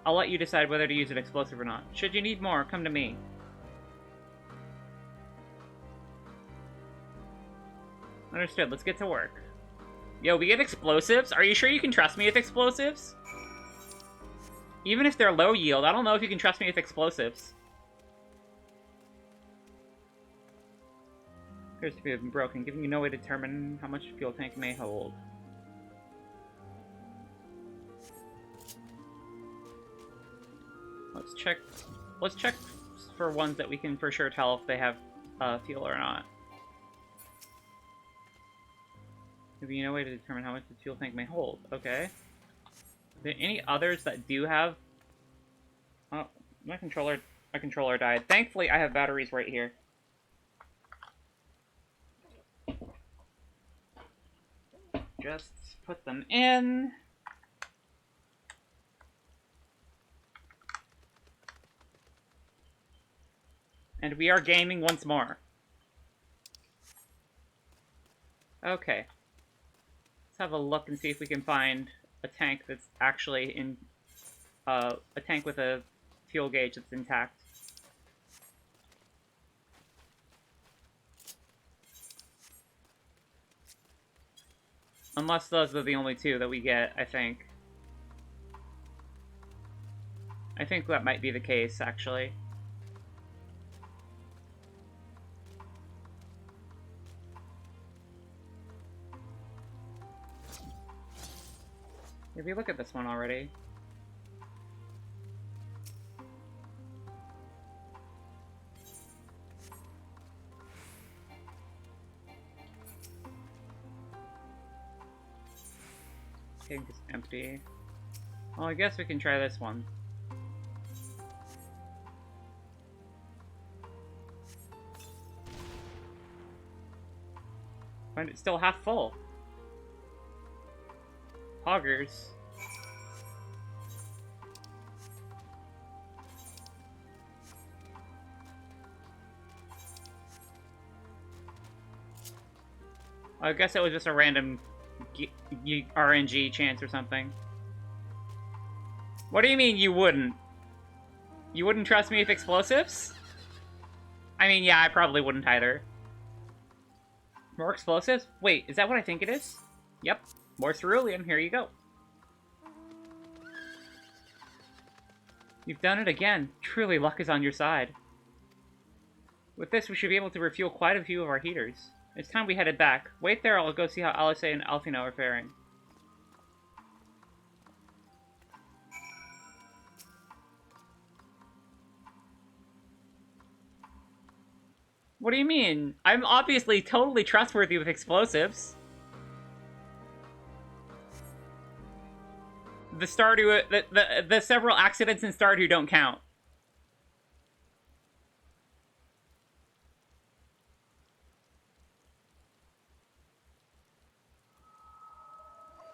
I'll let you decide whether to use an explosive or not. Should you need more, come to me. Understood, let's get to work. Yo, we get explosives? Are you sure you can trust me with explosives? Even if they're low yield, I don't know if you can trust me with explosives. Appears to be broken, giving you no way to determine how much fuel tank may hold. Let's check for ones that we can for sure tell if they have fuel or not. Maybe no way to determine how much the fuel tank may hold. Okay. Are there any others that do have... Oh, my controller died. Thankfully, I have batteries right here. Just put them in. And we are gaming once more. Okay. Let's have a look and see if we can find a tank that's actually in... a tank with a fuel gauge that's intact. Unless those are the only two that we get, I think. I think that might be the case, actually. Maybe look at this one already. Tank is empty. Well, I guess we can try this one. Find it still half full. Hoggers. I guess it was just a random RNG chance or something. What do you mean you wouldn't? You wouldn't trust me with explosives? I mean, yeah, I probably wouldn't either. More explosives? Wait, is that what I think it is? Yep. More cerulean, here you go. You've done it again. Truly, luck is on your side. With this, we should be able to refuel quite a few of our heaters. It's time we headed back. Wait there, I'll go see how Alice and Alfino are faring. What do you mean? I'm obviously totally trustworthy with explosives. The Stardew, the several accidents in Stardew don't count.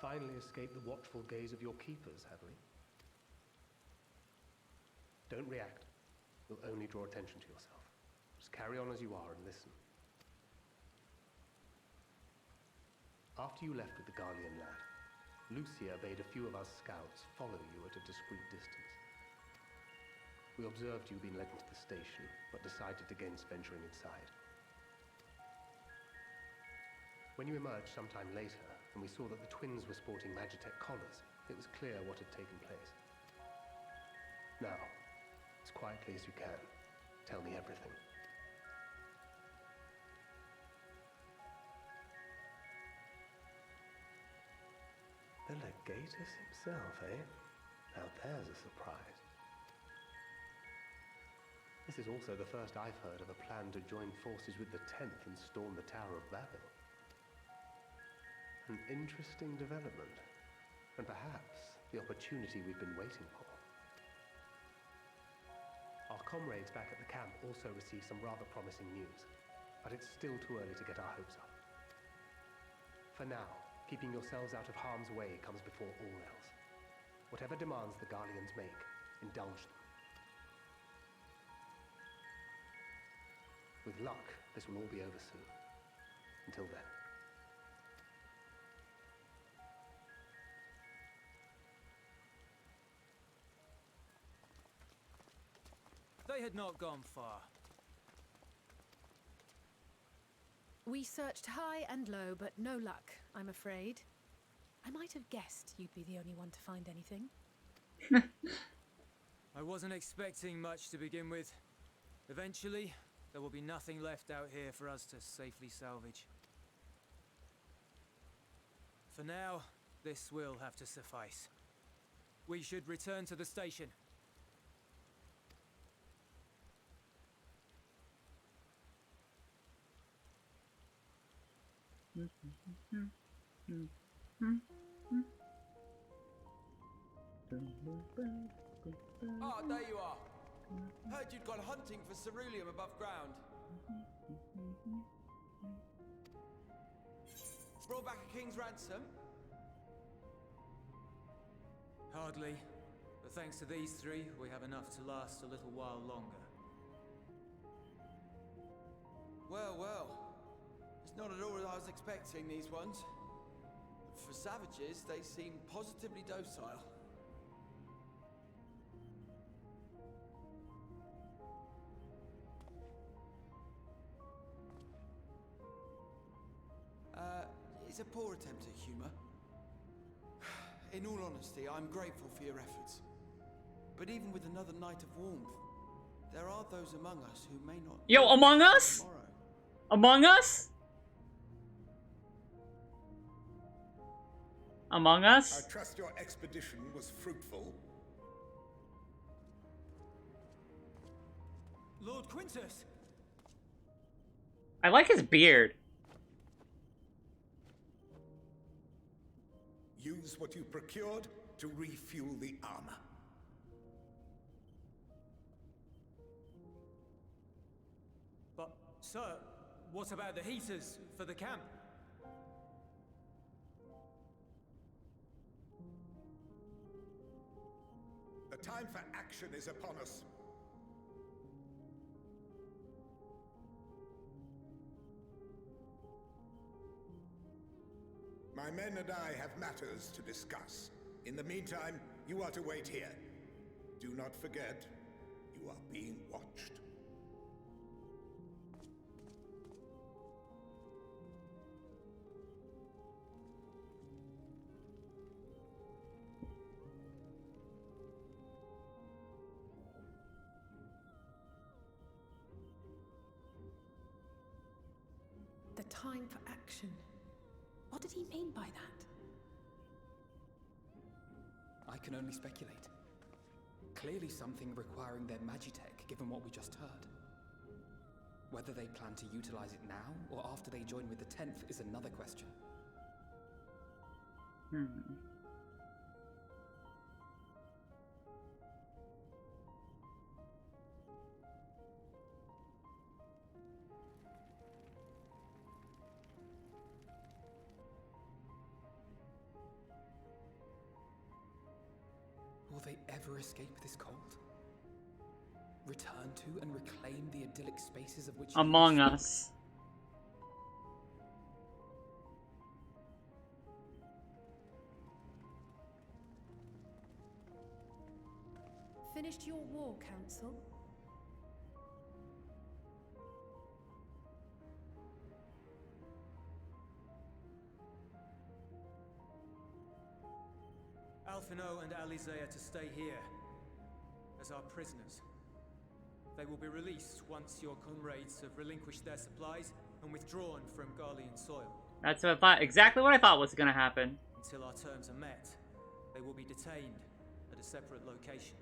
Finally escaped the watchful gaze of your keepers, have we? Don't react. You'll only draw attention to yourself. Just carry on as you are and listen. After you left with the Garlean lad, Lucia bade a few of us scouts follow you at a discreet distance. We observed you being led into the station, but decided against venturing inside. When you emerged sometime later, and we saw that the twins were sporting Magitech collars, it was clear what had taken place. Now, as quietly as you can, tell me everything. The Legatus himself, eh? Now there's a surprise. This is also the first I've heard of a plan to join forces with the 10th and storm the Tower of Babel. An interesting development, and perhaps the opportunity we've been waiting for. Our comrades back at the camp also received some rather promising news, but it's still too early to get our hopes up. For now, keeping yourselves out of harm's way comes before all else. Whatever demands the Garleans make, indulge them. With luck, this will all be over soon. Until then. They had not gone far. We searched high and low, but no luck, I'm afraid. I might have guessed you'd be the only one to find anything. I wasn't expecting much to begin with. Eventually, there will be nothing left out here for us to safely salvage. For now, this will have to suffice. We should return to the station. Ah, there you are. Heard you'd gone hunting for ceruleum above ground. Brought back a king's ransom? Hardly. But thanks to these three, we have enough to last a little while longer. Well, well. It's not at all as I was expecting, these ones. For savages, they seem positively docile. It's a poor attempt at humor. In all honesty, I'm grateful for your efforts. But even with another night of warmth, there are those among us who may not... Yo, Among Us? Tomorrow. Among Us? Among Us? I trust your expedition was fruitful. Lord Quintus! I like his beard. Use what you procured to refuel the armor. But, sir, what about the heaters for the camp? The time for action is upon us. My men and I have matters to discuss. In the meantime, you are to wait here. Do not forget, you are being watched. The time for action. What did he mean by that? I can only speculate. Clearly something requiring their magitech, given what we just heard. Whether they plan to utilize it now, or after they join with the 10th, is another question. Will they ever escape this cold? Return to and reclaim the idyllic spaces of which Among Us. Finished your war, Council? Alphino and Alizea to stay here as our prisoners. They will be released once your comrades have relinquished their supplies and withdrawn from Garlean soil. That's what I thought. Exactly what I thought was gonna happen. Until our terms are met, they will be detained at a separate location.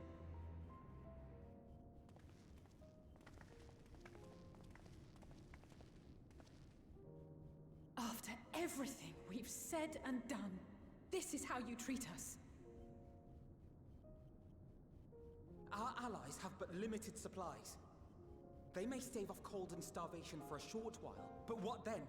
After everything we've said and done, this is how you treat us. Our allies have but limited supplies. They may stave off cold and starvation for a short while, but what then?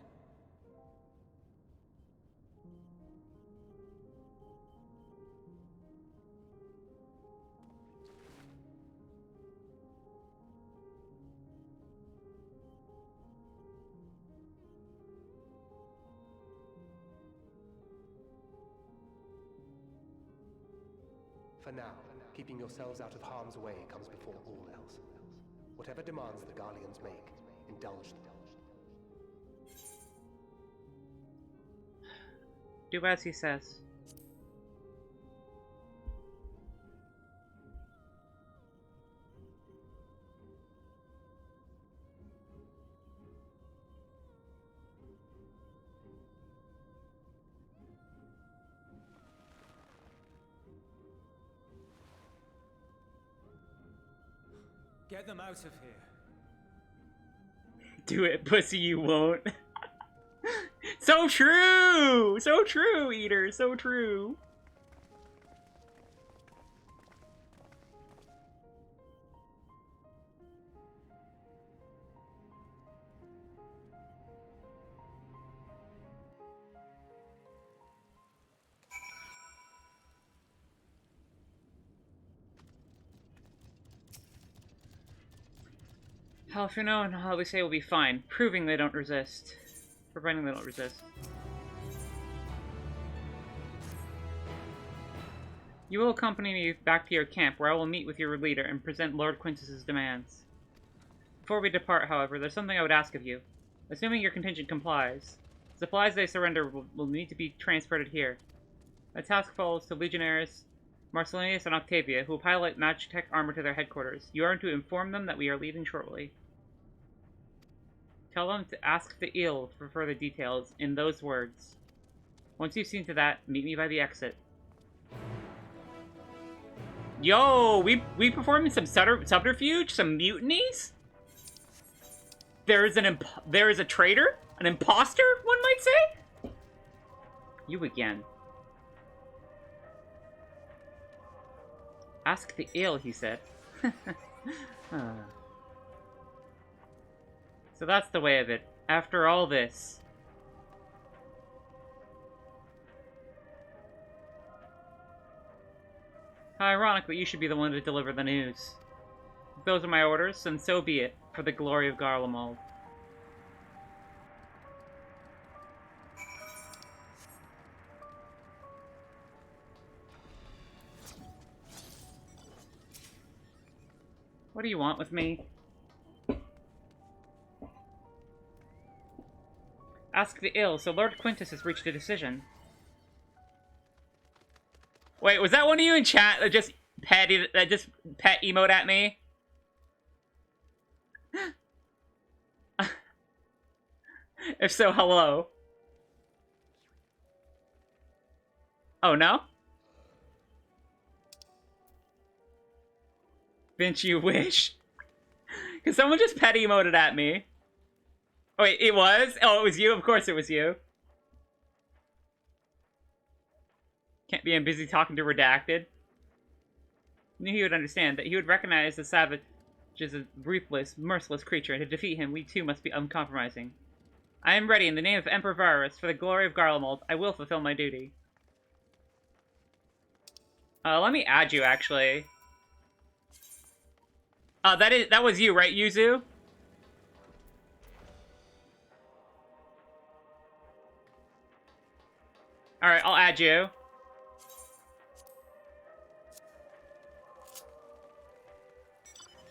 For now, keeping yourselves out of harm's way comes before all else. Whatever demands the Garleans make, indulge them. Do as he says. Get them out of here. Do it, pussy, you won't. So true! So true, Eater. So true. How if you know and how we say will be fine, proving they don't resist. Providing they don't resist. You will accompany me back to your camp, where I will meet with your leader and present Lord Quintus's demands. Before we depart, however, there's something I would ask of you. Assuming your contingent complies, supplies they surrender will need to be transported here. A task falls to Legionnaires Marcellinus and Octavia, who will pilot Magitech armor to their headquarters. You are to inform them that we are leaving shortly. Tell them to ask the Eel for further details in those words. Once you've seen to that, meet me by the exit. Yo, we performing some subterfuge, some mutinies? There is a traitor, an imposter, one might say. You again. Ask the Eel, he said. So that's the way of it. After all this. How ironic that you should be the one to deliver the news. If those are my orders, then so be it, for the glory of Garlemald. What do you want with me? Ask the Ill, so Lord Quintus has reached a decision. Wait, was that one of you in chat that just pet emote at me? If so, hello. Oh, no? Vince, you wish? Because someone just pet emoted at me. Oh, wait, it was? Oh, it was you? Of course it was you. Can't be busy talking to Redacted. Knew he would understand, that he would recognize the savage as a ruthless, merciless creature, and to defeat him, we too must be uncompromising. I am ready, in the name of Emperor Varus, for the glory of Garlemald, I will fulfill my duty. Let me add you, actually. That was you, right, Yuzu? Alright, I'll add you.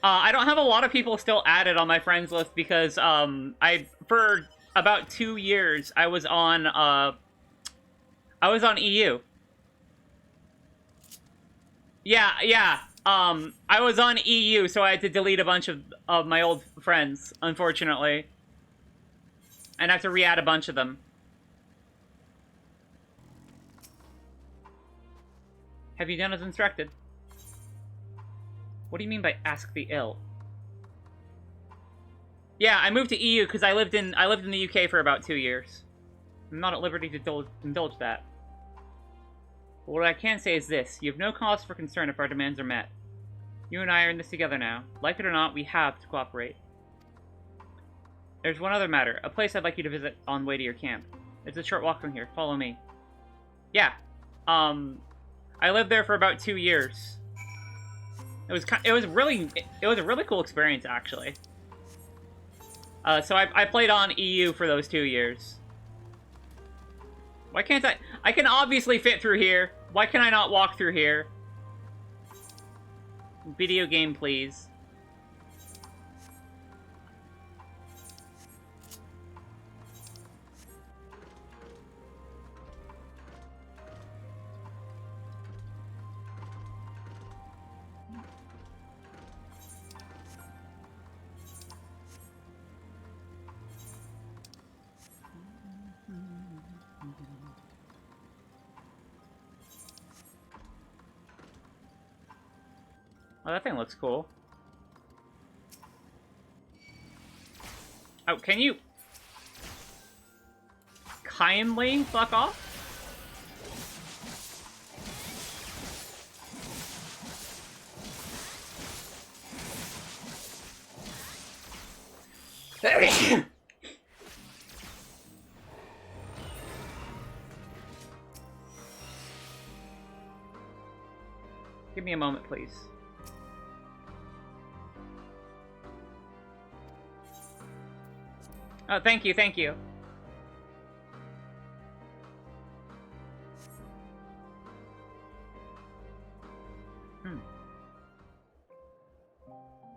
I don't have a lot of people still added on my friends list because, for about 2 years, I was on EU. Yeah. I was on EU, so I had to delete a bunch of my old friends, unfortunately. And I have to re-add a bunch of them. Have you done as instructed? What do you mean by ask the ill? Yeah, I moved to EU because I lived in the UK for about 2 years. I'm not at liberty to indulge that. But what I can say is this: you have no cause for concern if our demands are met. You and I are in this together now. Like it or not, we have to cooperate. There's one other matter, a place I'd like you to visit on the way to your camp. It's a short walk from here. Follow me. Yeah. I lived there for about 2 years. It was a really cool experience, actually. So I played on EU for those 2 years. Why can't I can obviously fit through here. Why can I not walk through here? Video game, please. Oh, that thing looks cool. Oh, can you? kindly fuck off? Give me a moment, please. Oh, thank you, thank you.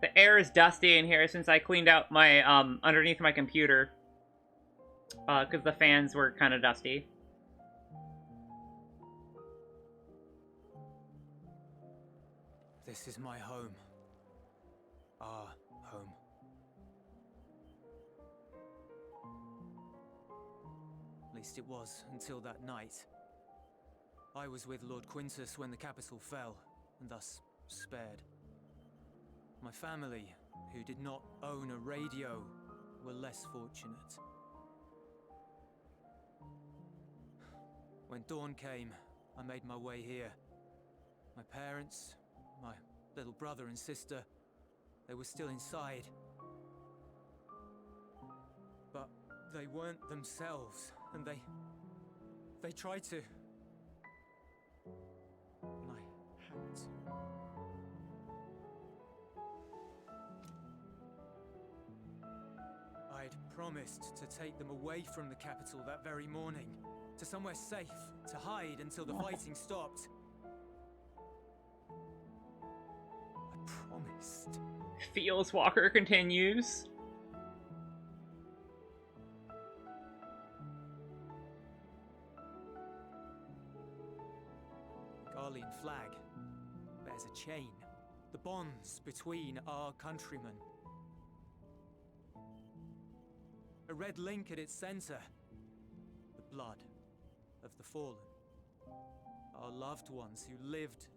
The air is dusty in here since I cleaned out my, underneath my computer. Because the fans were kind of dusty. This is my home. Our home. At least it was until that night. I was with Lord Quintus when the capital fell, and thus spared. My family, who did not own a radio, were less fortunate. When dawn came, I made my way here. My parents, my little brother and sister, they were still inside. But they weren't themselves, and they tried to. And I had to. I'd promised to take them away from the capital that very morning, to somewhere safe, to hide until the fighting stopped. I promised. Feels Walker continues. Garlean flag bears a chain, the bonds between our countrymen. A red link at its center, the blood of the fallen. Our loved ones who lived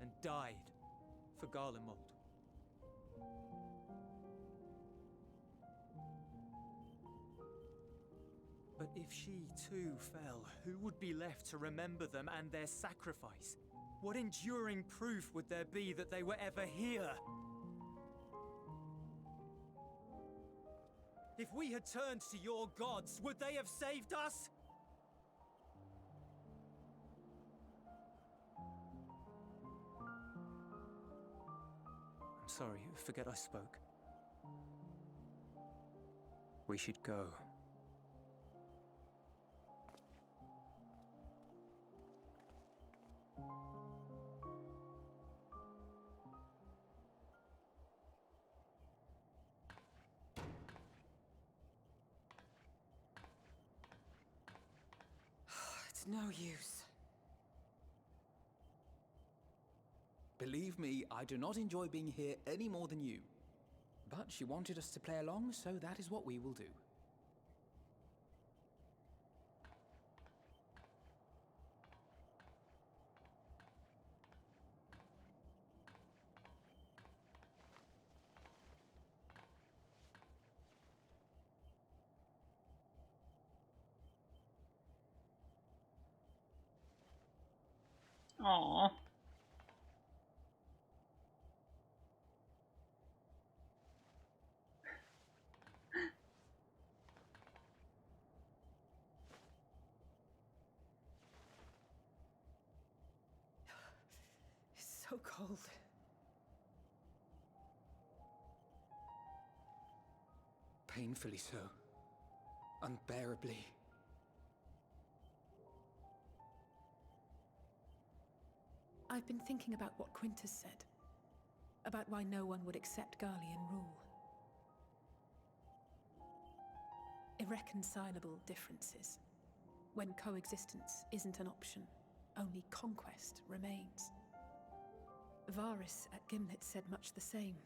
and died for Garlemald. But if she too fell, who would be left to remember them and their sacrifice? What enduring proof would there be that they were ever here? If we had turned to your gods, would they have saved us? I'm sorry, forget I spoke. We should go. It's no use. Believe me, I do not enjoy being here any more than you. But she wanted us to play along, so that is what we will do. Aww. It's so cold. Painfully so. Unbearably. I've been thinking about what Quintus said. About why no one would accept Garlean rule. Irreconcilable differences. When coexistence isn't an option, only conquest remains. Varys at Gimlet said much the same.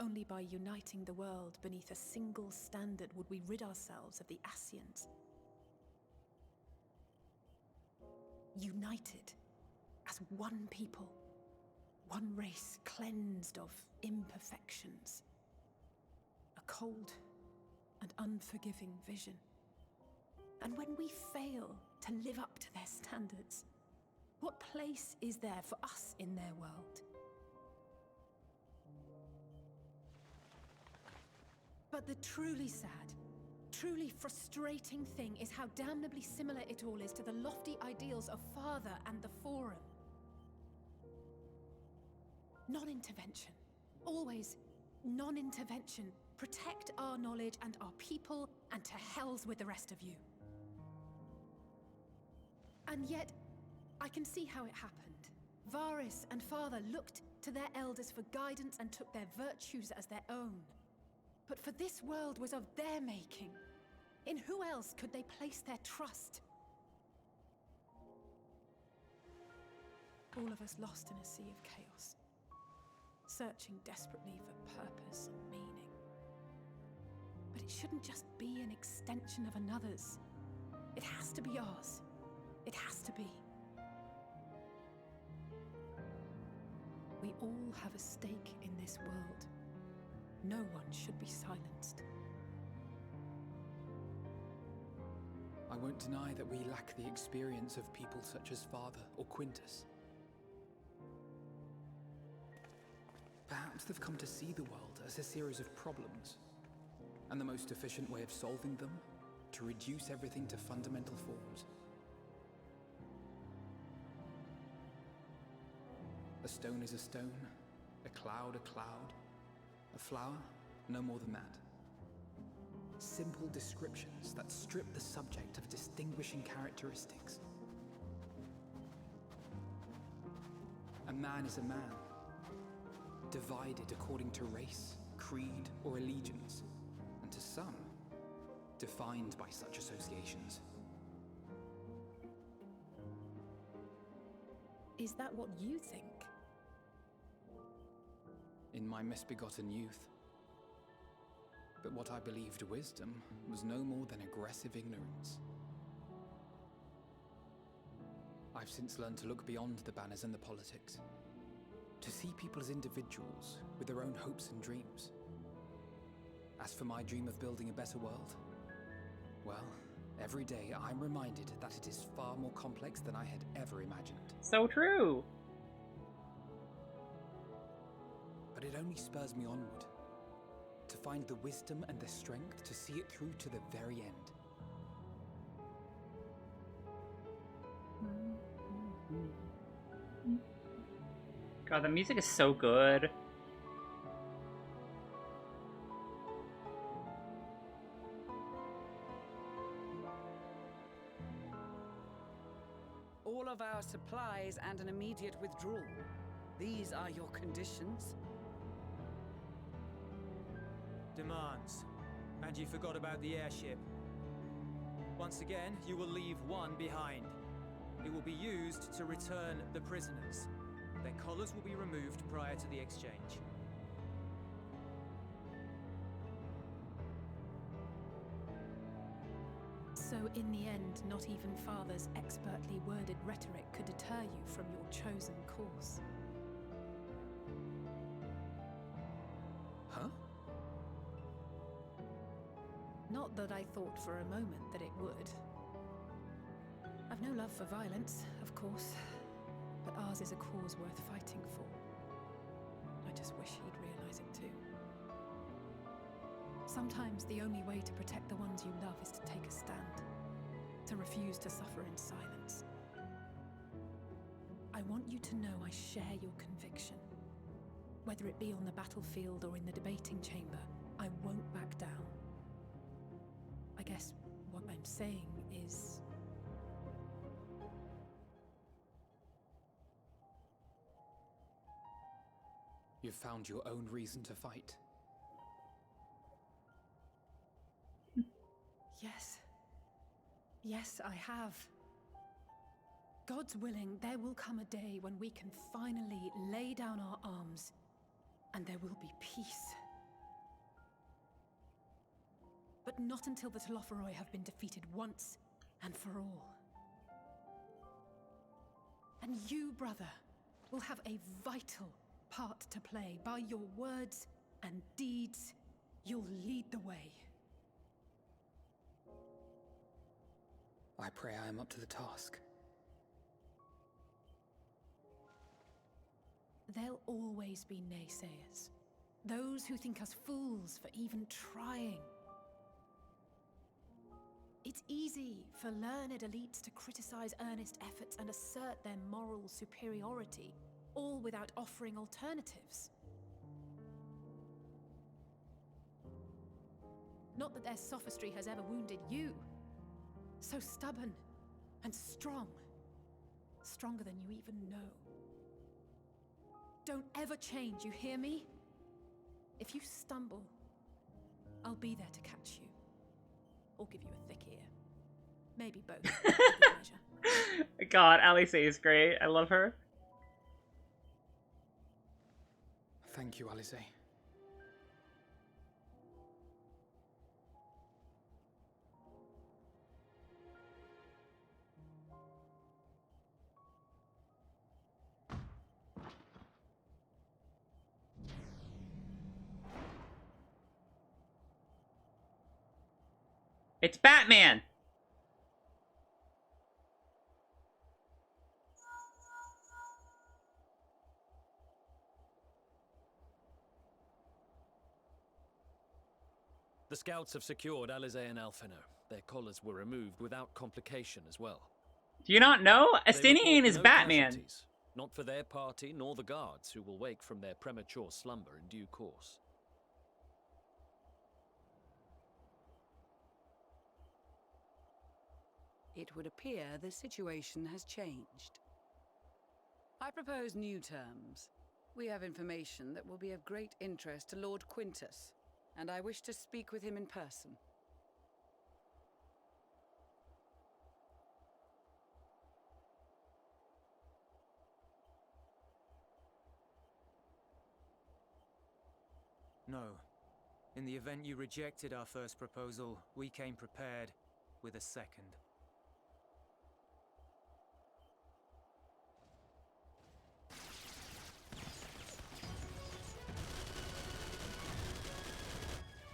Only by uniting the world beneath a single standard would we rid ourselves of the Ascians. United as one people, one race cleansed of imperfections. A cold and unforgiving vision. And when we fail to live up to their standards, what place is there for us in their world? But the truly sad, truly frustrating thing is how damnably similar it all is to the lofty ideals of Father and the Forum. Non-intervention. Always non-intervention. Protect our knowledge and our people, and to hells with the rest of you. And yet, I can see how it happened. Varys and Father looked to their elders for guidance and took their virtues as their own. But for this world was of their making. In who else could they place their trust? All of us lost in a sea of chaos, searching desperately for purpose and meaning. But it shouldn't just be an extension of another's. It has to be ours. It has to be. We all have a stake in this world. No one should be silenced. I won't deny that we lack the experience of people such as Father or Quintus. Perhaps they've come to see the world as a series of problems, and the most efficient way of solving them, to reduce everything to fundamental forms. A stone is a stone, a cloud, a flower, no more than that. Simple descriptions that strip the subject of distinguishing characteristics. A man is a man, divided according to race, creed, or allegiance, and to some, defined by such associations. Is that what you think? In my misbegotten youth. But what I believed wisdom was no more than aggressive ignorance. I've since learned to look beyond the banners and the politics, to see people as individuals with their own hopes and dreams. As for my dream of building a better world, well, every day I'm reminded that it is far more complex than I had ever imagined. So true! But it only spurs me onward, to find the wisdom and the strength to see it through to the very end. God, the music is so good. All of our supplies and an immediate withdrawal. These are your conditions? Demands. And you forgot about the airship. Once again, you will leave one behind. It will be used to return the prisoners. Their collars will be removed prior to the exchange. So in the end, not even Father's expertly worded rhetoric could deter you from your chosen course. Huh? Not that I thought for a moment that it would. I've no love for violence, of course, but ours is a cause worth fighting for. I just wish he'd realize it too. Sometimes the only way to protect the ones you love is to take a stand, to refuse to suffer in silence. I want you to know I share your conviction. Whether it be on the battlefield or in the debating chamber, I won't back down. I guess what I'm saying is... You've found your own reason to fight. Yes. Yes, I have. God's willing, there will come a day when we can finally lay down our arms, and there will be peace. But not until the Telophoroi have been defeated once and for all. And you, brother, will have a vital part to play. By your words and deeds, you'll lead the way. I pray I am up to the task. There'll always be naysayers. Those who think us fools for even trying. It's easy for learned elites to criticize earnest efforts and assert their moral superiority, all without offering alternatives. Not that their sophistry has ever wounded you. So stubborn and strong. Stronger than you even know. Don't ever change, you hear me? If you stumble, I'll be there to catch you. Or give you a thick ear. Maybe both. For good measure. God, Alice is great. I love her. Thank you, Alice. It's Batman! The scouts have secured Alize and Alfino. Their collars were removed without complication as well. Do you not know? They Astinian report is no Batman. casualties, not for their party nor the guards, who will wake from their premature slumber in due course. It would appear the situation has changed. I propose new terms. We have information that will be of great interest to Lord Quintus, and I wish to speak with him in person. No. In the event you rejected our first proposal, we came prepared with a second.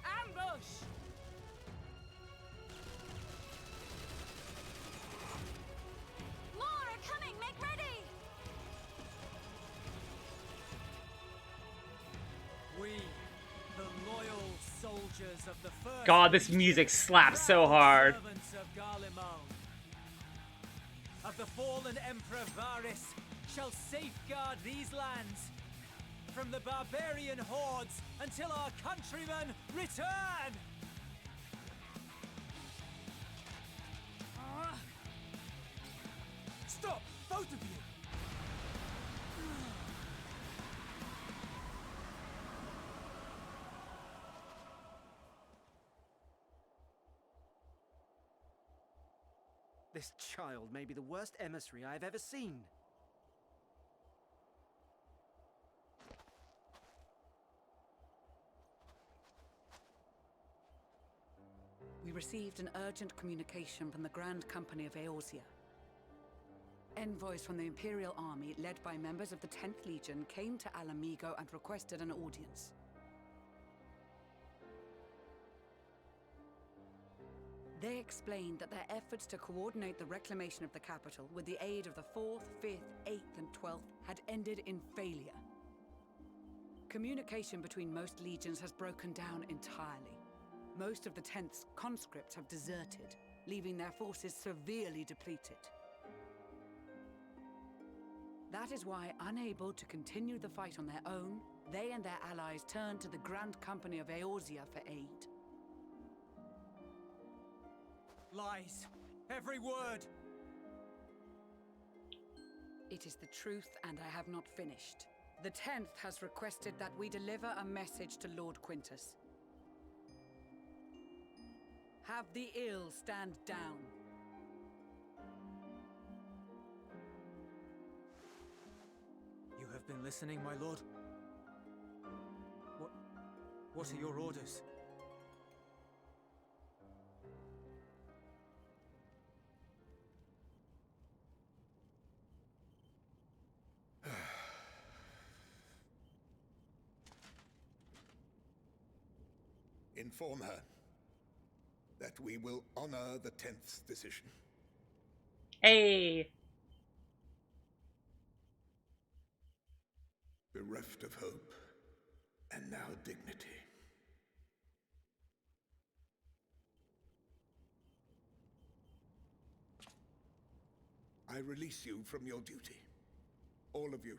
Ambush! More are coming! Make ready! We, the loyal soldiers of the first God, this music slaps so hard. servants of Garlemald, of the fallen Emperor Varys, shall safeguard these lands from the barbarian hordes until our countrymen return! Stop! Both of you! This child may be the worst emissary I have ever seen. We received an urgent communication from the Grand Company of Eorzea. Envoys from the Imperial Army, led by members of the 10th Legion, came to Alamigo and requested an audience. They explained that their efforts to coordinate the reclamation of the capital with the aid of the 4th, 5th, 8th, and 12th had ended in failure. Communication between most legions has broken down entirely. Most of the 10th's conscripts have deserted, leaving their forces severely depleted. That is why, unable to continue the fight on their own, they and their allies turned to the Grand Company of Eorzea for aid. Lies. Every word. It is the truth, and I have not finished. The 10th has requested that we deliver a message to Lord Quintus. Have the ill stand down. You have been listening, my lord? What are your orders? Inform her that we will honor the 10th's decision. Hey! Bereft of hope, and now dignity. I release you from your duty. All of you.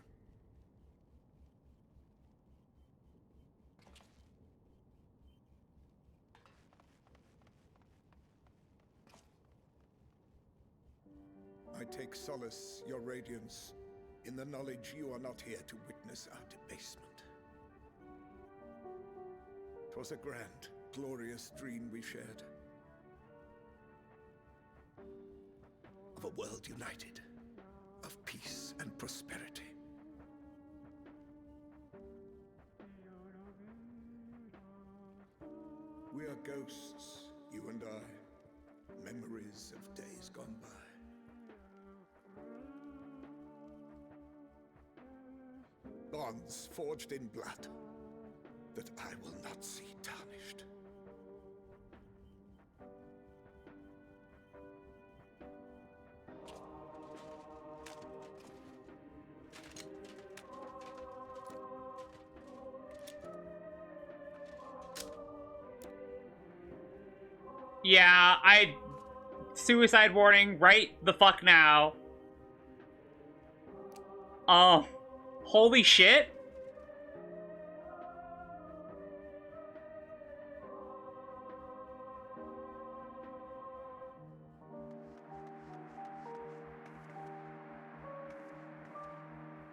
I take solace, your radiance, in the knowledge you are not here to witness our debasement. 'Twas a grand, glorious dream we shared. Of a world united, of peace and prosperity. We are ghosts, you and I, memories of days gone by. Bonds forged in blood that I will not see tarnished. Yeah, suicide warning right the fuck now. Holy shit.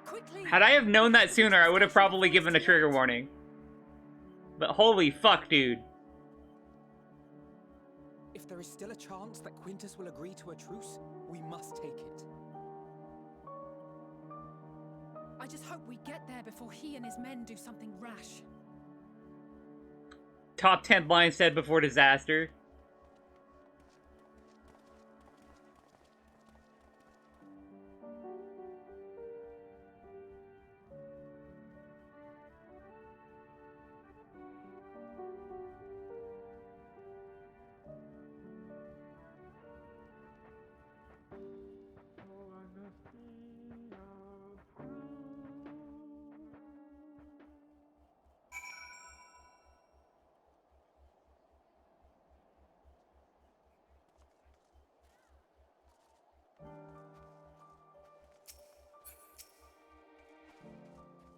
Quickly. Had I have known that sooner, I would have probably given a trigger warning. But holy fuck, dude. If there is still a chance that Quintus will agree to a truce, we must take it. I just hope we get there before he and his men do something rash. Top 10 line said before disaster.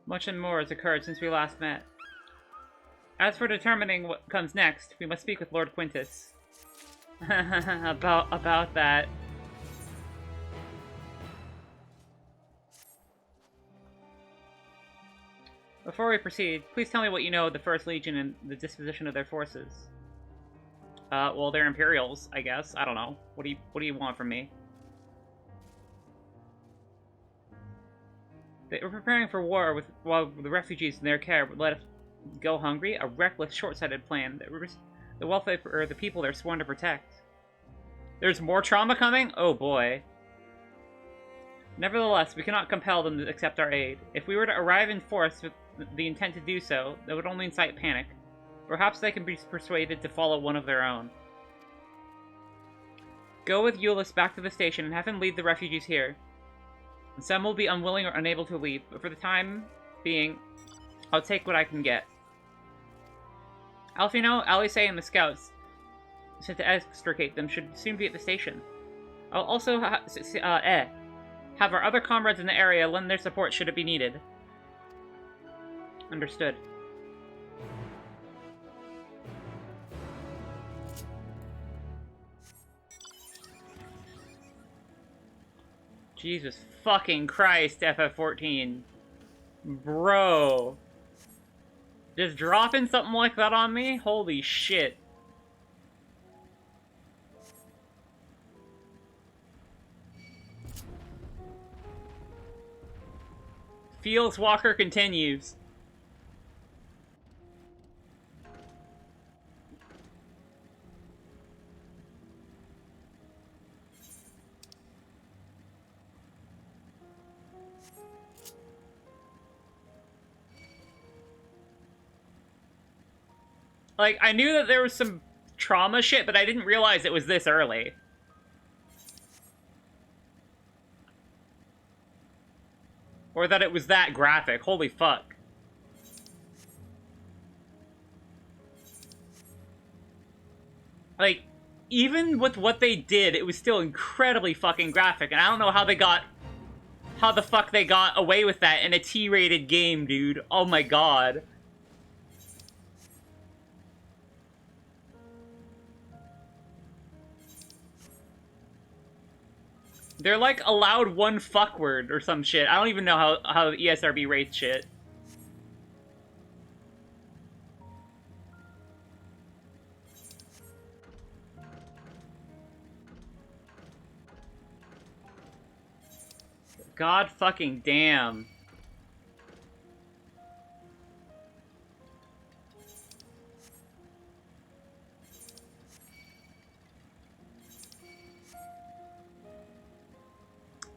Much and more has occurred since we last met. As for determining what comes next, we must speak with Lord Quintus. about that. Before we proceed, please tell me what you know of the First Legion and the disposition of their forces. Well, they're Imperials, I guess. I don't know. What do you want from me? They were preparing for war while the refugees in their care would let us go hungry. A reckless, short-sighted plan that the welfare or the people they're sworn to protect. There's more trauma coming? Oh boy. Nevertheless, we cannot compel them to accept our aid. If we were to arrive in force with the intent to do so, that would only incite panic. Perhaps they can be persuaded to follow one of their own. Go with Euless back to the station and have him lead the refugees here. Some will be unwilling or unable to leave, but for the time being, I'll take what I can get. Alfino, Alice, and the scouts sent to extricate them should soon be at the station. I'll also have our other comrades in the area lend their support should it be needed. Understood. Jesus fucking Christ, FF14. Bro. Just dropping something like that on me? Holy shit. Fields Walker continues. Like, I knew that there was some trauma shit, but I didn't realize it was this early. Or that it was that graphic. Holy fuck. Like, even with what they did, it was still incredibly fucking graphic, and I don't know how the fuck they got away with that in a T-rated game, dude. Oh my god. They're like allowed one fuck word or some shit. I don't even know how ESRB rates shit. God fucking damn.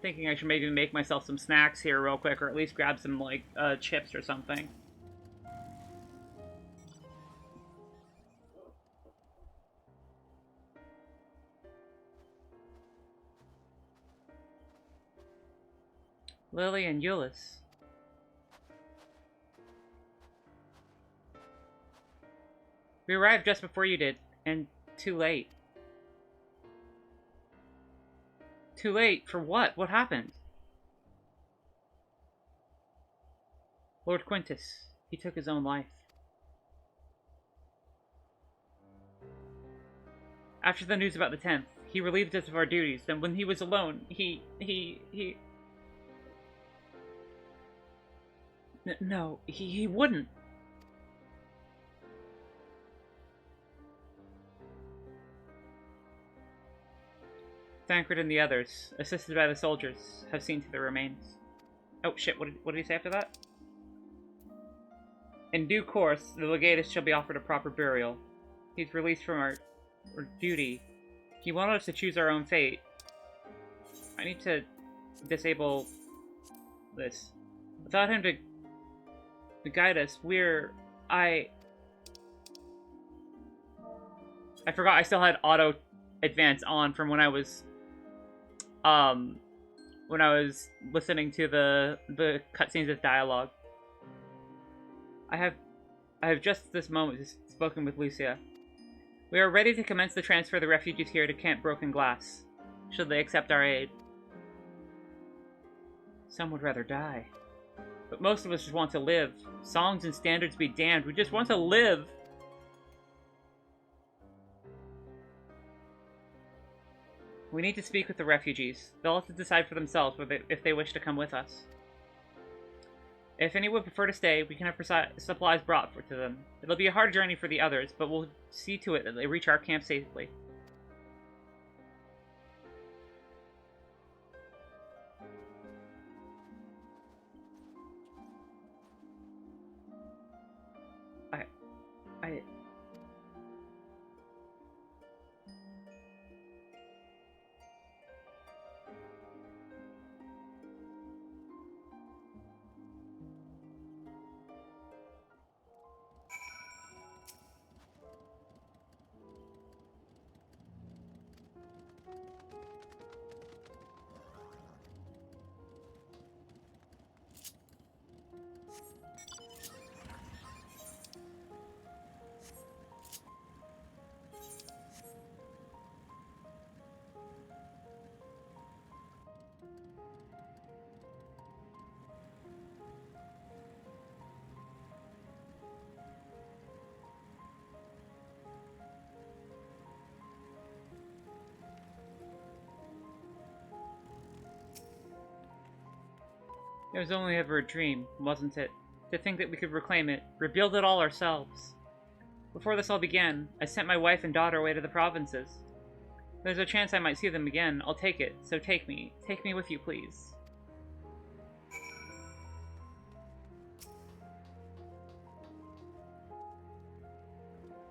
Thinking I should maybe make myself some snacks here real quick, or at least grab some, like, chips or something. Lily and Euless. We arrived just before you did, and too late. Too late? For what? What happened? Lord Quintus. He took his own life. After the news about the 10th, he relieved us of our duties, and when he was alone, No, he wouldn't. Thancred and the others, assisted by the soldiers, have seen to the remains. Oh shit, what did he say after that? In due course, the legatus shall be offered a proper burial. He's released from our duty. He wanted us to choose our own fate. I need to disable this. Without him to guide us, I forgot I still had auto advance on from when I was listening to the cutscenes of dialogue. I have just this moment spoken with Lucia. We are ready to commence the transfer of the refugees here to Camp Broken Glass, should they accept our aid. Some would rather die. But most of us just want to live. Songs and standards be damned, we just want to live! We need to speak with the refugees. They'll have to decide for themselves if they wish to come with us. If any would prefer to stay, we can have supplies brought to them. It'll be a hard journey for the others, but we'll see to it that they reach our camp safely. It was only ever a dream, wasn't it? To think that we could reclaim it, rebuild it all ourselves. Before this all began, I sent my wife and daughter away to the provinces. There's a chance I might see them again. I'll take it, so take me. Take me with you, please.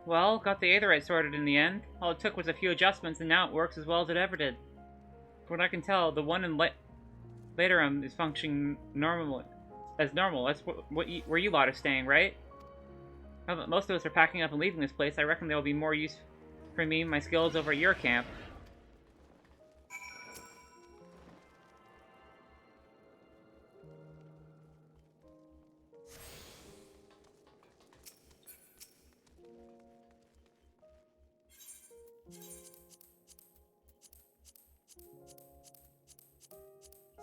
Well, got the Aetherite sorted in the end. All it took was a few adjustments, and now it works as well as it ever did. From what I can tell, the one in Laterum is functioning normal. That's where you lot are staying, right? Now that most of us are packing up and leaving this place, I reckon there will be more use for me and my skills over at your camp.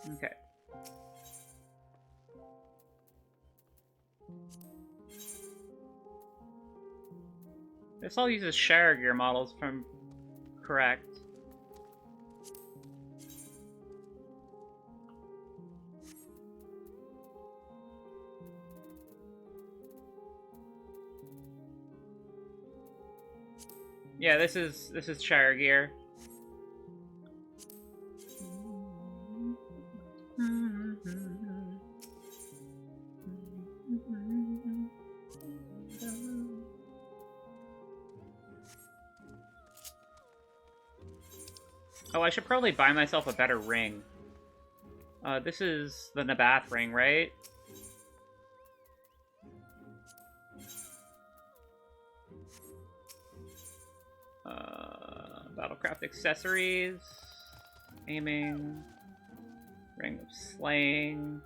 Okay. This all uses share gear models, if I'm correct. Yeah, this is share gear. Oh, I should probably buy myself a better ring. This is the Nabath ring, right? Battlecraft accessories, aiming, ring of slaying.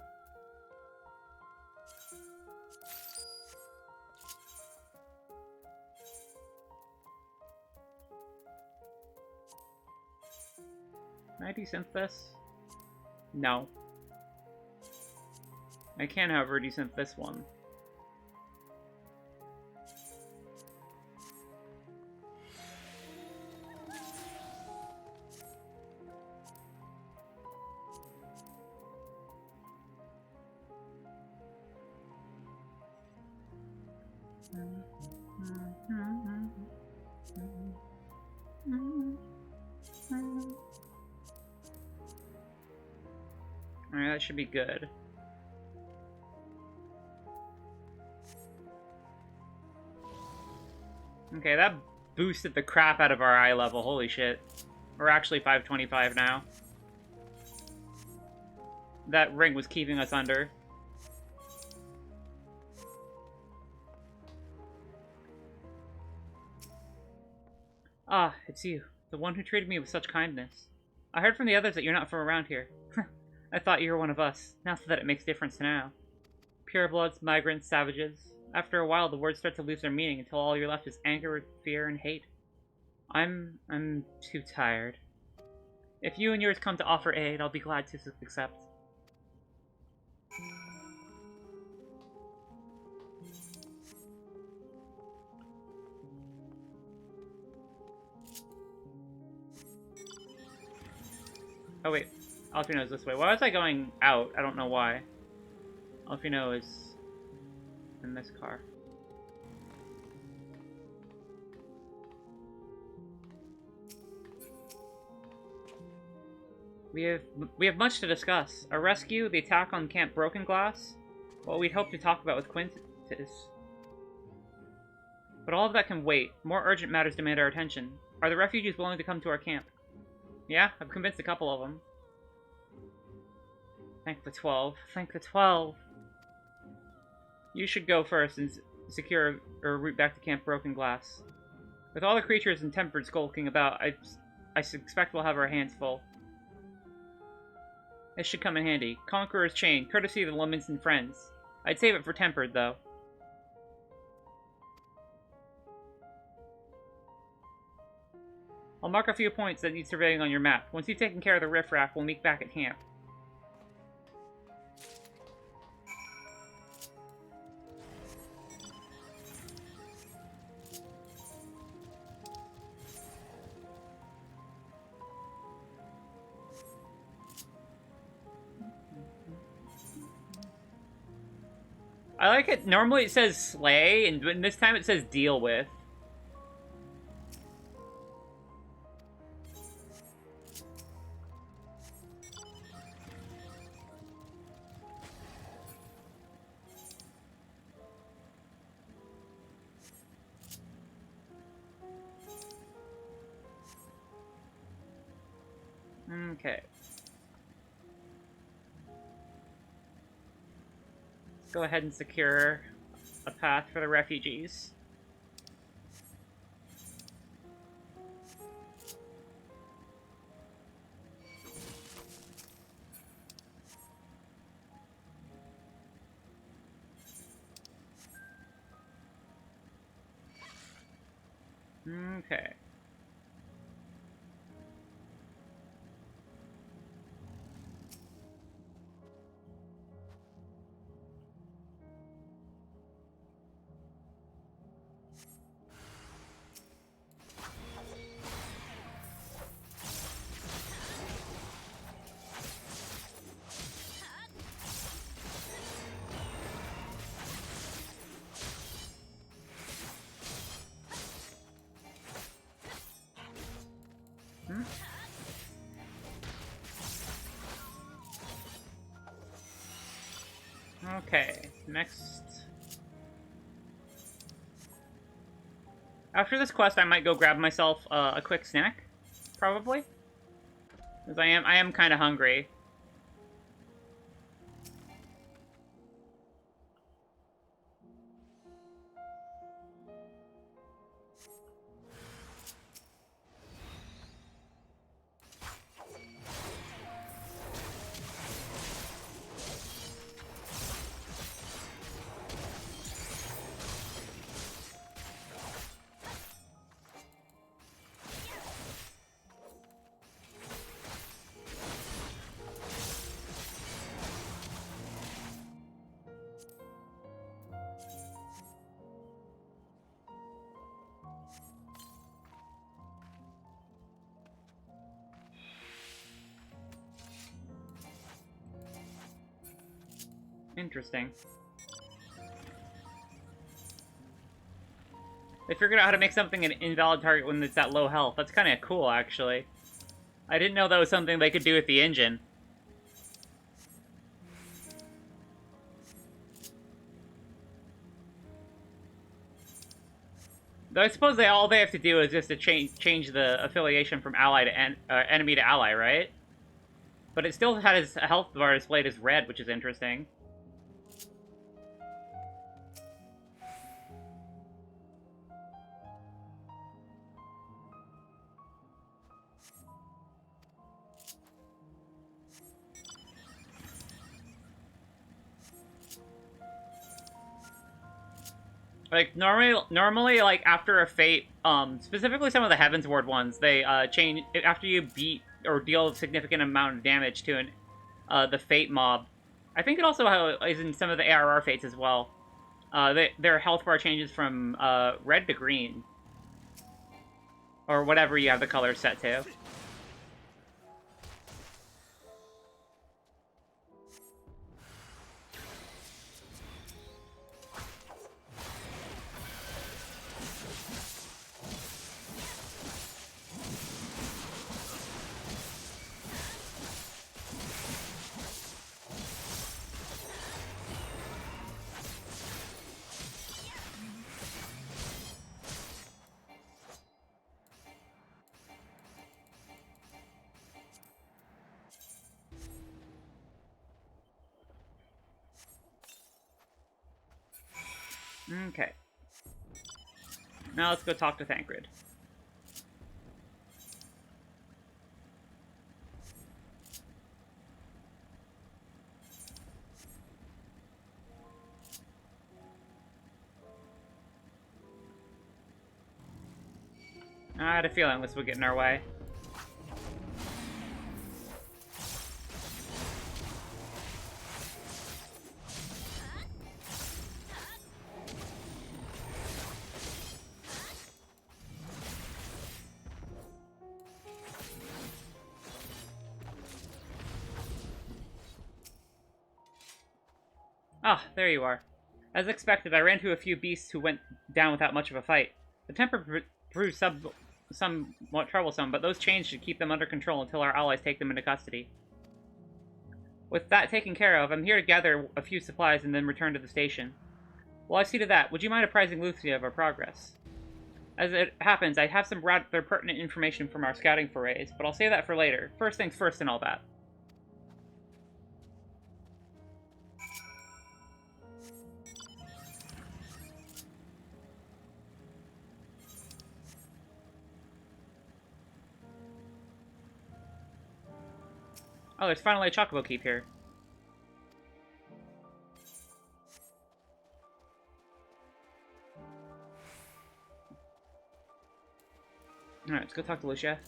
Can I desynth this? No. I can, however, desynth this one. Alright, that should be good. Okay, that boosted the crap out of our eye level, holy shit. We're actually 525 now. That ring was keeping us under. Ah, it's you. The one who treated me with such kindness. I heard from the others that you're not from around here. I thought you were one of us. Not that it makes difference now. Purebloods, migrants, savages. After a while, the words start to lose their meaning until all you're left is anger, fear, and hate. I'm too tired. If you and yours come to offer aid, I'll be glad to accept. Oh wait, Alfino is this way. Why was I going out? I don't know why. Alfino is in this car. We have much to discuss. Our rescue, the attack on Camp Broken Glass, what we'd hoped to talk about with Quintus. But all of that can wait. More urgent matters demand our attention. Are the refugees willing to come to our camp? Yeah, I've convinced a couple of them. Thank the 12. Thank the 12. You should go first and secure a route back to Camp Broken Glass. With all the creatures and Tempered skulking about, I suspect we'll have our hands full. This should come in handy. Conqueror's Chain, courtesy of the Leminson friends. I'd save it for Tempered, though. I'll mark a few points that need surveying on your map. Once you've taken care of the riffraff, we'll meet back at camp. I like it. Normally it says slay, and this time it says deal with. Okay. Let's go ahead and secure a path for the refugees. Okay. Okay, next. After this quest, I might go grab myself a quick snack, probably, because I am kind of hungry. Interesting. They figured out how to make something an invalid target when it's at low health. That's kind of cool, actually. I didn't know that was something they could do with the engine. Though I suppose all they have to do is just to change the affiliation from ally to enemy to ally, right? But it still has a health bar displayed as red, which is interesting. Like, normally, like, after a fate, specifically some of the Heaven's Ward ones, they, change, after you beat or deal a significant amount of damage to the fate mob. I think it also is in some of the ARR fates as well. Their health bar changes from, red to green. Or whatever you have the color set to. Okay. Now let's go talk to Thancred. I had a feeling this would get in our way. Ah, there you are. As expected, I ran into a few beasts who went down without much of a fight. The temper proved somewhat troublesome, but those chains should keep them under control until our allies take them into custody. With that taken care of, I'm here to gather a few supplies and then return to the station. While I see to that, would you mind apprising Lucia of our progress? As it happens, I have some rather pertinent information from our scouting forays, but I'll save that for later. First things first and all that. Oh, there's finally a Chocobo Keep here. Alright, let's go talk to Lucia.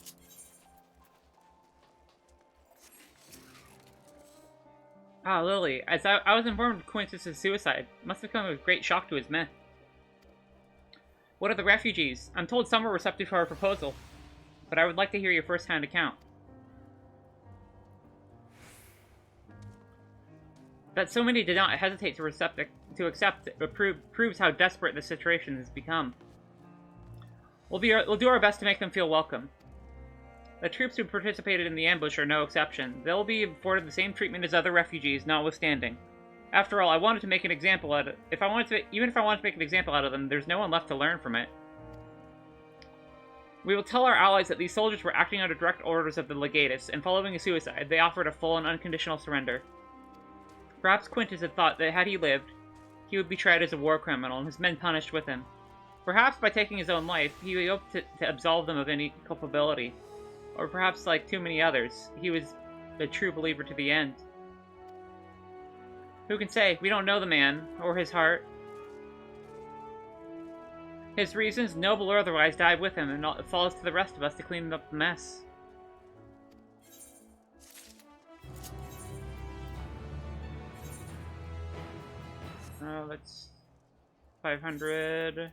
Ah, Lily. As I was informed of Quintus's suicide. Must have come as a great shock to his men. What are the refugees? I'm told some were receptive to our proposal, but I would like to hear your first-hand account. That so many did not hesitate to accept proves how desperate the situation has become. We'll do our best to make them feel welcome. The troops who participated in the ambush are no exception. They'll be afforded the same treatment as other refugees, notwithstanding. After all, I wanted to make an example out of even if I wanted to make an example out of them, there's no one left to learn from it. We will tell our allies that these soldiers were acting under direct orders of the Legatus, and following a suicide, they offered a full and unconditional surrender. Perhaps Quintus had thought that had he lived, he would be tried as a war criminal and his men punished with him. Perhaps by taking his own life, he hoped to absolve them of any culpability. Or perhaps, like too many others, he was a true believer to the end. Who can say? We don't know the man, or his heart. His reasons, noble or otherwise, died with him, and it falls to the rest of us to clean up the mess. That's 500,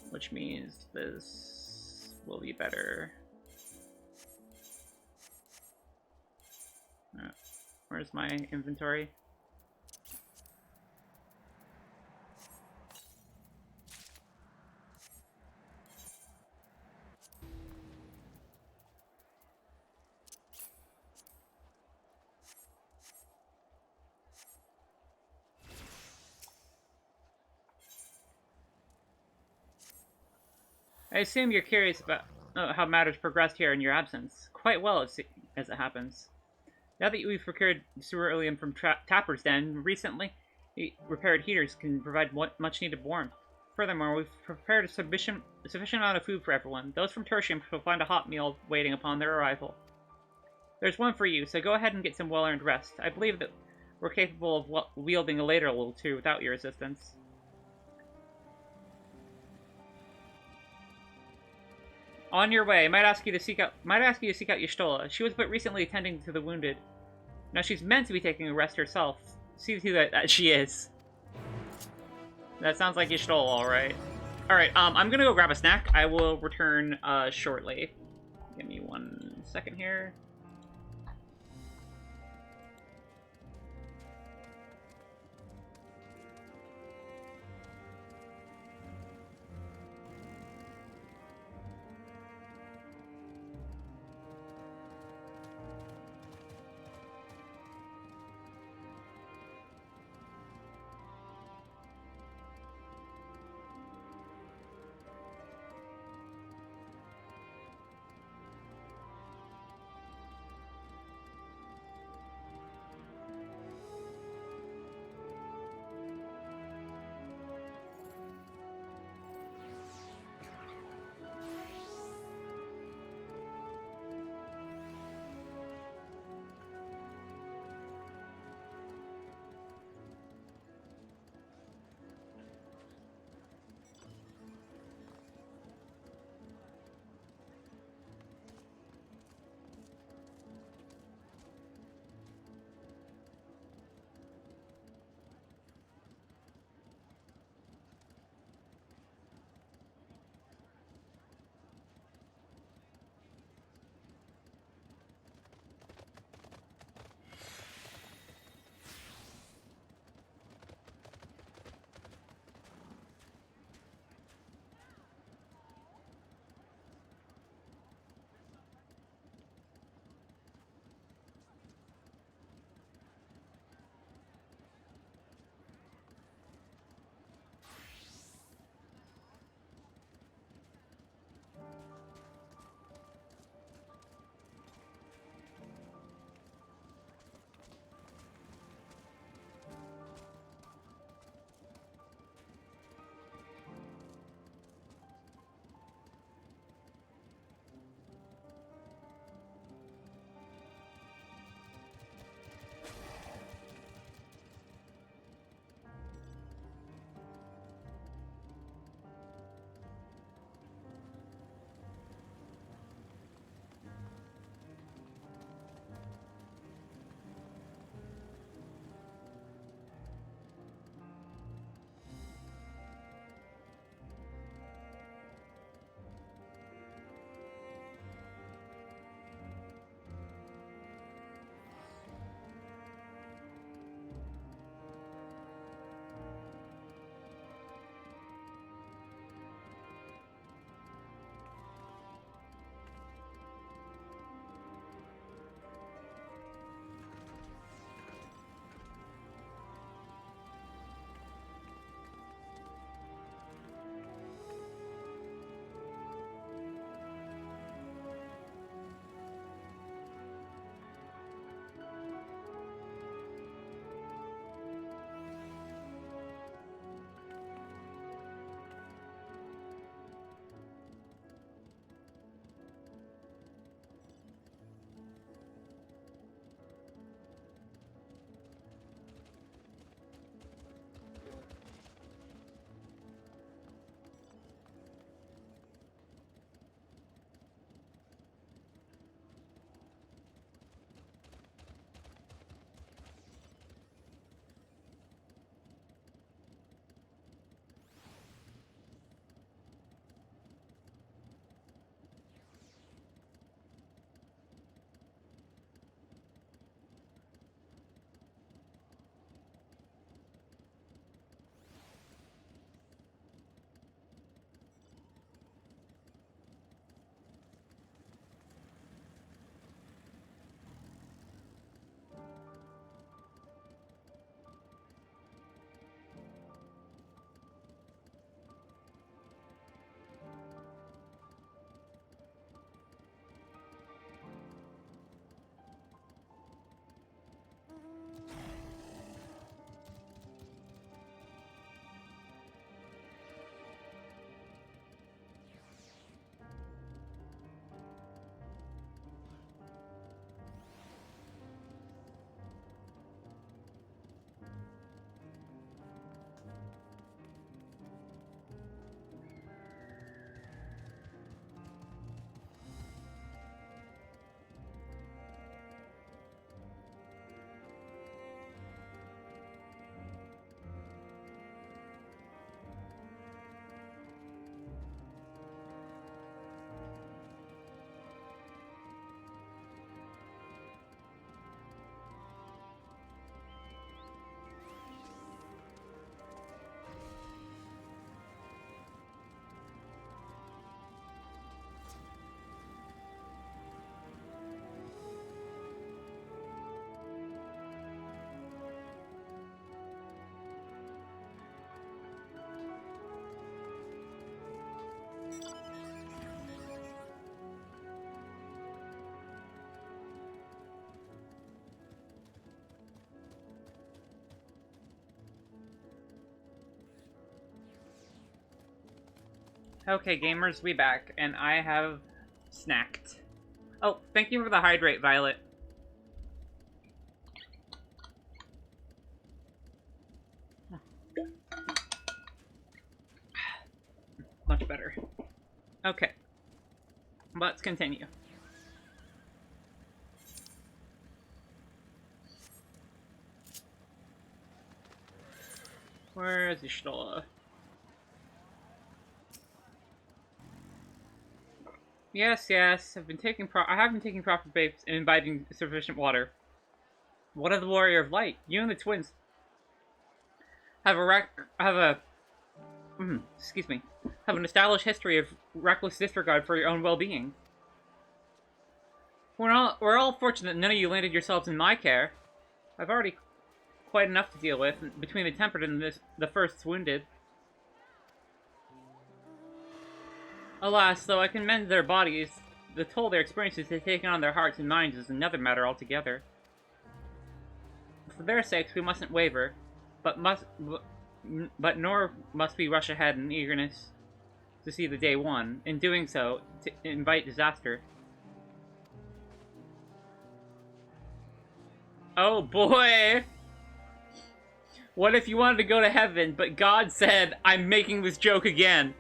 which means this will be better. Where's my inventory? I assume you're curious about how matters progressed here in your absence. Quite well, as it happens. Now that we've procured ceruleum from Tapper's Den, recently, repaired heaters can provide much-needed warmth. Furthermore, we've prepared a sufficient amount of food for everyone. Those from Tertium will find a hot meal waiting upon their arrival. There's one for you, so go ahead and get some well-earned rest. I believe that we're capable of wielding a ladle too without your assistance. On your way, I might ask you to seek out Y'shtola. She was but recently attending to the wounded. Now she's meant to be taking a rest herself. See to that she is. That sounds like Y'shtola, alright. Alright, I'm gonna go grab a snack. I will return shortly. Give me 1 second here. Okay, gamers, we back, and I have snacked. Oh, thank you for the hydrate, Violet. Much better. Okay. Let's continue. Where is the Stola? Yes, yes. I have been taking proper baths and imbibing sufficient water. What of the Warrior of Light? You and the twins have an established history of reckless disregard for your own well-being. We're all fortunate none of you landed yourselves in my care. I've already quite enough to deal with between the tempered and the first wounded. Alas, though I can mend their bodies, the toll their experiences have taken on their hearts and minds is another matter altogether. For their sakes, we mustn't waver, but nor must we rush ahead in eagerness to see the day won. In doing so, to invite disaster. Oh boy! What if you wanted to go to heaven, but God said, I'm making this joke again?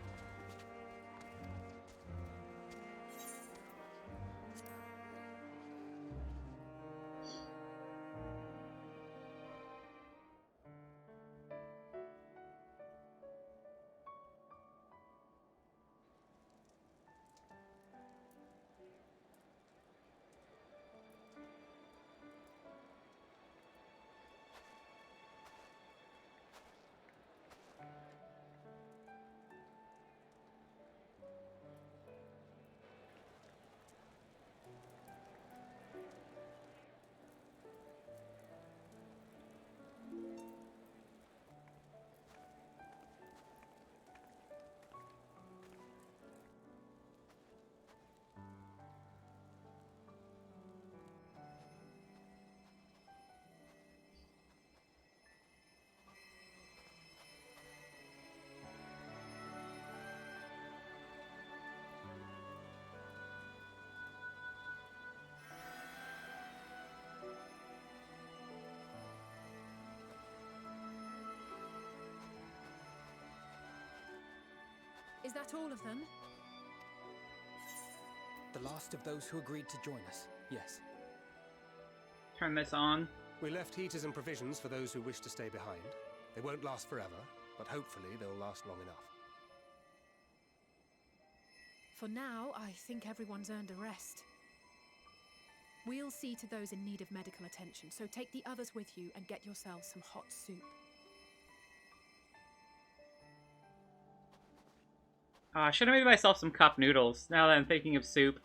Is that all of them? The last of those who agreed to join us, yes. Turn this on. We left heaters and provisions for those who wish to stay behind. They won't last forever, but hopefully they'll last long enough. For now, I think everyone's earned a rest. We'll see to those in need of medical attention, so take the others with you and get yourselves some hot soup. I should have made myself some cup noodles, now that I'm thinking of soup.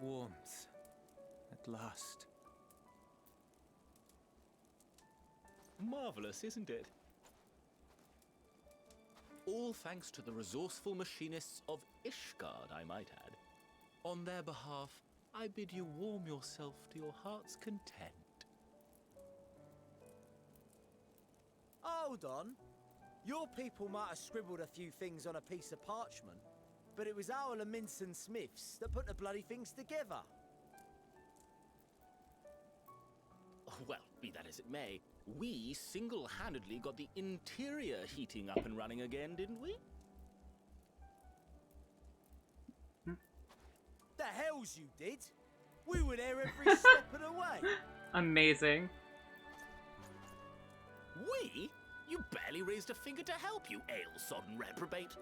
Warmth. At last. Marvelous, isn't it? All thanks to the resourceful machinists of Ishgard, I might add. On their behalf, I bid you warm yourself to your heart's content. Hold on. Your people might have scribbled a few things on a piece of parchment, but it was our Leminson Smiths that put the bloody things together. Oh, well, be that as it may, we single-handedly got the interior heating up and running again, didn't we? The hells you did! We were there every step of the way! Amazing. We? You barely barely raised a finger to help, you ale-sodden reprobate.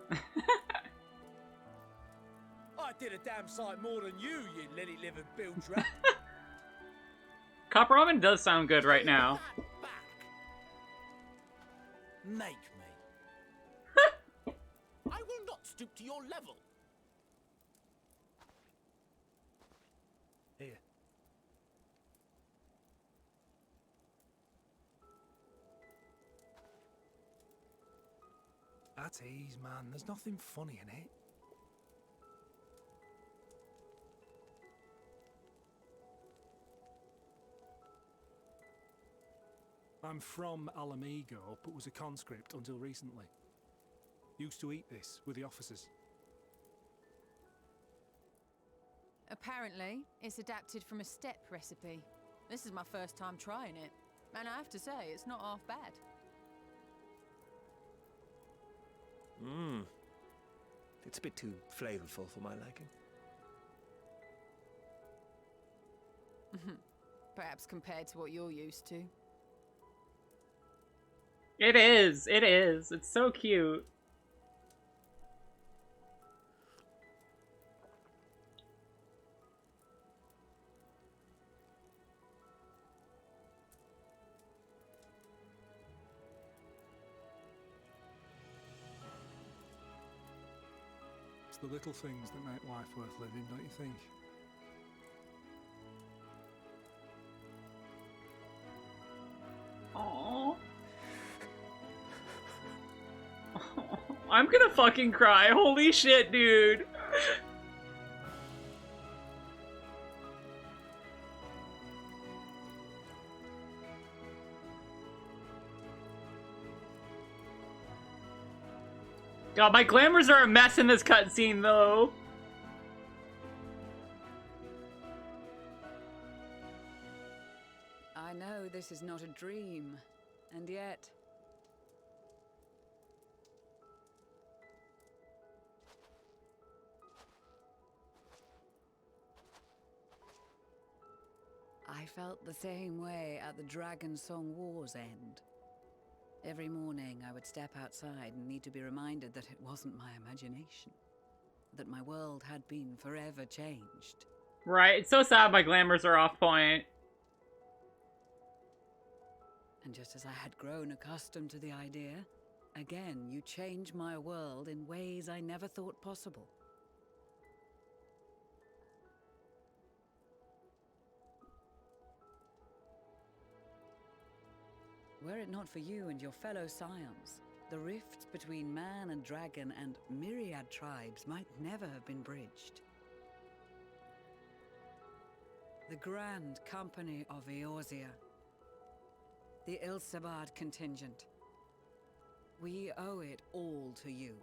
I did a damn sight more than you lily-livered bilge-rat. Copper Ramen does sound good right now. Make me. I will not stoop to your level. Here. At ease, man. There's nothing funny in it. I'm from Alamigo, but was a conscript until recently. Used to eat this with the officers. Apparently, it's adapted from a steppe recipe. This is my first time trying it, and I have to say, it's not half bad. Mmm. It's a bit too flavorful for my liking. Perhaps compared to what you're used to. It is. It is. It's so cute. It's the little things that make life worth living, don't you think? Aww. I'm gonna fucking cry. Holy shit, dude. God, my glamours are a mess in this cutscene, though. I know this is not a dream, and yet... I felt the same way at the Dragon Song War's end. Every morning I would step outside and need to be reminded that it wasn't my imagination. That my world had been forever changed. Right, it's so sad my glamours are off point. And just as I had grown accustomed to the idea, again you change my world in ways I never thought possible. Were it not for you and your fellow scions, the rifts between man and dragon and myriad tribes might never have been bridged. The Grand Company of Eorzea, the Ilsabard contingent, we owe it all to you.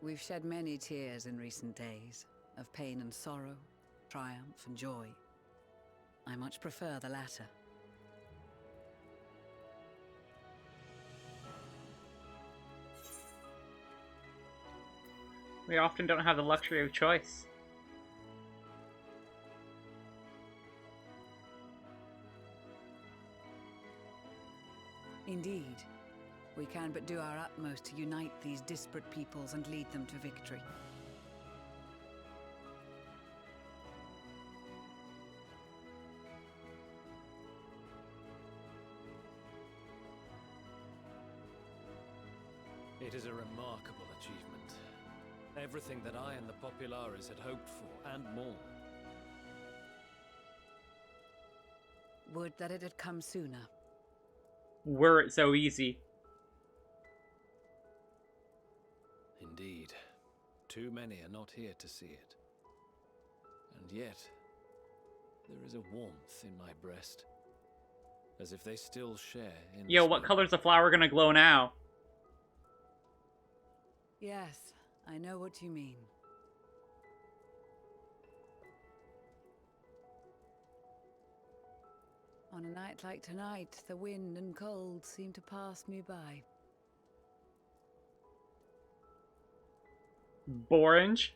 We've shed many tears in recent days, of pain and sorrow, triumph and joy. I much prefer the latter. We often don't have the luxury of choice. Indeed, we can but do our utmost to unite these disparate peoples and lead them to victory. It is a remarkable achievement. Everything that I and the Populares had hoped for, and more. Would that it had come sooner. Were it so easy. Indeed. Too many are not here to see it. And yet, there is a warmth in my breast. As if they still share in... Yo, what color's the flower gonna glow now? Yes, I know what you mean. On a night like tonight, the wind and cold seem to pass me by. Borange?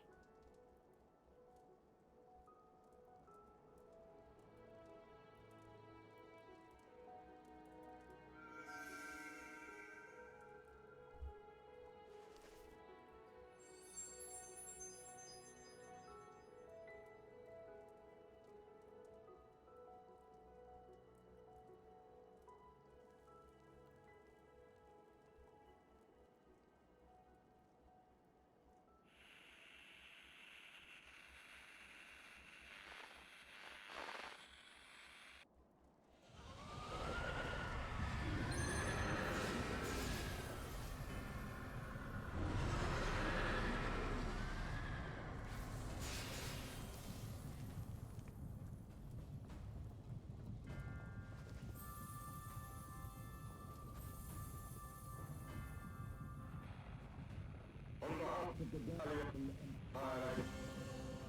of the Gallian Empire.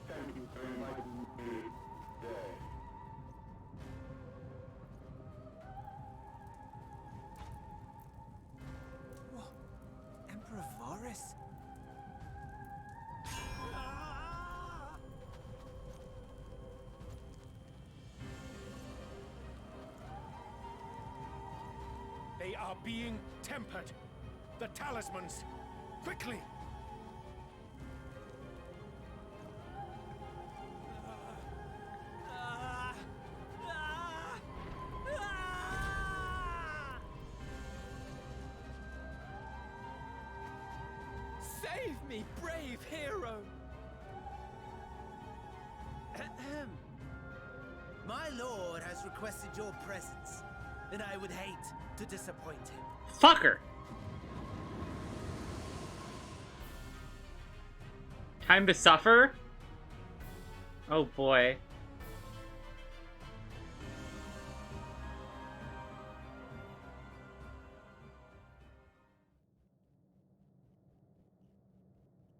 Thank you for inviting me today. What? Emperor Varus? They are being tempered. The talismans. Quickly! Save me, brave hero! My lord has requested your presence, and I would hate to disappoint him. Fucker! Time to suffer? Oh boy.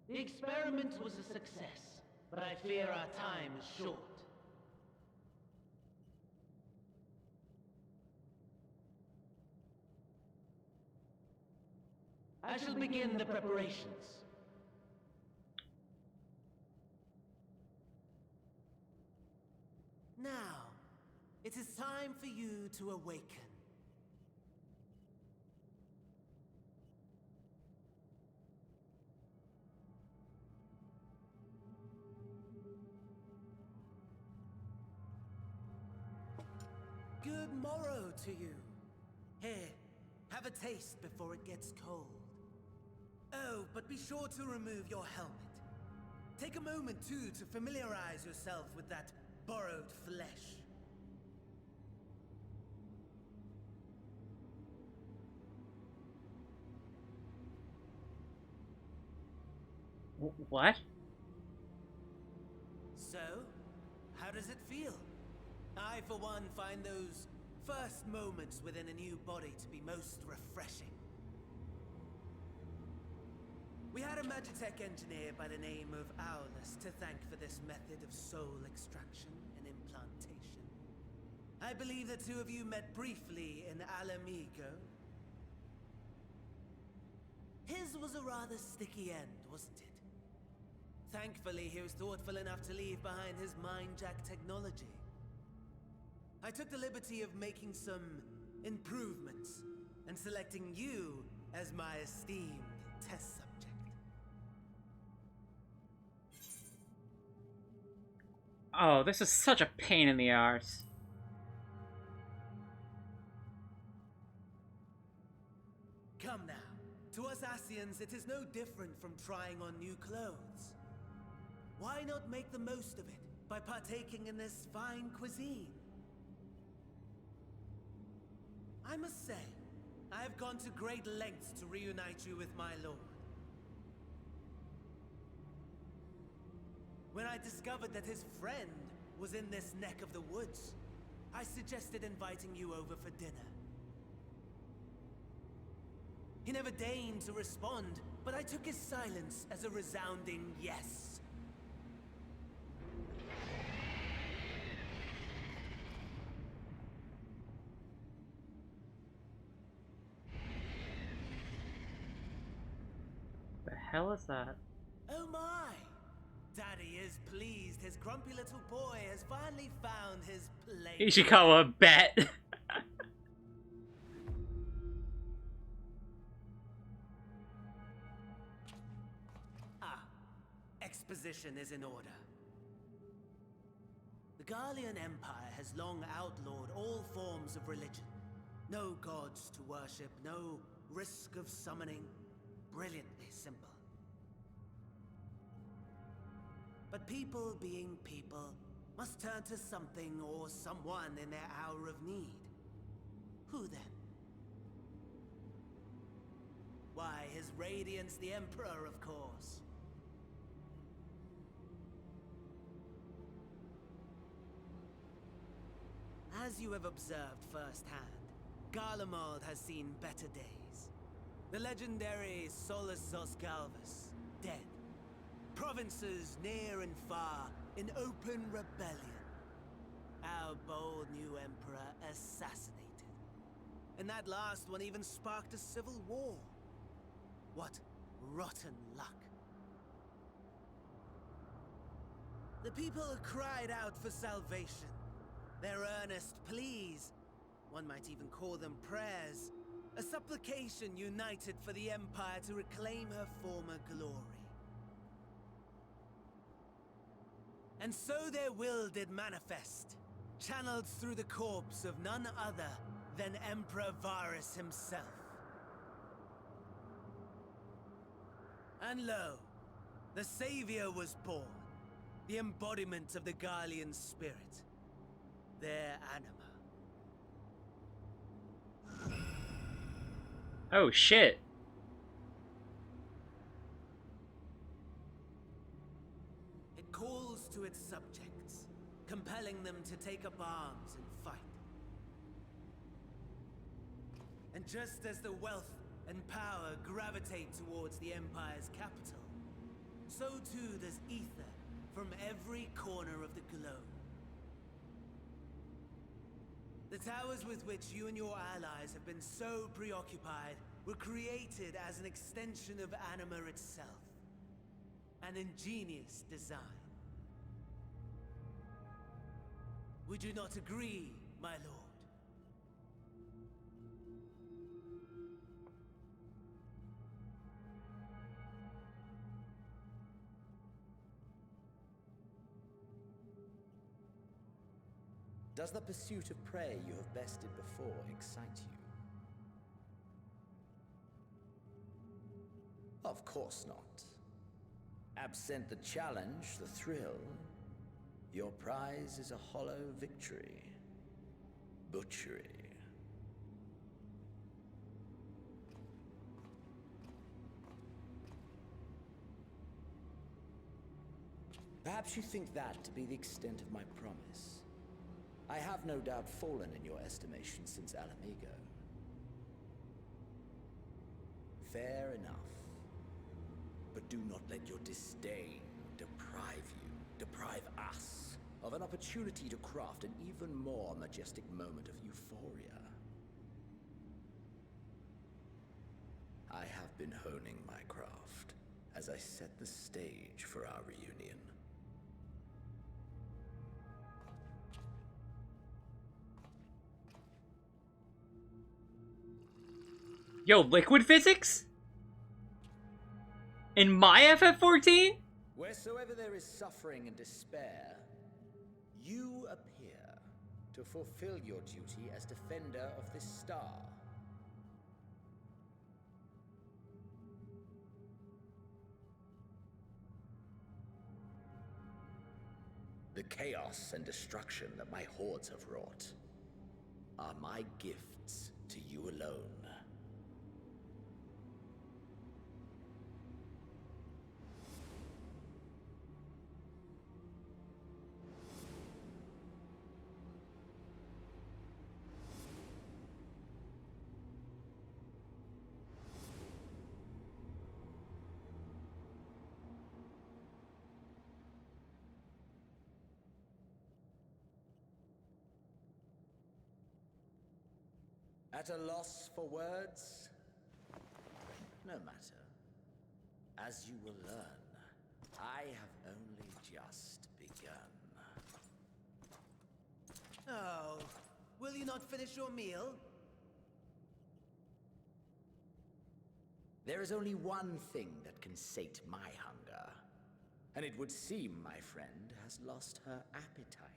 The experiment was a success, but I fear our time is short. I shall begin the preparations. Now, it is time for you to awaken. Good morrow to you. Here, have a taste before it gets cold. Oh, but be sure to remove your helmet. Take a moment, too, to familiarize yourself with that borrowed flesh. What? So, how does it feel? I, for one, find those first moments within a new body to be most refreshing. We had a Magitech engineer by the name of Aulus to thank for this method of soul extraction and implantation. I believe the two of you met briefly in Alamigo. His was a rather sticky end, wasn't it? Thankfully, he was thoughtful enough to leave behind his mind-jack technology. I took the liberty of making some improvements and selecting you as my esteemed test subject. Oh, this is such a pain in the arse. Come now. To us Asians, it is no different from trying on new clothes. Why not make the most of it by partaking in this fine cuisine? I must say, I have gone to great lengths to reunite you with my lord. When I discovered that his friend was in this neck of the woods, I suggested inviting you over for dinner. He never deigned to respond, but I took his silence as a resounding yes. The hell is that? Oh my! Daddy is pleased his grumpy little boy has finally found his place. You should call a bet. Exposition is in order. The Gallian Empire has long outlawed all forms of religion. No gods to worship, no risk of summoning. Brilliantly simple. But people being people must turn to something or someone in their hour of need. Who then? Why, His Radiance the Emperor, of course. As you have observed firsthand, Garlemald has seen better days. The legendary Solus Galvus, dead, provinces near and far in open rebellion. Our bold new emperor assassinated. And that last one even sparked a civil war. What rotten luck. The people cried out for salvation. Their earnest pleas, one might even call them prayers, a supplication united for the Empire to reclaim her former glory. And so their will did manifest, channeled through the corpse of none other than Emperor Varus himself. And lo, the Savior was born, the embodiment of the Garlean spirit, their anima. Oh shit. It calls to its subjects, compelling them to take up arms and fight. And just as the wealth and power gravitate towards the Empire's capital, so too does ether from every corner of the globe. The towers with which you and your allies have been so preoccupied were created as an extension of Anima itself. An ingenious design. Would you not agree, my lord? Does the pursuit of prey you have bested before excite you? Of course not. Absent the challenge, the thrill, your prize is a hollow victory. Butchery. Perhaps you think that to be the extent of my promise. I have no doubt fallen in your estimation since Alamigo. Fair enough. But do not let your disdain deprive us, of an opportunity to craft an even more majestic moment of euphoria. I have been honing my craft as I set the stage for our reunion. Yo, liquid physics? In my FF14? Wheresoever there is suffering and despair, you appear to fulfill your duty as defender of this star. The chaos and destruction that my hordes have wrought are my gifts to you alone. At a loss for words? No matter. As you will learn, I have only just begun. Oh, will you not finish your meal? There is only one thing that can sate my hunger, and it would seem my friend has lost her appetite.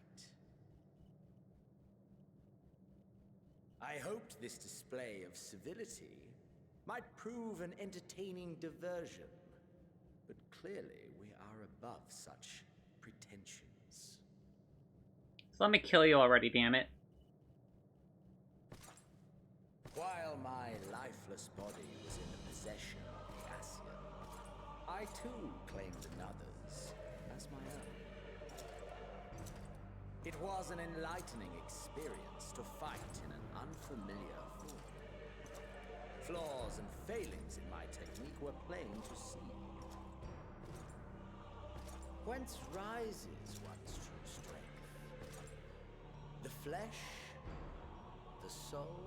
I hoped this display of civility might prove an entertaining diversion, but clearly we are above such pretensions. So let me kill you already, damn it. While my lifeless body was in the possession of the Ascian, I too claimed another's as my own. It was an enlightening experience to fight in an unfamiliar form. Flaws and failings in my technique were plain to see. Whence rises one's true strength? The flesh? The soul?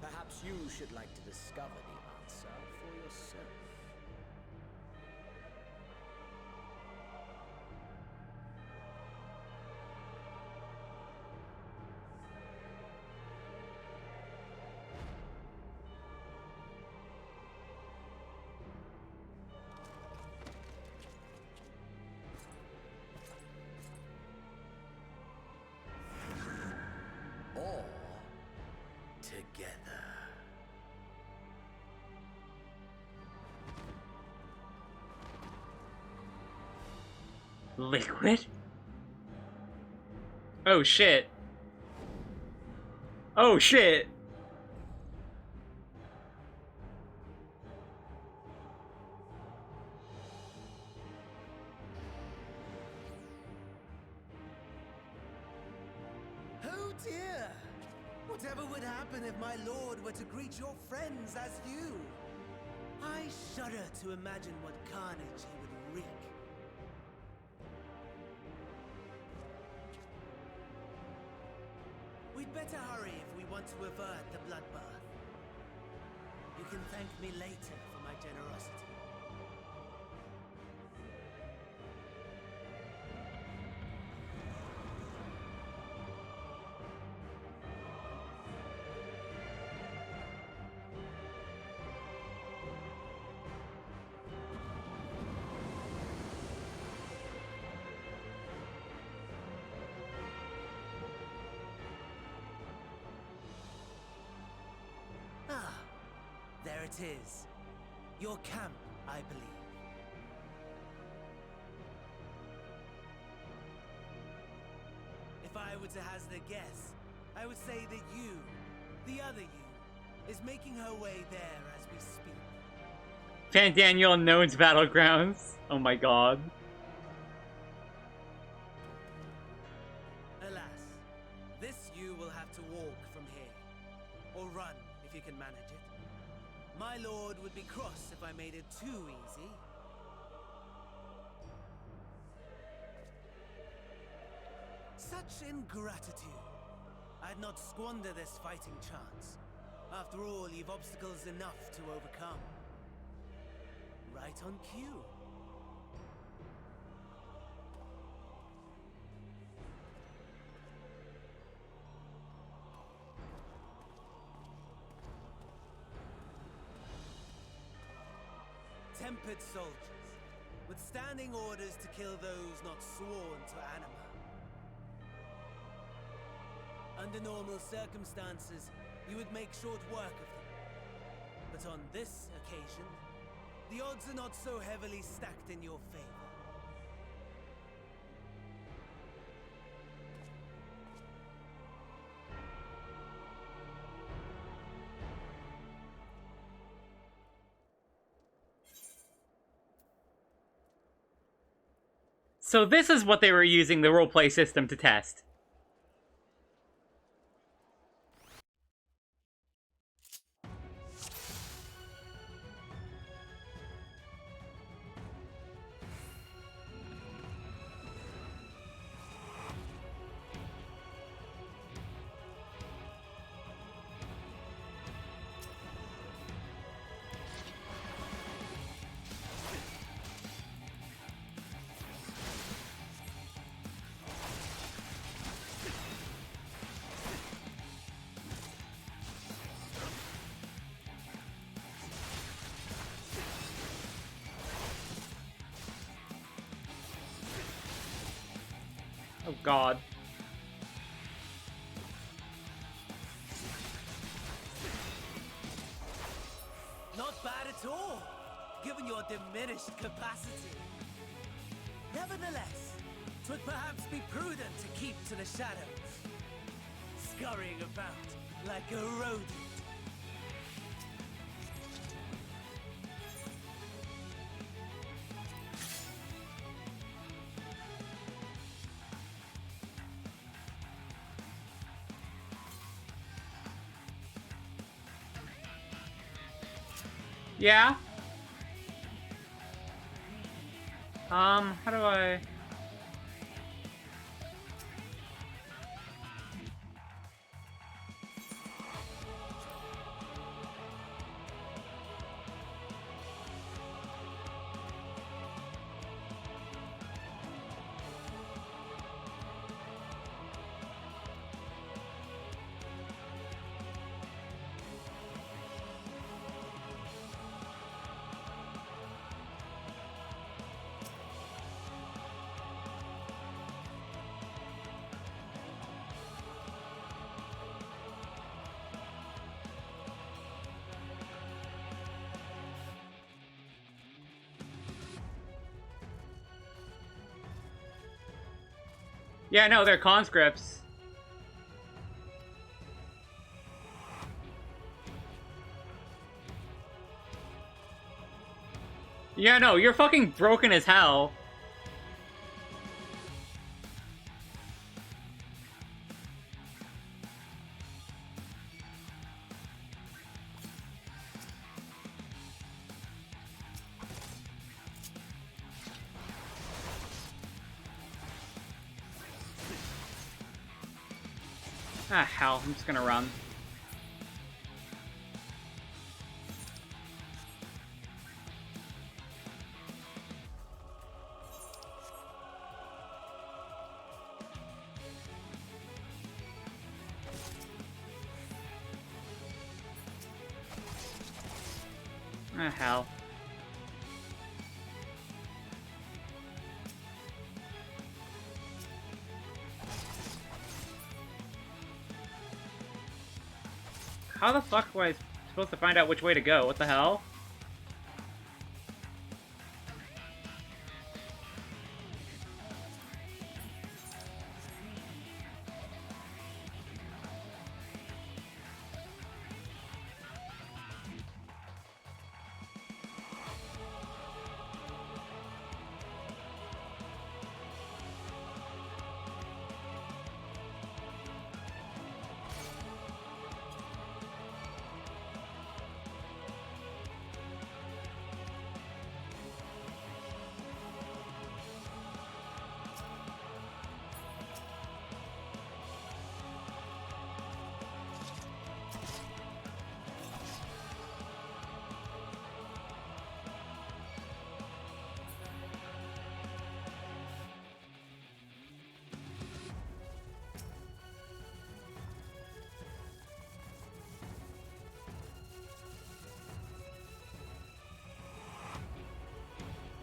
Perhaps you should like to discover the answer for yourself. Or together. Liquid? Oh shit. Oh shit. Oh dear! Whatever would happen if my lord were to greet your friends as you? I shudder to imagine what carnage he would wreak. We'd better hurry if we want to avert the bloodbath. You can thank me later for my generosity. Ah, there it is. Your camp, I believe. If I were to hazard a guess, I would say that you, the other you, is making her way there as we speak. Fan Daniel knows Battlegrounds. Oh my god. Alas, this you will have to walk from here. Or run, if you can manage it. My lord would be cross if I made it too easy. Such ingratitude. I'd not squander this fighting chance. After all, you've obstacles enough to overcome. Right on cue. Tempered soldiers, withstanding orders to kill those not sworn to Anima. Under normal circumstances, you would make short work of them. But on this occasion, the odds are not so heavily stacked in your favor. So this is what they were using the roleplay system to test. Oh god. Not bad at all, given your diminished capacity. Nevertheless, 'twould perhaps be prudent to keep to the shadows, scurrying about like a rodent. Yeah? How do I... Yeah, no, they're conscripts. Yeah, no, you're fucking broken as hell. Ah, hell, I'm just gonna run. Ah, hell. How the fuck was I supposed to find out which way to go? What the hell?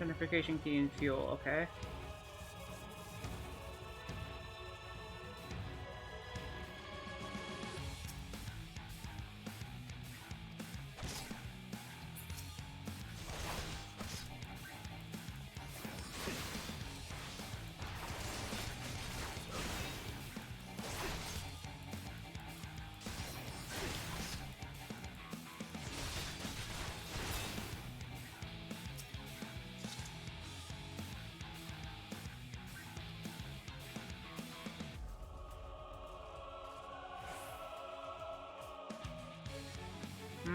Identification key and fuel, okay.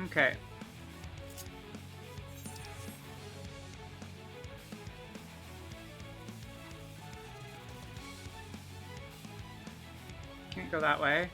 Okay. Can't go that way.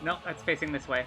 Nope, that's facing this way.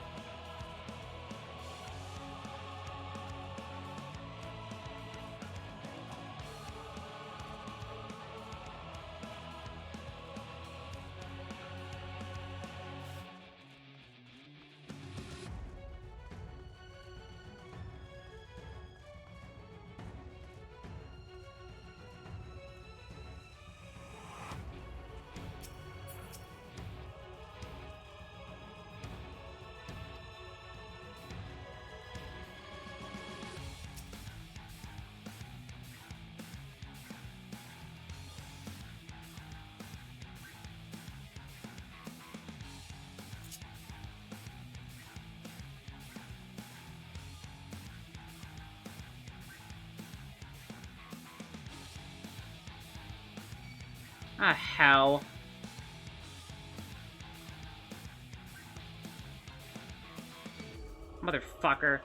Ah, hell. Motherfucker.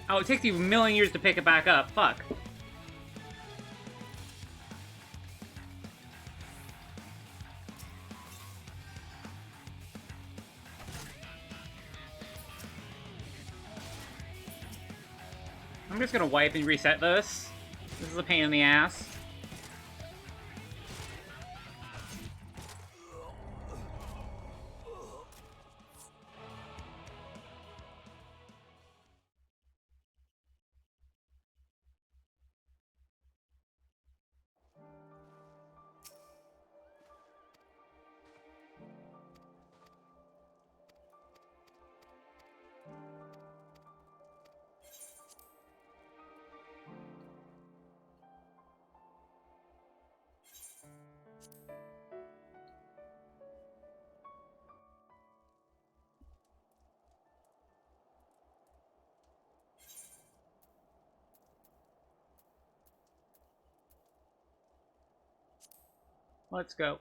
Oh, it takes you a million years to pick it back up. Fuck. I'm just gonna wipe and reset this. This is a pain in the ass. Let's go.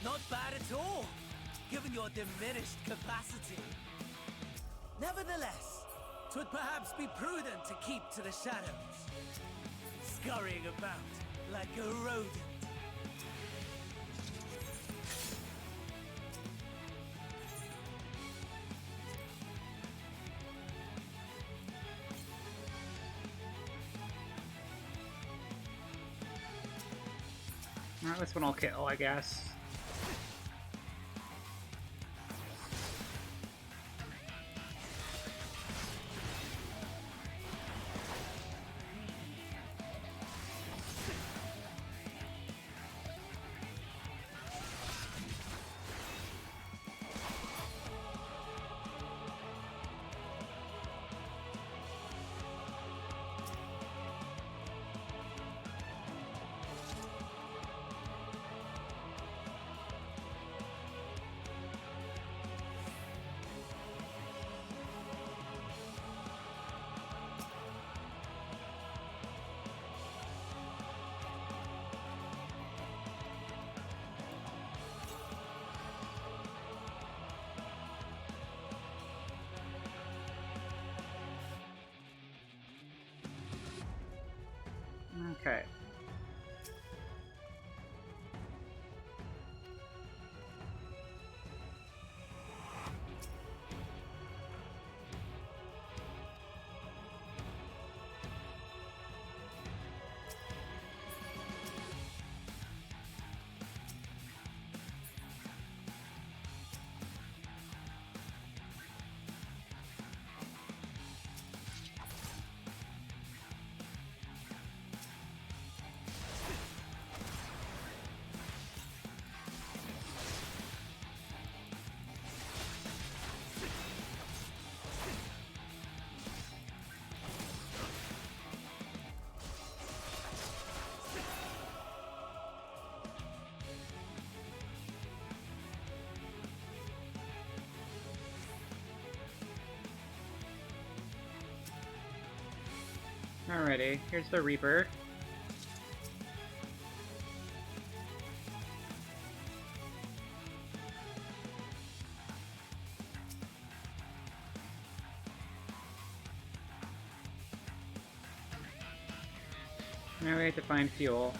Not bad at all, given your diminished capacity. Nevertheless, 'twould perhaps be prudent to keep to the shadows, scurrying about like a rodent. Alright, this one I'll kill, I guess. Okay. Alrighty, here's the Reaper. Now we have to find fuel.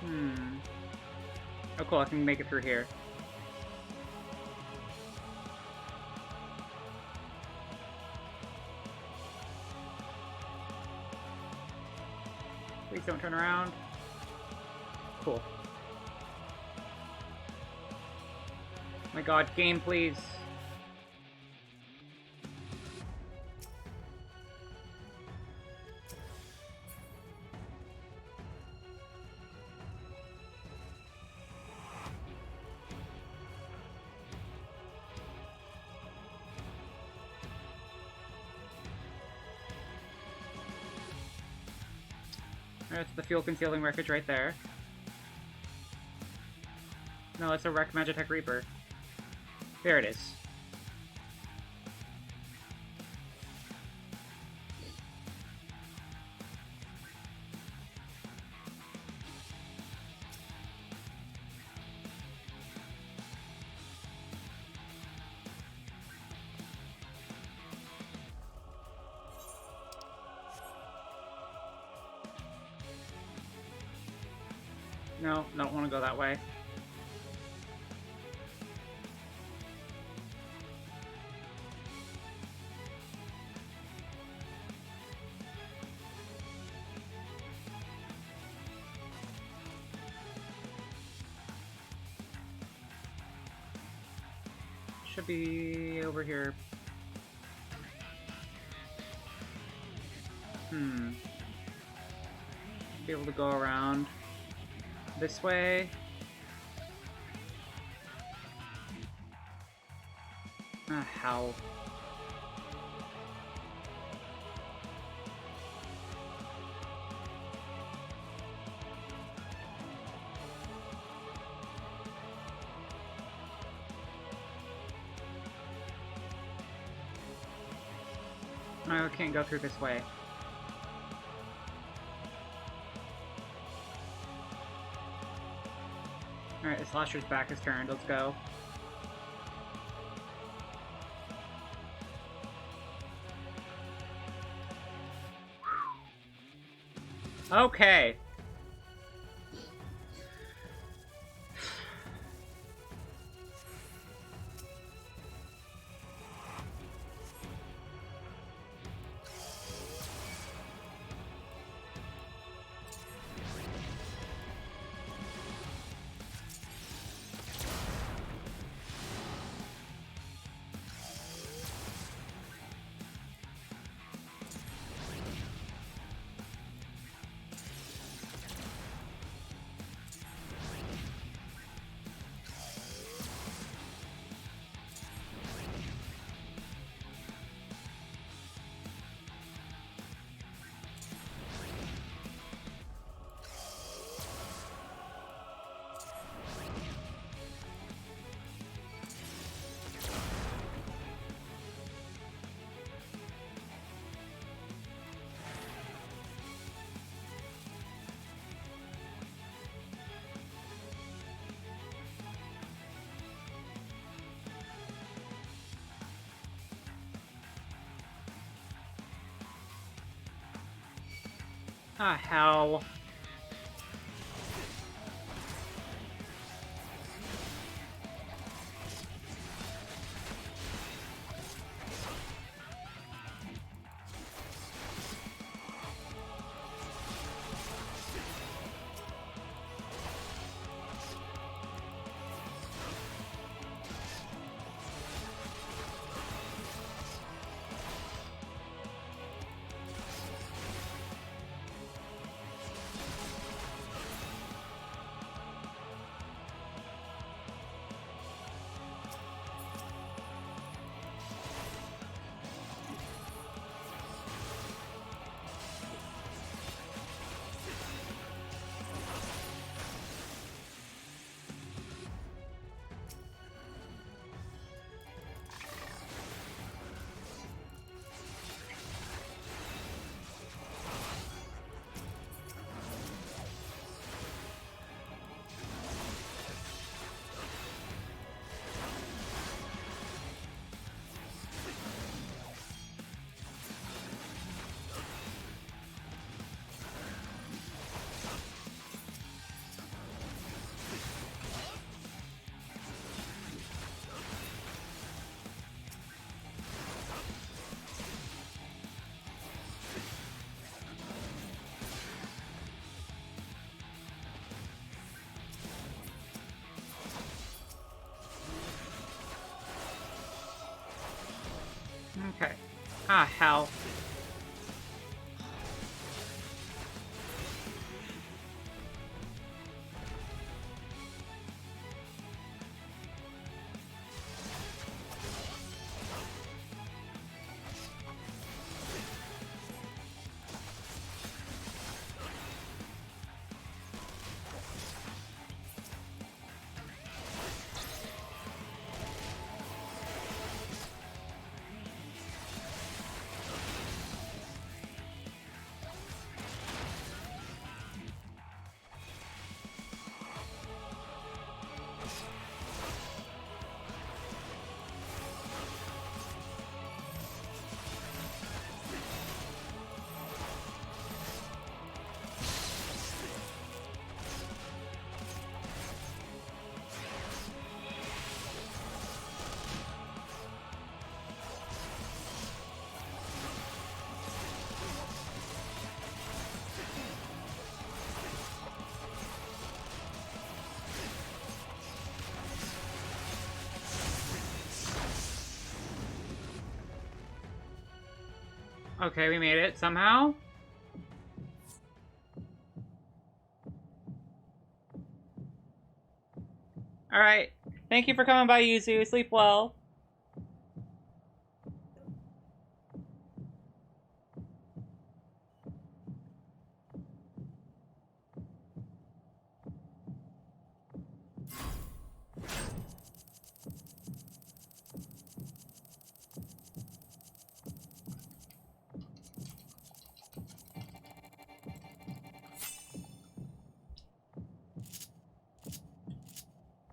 Oh cool, I can make it through here. Please don't turn around. Cool. My god, game please. That's the fuel concealing wreckage right there. No, it's a wrecked Magitech Reaper. There it is. No, don't want to go that way. Should be over here. Be able to go around this way. How? I can't go through this way. Alright, the slasher's back is turned. Let's go. Okay. Ah, hell. Okay. Ah, hell. Okay, we made it somehow. Alright. Thank you for coming by, Yuzu. Sleep well.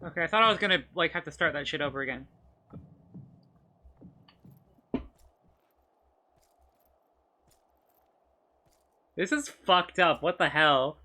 Okay, I thought I was gonna, like, have to start that shit over again. This is fucked up. What the hell?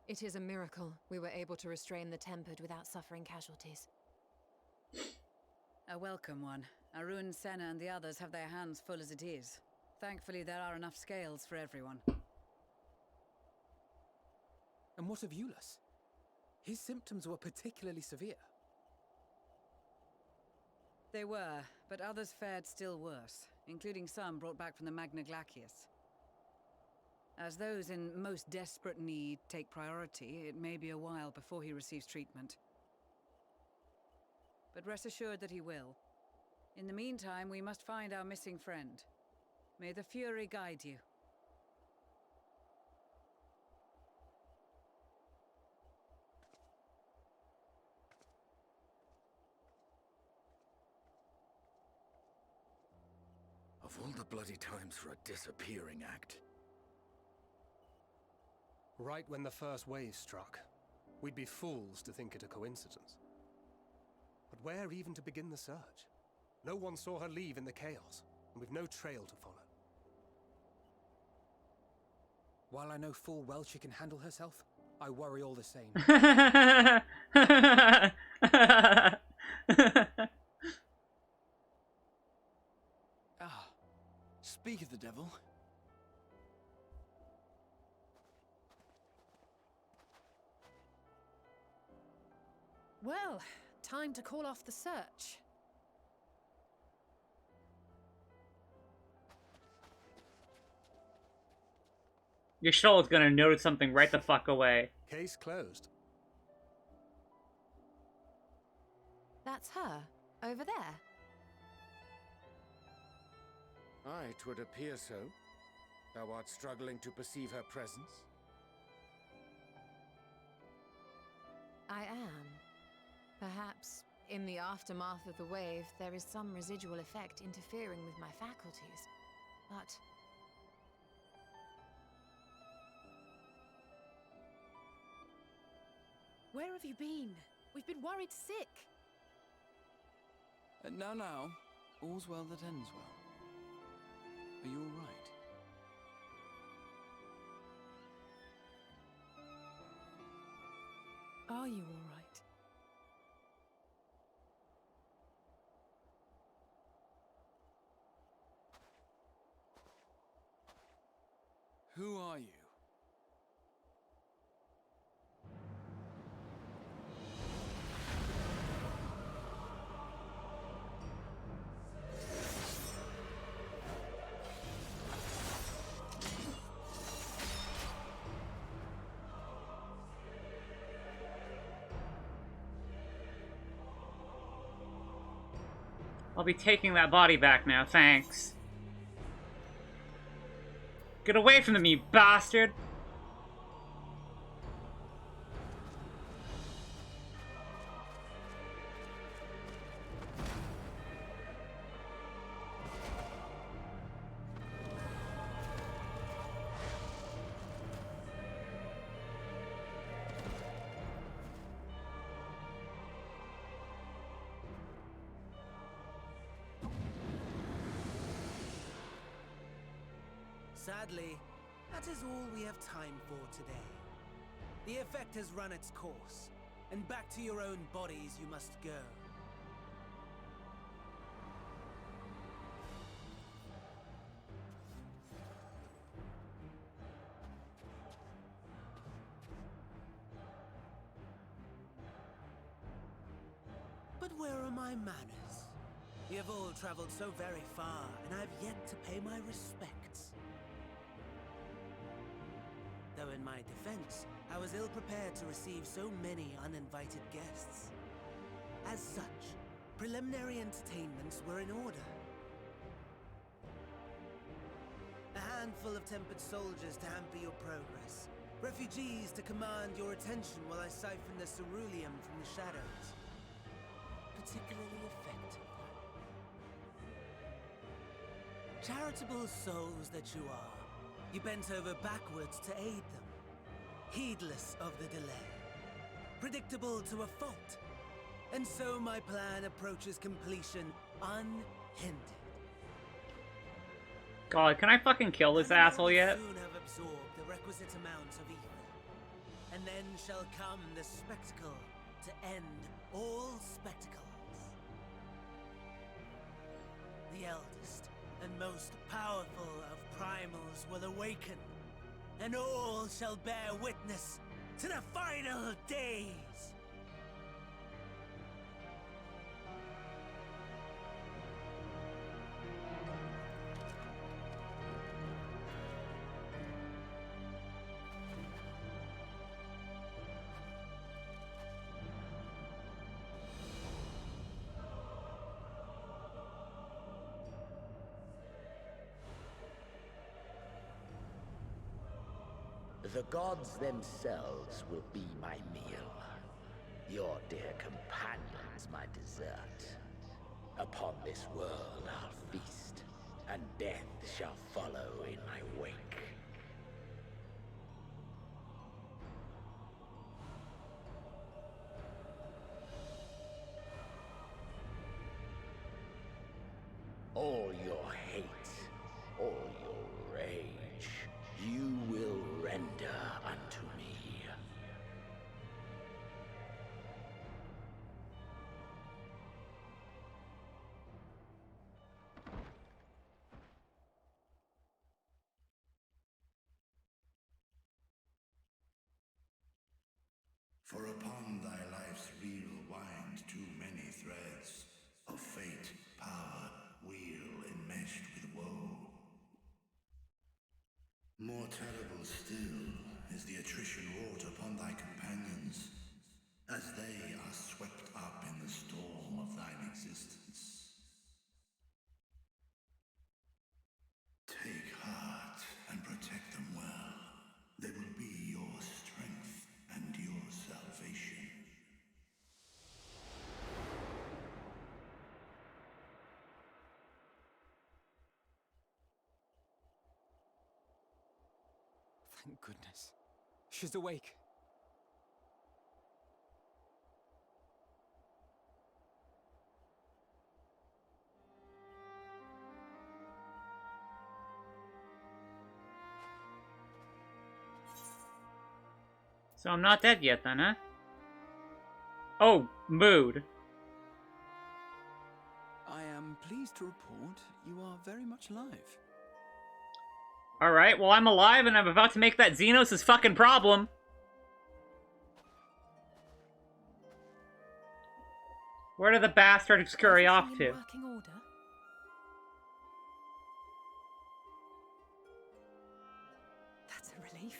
It is a miracle we were able to restrain the Tempered without suffering casualties. A welcome one. Arun, Senna, and the others have their hands full as it is. Thankfully, there are enough scales for everyone. And what of Eulus? His symptoms were particularly severe. They were, but others fared still worse, including some brought back from the Magna Glacius. As those in most desperate need take priority, it may be a while before he receives treatment. But rest assured that he will. In the meantime, we must find our missing friend. May the Fury guide you. Of all the bloody times for a disappearing act. Right when the first wave struck, we'd be fools to think it a coincidence. But where even to begin the search? No one saw her leave in the chaos, and we've no trail to follow. While I know full well she can handle herself, I worry all the same. Ah, speak of the devil. Well, time to call off the search. Your soul is gonna notice something right the fuck away. Case closed. That's her, over there. Aye, 'twould appear so. Thou art struggling to perceive her presence? I am. Perhaps In the aftermath of the wave, there is some residual effect interfering with my faculties. But... Where have you been? We've been worried sick. Now, all's well that ends well. Are you all right? Are you all right? Who are you? I'll be taking that body back now, thanks. Get away from me, you bastard! Sadly, that is all we have time for today. The effect has run its course, and back to your own bodies you must go. But where are my manners? We have all traveled so very far, and I've yet to pay my respects. Though in my defense, I was ill-prepared to receive so many uninvited guests. As such, preliminary entertainments were in order. A handful of tempered soldiers to hamper your progress. Refugees to command your attention while I siphon the ceruleum from the shadows. Particularly effective. Charitable souls that you are. You bent over backwards to aid them, heedless of the delay, predictable to a fault. And so my plan approaches completion unhindered. God, can I fucking kill this asshole yet? Soon have absorbed the requisite amount of evil, and then shall come the spectacle to end all spectacles. The eldest and most powerful of primals will awaken, and all shall bear witness to the final days. The gods themselves will be my meal. Your dear companions my dessert. Upon this world I'll feast, and death shall follow in my wake. All your hate, all your rage, you will render unto me. For upon thy life's reel wind too many threads of fate, power, weal enmeshed with woe. More terrible still is the attrition wrought upon thy companions, as they are swept up in the storm of thine existence. Take heart and protect them well. They will be your strength and your salvation. Thank goodness. She's awake. So I'm not dead yet then, huh? Oh, mood. I am pleased to report you are very much alive. Alright, well I'm alive and I'm about to make that Xenos' fucking problem. Where did the bastard scurry off to? Working order? That's a relief.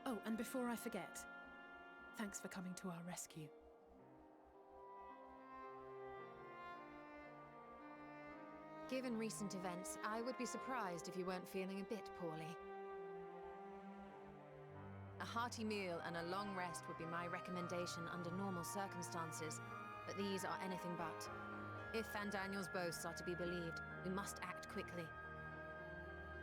Oh, and before I forget, thanks for coming to our rescue. Given recent events, I would be surprised if you weren't feeling a bit poorly. A hearty meal and a long rest would be my recommendation under normal circumstances, but these are anything but. If Van Daniel's boasts are to be believed, we must act quickly.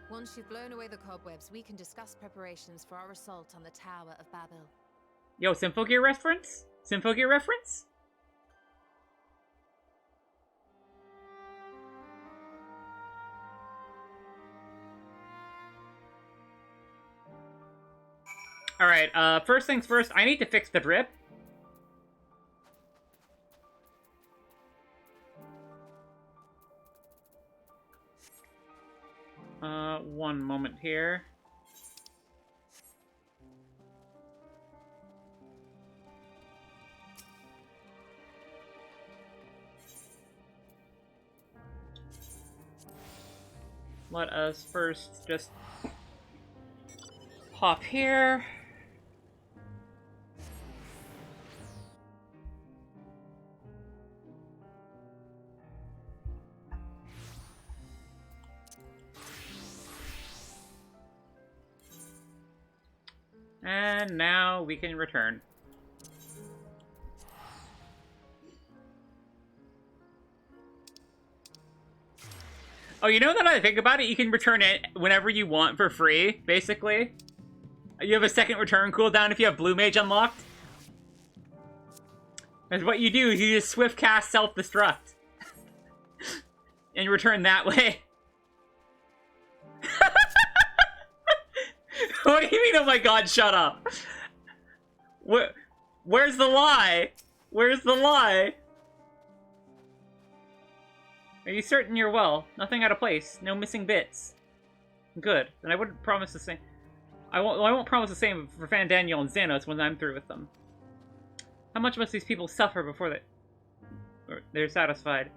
Once you've blown away the cobwebs, we can discuss preparations for our assault on the Tower of Babel. Yo, Symphogear reference? Symphogear reference? Alright, first things first, I need to fix the drip. One moment here. Let us first just hop here. And now we can return. Oh, you know that I think about it? You can return it whenever you want for free, basically. You have a second return cooldown if you have Blue Mage unlocked. Because what you do is you just swift cast self-destruct. And return that way. What do you mean, oh my god, shut up? Where's the lie? Where's the lie? Are you certain you're well? Nothing out of place. No missing bits. Good. Then I wouldn't promise the same. I won't promise the same for Van Daniel and Xanos when I'm through with them. How much must these people suffer before they're satisfied?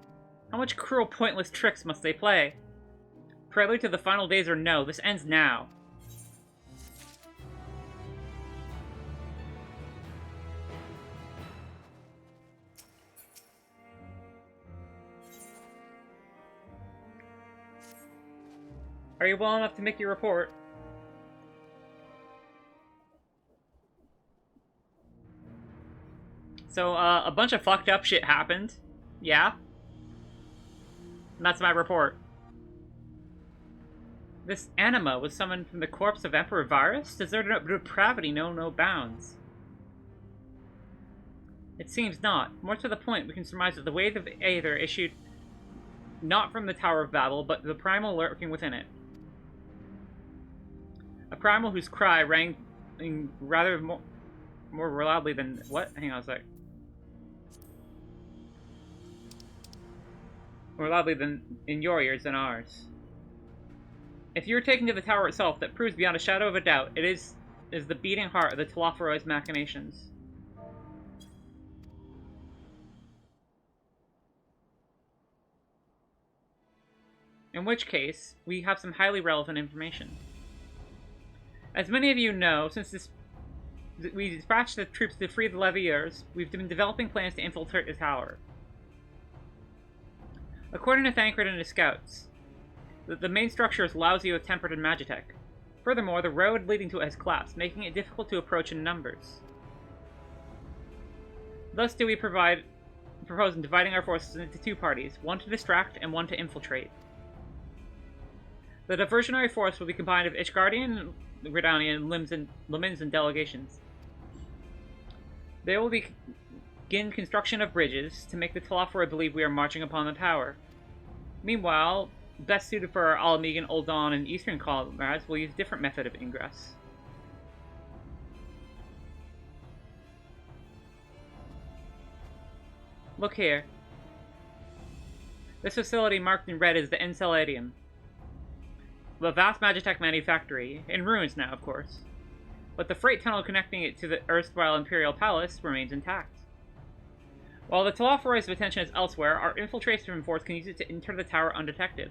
How much cruel, pointless tricks must they play? Prelude to the final days or no? This ends now. Are you well enough to make your report? So, a bunch of fucked up shit happened. Yeah? And that's my report. This anima was summoned from the corpse of Emperor Varus? Does their depravity know no bounds? It seems not. More to the point, we can surmise that the wave of Aether issued not from the Tower of Babel, but the primal lurking within it. A primal whose cry rang rather more loudly than... What? Hang on a sec. More loudly than in your ears than ours. If you are taken to the tower itself, that proves beyond a shadow of a doubt, it is the beating heart of the Telophoro's machinations. In which case, we have some highly relevant information. As many of you know, since we dispatched the troops to free the Leviers, we've been developing plans to infiltrate the tower. According to Thancred and his scouts, the main structure is lousy with tempered and magitech. Furthermore, the road leading to it has collapsed, making it difficult to approach in numbers. Thus do we propose in dividing our forces into two parties, one to distract and one to infiltrate. The diversionary force will be combined of Ishgardian Gridanian limens and delegations. They will begin construction of bridges to make the Telophoroi believe we are marching upon the tower. Meanwhile, best suited for our Alamegan, Old Dawn, and Eastern comrades, will use a different method of ingress. Look here. This facility marked in red is the Enceladium. A vast Magitech manufactory, in ruins now, of course. But the freight tunnel connecting it to the erstwhile Imperial Palace remains intact. While the Telophoroi's attention is elsewhere, our infiltration force can use it to enter the tower undetected.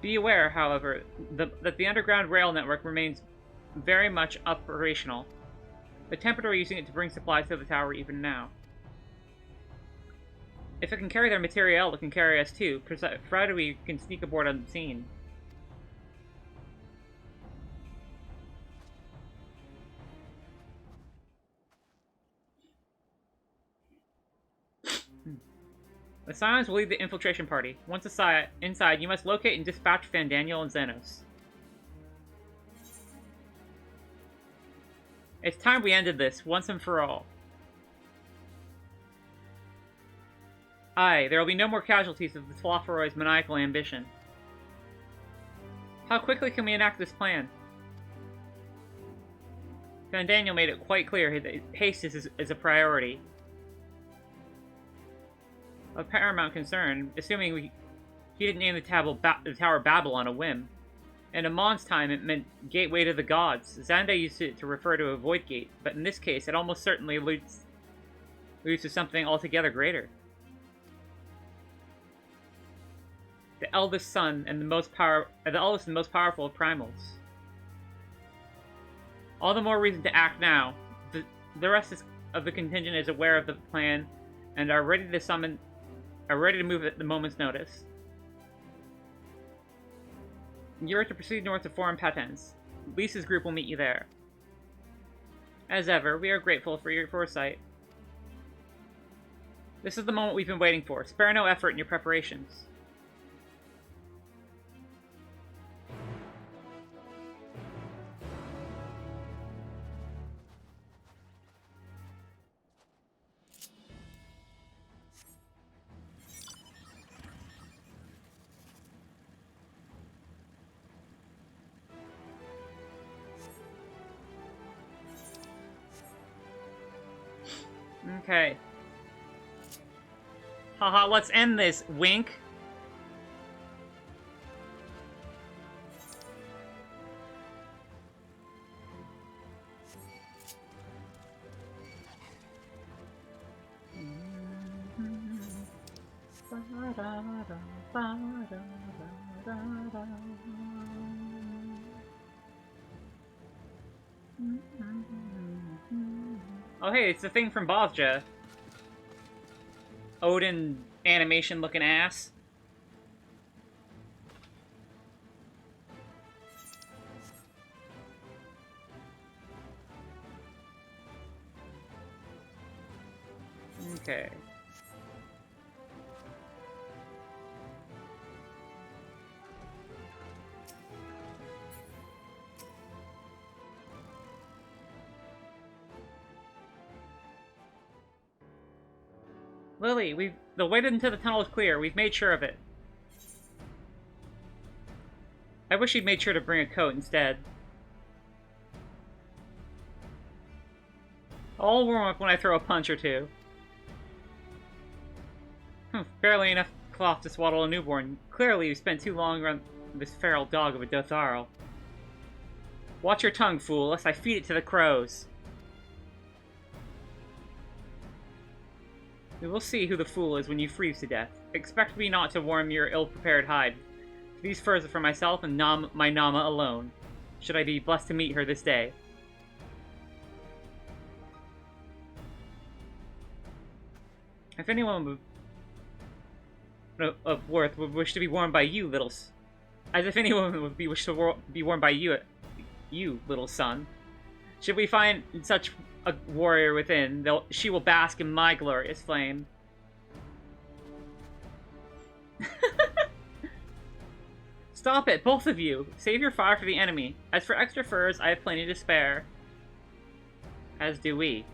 Be aware, however, that the underground rail network remains very much operational. The Temperator are using it to bring supplies to the tower even now. If it can carry their materiel, it can carry us too, provided we can sneak aboard unseen. The Scions will lead the infiltration party. Once inside, you must locate and dispatch Fandaniel and Xenos. It's time we ended this, once and for all. Aye, there will be no more casualties of the Telophoroi's maniacal ambition. How quickly can we enact this plan? Fandaniel made it quite clear that haste is a priority. Of paramount concern, assuming he didn't name the Tower Babel on a whim. In Amon's time, it meant gateway to the gods. Xande used it to refer to a void gate, but in this case, it almost certainly alludes to something altogether greater. The eldest son and the eldest and most powerful of primals. All the more reason to act now. The rest of the contingent is aware of the plan and are ready to move at the moment's notice. You are to proceed north to Forum Patens. Lisa's group will meet you there. As ever, we are grateful for your foresight. This is the moment we've been waiting for. Spare no effort in your preparations. Okay. Haha, let's end this, wink. Oh hey, it's the thing from Bozja. Odin animation looking ass. Okay. Lily, the way into the tunnel is clear. We've made sure of it. I wish you'd made sure to bring a coat instead. I'll warm up when I throw a punch or two. Barely enough cloth to swaddle a newborn. Clearly, you've spent too long around this feral dog of a Dotharl. Watch your tongue, fool, lest I feed it to the crows. We will see who the fool is when you freeze to death. Expect me not to warm your ill-prepared hide. These furs are for myself and my Nama alone, should I be blessed to meet her this day. If anyone of worth would wish to be warmed by you, as if anyone would wish to be warmed by you, little son. Should we find such a warrior within, she will bask in my glorious flame. Stop it, both of you! Save your fire for the enemy. As for extra furs, I have plenty to spare. As do we.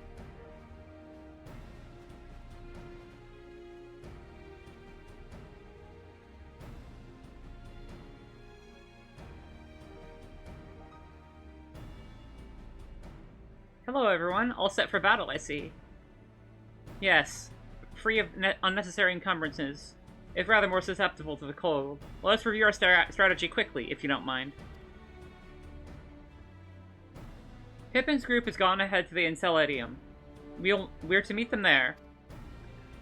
Hello everyone, all set for battle, I see. Yes, free of unnecessary encumbrances, if rather more susceptible to the cold. Let us review our strategy quickly, if you don't mind. Pippin's group has gone ahead to the Enceladium. We're to meet them there.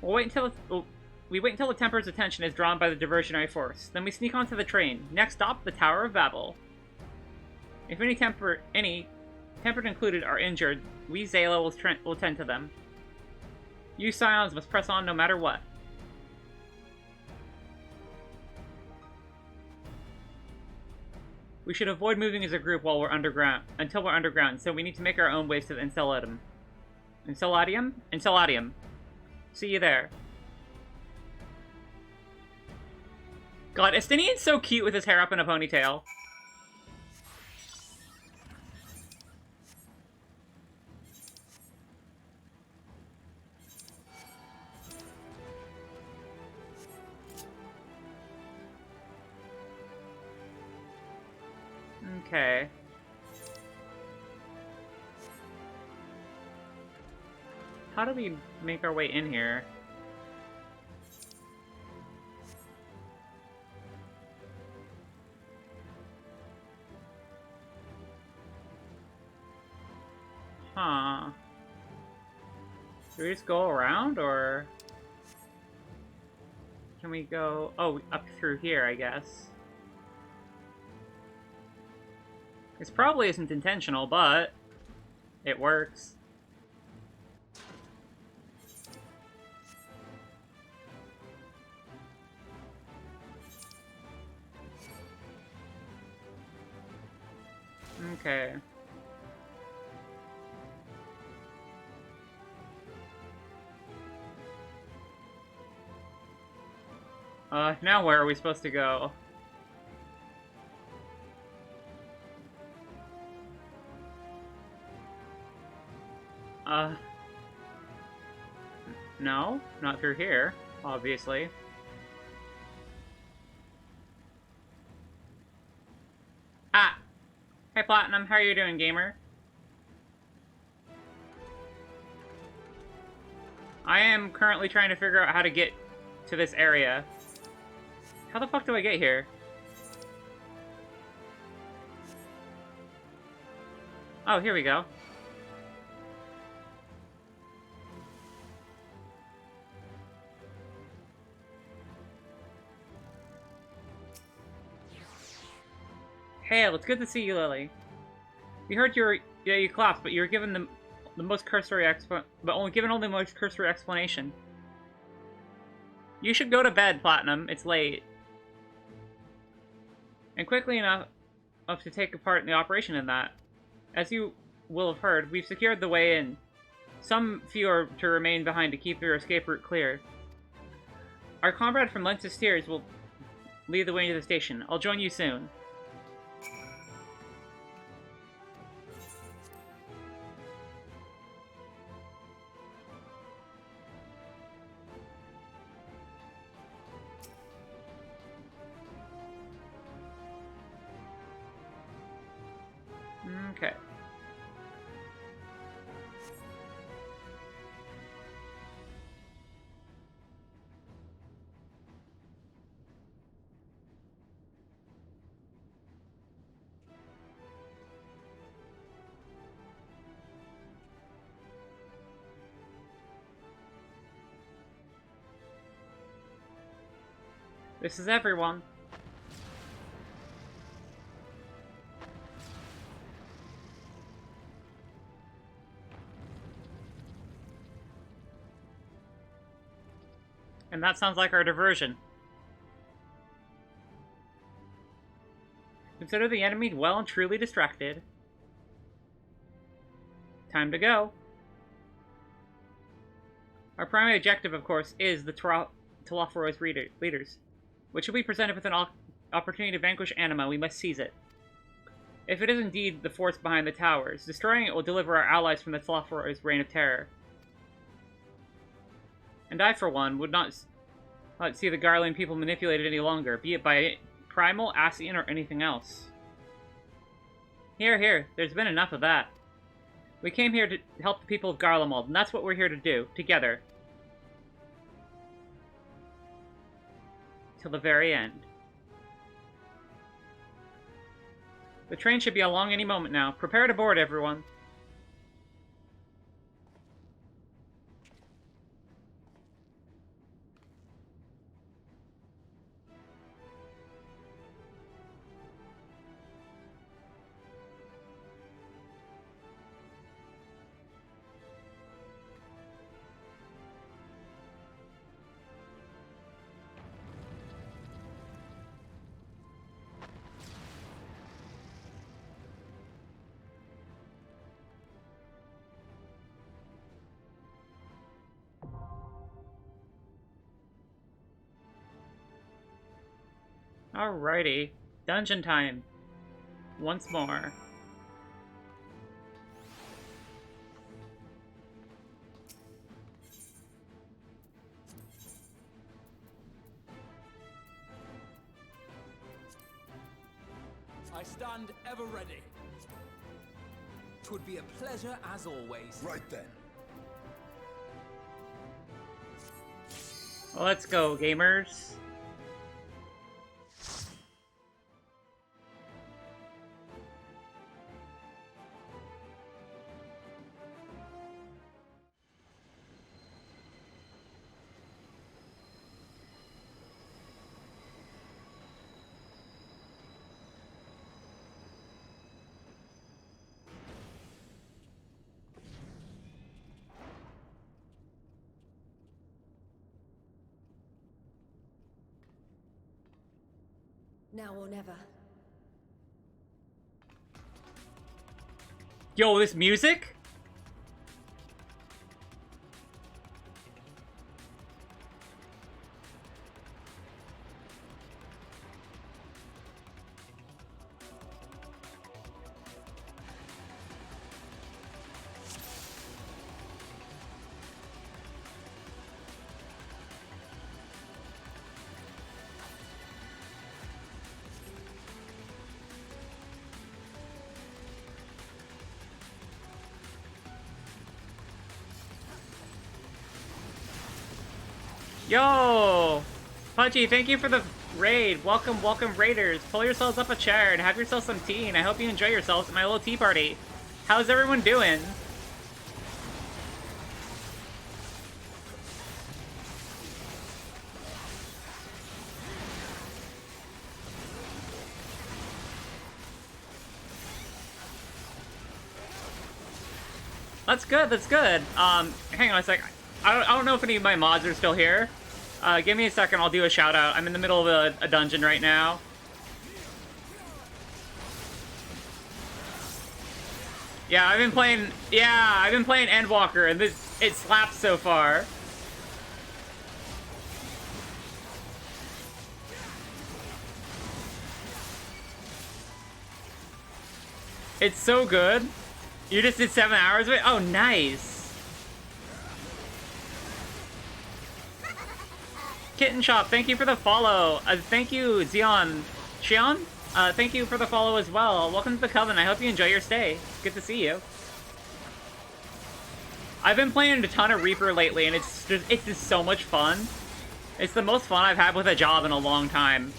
We wait until the Temper's attention is drawn by the diversionary force. Then we sneak onto the train. Next stop, the Tower of Babel. If any Tempered included, are injured, we Zayla will tend to them. You Scions must press on no matter what. We should avoid moving as a group while we're underground, so we need to make our own ways to the Enceladium. Enceladium? Enceladium. See you there. God, Estinian's so cute with his hair up in a ponytail. Okay. How do we make our way in here? Huh. Do we just go around, or... Can we go... Oh, up through here, I guess. This probably isn't intentional, but... it works. Okay. Now where are we supposed to go? No, not through here, obviously. Ah! Hey Platinum, how are you doing, gamer? I am currently trying to figure out how to get to this area. How the fuck do I get here? Oh, here we go. Hail, it's good to see you, Lily. We heard you collapsed, but you were given the most cursory only most cursory explanation. You should go to bed, Platinum. It's late. And quickly enough to take part in the operation in that. As you will have heard, we've secured the way in. Some few are to remain behind to keep your escape route clear. Our comrade from Lensis Steers will lead the way into the station. I'll join you soon. Okay. This is everyone. And that sounds like our diversion. Consider the enemy well and truly distracted. Time to go. Our primary objective, of course, is the Telophorus leaders, which will be presented with an opportunity to vanquish Anima. We must seize it. If it is indeed the force behind the towers, destroying it will deliver our allies from the Slothror's reign of terror. And I, for one, would not see the Garland people manipulated any longer, be it by Primal, Ascian, or anything else. Here, there's been enough of that. We came here to help the people of Garlemald, and that's what we're here to do, together. Till the very end. The train should be along any moment now. Prepare to board, everyone. Alrighty. Dungeon time. Once more. I stand ever ready. 'Twould be a pleasure as always. Right then. Let's go, gamers. Now or never. Yo, this music? Yo! Pudgy, thank you for the raid. Welcome, welcome, raiders. Pull yourselves up a chair and have yourself some tea, and I hope you enjoy yourselves at my little tea party. How's everyone doing? That's good, that's good. Hang on a sec. I don't know if any of my mods are still here. Give me a second, I'll do a shout out. I'm in the middle of a dungeon right now. Yeah, I've been playing Endwalker, and it slaps so far. It's so good. You just did 7 hours of it? Oh, nice. Kitten Shop, thank you for the follow. Thank you, Xion. Thank you for the follow as well. Welcome to the Coven. I hope you enjoy your stay. Good to see you. I've been playing a ton of Reaper lately, and it's just so much fun. It's the most fun I've had with a job in a long time.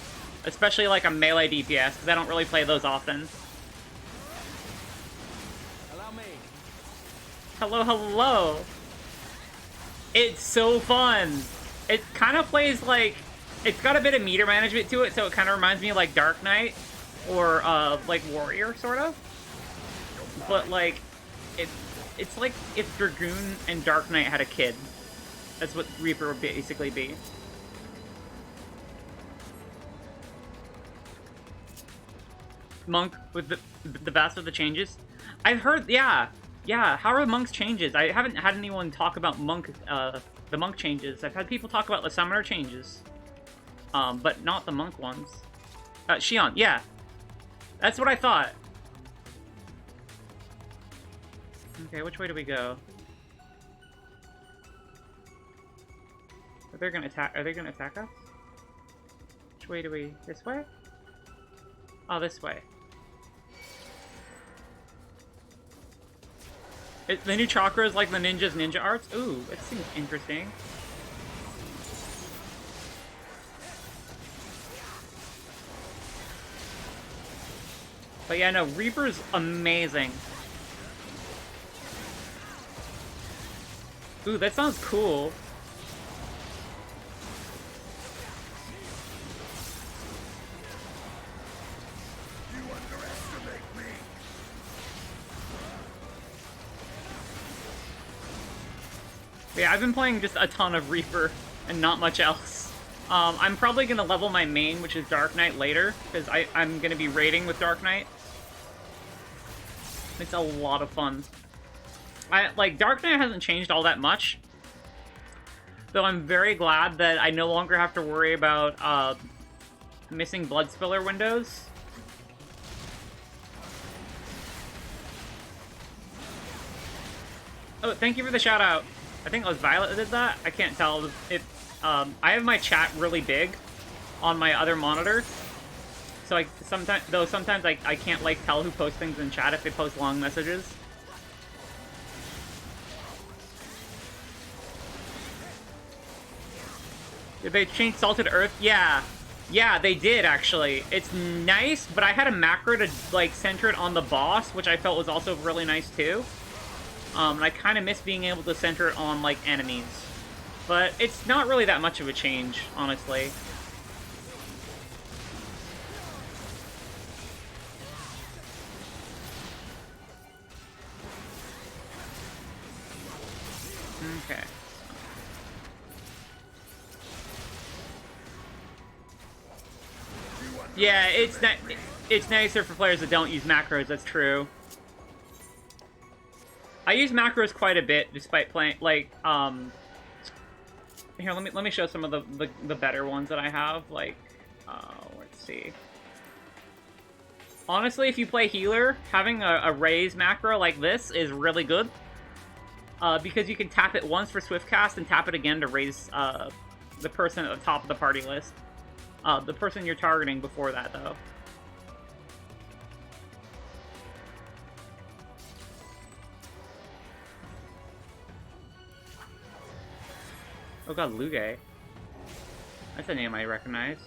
Especially like a melee DPS, because I don't really play those often. Allow me. Hello, hello. It's so fun. It kind of plays like, it's got a bit of meter management to it, so it kind of reminds me of like Dark Knight or like Warrior, sort of. But like, it's like if Dragoon and Dark Knight had a kid. That's what Reaper would basically be. Monk with the best of the changes. I've heard, yeah. How are Monk's changes? I haven't had anyone talk about Monk, the Monk changes. I've had people talk about the Summoner changes, but not the Monk ones. Shion, yeah. That's what I thought. Okay, which way do we go? Are they gonna attack us? Which way do we... This way? Oh, this way. The new chakra is like the ninja's ninja arts? Ooh, that seems interesting. But yeah, no, Reaper's amazing. Ooh, that sounds cool. Yeah, I've been playing just a ton of Reaper and not much else. I'm probably going to level my main, which is Dark Knight, later, because I'm going to be raiding with Dark Knight. It's a lot of fun. Like, Dark Knight hasn't changed all that much, though I'm very glad that I no longer have to worry about missing blood spiller windows. Oh, thank you for the shout out. I think it was Violet that did that. I can't tell if I have my chat really big on my other monitor, so sometimes I can't like tell who posts things in chat if they post long messages. Did they change Salted Earth? Yeah. Yeah, they did, actually. It's nice, but I had a macro to, like, center it on the boss, which I felt was also really nice, too. And I kind of miss being able to center it on, like, enemies. But it's not really that much of a change, honestly. Okay. Yeah, it's nicer for players that don't use macros, that's true. I use macros quite a bit, despite playing, like, here, let me show some of the better ones that I have, like, let's see. Honestly, if you play healer, having a raise macro like this is really good. Because you can tap it once for swift cast and tap it again to raise, the person at the top of the party list. The person you're targeting before that, though. Oh god, Luge. That's a name I recognize.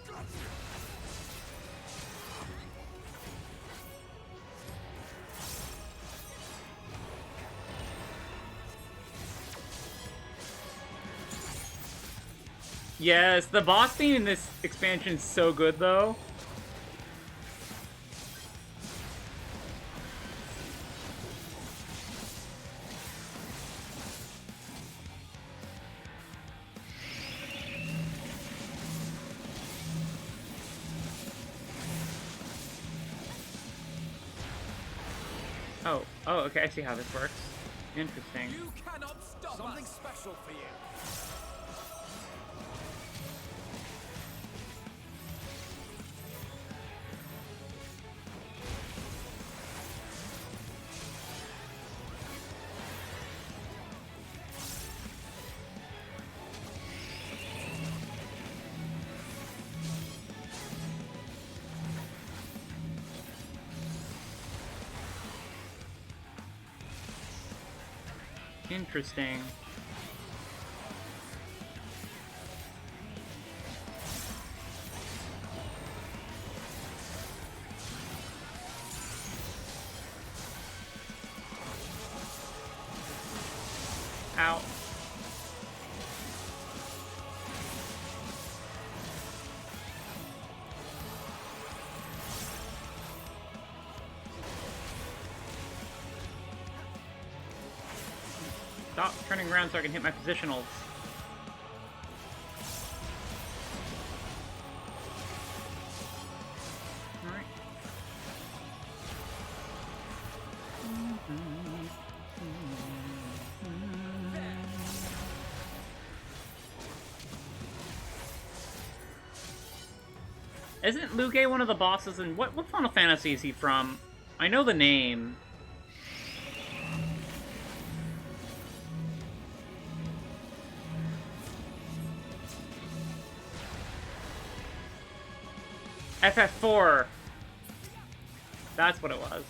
Yes, the boss theme in this expansion is so good, though. Oh, okay, I see how this works. Interesting. You cannot stop Something special for you. Interesting. Ow. Stop turning around so I can hit my positionals. Alright. Isn't Luke one of the bosses in... What Final Fantasy is he from? I know the name. FF4. That's what it was.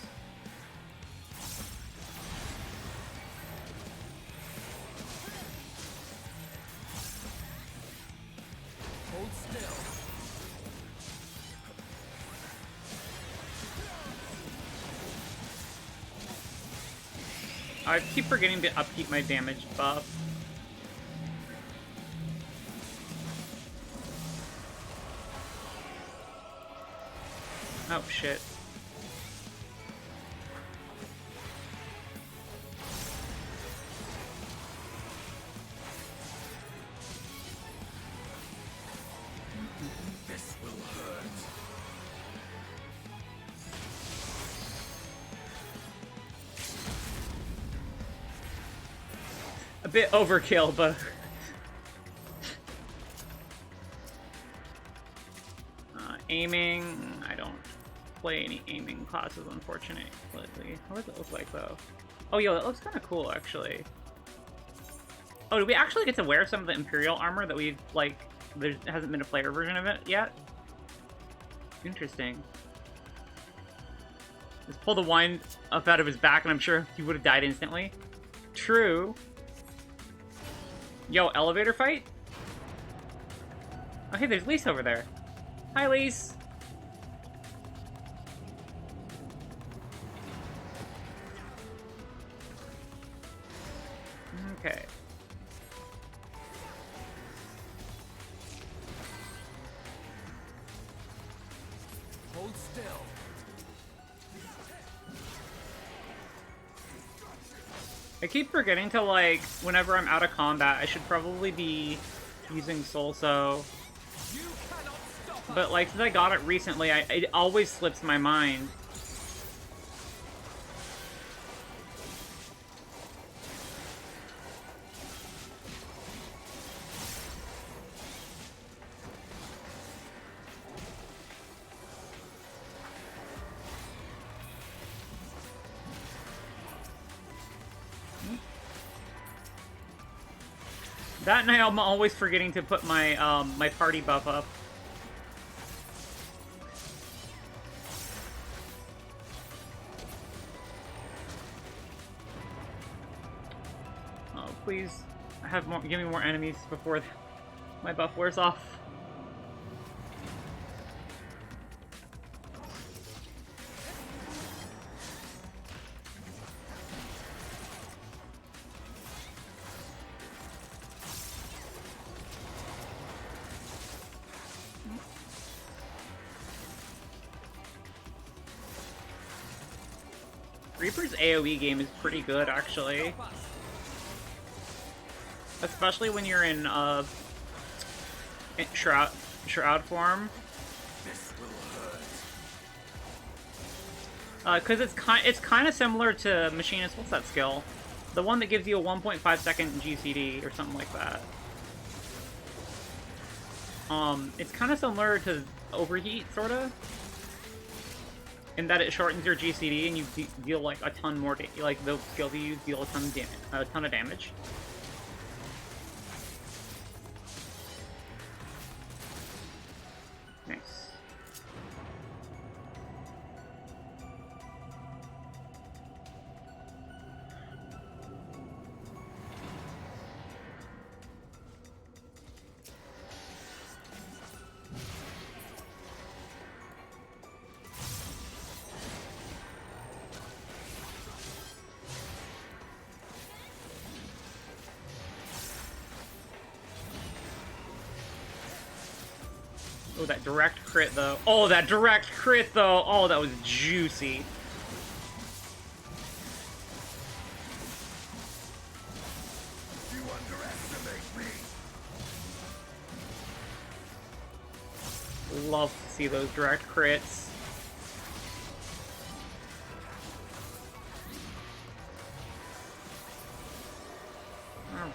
Hold still. I keep forgetting to upkeep my damage buff. Oh shit. This will hurt. A bit overkill, but... Aiming... I don't play any aiming classes, unfortunately. What does it look like, though? Oh, yo, that looks kind of cool, actually. Oh, did we actually get to wear some of the Imperial armor that we've, like... There hasn't been a player version of it yet? Interesting. Just pull the wine up out of his back, and I'm sure he would have died instantly. True. Yo, elevator fight? Oh, hey, there's Lise over there. Hi, Lise. Okay. Hold still. I keep forgetting to, like, whenever I'm out of combat, I should probably be using Solso. But, like, since I got it recently, it always slips my mind. That night, I'm always forgetting to put my my party buff up. Oh, please, have more. Give me more enemies before my buff wears off. Reaper's AoE game is pretty good, actually. Especially when you're in Shroud form. This will hurt. Because it's kind of similar to Machinist. What's that skill? The one that gives you a 1.5 second GCD or something like that. It's kind of similar to Overheat, sorta. In that it shortens your GCD and you deal like a ton more. Like those skills you use deal a ton of damage. Nice. Oh, that direct crit, though. Oh, that direct crit, though. Oh, that was juicy. You underestimate me. Love to see those direct crits.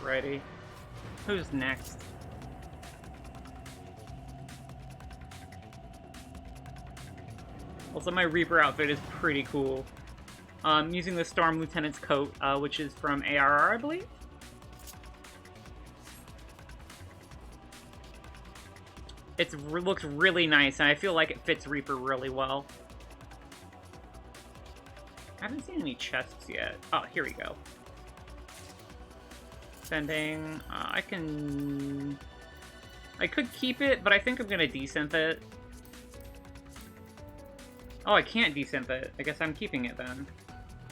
Alrighty. Who's next? Also, my Reaper outfit is pretty cool. Using the Storm Lieutenant's coat, which is from ARR, I believe? It looks really nice, and I feel like it fits Reaper really well. I haven't seen any chests yet. Oh, here we go. Sending. I could keep it, but I think I'm gonna desynth it. Oh, I can't desynth it. I guess I'm keeping it then.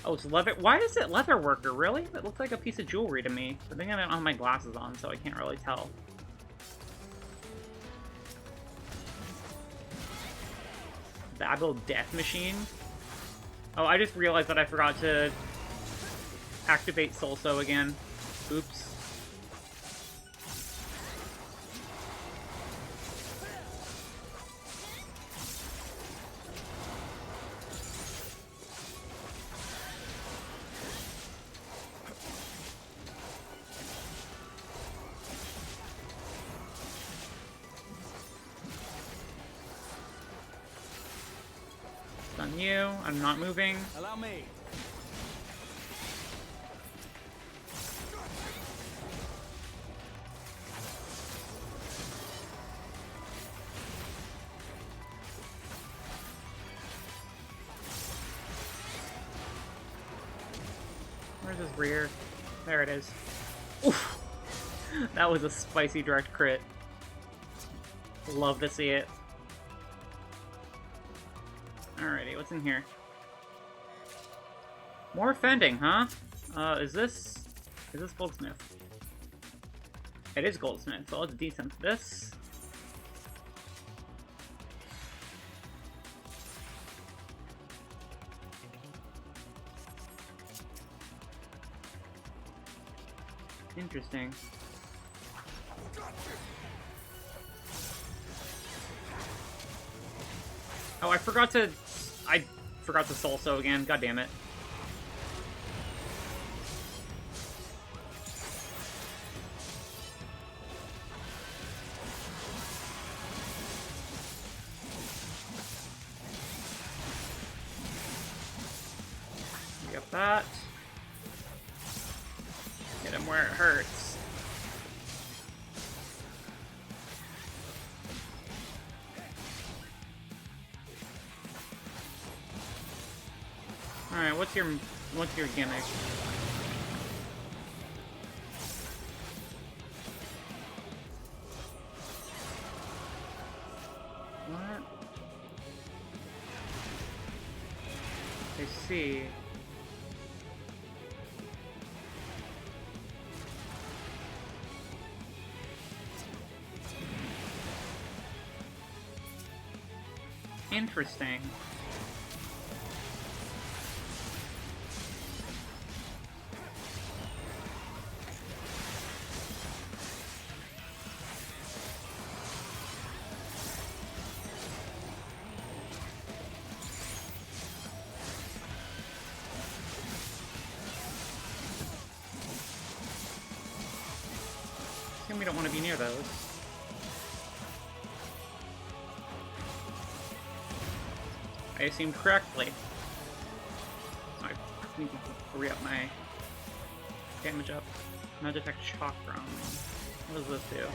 Oh, it's leather. Why is it leather worker? Really? It looks like a piece of jewelry to me. I think I don't have my glasses on, so I can't really tell. Babel Death Machine. Oh, I just realized that I forgot to activate Solso again. Oops. On you. I'm not moving. Allow me. Where's his rear? There it is. Oof! That was a spicy direct crit. Love to see it. Alrighty, what's in here? More fending, huh? Is this Goldsmith? It is Goldsmith, so let's desynth this. Interesting. Oh, I forgot to Solso again. God damn it. Get that. Get him where it hurts. Alright, what's your gimmick? What? I see. Interesting. We don't want to be near those. I assumed correctly. I need to hurry up my damage up. Now detect chakra. What does this do?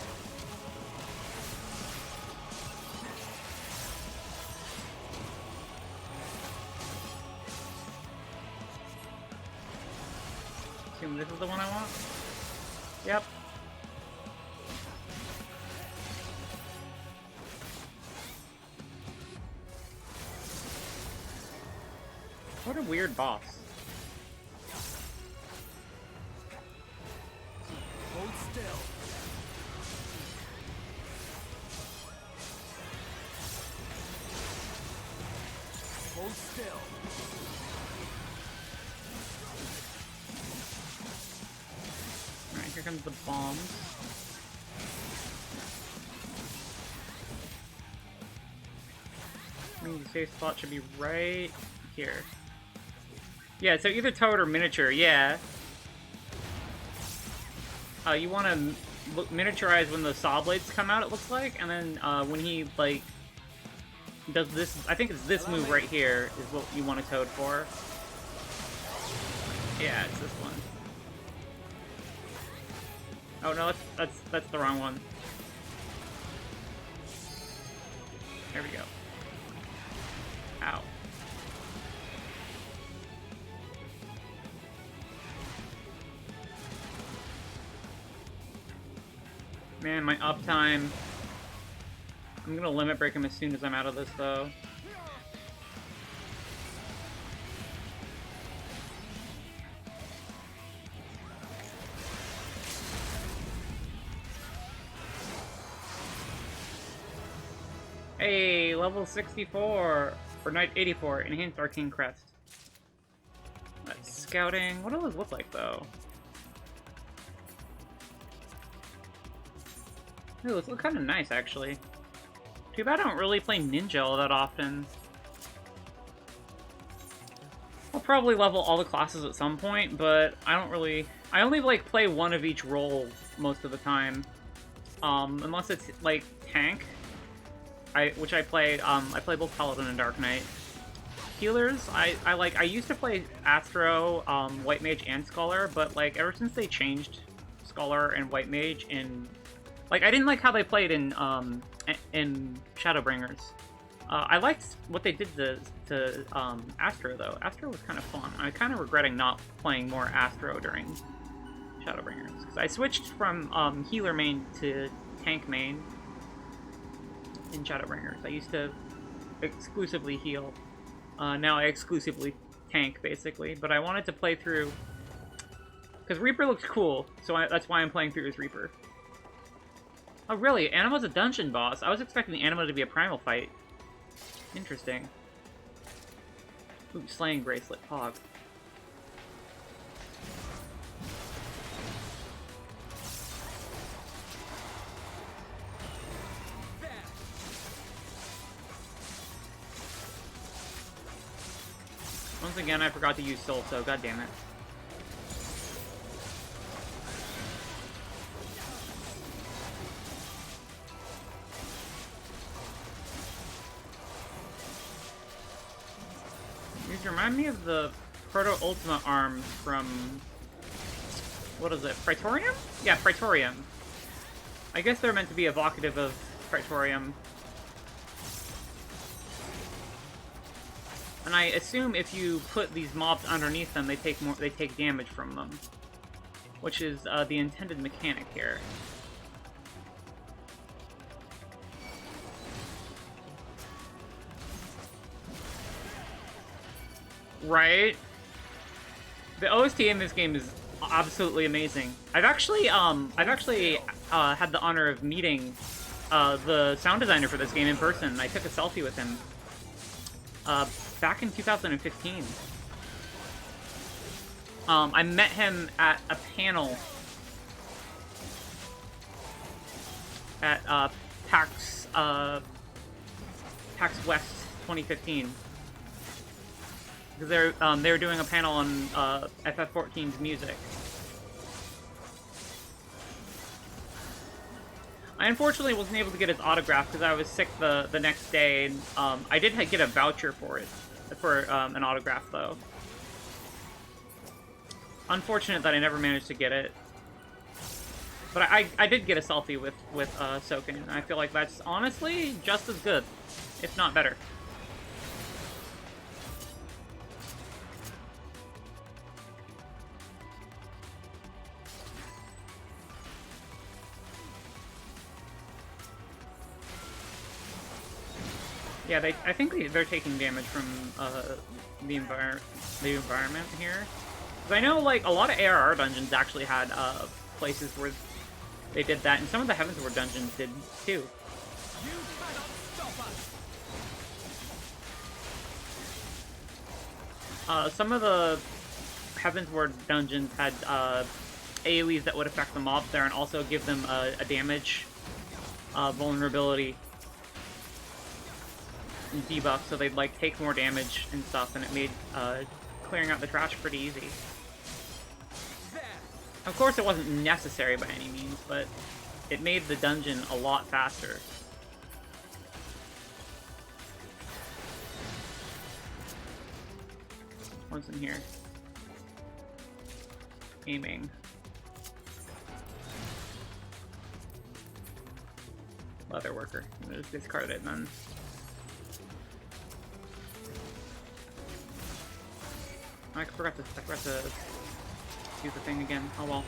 Assume this is the one I want? Yep. What a weird boss. Hold still. Hold still. Alright, here comes the bombs. I mean, the safe spot should be right here. Yeah, so either Toad or Miniature, yeah. You want to miniaturize when the saw blades come out, it looks like, and then when he, like, does this. I think it's this move right here is what you want a Toad for. Yeah, it's this one. Oh no, that's the wrong one. There we go. Ow. Man, my uptime. I'm gonna limit break him as soon as I'm out of this, though. Hey, level 64 for Knight 84, enhanced arcane crest. That's scouting. What do those look like, though? Ooh, those look kind of nice, actually. Too bad I don't really play ninja all that often. I'll probably level all the classes at some point, but I don't really... I only, like, play one of each role most of the time. Unless it's, like, tank. Which I play both Paladin and Dark Knight. Healers, I used to play Astro, White Mage, and Scholar, but, like, ever since they changed Scholar and White Mage in... Like, I didn't like how they played in Shadowbringers. I liked what they did to Astro, though. Astro was kind of fun. I'm kind of regretting not playing more Astro during Shadowbringers. Because I switched from healer main to tank main in Shadowbringers. I used to exclusively heal. Now I exclusively tank, basically. But I wanted to play through... Because Reaper looks cool, so that's why I'm playing through as Reaper. Oh, really? Anima's a dungeon boss? I was expecting the Anima to be a primal fight. Interesting. Ooh, Slaying Bracelet. Pog. Once again, I forgot to use Soul, so god damn it. These remind me of the Proto-Ultima arms from... What is it? Praetorium? Yeah, Praetorium. I guess they're meant to be evocative of Praetorium. And I assume if you put these mobs underneath them, they take damage from them. Which is the intended mechanic here. Right? The OST in this game is absolutely amazing. I've actually had the honor of meeting the sound designer for this game in person. I took a selfie with him back in 2015. I met him at a panel at PAX West 2015. Because they were doing a panel on FF14's music. I unfortunately wasn't able to get his autograph because I was sick the next day. And, I did get a voucher for it, for an autograph though. Unfortunate that I never managed to get it. But I did get a selfie with Soken, and I feel like that's honestly just as good, if not better. Yeah, I think they're taking damage from the environment here. Because I know, like, a lot of ARR dungeons actually had places where they did that, and some of the Heavensward dungeons did too. You cannot stop us. Some of the Heavensward dungeons had AoEs that would affect the mobs there and also give them a damage vulnerability and debuff, so they'd like take more damage and stuff, and it made clearing out the trash pretty easy. Of course, it wasn't necessary by any means, but it made the dungeon a lot faster. What's in here? Aiming. Leather worker. I'm gonna just discard it then. I forgot to do the thing again. Oh well.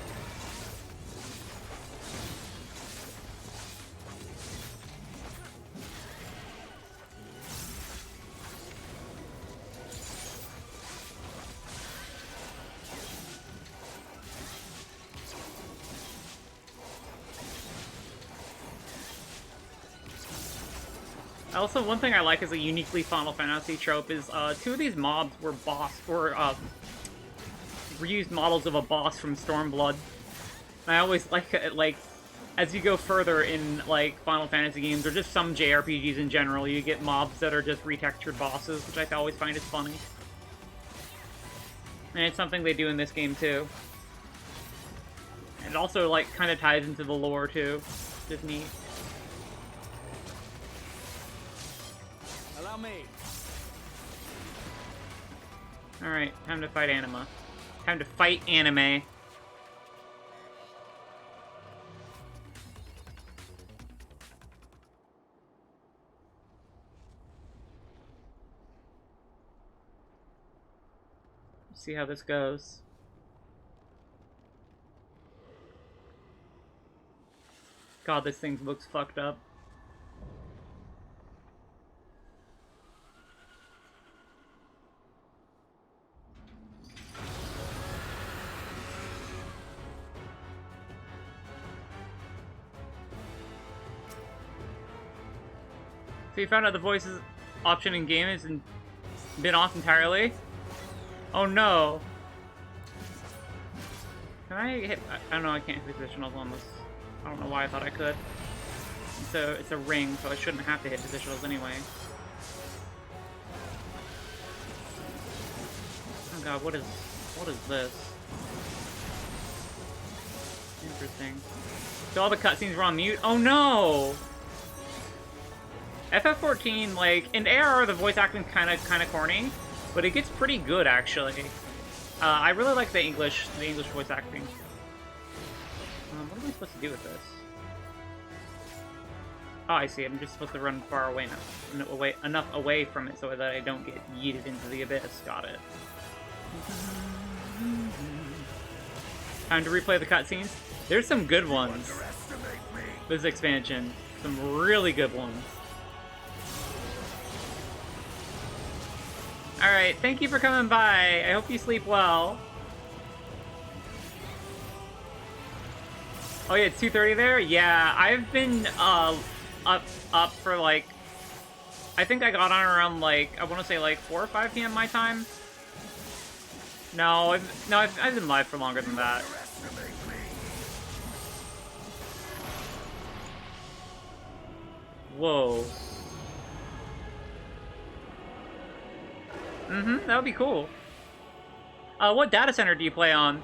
Also, one thing I like as a uniquely Final Fantasy trope is two of these mobs were reused models of a boss from Stormblood. I always like it, like, as you go further in, like, Final Fantasy games, or just some JRPGs in general, you get mobs that are just retextured bosses, which I always find is funny. And it's something they do in this game, too. And it also, like, kind of ties into the lore, too. Just neat. Allow me. Alright, time to fight Anima. Time to fight anime. See how this goes. God, this thing looks fucked up. So you found out the voices option in game has been off entirely? Oh no! Can I hit? I don't know, I can't hit positionals on this. I don't know why I thought I could. It's a ring, so I shouldn't have to hit positionals anyway. Oh god, what is this? Interesting. So all the cutscenes were on mute? Oh no! FF14, like, in ARR the voice acting's kinda corny, but it gets pretty good, actually. I really like the English voice acting. What am I supposed to do with this? Oh, I see. I'm just supposed to run far away enough away from it so that I don't get yeeted into the abyss. Got it. Time to replay the cutscenes. There's some good ones. This expansion. Some really good ones. Alright, thank you for coming by. I hope you sleep well. Oh yeah, it's 2:30 there? Yeah, I've been up for like, I think I got on around like, I want to say like 4 or 5 p.m. my time. No, I've been live for longer than that. Whoa. That would be cool. What data center do you play on?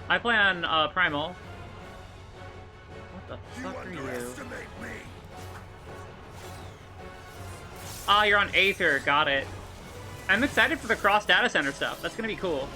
I play on, Primal. What the fuck are you? Ah, you're on Aether, got it. I'm excited for the cross data center stuff. That's gonna be cool.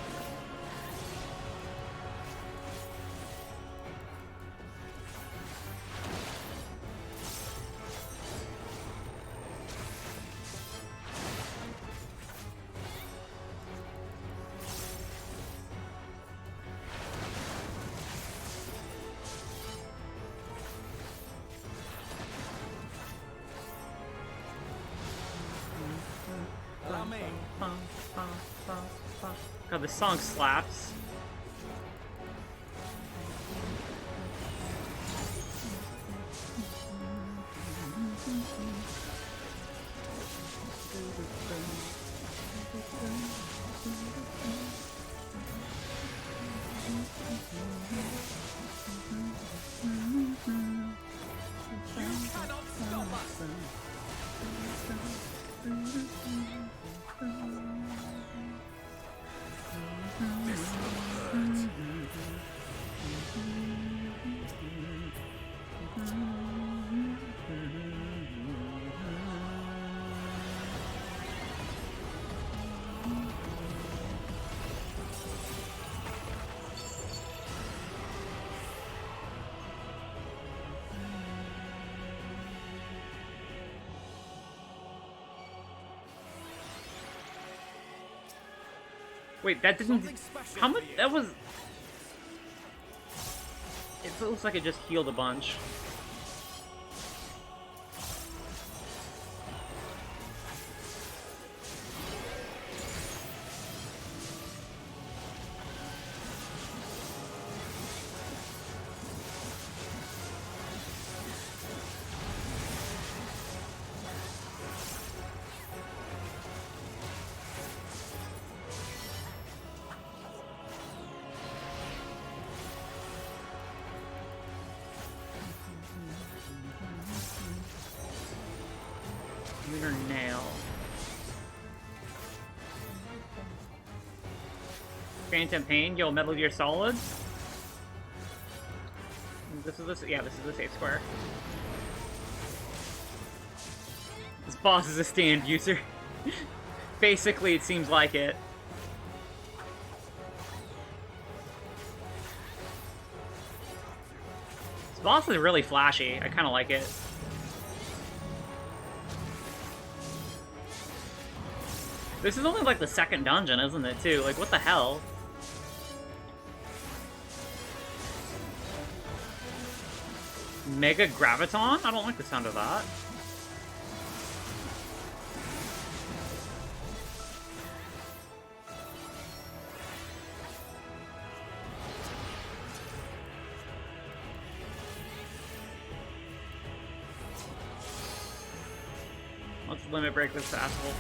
God, this song slaps. Wait, that didn't... How much... That was... It looks like it just healed a bunch. Lunar Nail. Phantom Pain, yo, Metal Gear Solid. This is the, yeah, this is the safe square. This boss is a stand user. Basically, it seems like it. This boss is really flashy. I kind of like it. This is only like the second dungeon, isn't it, too? Like, what the hell? Mega Graviton? I don't like the sound of that. Let's limit break this asshole.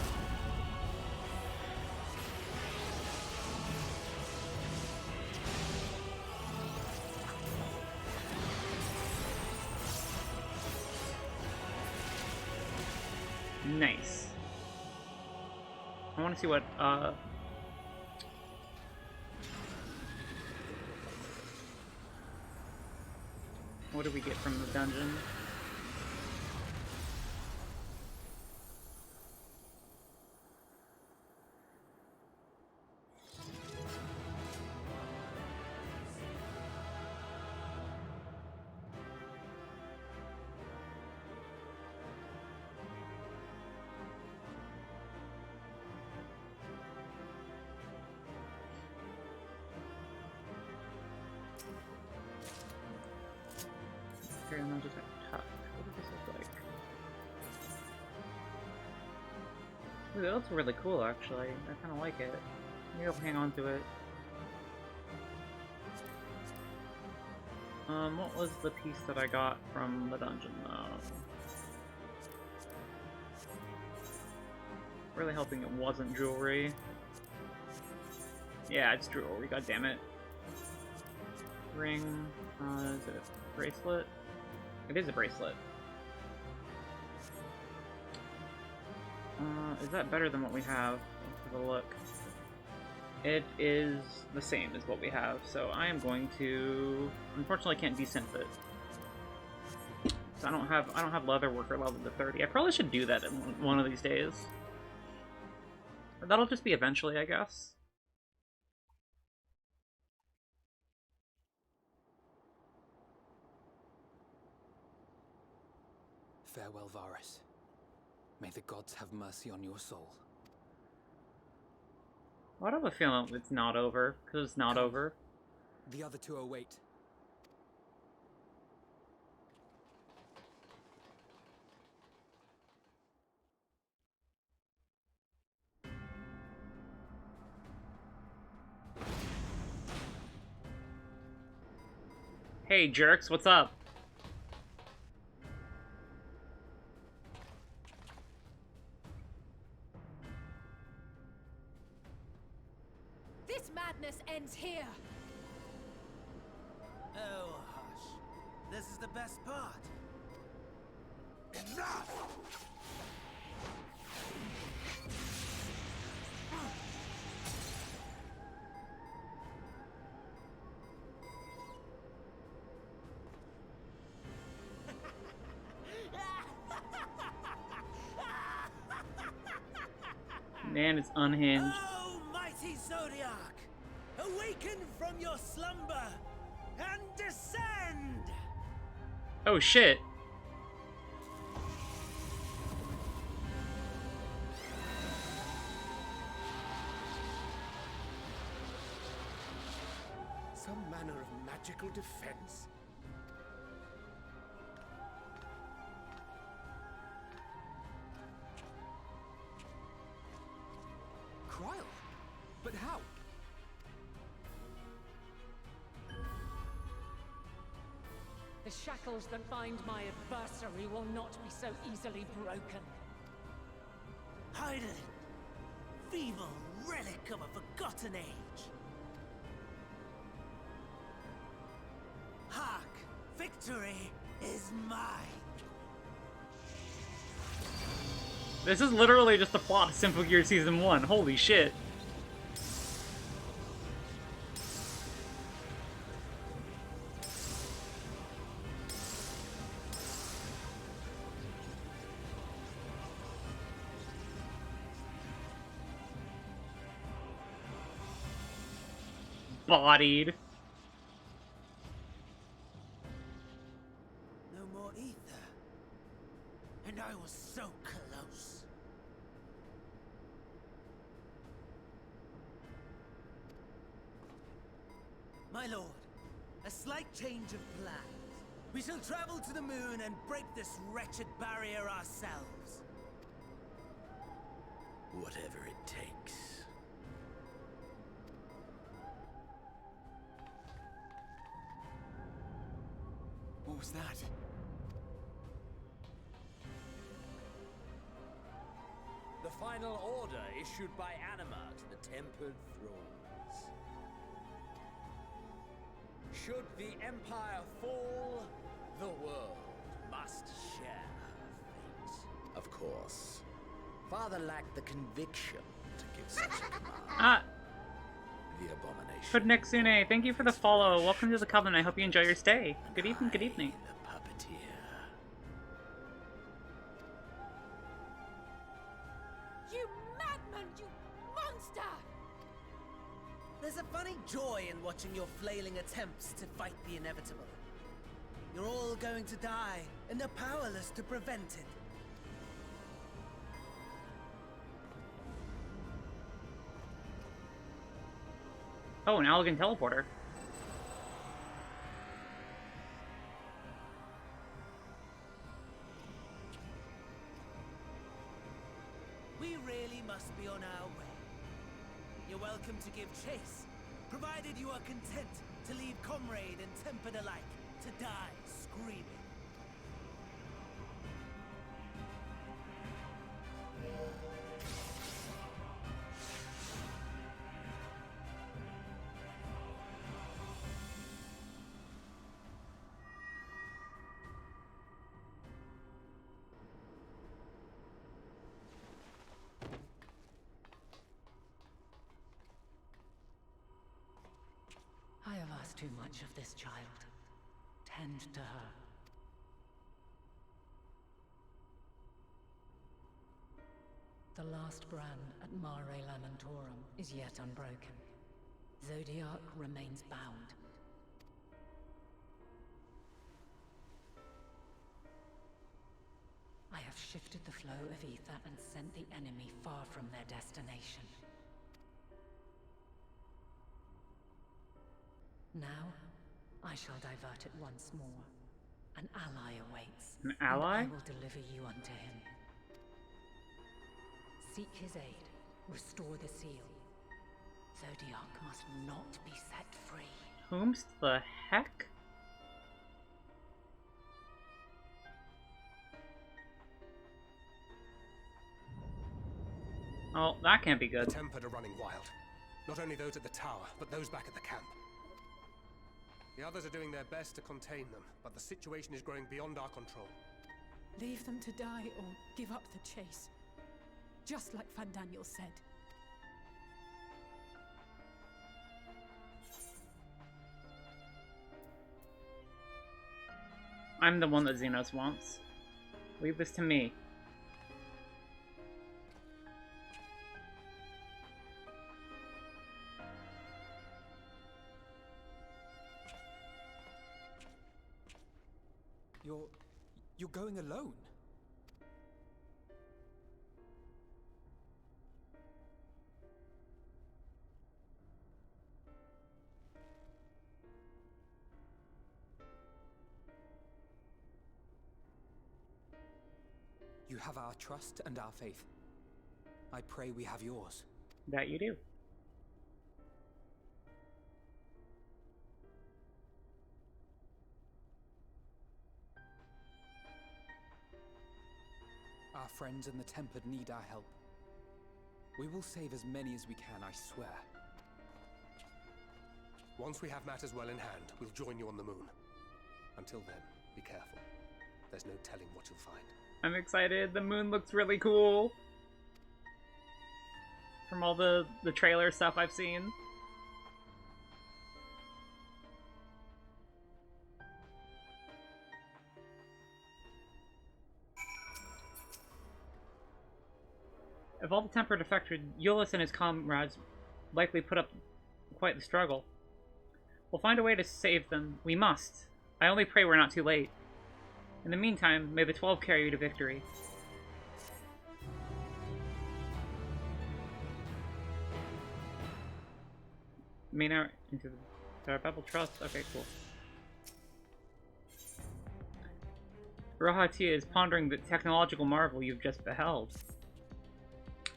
Nice. I want to see what, what do we get from the dungeon? And I'll just have top. What does this look like? Ooh, that looks really cool, actually. I kind of like it. Maybe I'll hang on to it. What was the piece that I got from the dungeon, though? Really hoping it wasn't jewelry. Yeah, it's jewelry, god damn it. Ring, is it a bracelet? It is a bracelet. Is that better than what we have? Let's have a look. It is the same as what we have, so I am going to... Unfortunately, I can't desynth it. So I don't have leather worker level to 30. I probably should do that in one of these days. But that'll just be eventually, I guess. Farewell, Varus. May the gods have mercy on your soul. Why do I have a feeling it's not over? Because it's not over. The other two await. Hey, jerks, what's up? This madness ends here. Oh, hush. This is the best part. Enough! Man, it's unhinged. Oh, mighty Zodiac! Awaken from your slumber and descend! Oh shit. some manner of magical defense? Cryle? But how? The shackles that bind my adversary will not be so easily broken. Hydrant! Feeble relic of a forgotten age! Hark! Victory is mine! This is literally just the plot of Simple Gear Season 1. Holy shit. Bodied. No more ether. And I was so close. My lord, a slight change of plans. We shall travel to the moon and break this wretched barrier ourselves. Whatever it takes. What was that? The final order issued by Anima to the Tempered Thrones. Should the Empire fall, the world must share her fate. Of course. Father lacked the conviction to give such a command. Ah. The abomination. Fudnexune, thank you for the follow. Welcome to the Covenant. I hope you enjoy your stay. Good evening, good evening. The puppeteer. You madman, you monster! There's a funny joy in watching your flailing attempts to fight the inevitable. You're all going to die, and they're powerless to prevent it. Oh, an elegant teleporter. We really must be on our way. You're welcome to give chase, provided you are content to leave comrade and tempered alike to die screaming. I have asked too much of this child. Tend to her. The last brand at Mare Lamentorum is yet unbroken. Zodiac remains bound. I have shifted the flow of ether and sent the enemy far from their destination. Now, I shall divert it once more. An ally awaits. An ally? And I will deliver you unto him. Seek his aid. Restore the seal. Zodiac must not be set free. Whomst the heck? Oh, that can't be good. The Tempered are running wild. Not only those at the tower, but those back at the camp. The others are doing their best to contain them, but the situation is growing beyond our control. Leave them to die or give up the chase. Just like Van Daniel said. I'm the one that Xenos wants. Leave this to me. You're going alone? You have our trust and our faith. I pray we have yours. That you do. Our friends and the Tempered need our help. We will save as many as we can, I swear. Once we have matters well in hand, we'll join you on the moon. Until then, be careful. There's no telling what you'll find. I'm excited. The moon looks really cool. From all the trailer stuff I've seen. If all the Temper defected, Euless and his comrades likely put up quite the struggle. We'll find a way to save them. We must. I only pray we're not too late. In the meantime, may the 12 carry you to victory. Main out into the Babel Trust. Okay, cool. Rahatia is pondering the technological marvel you've just beheld.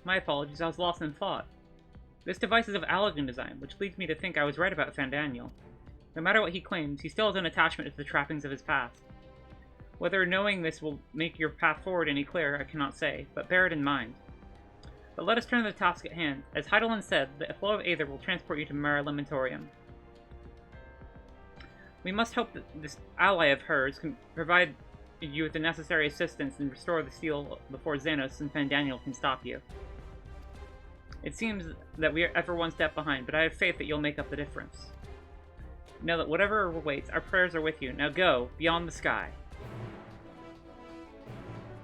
My apologies, I was lost in thought. This device is of Allegan design, which leads me to think I was right about Fandaniel. No matter what he claims, he still has an attachment to the trappings of his past. Whether knowing this will make your path forward any clearer, I cannot say, but bear it in mind. But let us turn to the task at hand. As Heidelin said, the flow of Aether will transport you to Mare Lamentorium. We must hope that this ally of hers can provide you with the necessary assistance and restore the seal before Xenos and Fandaniel can stop you. It seems that we are ever one step behind, but I have faith that you'll make up the difference. Know that whatever awaits, our prayers are with you. Now go, beyond the sky.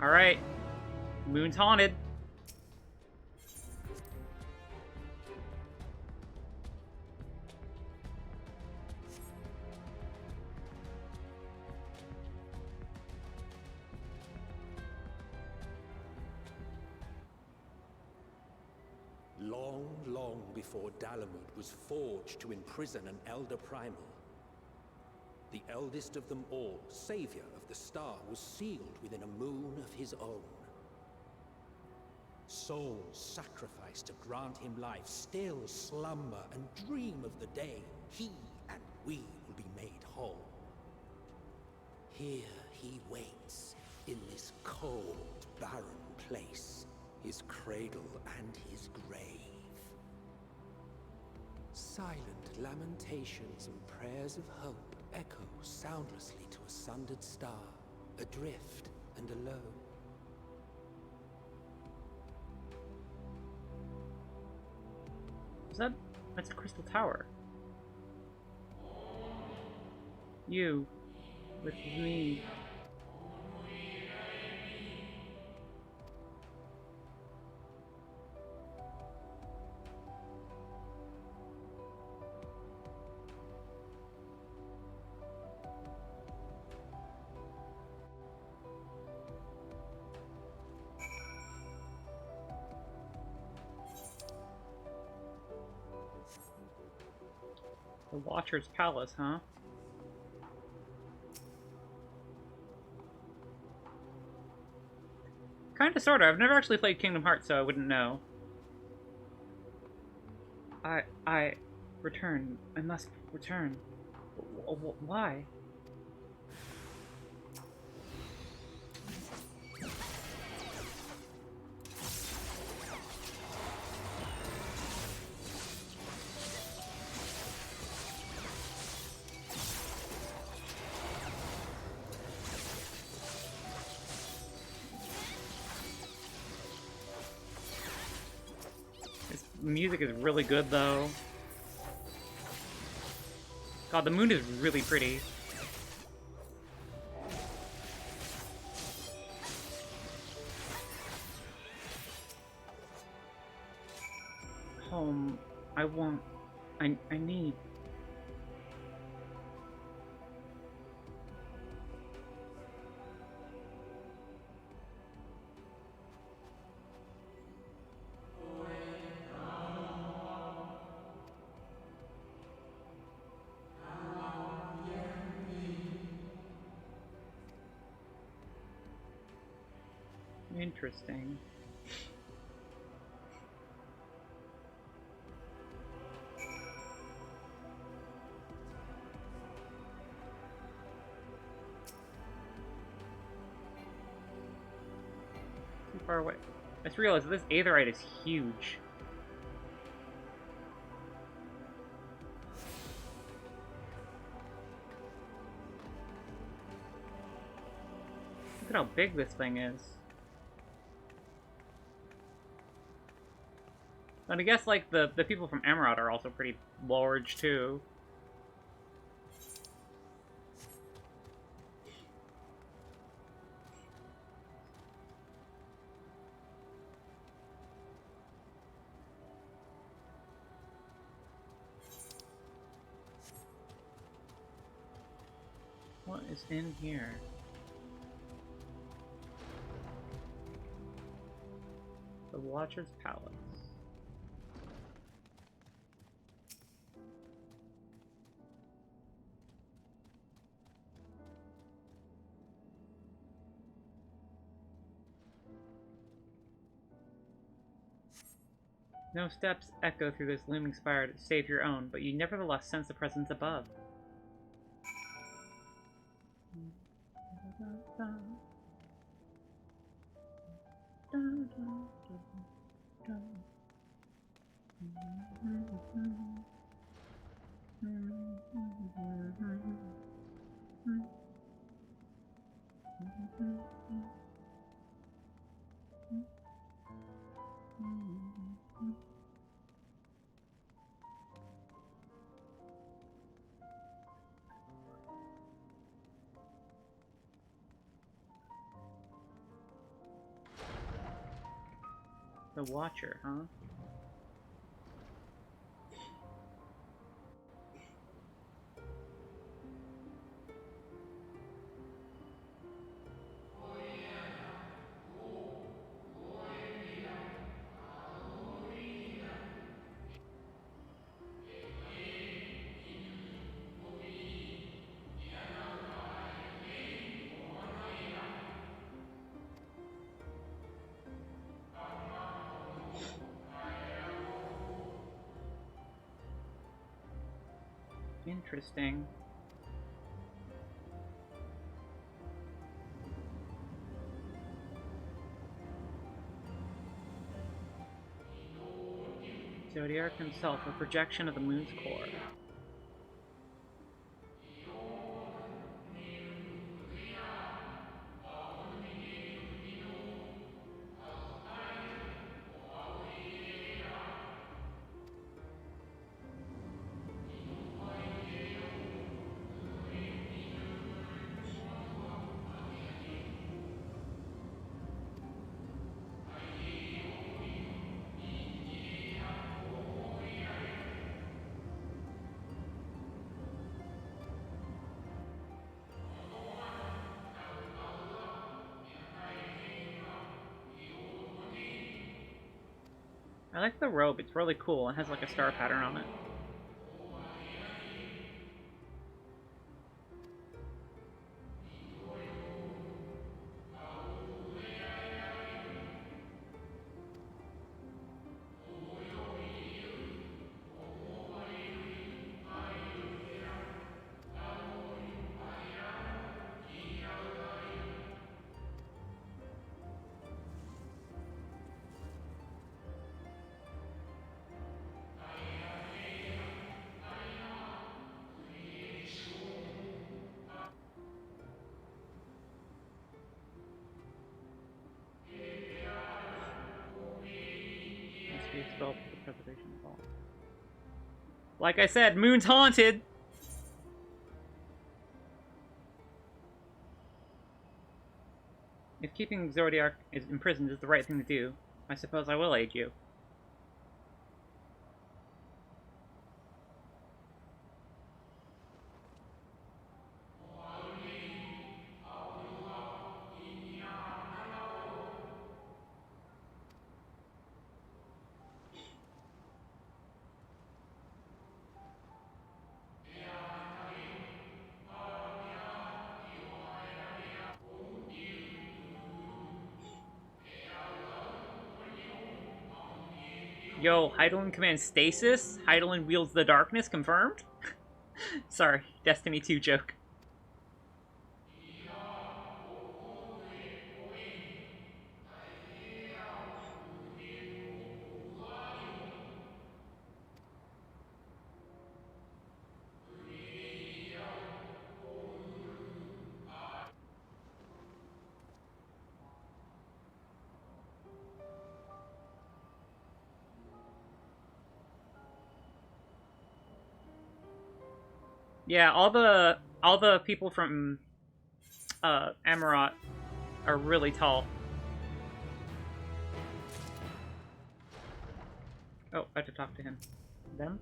Alright. Moon's haunted. Long, long before Dalamud was forged to imprison an Elder Primal, the eldest of them all, savior of the star, was sealed within a moon of his own. Souls sacrificed to grant him life still slumber and dream of the day he and we will be made whole. Here he waits, in this cold, barren place, his cradle and his grave. Silent lamentations and prayers of hope echo soundlessly to a sundered star, adrift and alone. That's a crystal tower. You, with me. The Watcher's Palace, huh? Kinda, sorta. I've never actually played Kingdom Hearts, so I wouldn't know. I return. I must return. Why? The music is really good, though. God, the moon is really pretty. Home. I want. I need. Interesting. Too far away. I just realized this aetherite is huge. Look at how big this thing is. And I guess, like, the people from Emerald are also pretty large, too. What is in here? The Watcher's Palace. No steps echo through this looming spire to save your own, but you nevertheless sense the presence above. The Watcher, huh? Interesting. Zodiac himself, a projection of the moon's core. I like the robe, it's really cool. It has like a star pattern on it. Must be expelled for the preservation of all. Like I said, Moon's haunted! If keeping Zodiac imprisoned is the right thing to do, I suppose I will aid you. Yo, Heidelin commands stasis. Heidelin wields the darkness. Confirmed? Sorry, Destiny 2 joke. Yeah, all the people from Amarat are really tall. Oh, I have to talk to him. Them?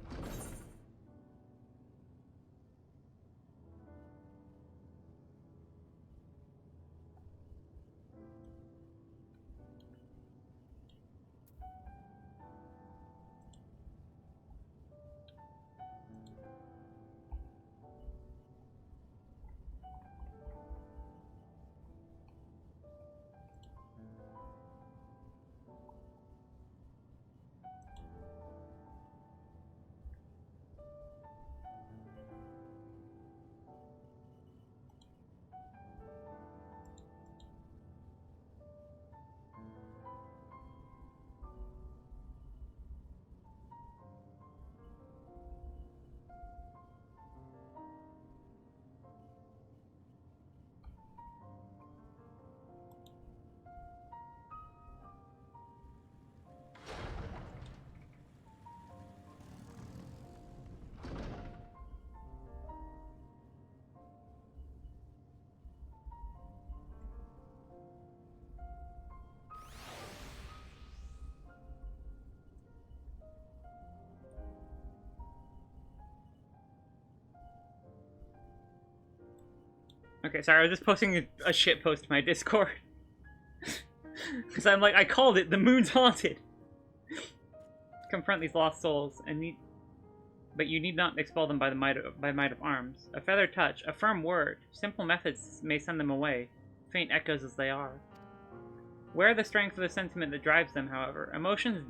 Okay, sorry, I was just posting a shit post to my Discord. Because I'm like, I called it, the moon's haunted! Confront these lost souls, but you need not expel them by might of arms. A feather touch, a firm word, simple methods may send them away, faint echoes as they are. Wear the strength of the sentiment that drives them, however, emotions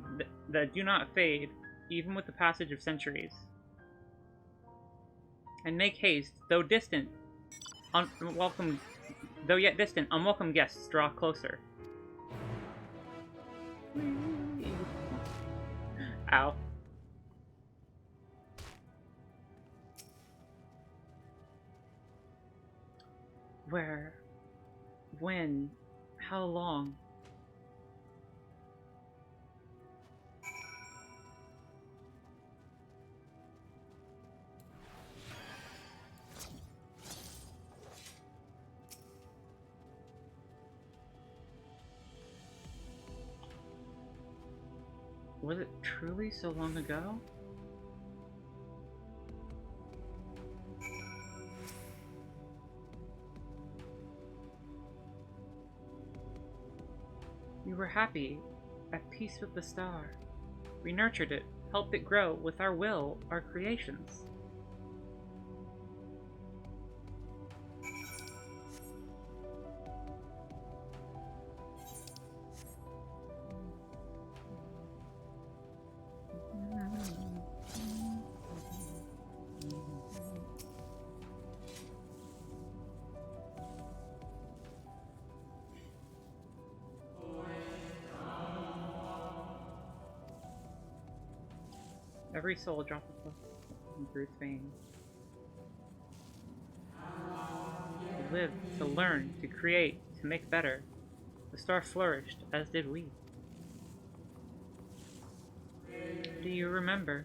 that do not fade, even with the passage of centuries. And make haste, though yet distant, unwelcome guests draw closer. Ow. Where? When? How long? Was it truly so long ago? We were happy, at peace with the star. We nurtured it, helped it grow with our will, our creations. Every soul dropped a blessing through its veins. To live, to learn, to create, to make better. The star flourished, as did we. Do you remember?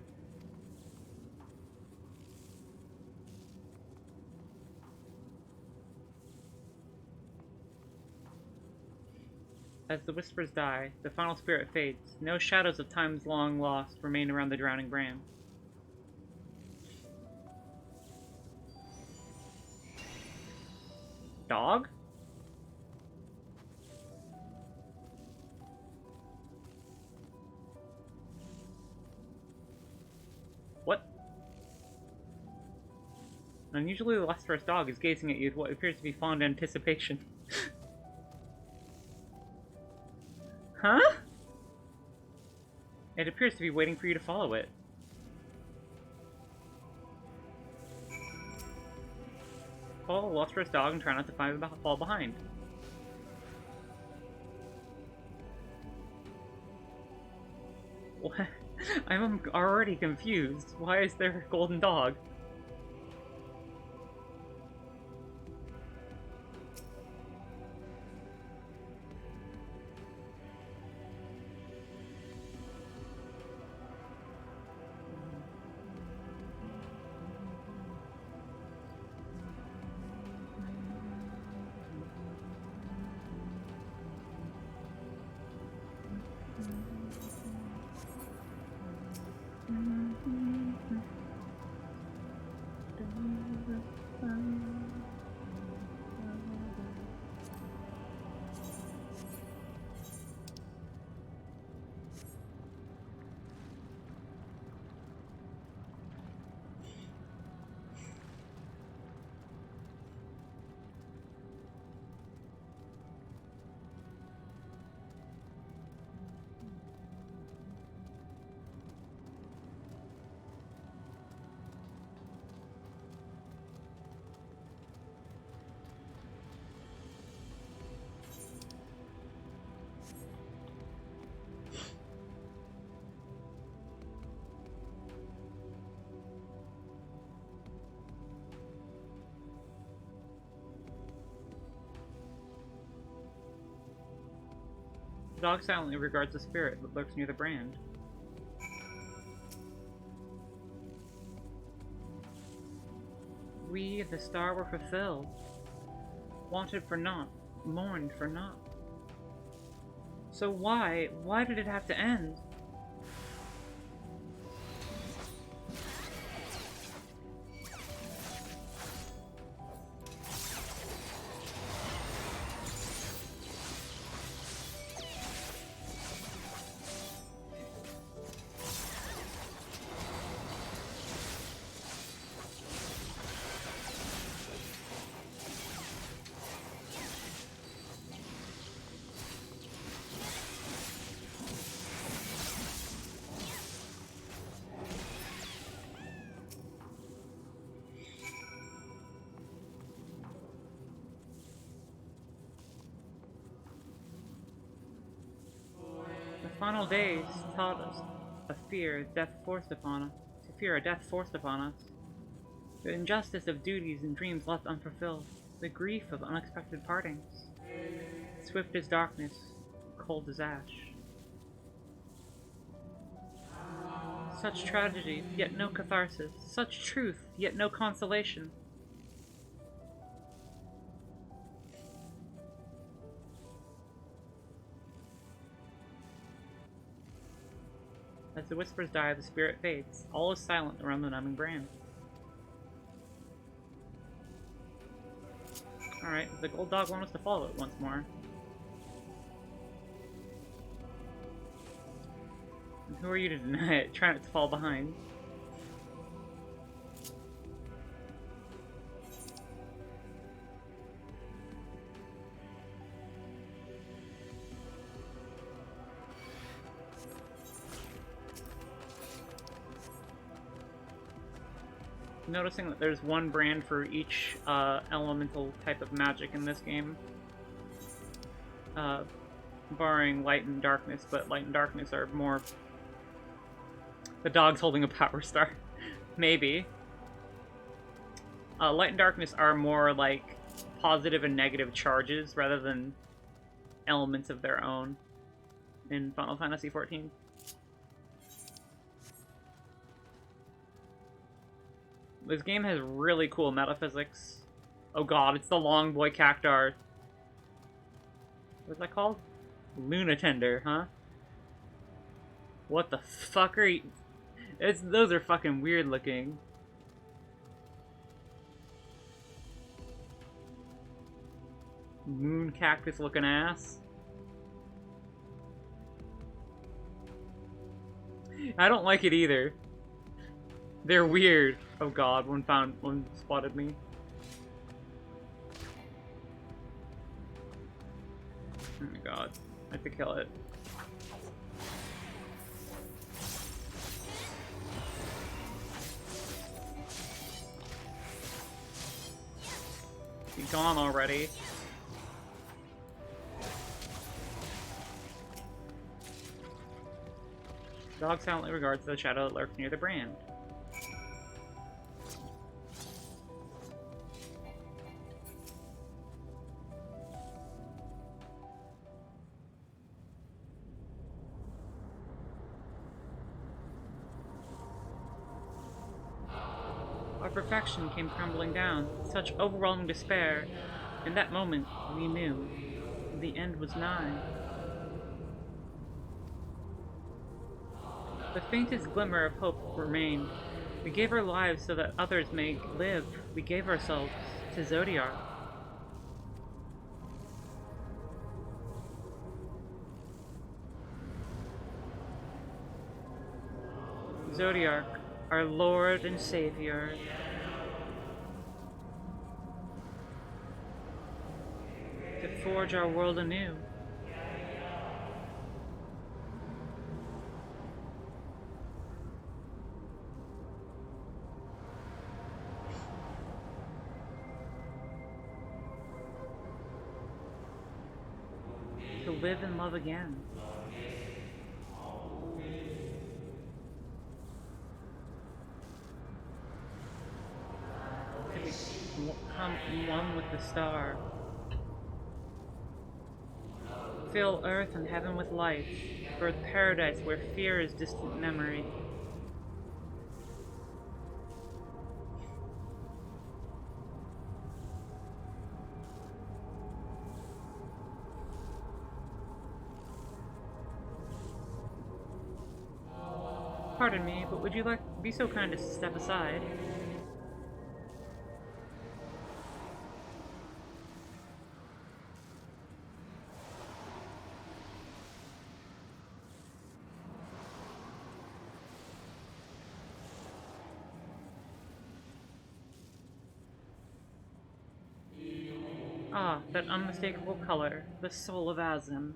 As the whispers die, the final spirit fades. No shadows of times long lost remain around the drowning brand. Dog? What? An unusually lustrous dog is gazing at you with what appears to be fond anticipation. Huh? It appears to be waiting for you to follow it. Follow a lustrous dog and try not to fall behind. What? I'm already confused. Why is there a golden dog? The dog silently regards the spirit that lurks near the brand. We, the star, were fulfilled. Wanted for naught, mourned for naught. So why did it have to end? The final days taught us a fear death forced upon us. To fear a death forced upon us. The injustice of duties and dreams left unfulfilled. The grief of unexpected partings. Swift as darkness, cold as ash. Such tragedy, yet no catharsis. Such truth, yet no consolation. As the whispers die, the spirit fades. All is silent around the numbing brand. Alright, the gold dog wants us to follow it once more. And who are you to deny it? Try not to fall behind. Noticing that there's one brand for each elemental type of magic in this game. Barring light and darkness, but light and darkness are more... The dog's holding a power star. Maybe. Light and darkness are more like positive and negative charges rather than elements of their own in Final Fantasy XIV. This game has really cool metaphysics. Oh god, it's the long boy cactar. What's that called? Lunatender, huh? What the fuck are you... Those are fucking weird looking. Moon cactus looking ass. I don't like it either. They're weird. Oh god, one spotted me. Oh my god, I have to kill it. Be gone already. Dog silently regards the shadow that lurks near the brand. Our perfection came crumbling down, such overwhelming despair. In that moment, we knew the end was nigh. The faintest glimmer of hope remained. We gave our lives so that others may live. We gave ourselves to Zodiac. Zodiac, our Lord and Savior. To forge our world anew. To live and love again. To become one with the star. Fill earth and heaven with light. Birth paradise where fear is distant memory. Pardon me, but would you be so kind as to step aside? Ah, that unmistakable color, the soul of Azim.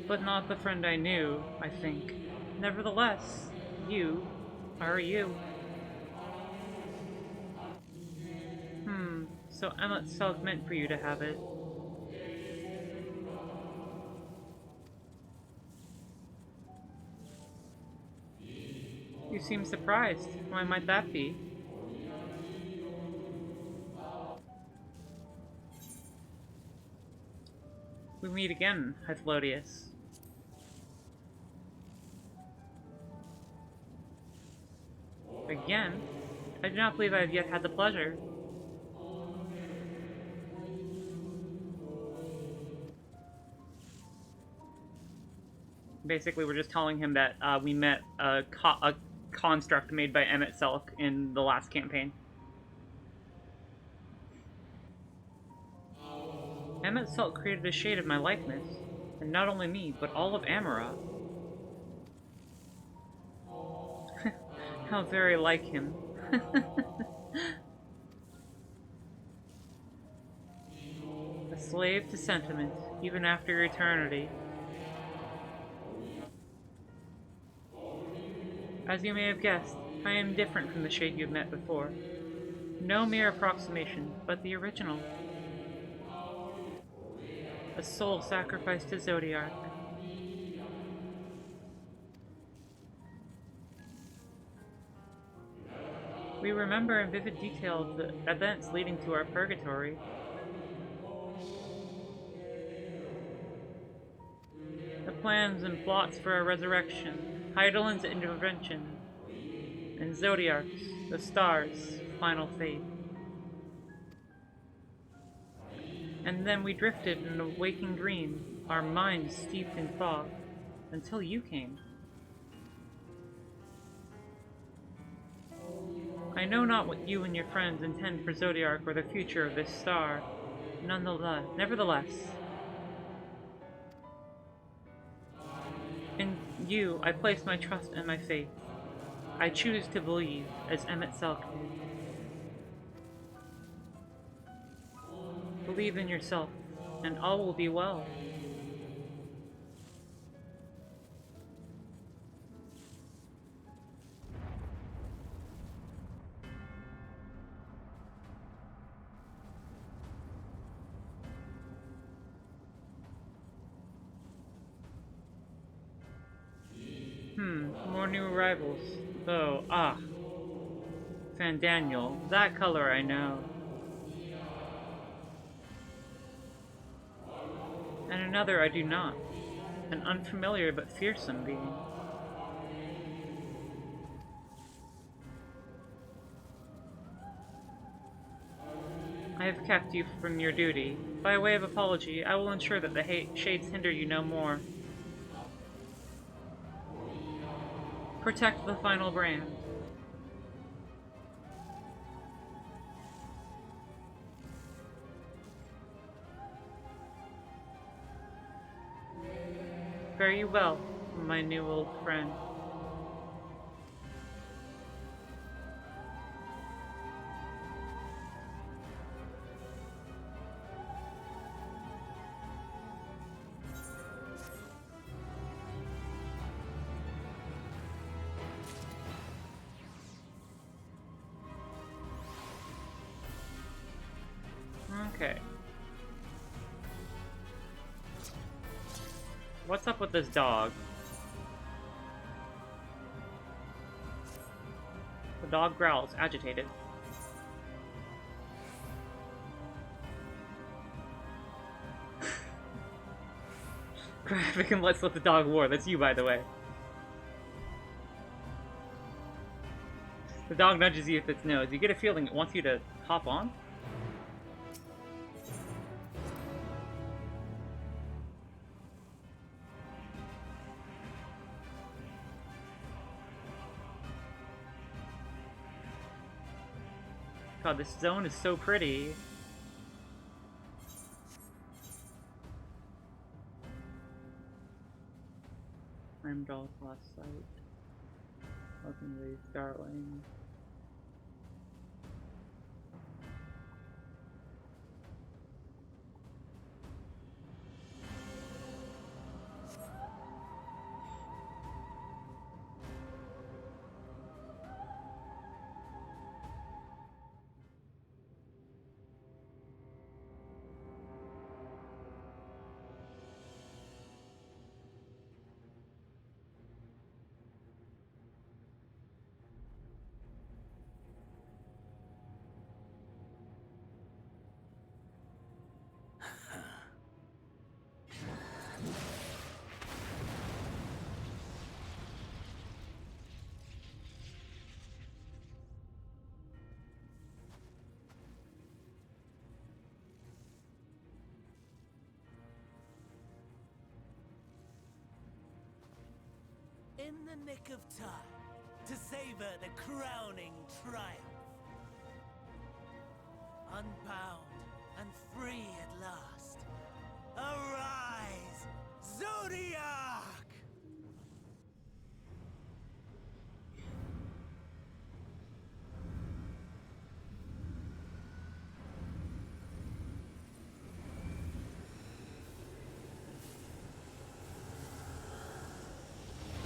But not the friend I knew, I think. Nevertheless, you are you. So MSQ meant for you to have it. You seem surprised. Why might that be? We meet again, Hythlodius. Again? I do not believe I have yet had the pleasure. Basically, we're just telling him that we met a construct made by MSQ in the last campaign. MSQ created a shade of my likeness, and not only me, but all of Amara. How very like him. A slave to sentiment, even after eternity. As you may have guessed, I am different from the shade you've met before. No mere approximation, but the original. A soul sacrificed to Zodiac. We remember in vivid detail the events leading to our purgatory. The plans and plots for our resurrection, Heidelin's intervention, and Zodiac's, the stars' final fate. And then we drifted in a waking dream, our minds steeped in thought, until you came. I know not what you and your friends intend for Zodiac or the future of this star. Nevertheless, in you I place my trust and my faith. I choose to believe as MSQ did. Believe in yourself, and all will be well. more new arrivals. Though, San Daniel, that color I know. And another I do not. An unfamiliar but fearsome being. I have kept you from your duty. By way of apology, I will ensure that the shades hinder you no more. Protect the final brand. Fare you well, my new old friend. Okay. What's up with this dog? The dog growls, agitated. Graphic and let's let the dog war. That's you, by the way. The dog nudges you with its nose. You get a feeling it wants you to hop on? God, this zone is so pretty. Framed all across sight. Welcome to Darling. In the nick of time to savor the crowning triumph. Unbound and free at last. Arise, Zodiac!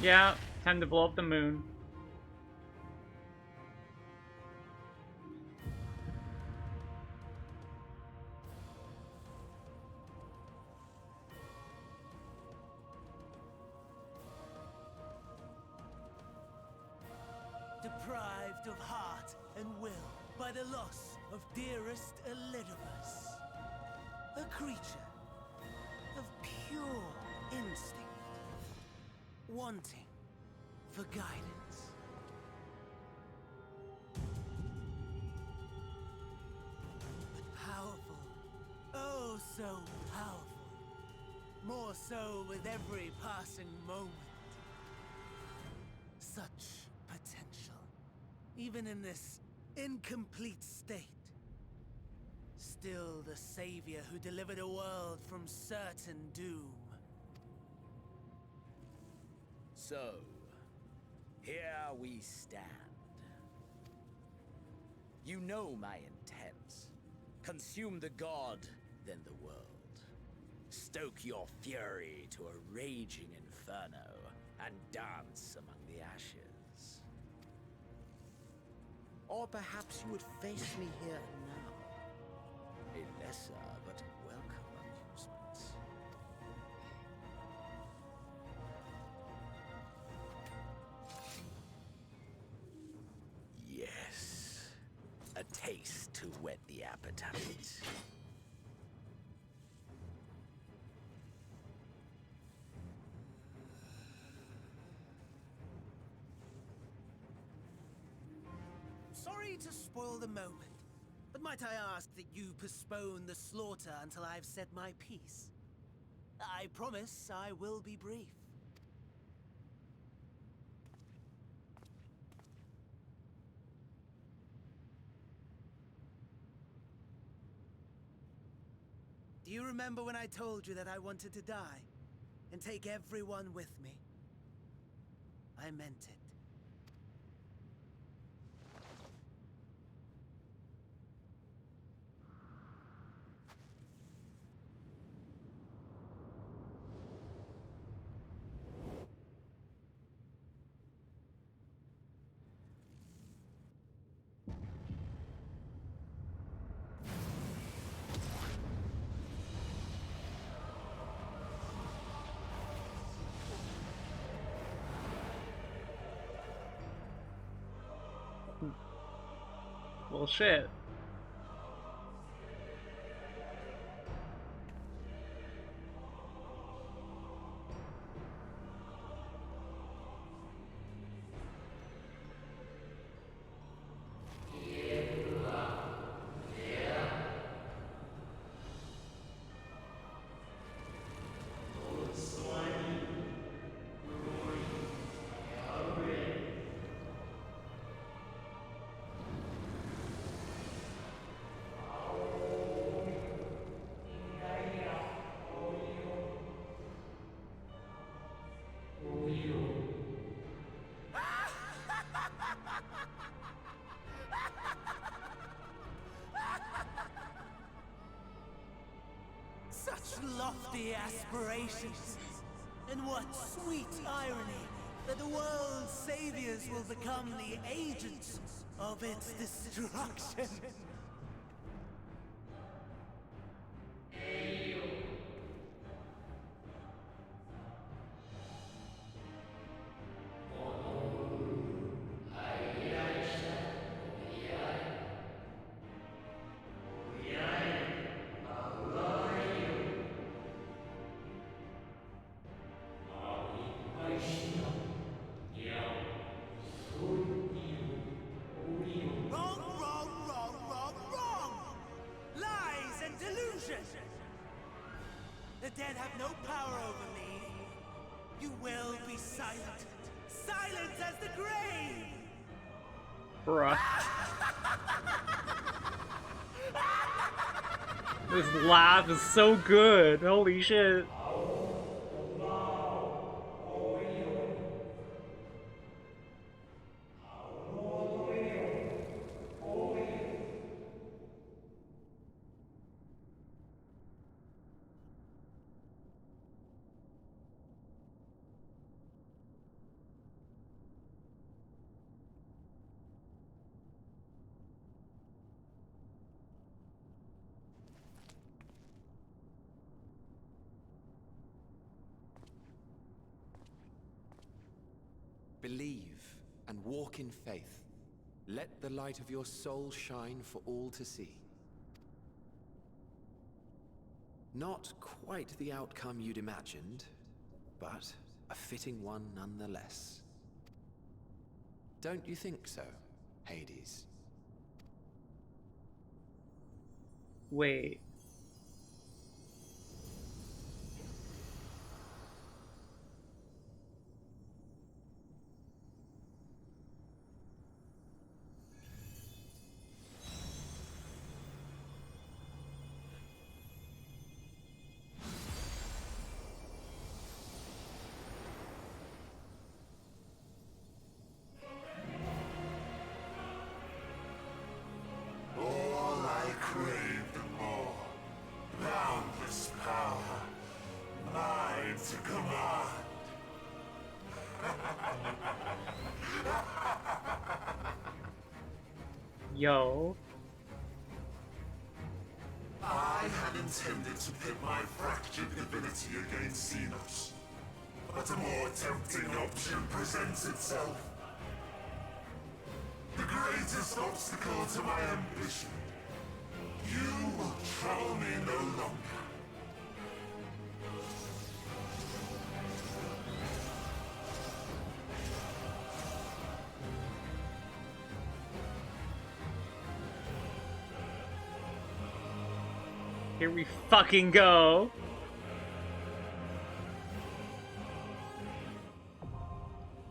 Yeah, time to blow up the moon. Deprived of heart and will by the loss of dearest Elidibus. A creature of pure instinct. Wanting for guidance. But powerful. Oh, so powerful. More so with every passing moment. Such potential. Even in this incomplete state. Still the savior who delivered a world from certain doom. So, here we stand. You know my intent. Consume the god, then the world. Stoke your fury to a raging inferno, and dance among the ashes. Or perhaps you would face me here and now. A lesser but welcome amusement. taste to whet the appetite. Sorry to spoil the moment, but might I ask that you postpone the slaughter until I've said my piece? I promise I will be brief. Do you remember when I told you that I wanted to die and take everyone with me? I meant it. Well, shit. Such lofty aspirations! And what sweet irony that the world's saviors will become the agents of its destruction! The dead have no power over me. You will be silent. Silent as the grave! Bruh. This laugh is so good. Holy shit. Believe and walk in faith. Let the light of your soul shine for all to see. Not quite the outcome you'd imagined, but a fitting one nonetheless. Don't you think so, Hades? Wait. All I craved and more. Boundless power. Mine to command. Yo. I had intended to pit my fractured divinity against Xenos. But a more tempting option presents itself. The greatest obstacle to my ambition. You will trouble me no longer. Here we fucking go.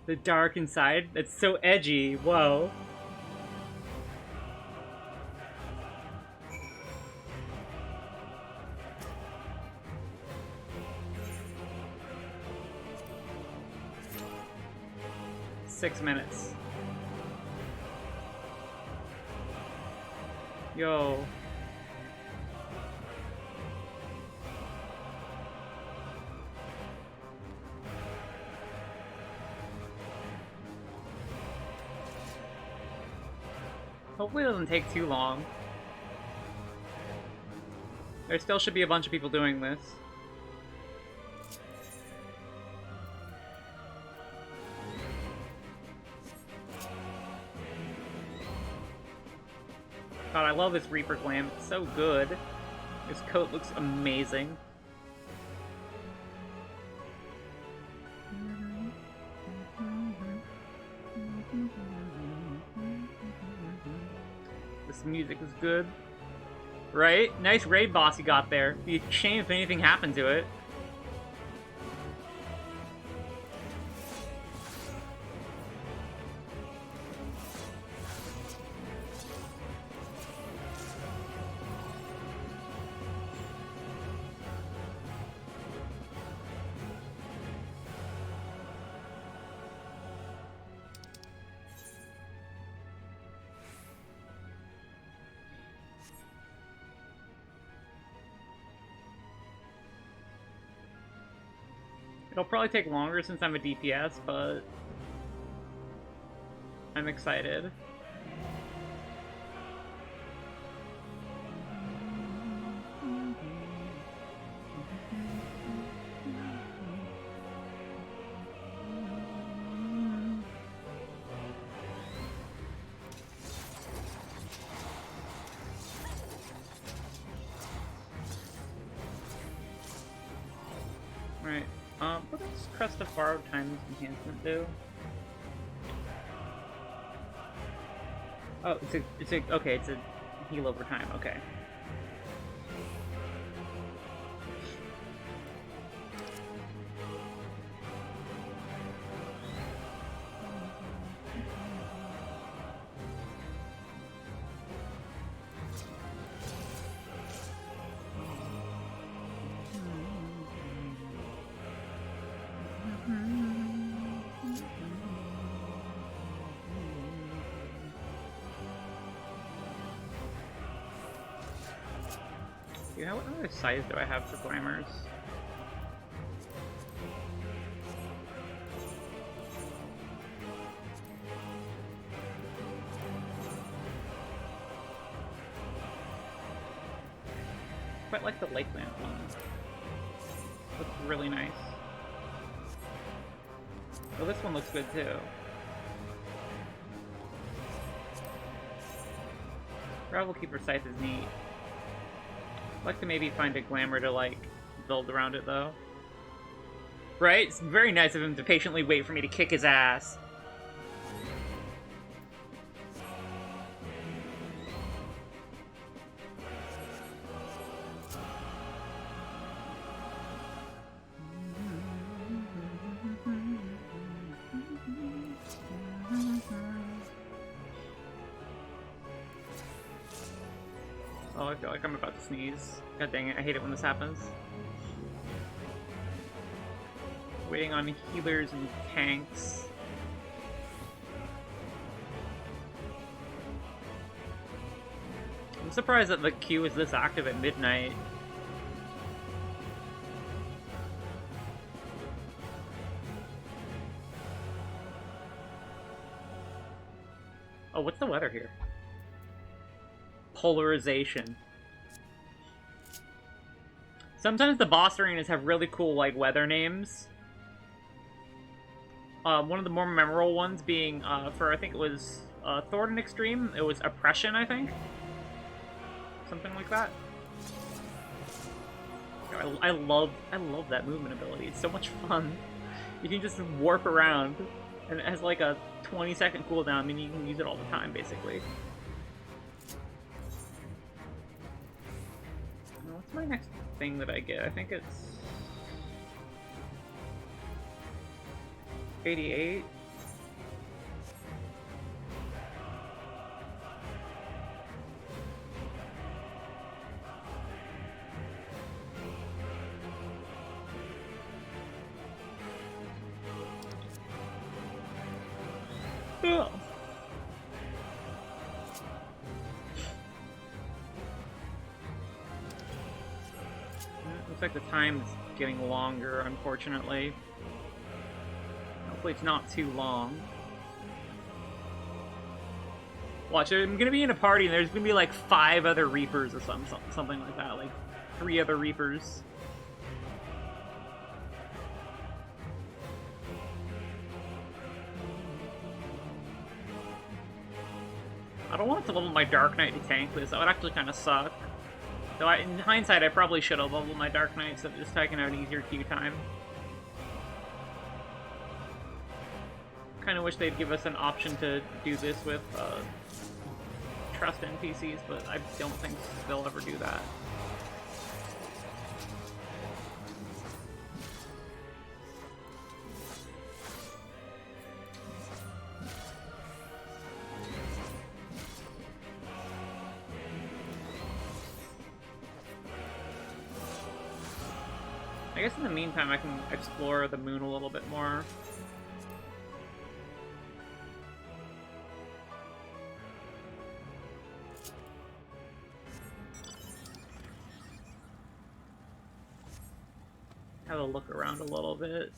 The dark inside? That's so edgy. Whoa. Six minutes. Yo. Hopefully it doesn't take too long. There still should be a bunch of people doing this. God, I love this Reaper glam. It's so good. His coat looks amazing. This music is good. Right? Nice raid boss you got there. It'd be a shame if anything happened to it. It'll probably take longer since I'm a DPS, but I'm excited. Right. What does Crest of Borrowed Times enhancement do? Oh, okay, it's a heal over time, okay. You know, what other size do I have for glamours? Quite like the Lakeland one. Looks really nice. Oh, this one looks good too. Gravel Keeper Scythe is neat. I'd like to maybe find a glamour to, like, build around it, though. Right? It's very nice of him to patiently wait for me to kick his ass. Oh, I feel like I'm about to sneeze. God dang it, I hate it when this happens. Waiting on healers and tanks. I'm surprised that the queue is this active at midnight. Oh, what's the weather here? Polarization. Sometimes the boss arenas have really cool, like, weather names. One of the more memorable ones being, for, I think it was Thornton Extreme. It was Oppression, I think. Something like that. I love that movement ability. It's so much fun. You can just warp around, and it has like a 20-second cooldown, meaning you can use it all the time, basically. What's my next thing that I get? I think it's 88. Oh. Looks like the time is getting longer, unfortunately. Hopefully it's not too long. Watch, I'm gonna be in a party and there's gonna be like 5 other Reapers or something like that, like 3 other Reapers. I don't want to level my Dark Knight to tank this, that would actually kind of suck. Though in hindsight, I probably should have leveled my Dark Knight so just so I can have an easier queue time. Kind of wish they'd give us an option to do this with trust NPCs, but I don't think they'll ever do that. I guess in the meantime I can explore the moon a little bit more. Have a look around a little bit.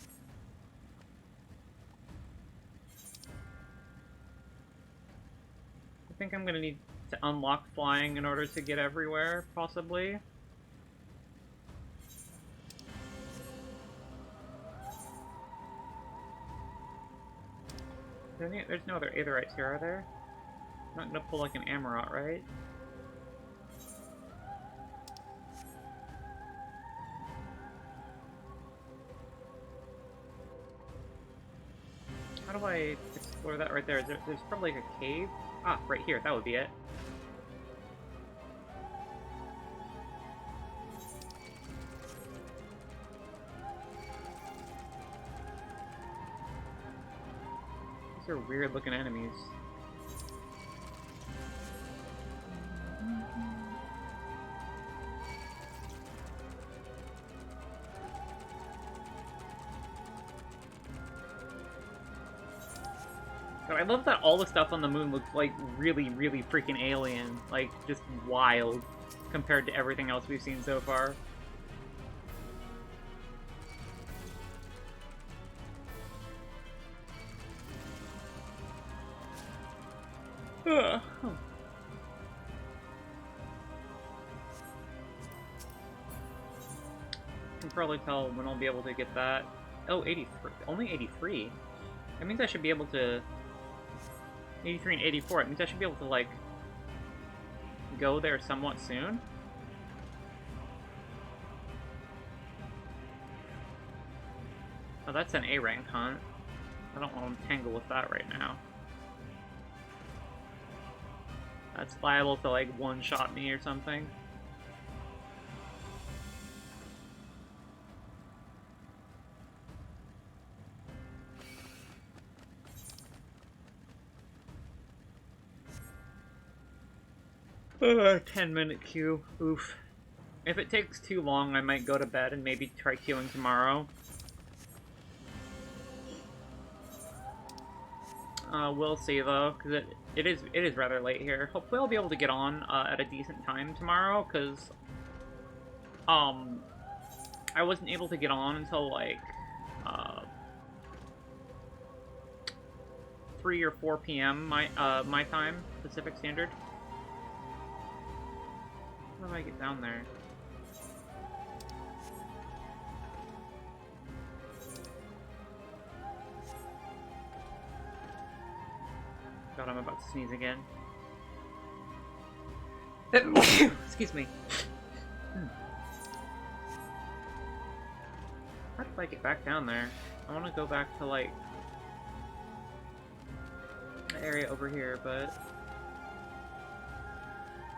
I think I'm gonna need to unlock flying in order to get everywhere, possibly. There's no other Aetherites here, are there? I'm not gonna pull like an Amarot, right? How do I explore that right there? There's probably like a cave? Ah, right here, that would be it. These are weird looking enemies. God, I love that all the stuff on the moon looks like really, really freaking alien. Like, just wild compared to everything else we've seen so far. Ugh. I can probably tell when I'll be able to get that. Oh, 83. Only 83? That means I should be able to... 83 and 84. It means I should be able to, like, go there somewhat soon. Oh, that's an A-rank hunt. I don't want to tangle with that right now. That's liable to, like, one-shot me or something. Ugh, 10-minute queue. Oof. If it takes too long, I might go to bed and maybe try queuing tomorrow. We'll see though, because it is rather late here. Hopefully I'll be able to get on at a decent time tomorrow, because I wasn't able to get on until like 3 or 4 p.m. my time, Pacific Standard. How do I get down there? God, I'm about to sneeze again. Excuse me. How do I get back down there? I want to go back to, like, the area over here, but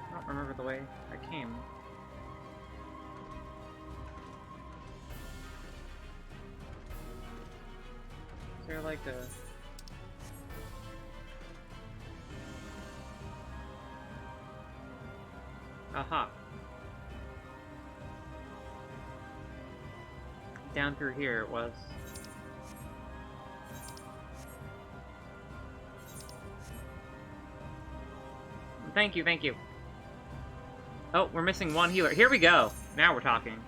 I don't remember the way I came. Is there, like, a... Aha. Down through here it was. Thank you, thank you. Oh, we're missing one healer. Here we go. Now we're talking.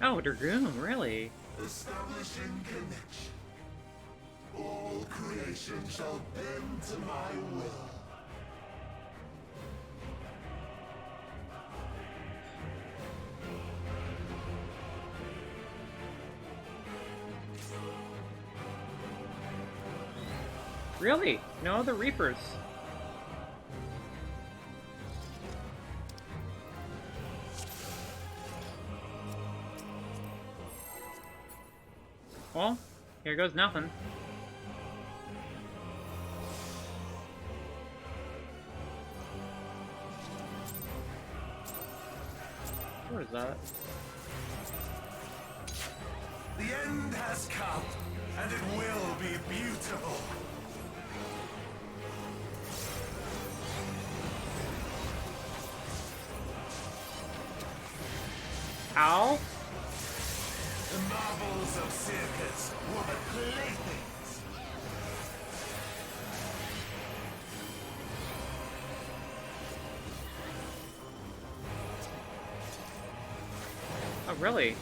Oh, Dragoon, really? Establishing connection. All creation shall bend to my will. Really? No other Reapers? Well, here goes nothing. What is that? The end has come, and it will be beautiful. Ow? The marvels of circus were but playthings. Oh, really?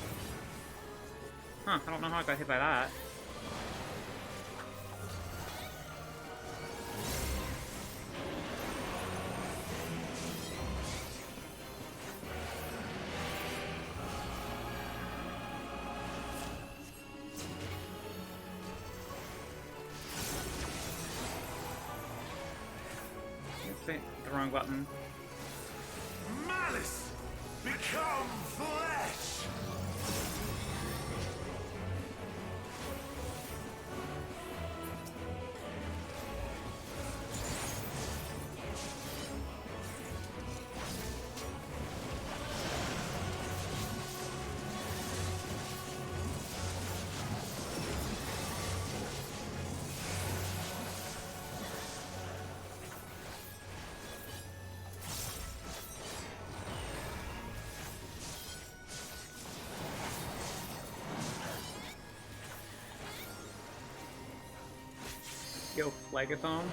Huh, I don't know how I got hit by that. The wrong button. Malice, become flesh. Yo, Phlegathon?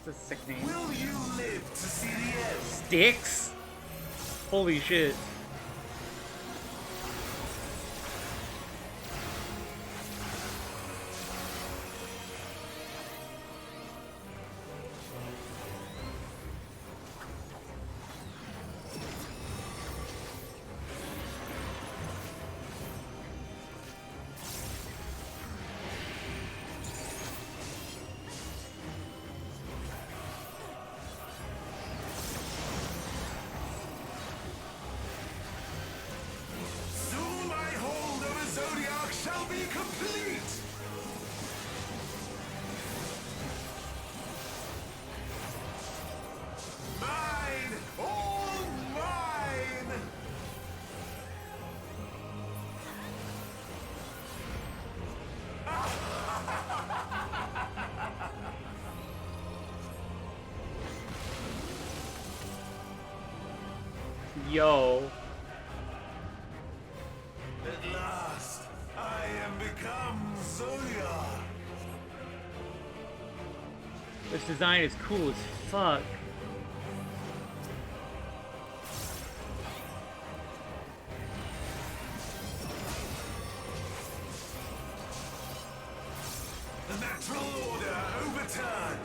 That's a sick name. Will you live to see the end? Sticks? Holy shit. Yo. This design is cool as fuck. The natural order overturned.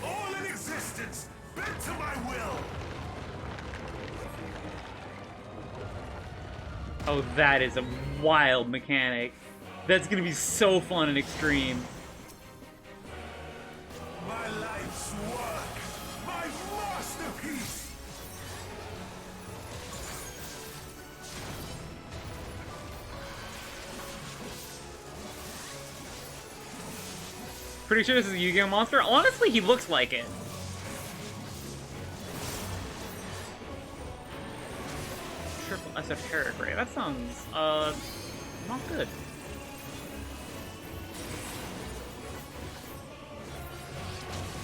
All in existence, bent to my will. Oh, that is a wild mechanic. That's gonna be so fun and extreme. My life's work, my masterpiece. Pretty sure this is a Yu-Gi-Oh monster? Honestly, he looks like it. Triple esoteric ray. That sounds, not good.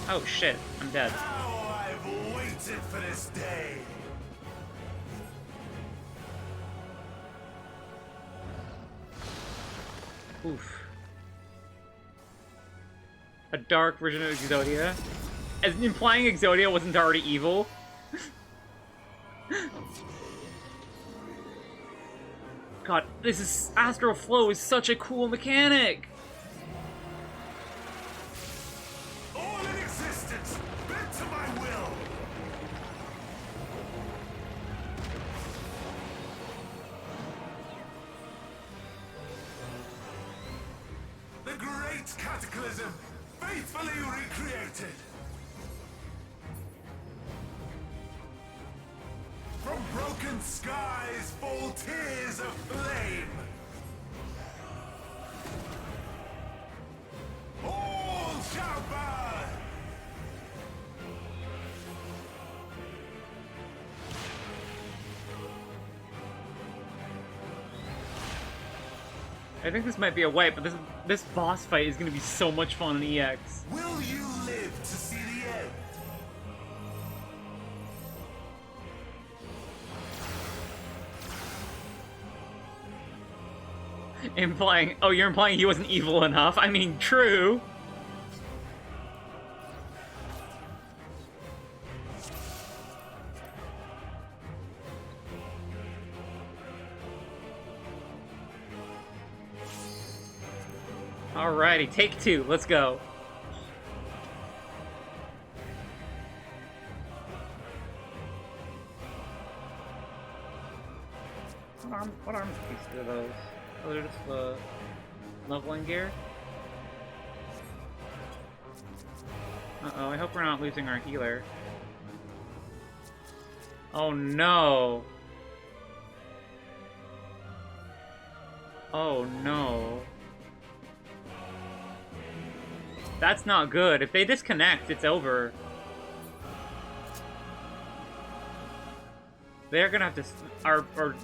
Oh shit, I'm dead. How I've waited for this day. Oof. A dark version of Exodia? As implying Exodia wasn't already evil? God, this is... Astral Flow is such a cool mechanic! All in existence, bent to my will. The great cataclysm, faithfully recreated. From broken skies fall tears of flame. All shall burn. I think this might be a wipe, but this boss fight is gonna be so much fun in EX. Will you live to see the end? Implying... Oh, you're implying he wasn't evil enough? I mean, true. Alrighty, take two. Let's go. What armor pieces are those? Oh, they're just the leveling gear? Uh-oh, I hope we're not losing our healer. Oh no! Oh no. That's not good. If they disconnect, it's over. They're gonna have to...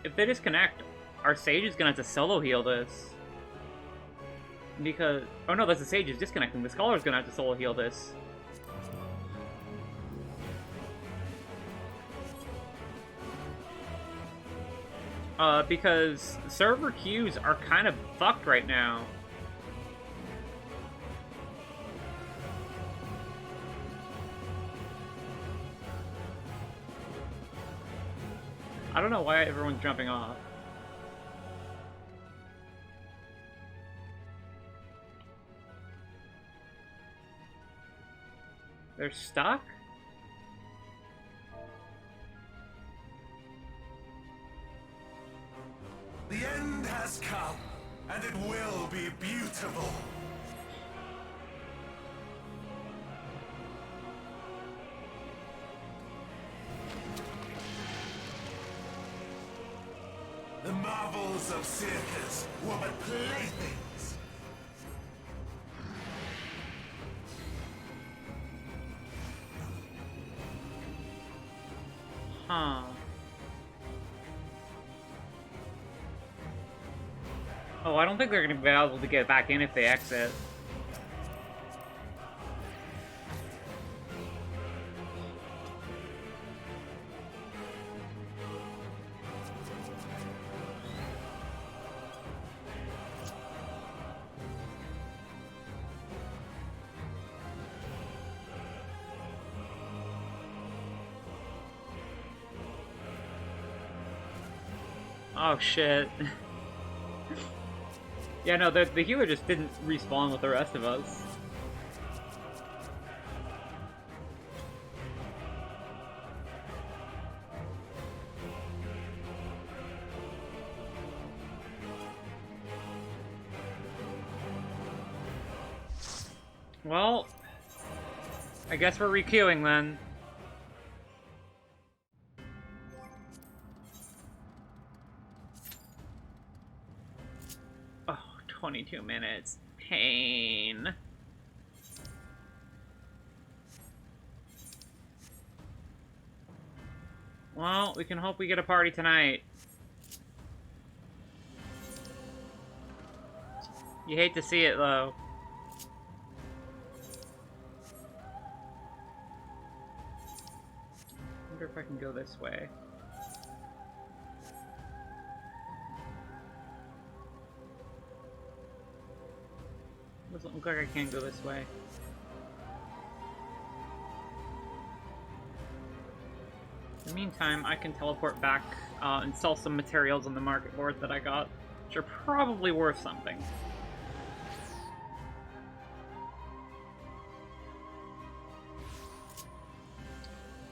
If they disconnect, our Sage is gonna have to solo heal this. Because... Oh no, that's the Sage is disconnecting. The Scholar's gonna have to solo heal this. Because server queues are kind of fucked right now. I don't know why everyone's jumping off. They're stuck? The end has come, and it will be beautiful. The marvels of circus were but playthings. Huh. Oh, I don't think they're gonna be able to get back in if they exit. Oh shit. Yeah, no, the healer just didn't respawn with the rest of us. Well, I guess we're requeuing then. Oh, 22 minutes. Pain. Well, we can hope we get a party tonight. You hate to see it, though. I wonder if I can go this way. Doesn't look like I can go this way. In the meantime, I can teleport back and sell some materials on the market board that I got, which are probably worth something.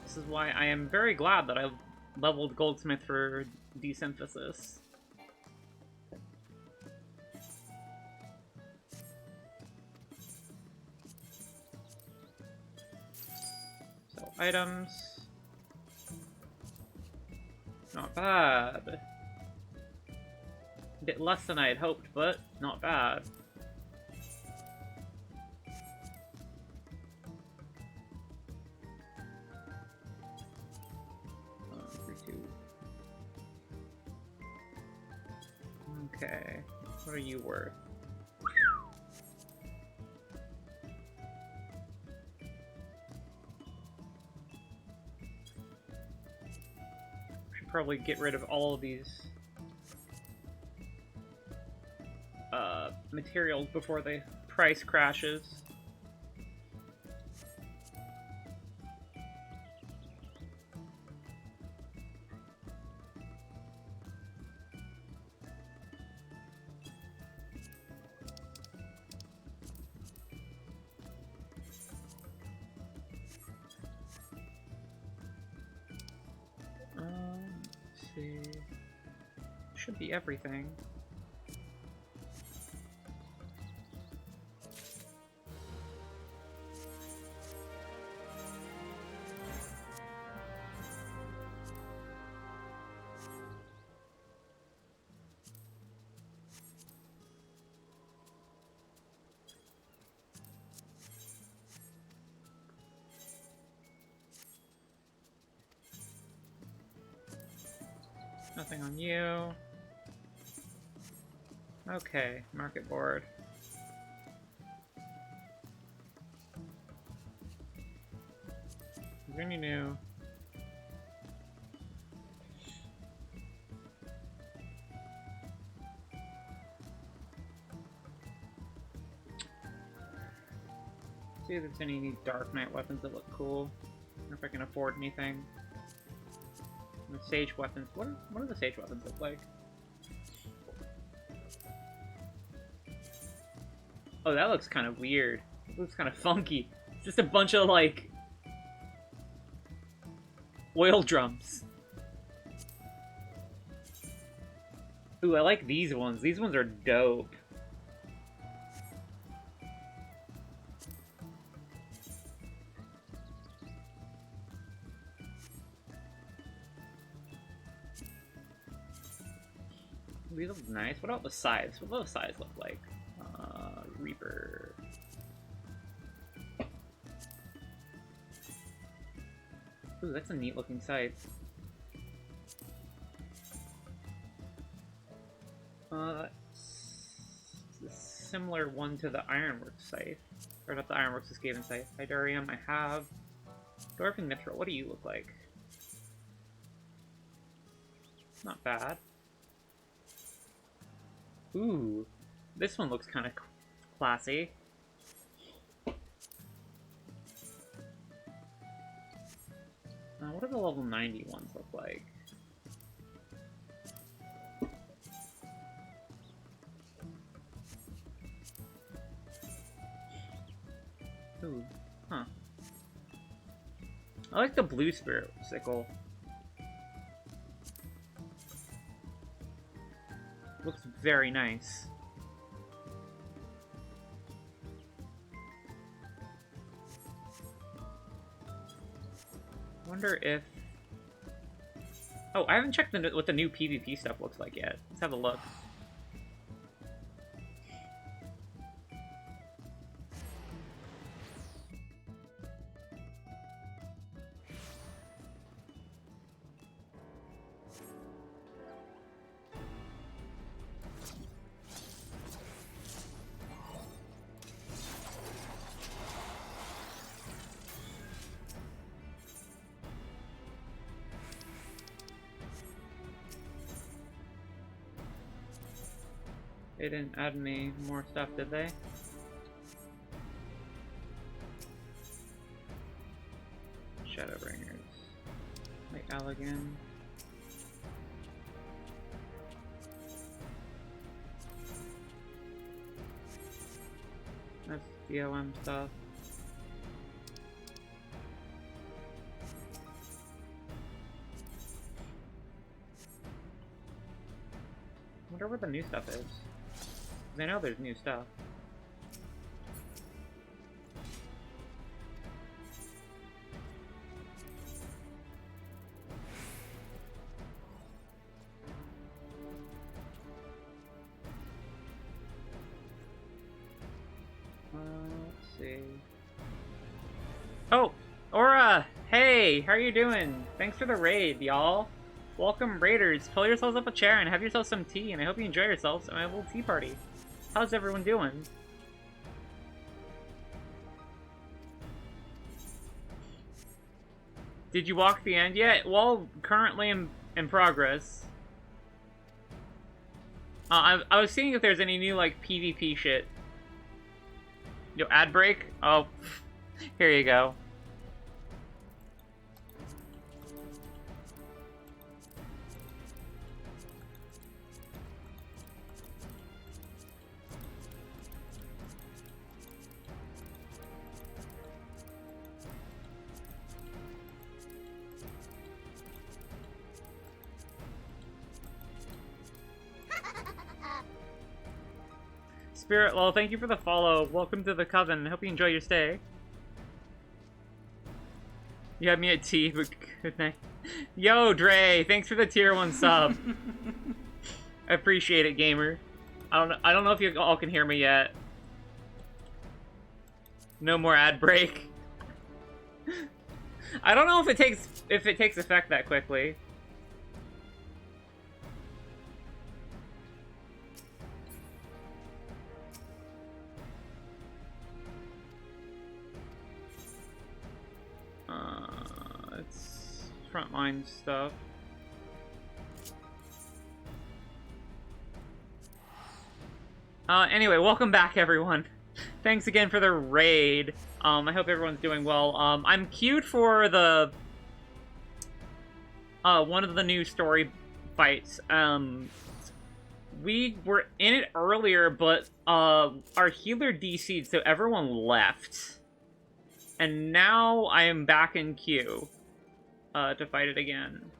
This is why I am very glad that I leveled Goldsmith for desynthesis. So, items. Not bad. A bit less than I had hoped, but not bad. Okay, what are you worth? Should probably get rid of all of these materials before the price crashes. Let's see. Should be everything. Nothing on you. Okay, market board. Is there any new? See if there's any new Dark Knight weapons that look cool. Or if I can afford anything. The sage weapons. What do the sage weapons look like? Oh, that looks kind of weird. It looks kind of funky. It's just a bunch of, like, oil drums. Ooh, I like these ones. These ones are dope. These look nice. What about the scythes? What do those scythes look like? Reaper. Ooh, that's a neat looking scythe. That's a similar one to the Ironworks scythe. Or not the Ironworks Escaven scythe. Hydarium, I have. Dwarven Mithril, what do you look like? Not bad. Ooh, this one looks kind of classy. What do the level 90 ones look like? Ooh, huh. I like the blue spirit sickle. Looks very nice. Wonder if... Oh, I haven't checked what the new PvP stuff looks like yet. Let's have a look. They didn't add any more stuff, did they? Shadowbringers. Like Allegan. That's DLM stuff. Wonder what the new stuff is. 'Cause I know there's new stuff. Let's see. Oh, Aura! Hey, how are you doing? Thanks for the raid, y'all. Welcome, raiders. Pull yourselves up a chair and have yourselves some tea, and I hope you enjoy yourselves at my little tea party. How's everyone doing? Did you walk the end yet? Well, currently in progress. I was seeing if there's any new, like, PvP shit. Yo, ad break? Oh, here you go. Spirit Lol, thank you for the follow. Welcome to the coven. Hope you enjoy your stay. You had me at tea, but good night. Yo, Dre, thanks for the tier 1 sub. I appreciate it, gamer. I don't know if you all can hear me yet. No more ad break. I don't know if it takes effect that quickly. It's frontline stuff. Anyway, welcome back, everyone. Thanks again for the raid. I hope everyone's doing well. I'm queued for the one of the new story fights. We were in it earlier, but our healer DC'd, so everyone left. And now I am back in queue to fight it again.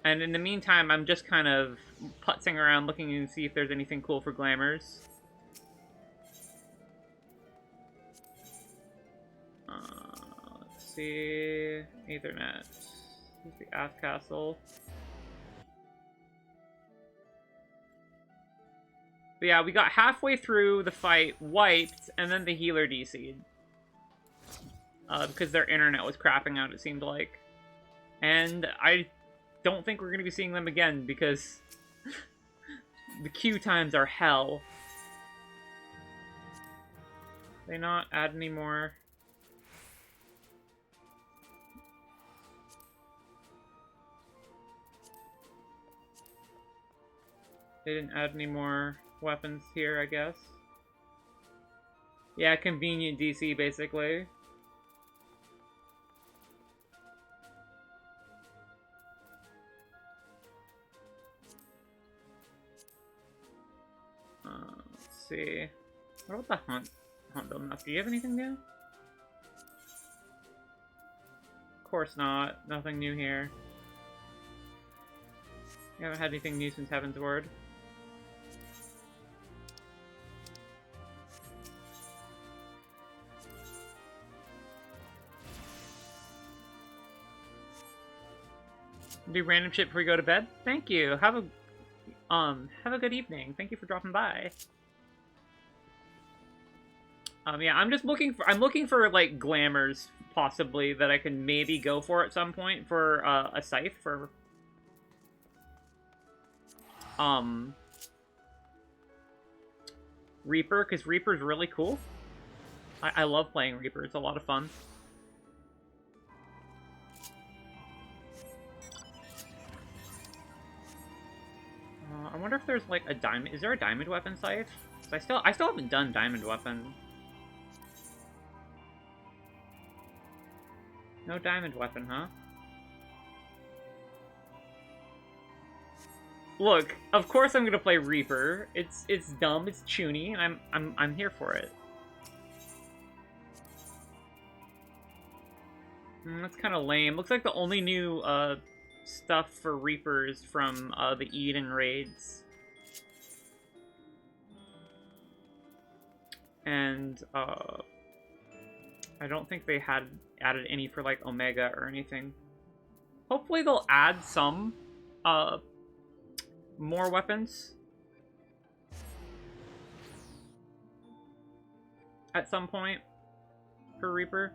And in the meantime, I'm just kind of putzing around looking to see if there's anything cool for glamours. Let's see... Ethernet. Here's the Ass Castle. But yeah, we got halfway through the fight, wiped, and then the healer DC'd. Because their internet was crapping out, it seemed like. And I don't think we're going to be seeing them again, because the queue times are hell. They not add any more? They didn't add any more weapons here, I guess. Yeah, convenient DC, basically. Let's see. What about the hunt? Hunt them enough. Do you have anything new? Of course not. Nothing new here. You haven't had anything new since Heaven's Word. Do random shit before we go to bed? Thank you. Have a good evening. Thank you for dropping by. Yeah, I'm looking for like glamours possibly that I can maybe go for at some point for a scythe for Reaper, because Reaper's really cool. I love playing Reaper. It's a lot of fun. I wonder if there's like a diamond. Is there a diamond weapon scythe? I still haven't done diamond weapon. No diamond weapon, huh? Look, of course I'm gonna play Reaper. It's dumb, it's chuny, and I'm here for it. That's kind of lame. Looks like the only new stuff for Reapers from the Eden raids. And I don't think they had added any for like Omega or anything. Hopefully they'll add some more weapons at some point for Reaper.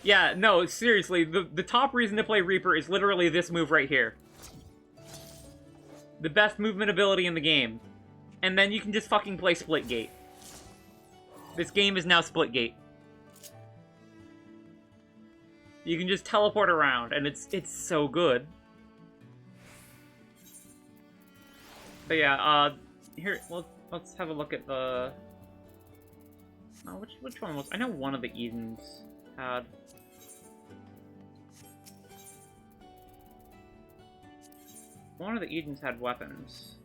Yeah, no, seriously, the top reason to play Reaper is literally this move right here. The best movement ability in the game. And then you can just fucking play Splitgate. This game is now Splitgate. You can just teleport around, and it's so good. But yeah, here, let's have a look at the... Oh, which one was... I know one of the Edens had... One of the Edens had weapons.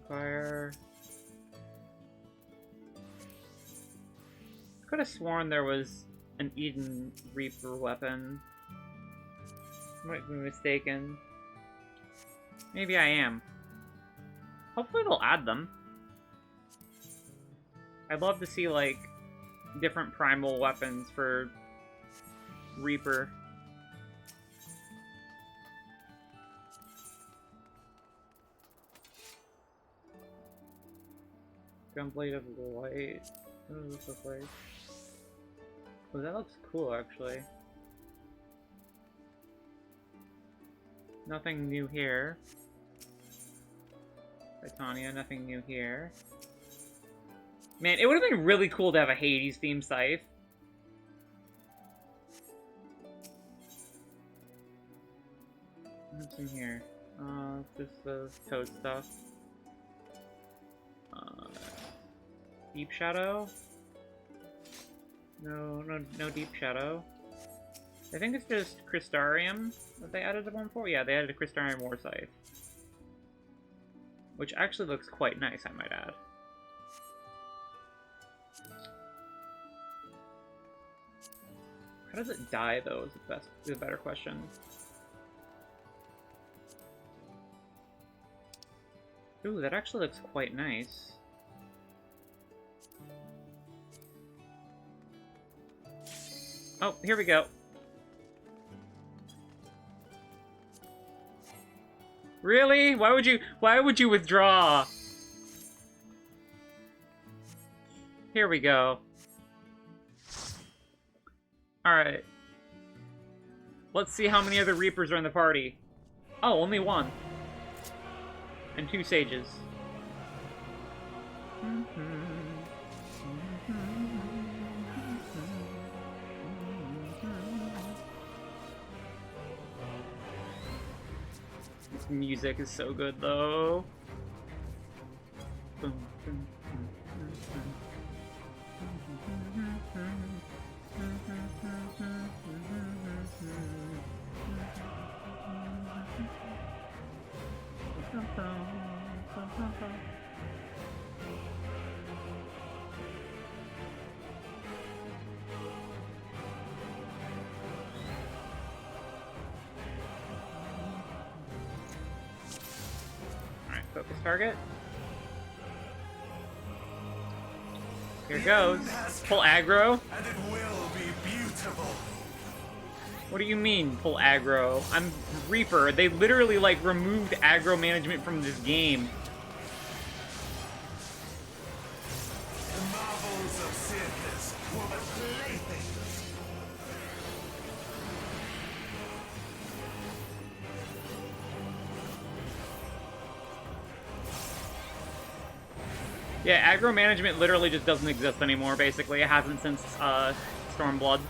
Fire. Could have sworn there was an Eden Reaper weapon. Might be mistaken. Maybe I am. Hopefully they'll add them. I'd love to see, like, different primal weapons for Reaper. Gunblade of Light. What does this look like? Oh, that looks cool, actually. Nothing new here. Titania, nothing new here. Man, it would have been really cool to have a Hades themed scythe. What's in here? Just the toad stuff. Deep Shadow? No Deep Shadow. I think it's just Crystarium that they added one for. Yeah, they added a Crystarium War Scythe. Which actually looks quite nice, I might add. How does it die, though, is a better question. Ooh, that actually looks quite nice. Oh, here we go. Really? Why would you withdraw? Here we go. Alright. Let's see how many other Reapers are in the party. Oh, only one. And 2 Sages. This music is so good, though. Alright, focus target. Here goes. Full aggro. And it will be beautiful. What do you mean, full aggro? I'm Reaper. They literally, like, removed aggro management from this game. The marvels of circus were but playthings. Yeah, aggro management literally just doesn't exist anymore, basically. It hasn't since, Stormblood.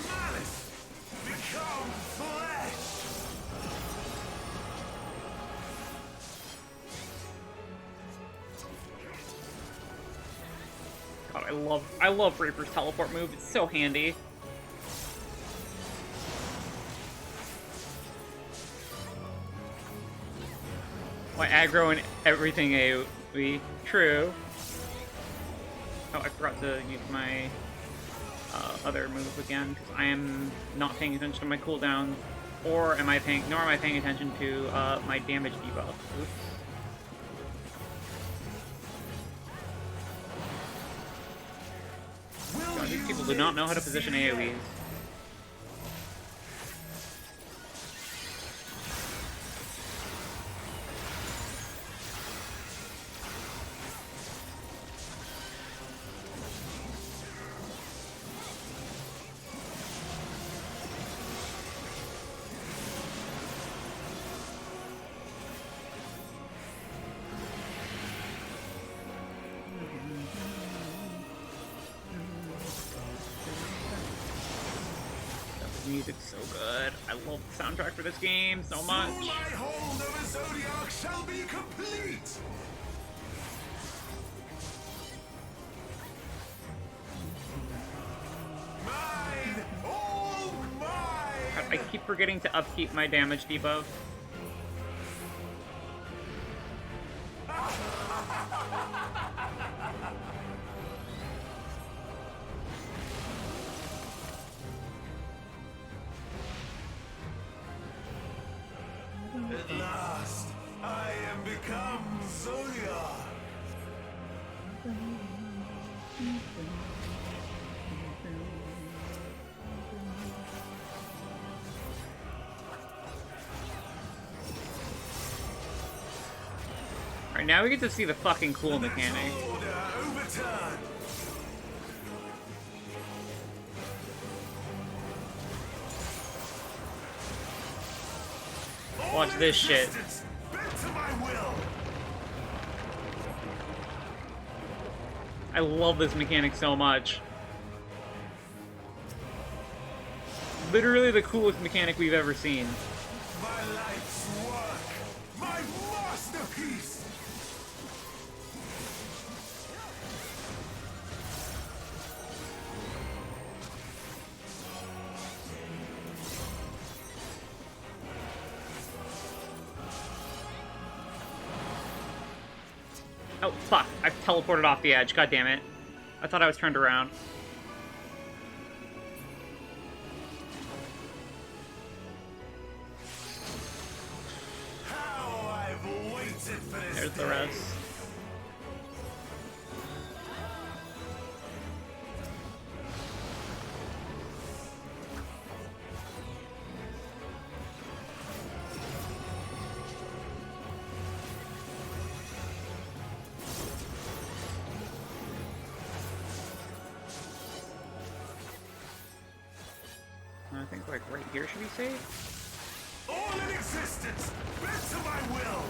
Malice, become flesh. God, I love Reaper's teleport move. It's so handy. Why aggro and everything AoE? True. Oh, I forgot to use my other move again because I am not paying attention to my cooldowns, or am I paying? Nor am I paying attention to my damage debuff. Oops. God, these people do not know how to position AoEs. The music's so good. I love the soundtrack for this game so much. Soon my hold over Zodiac shall be complete. Mine, all mine. I keep forgetting to upkeep my damage debuff. At last, I am become Zodiac. Alright, now we get to see the fucking cool mechanic. Order overturned. Watch this shit. Bent to my will. I love this mechanic so much. Literally the coolest mechanic we've ever seen. My life's work. My masterpiece. Oh, fuck. I've teleported off the edge. God damn it. I thought I was turned around. How I've waited for this. There's the rest. I think, like, right here should be safe. All in existence, bent to my will.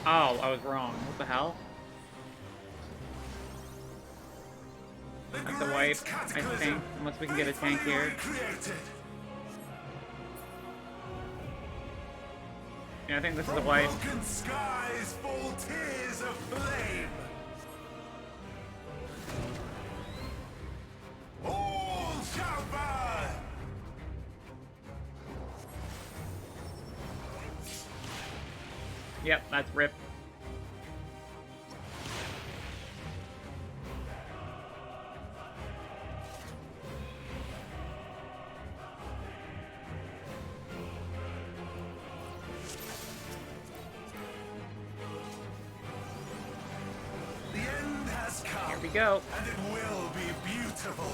Oh, I was wrong. What the hell? That's a wipe, I think. Unless we can get a tank here. Yeah, I think this is a wipe. Broken skies fall tears of flame. All shall burn. Yep, that's rip. The end has come. Here we go. And it will be beautiful.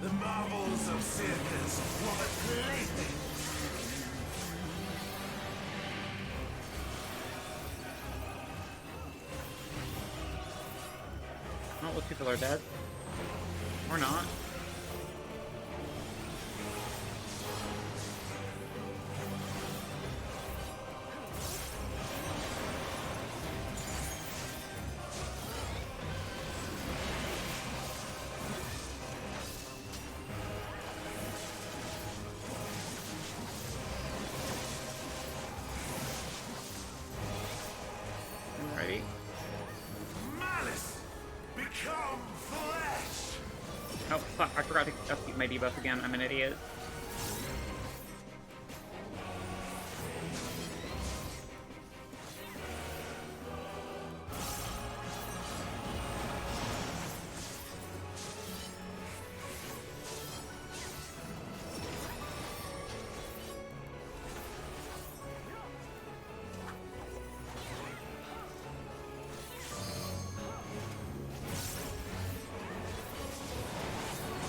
The marvels of circus were but playthings. Oh, those people are dead. Or not. Alrighty. Malice become flesh. Oh, fuck, I forgot to upkeep my debuff again. I'm an idiot.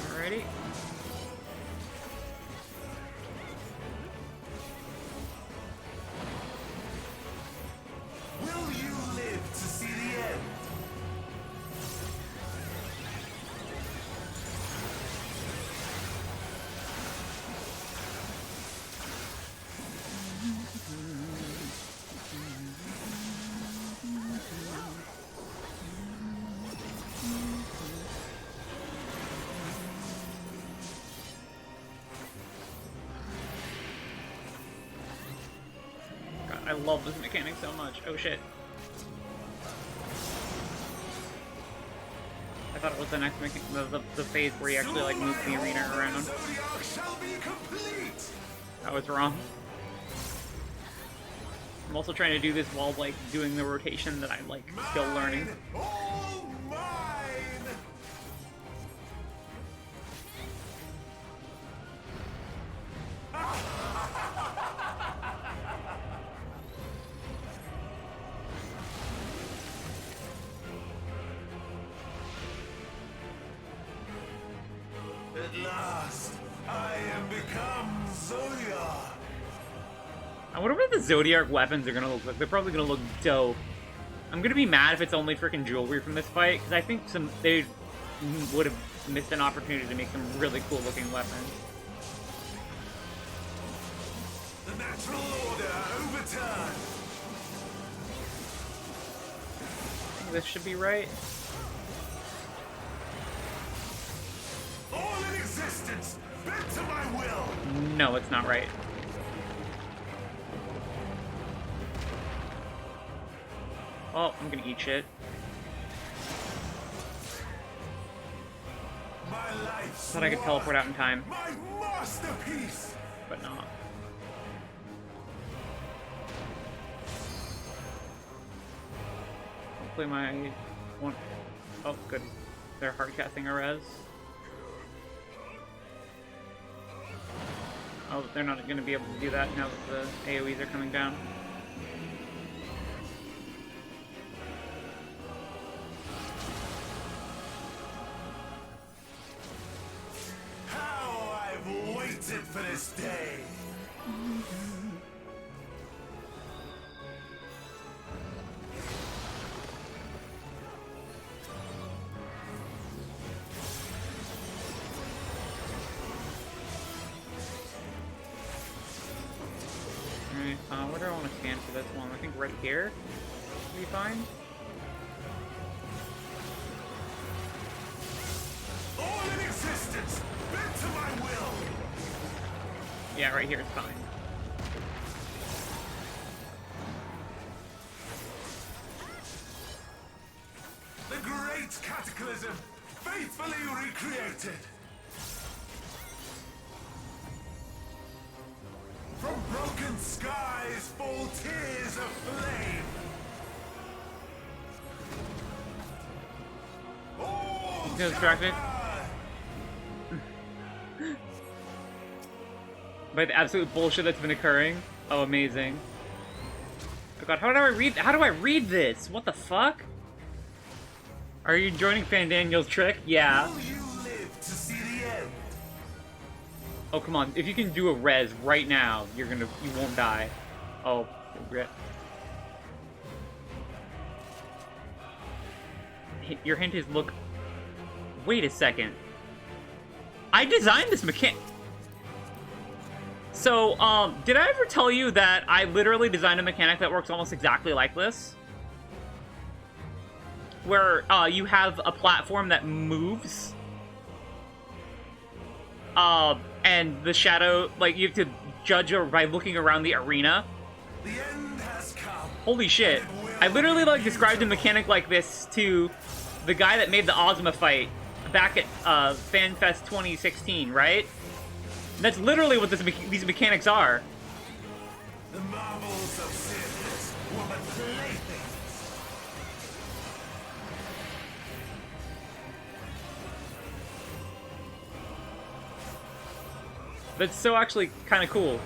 Alrighty. Will you live to see the end? God, I love this mechanic so much. Oh shit. I thought it was the next the phase where you actually like move the arena around. Zodiac shall be complete. I was wrong. I'm also trying to do this while like doing the rotation that I'm like still learning. All mine. At last, I am become Zodiac. I wonder what the Zodiac weapons are gonna look like. They're probably gonna look dope. I'm gonna be mad if it's only freaking jewelry from this fight, because I think they would have missed an opportunity to make some really cool looking weapons. The natural order overturned. I think this should be right. All in existence, bent to my will. No, it's not right. Oh, I'm gonna eat shit. My life. Thought I could teleport out in time, My masterpiece. but not. Hopefully my one. Oh, good. They're hard casting a res. Oh, they're not going to be able to do that now that the AoEs are coming down. How I've waited for this day. I want to stand for this one? I think right here would be fine. All in existence, bent to my will. Yeah, right here is fine. The great cataclysm, faithfully recreated. From broken skies fall tears of flame. All He's distracted. By the absolute bullshit that's been occurring. Oh, amazing. Oh god, how do I read this? What the fuck? Are you joining Fandaniel's trick? Yeah. Will you live to see the end? Oh, come on. If you can do a res right now, you won't die. Oh, rip. Your hint is look... Wait a second. I designed this mechanic. So, did I ever tell you that I literally designed a mechanic that works almost exactly like this? Where, you have a platform that moves. And the shadow, like, you have to judge by looking around the arena. The end has come. Holy shit. I literally, like, described a mechanic like this to the guy that made the Ozma fight back at, FanFest 2016, right? And that's literally what these mechanics are. The marvels of Circus were but playthings. That's so actually kind of cool.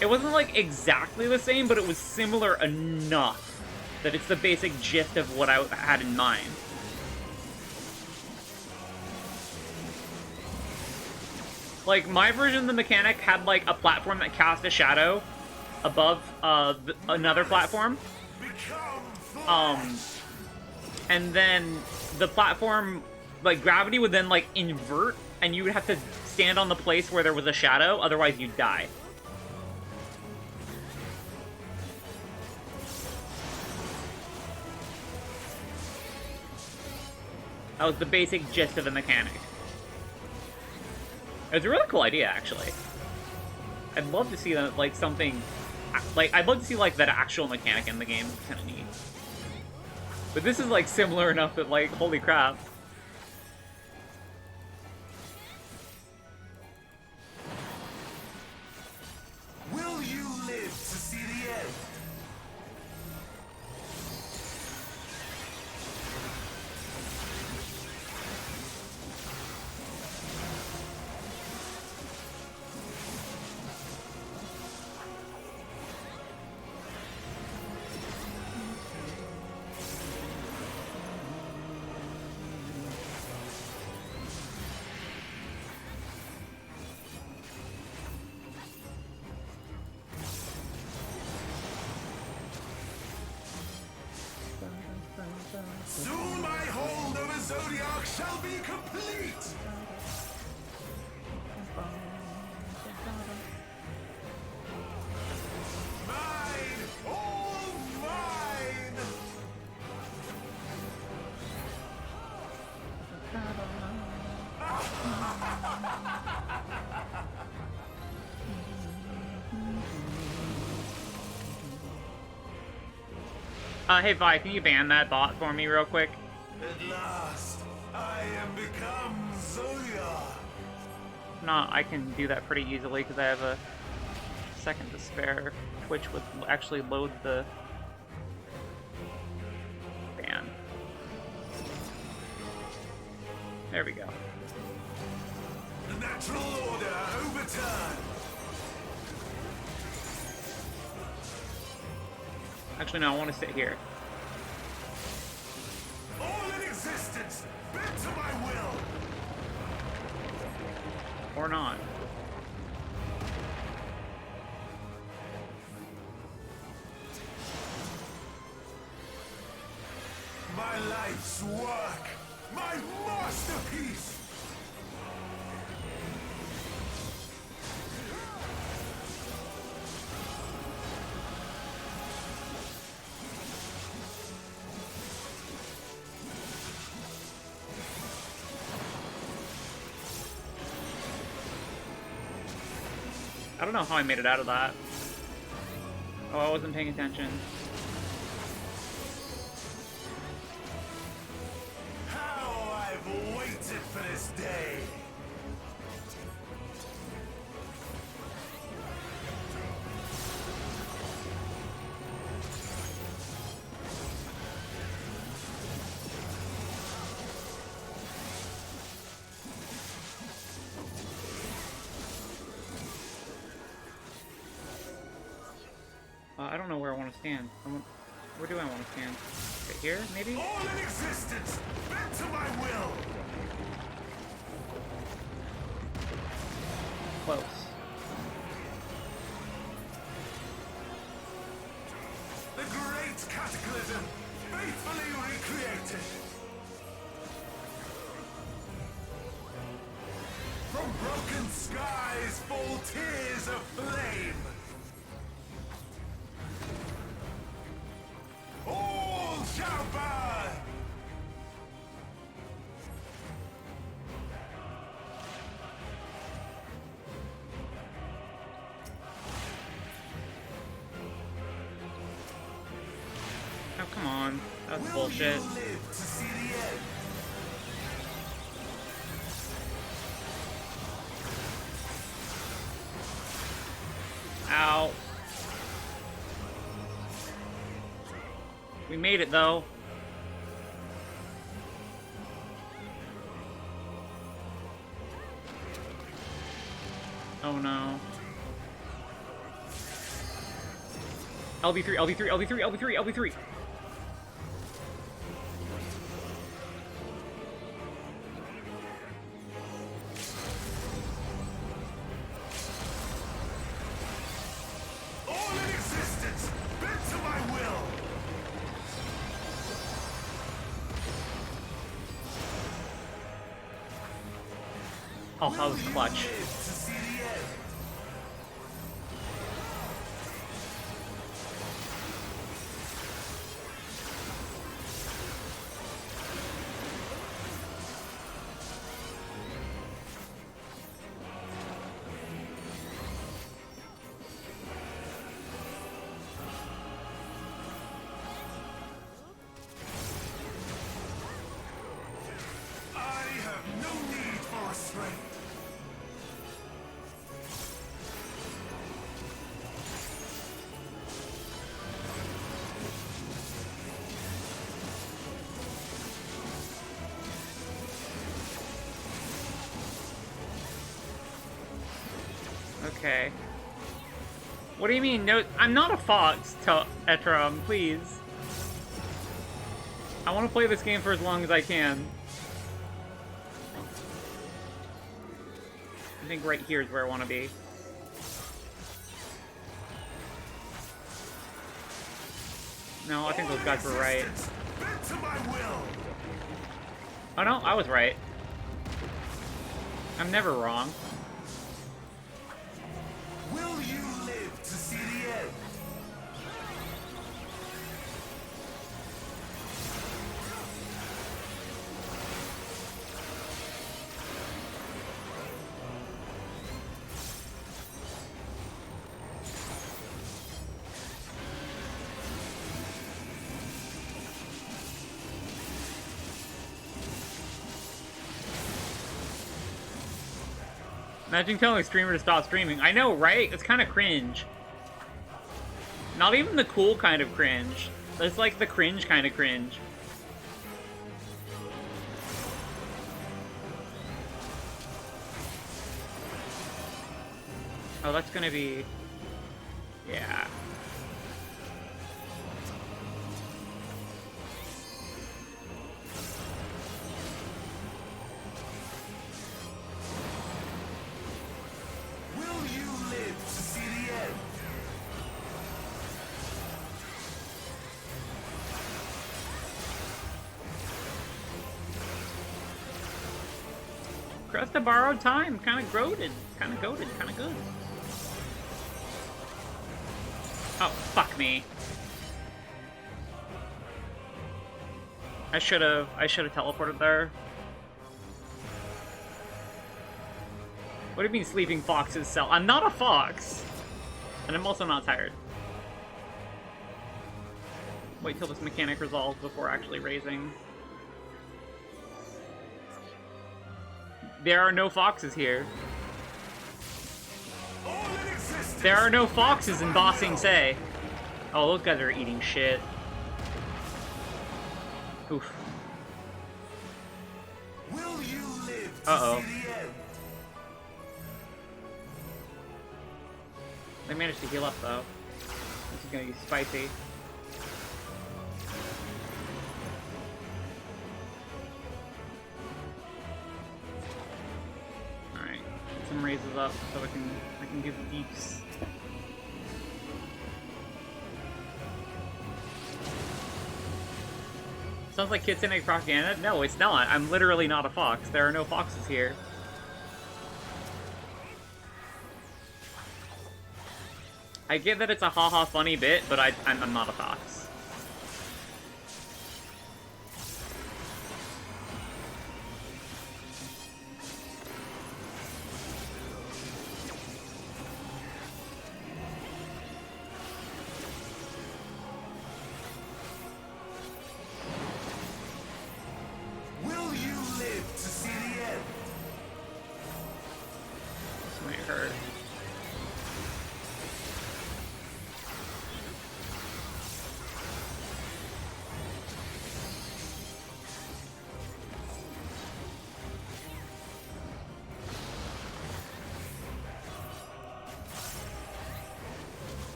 It wasn't, like, exactly the same, but it was similar enough that it's the basic gist of what I had in mind. Like, my version of the mechanic had, like, a platform that cast a shadow above another platform. And then the platform, like, gravity would then, like, invert, and you would have to stand on the place where there was a shadow, otherwise you'd die. That was the basic gist of the mechanic. It was a really cool idea, actually. I'd love to see that, like, something... Like, I'd love to see, like, that actual mechanic in the game. It's kind of neat. But this is, like, similar enough that, like, holy crap. Will you live to see the end? Soon my hold over Zodiac shall be complete! Mine! All mine! Hey Vi, can you ban that bot for me real quick? At last, I am become Zodiac! No, I can do that pretty easily because I have a second to spare. Twitch would actually load the ban. There we go. The natural order overturned! Actually, no, I want to sit here. All in existence, bent to my will! Or not. My life's work, I don't know how I made it out of that. Oh, I wasn't paying attention. How I've waited for this day! I don't know where I want to stand. Where do I want to stand? Right here, maybe? All in existence, bent to my will! Close. The great cataclysm, faithfully recreated! From broken skies fall tears of flame! All shall burn! Oh, come on. That's bullshit. Will you live to see the end? Ow. We made it, though. Oh, no. LB3, LB3, LB3, LB3, LB3! All in existence, bent to my will! Oh, that was clutch. I have no need for restraint. Okay. What do you mean? No, I'm not a fox, Etram, please. I want to play this game for as long as I can. I think right here is where I want to be. No, I think those guys were right. Bent to my will. Oh no, I was right. I'm never wrong. Will you live to see the end? Imagine telling a streamer to stop streaming. I know, right? It's kind of cringe. Not even the cool kind of cringe. It's like the cringe kind of cringe. Oh, that's gonna be... Yeah. Will you live to see the end? Crest of borrowed time. Kind of goated. Kind of goated. Kind of good. Oh, fuck me. I should have teleported there. What do you mean sleeping foxes sell? I'm not a fox! And I'm also not tired. Wait till this mechanic resolves before actually raising. There are no foxes here. There are no foxes in Ba Sing Se. Oh, those guys are eating shit. Oof. Will you live to Uh-oh. see the end? They managed to heal up, though. This is gonna be spicy. Alright, get some raises up so I can give deeps. Sounds like Kitsune propaganda? No, it's not. I'm literally not a fox. There are no foxes here. I get that it's a haha funny bit, but I'm not a fox. Will you live to see the end? This might hurt.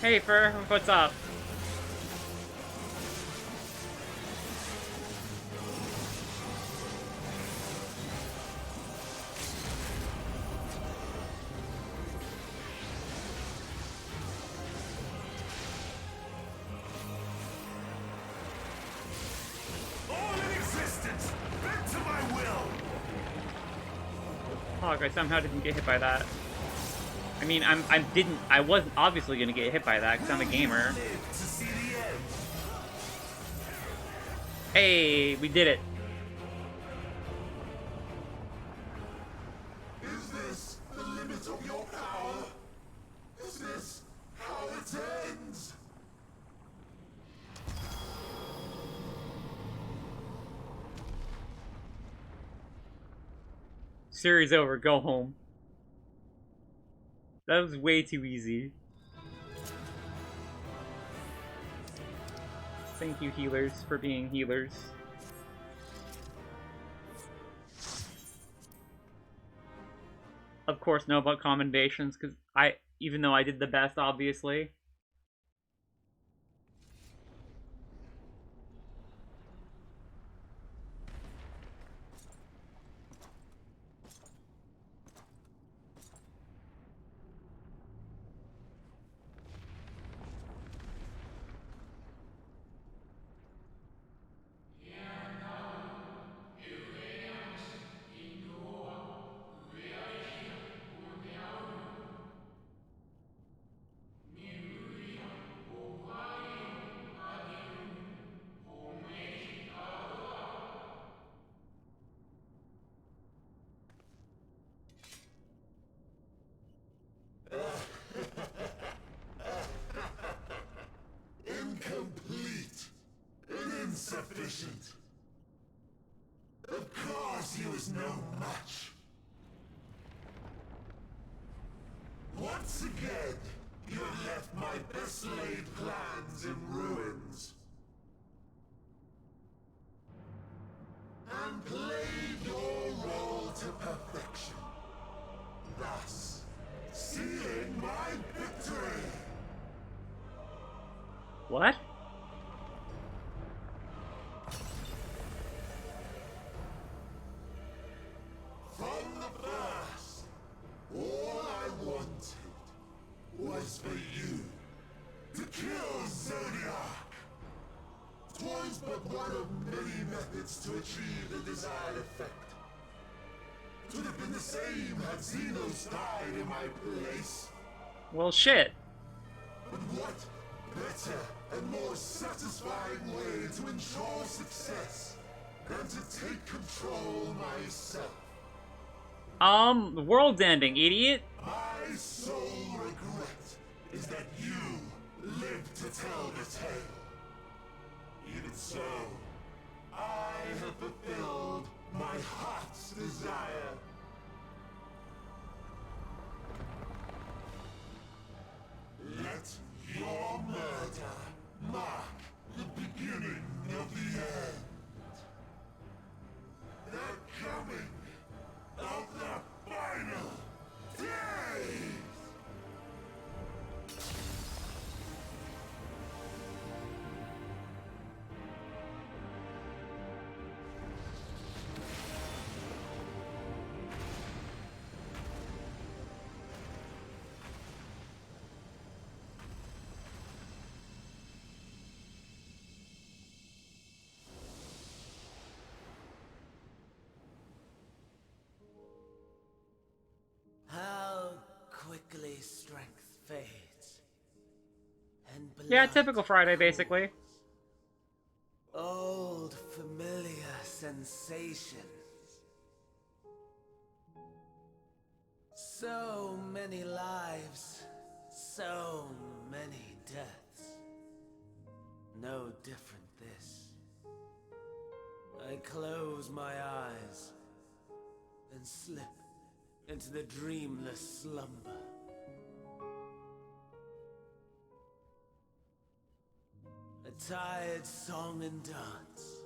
Hey, Fur, what's up? All in existence, bend to my will. Fuck, I somehow didn't get hit by that. I mean, I wasn't obviously gonna get hit by that because I'm a gamer. Live to see the end. Hey, we did it. Is this the limit of your power? Is this how it ends? Series over, go home. That was way too easy. Thank you, healers, for being healers. Of course, know about commendations, because even though I did the best, obviously. Incomplete and insufficient. Of course he was no match. Once again, you have left my best laid plans in ruins. And played your role to perfection. Thus, sealing my victory. What? From the first, all I wanted was for you to kill Zodiac. 'Twas but one of many methods to achieve the desired effect. 'Twould have been the same had Xenos died in my place. Well, shit. But what better and more satisfying way to ensure success than to take control myself? The world's ending, idiot. My sole regret is that you lived to tell the tale. Even so, I have fulfilled my heart's desire. Let your murder mark the beginning of the end. The coming of the final days! How quickly strength fades. And blood Yeah, typical Friday, basically. old familiar sensations. So many lives, so many deaths. No different this. I close my eyes and slip into the dreamless slumber. A tired song and dance.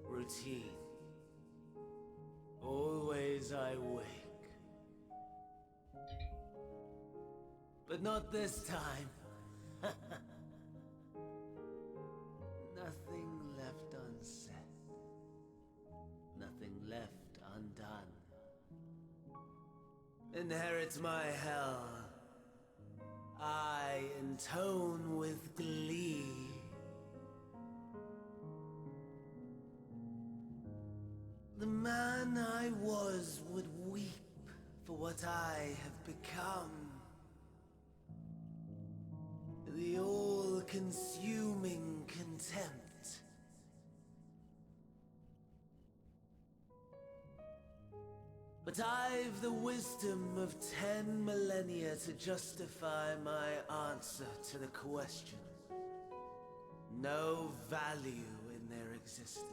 Routine. Always I wake. But not this time. Nothing left unsaid. Nothing left undone. Inherit my hell. I intone with glee. The man I was would weep for what I have become. The all-consuming contempt. But I've the wisdom of 10 millennia to justify my answer to the question. No value in their existence.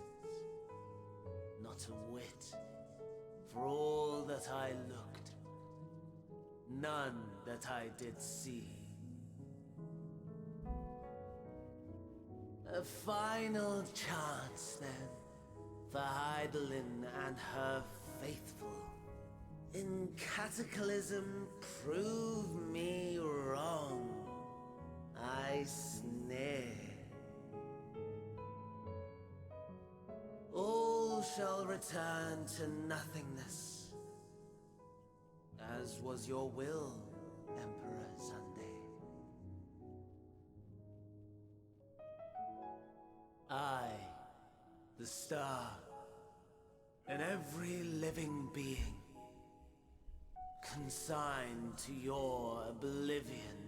Not a whit. For all that I looked. None that I did see. A final chance, then, for Heidelin and her faithful. In Cataclysm, prove me wrong. I sneer. All shall return to nothingness, as was your will, Emperor Sunday. I, the star, and every living being, consigned to your oblivion.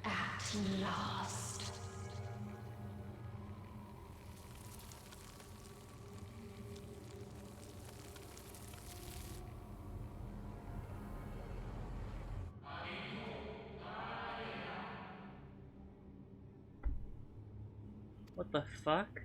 At last. What the fuck?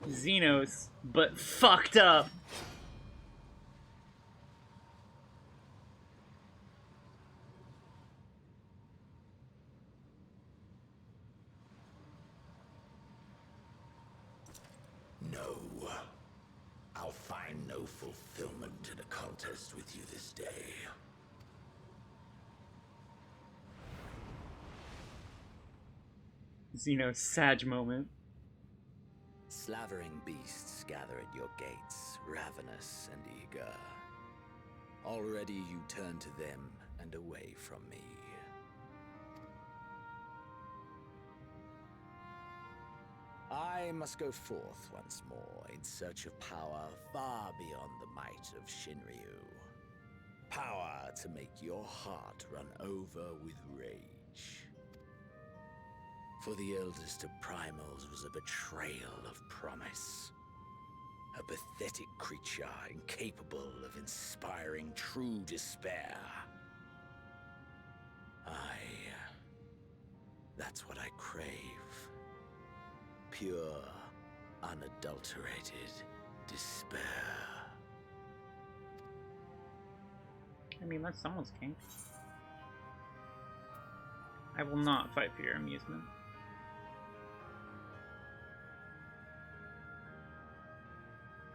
Xenos, but fucked up. No. I'll find no fulfillment in a contest with you this day. Xenos Sag moment. Slavering beasts gather at your gates, ravenous and eager. Already you turn to them and away from me. I must go forth once more in search of power far beyond the might of Shinryu. Power to make your heart run over with rage. For the eldest of primals was a betrayal of promise. A pathetic creature incapable of inspiring true despair. That's what I crave. Pure, unadulterated despair. I mean, that's someone's kink. I will not fight for your amusement.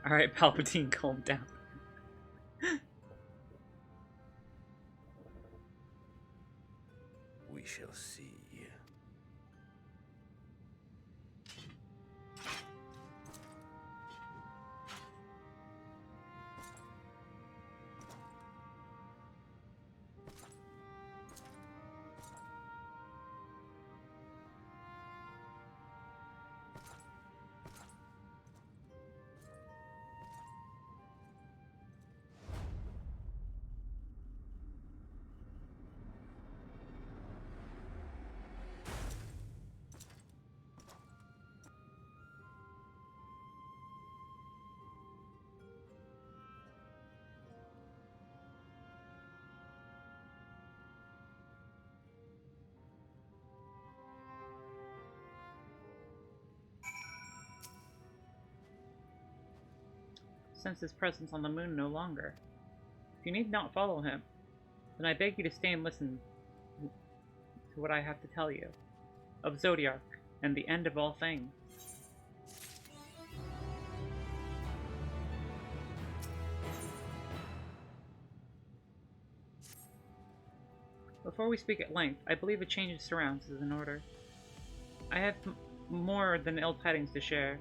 Alright, Palpatine, calm down. We shall see. Sense his presence on the moon no longer. If you need not follow him, then I beg you to stay and listen to what I have to tell you. Of Zodiark, and the end of all things. Before we speak at length, I believe a change of surrounds is in order. I have more than ill tidings to share.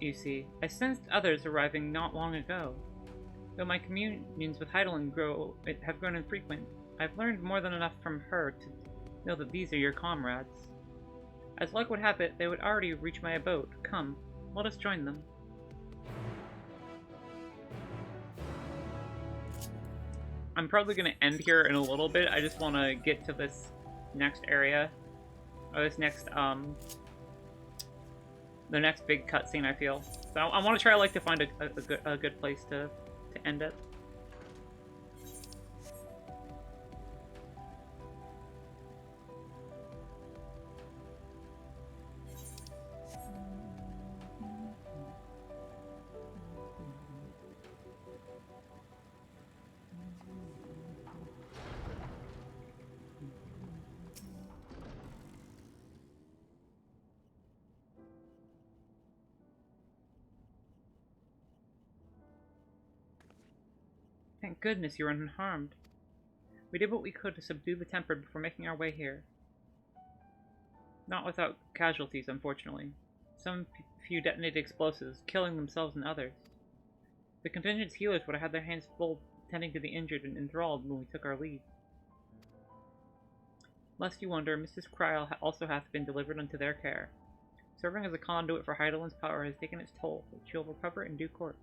You see, I sensed others arriving not long ago. Though my communions with Heidelin have grown infrequent, I've learned more than enough from her to know that these are your comrades. As luck would have it, they would already reach my abode. Come, let us join them. I'm probably going to end here in a little bit. I just want to get to this next area. Or this next, the next big cutscene, I feel. So I want to try to find a good place to end it. Thank goodness you're unharmed. We did what we could to subdue the temper before making our way here. Not without casualties, unfortunately. Some few detonated explosives, killing themselves and others. The contingent's healers would have had their hands full tending to the injured and enthralled when we took our leave. Lest you wonder, Mrs. Kryl also hath been delivered unto their care. Serving as a conduit for Heidelin's power has taken its toll, but she'll recover in due course.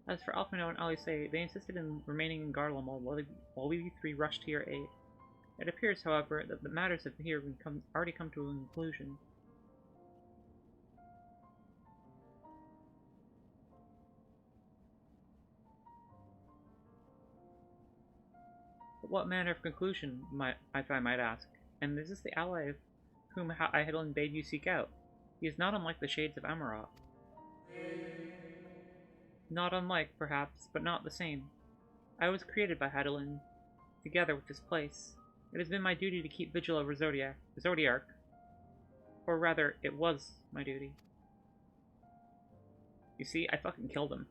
As for Alphino and Alice, they insisted in remaining in Garlemald while we three rushed to your aid. It appears, however, that the matters have here already come to a conclusion. But what manner of conclusion, if I might ask? And is this the ally of whom Heidelin bade you seek out? He is not unlike the shades of Amarok. Not unlike, perhaps, but not the same. I was created by Hadolin, together with this place. It has been my duty to keep vigil over Zodiark. Or rather, it was my duty. You see, I fucking killed him.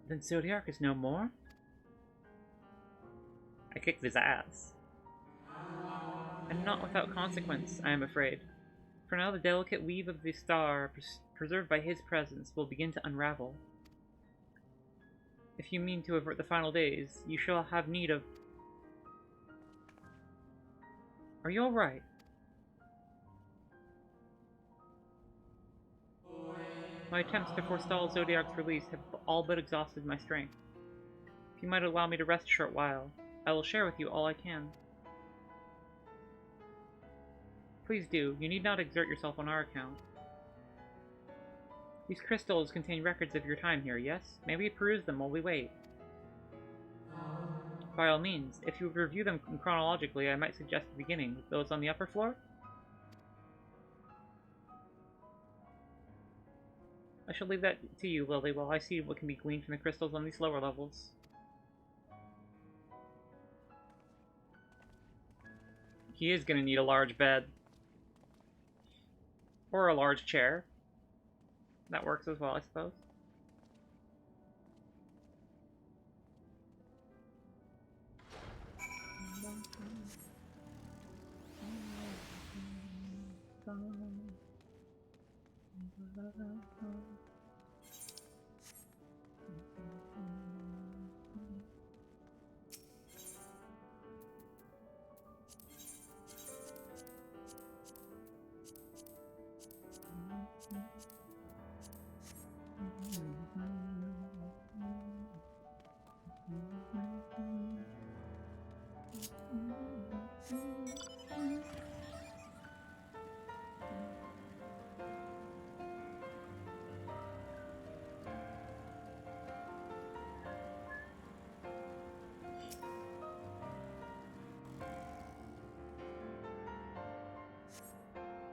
Then Zodiark is no more? I kicked his ass. And not without consequence, I am afraid. For now the delicate weave of the star, preserved by his presence, will begin to unravel. If you mean to avert the final days, you shall have need of... Are you alright? My attempts to forestall Zodiark's release have all but exhausted my strength. If you might allow me to rest a short while, I will share with you all I can. Please do. You need not exert yourself on our account. These crystals contain records of your time here, yes? May we peruse them while we wait? By all means. If you would review them chronologically, I might suggest beginning with those on the upper floor? I shall leave that to you, Lily, while I see what can be gleaned from the crystals on these lower levels. He is going to need a large bed. Or a large chair. That works as well, I suppose.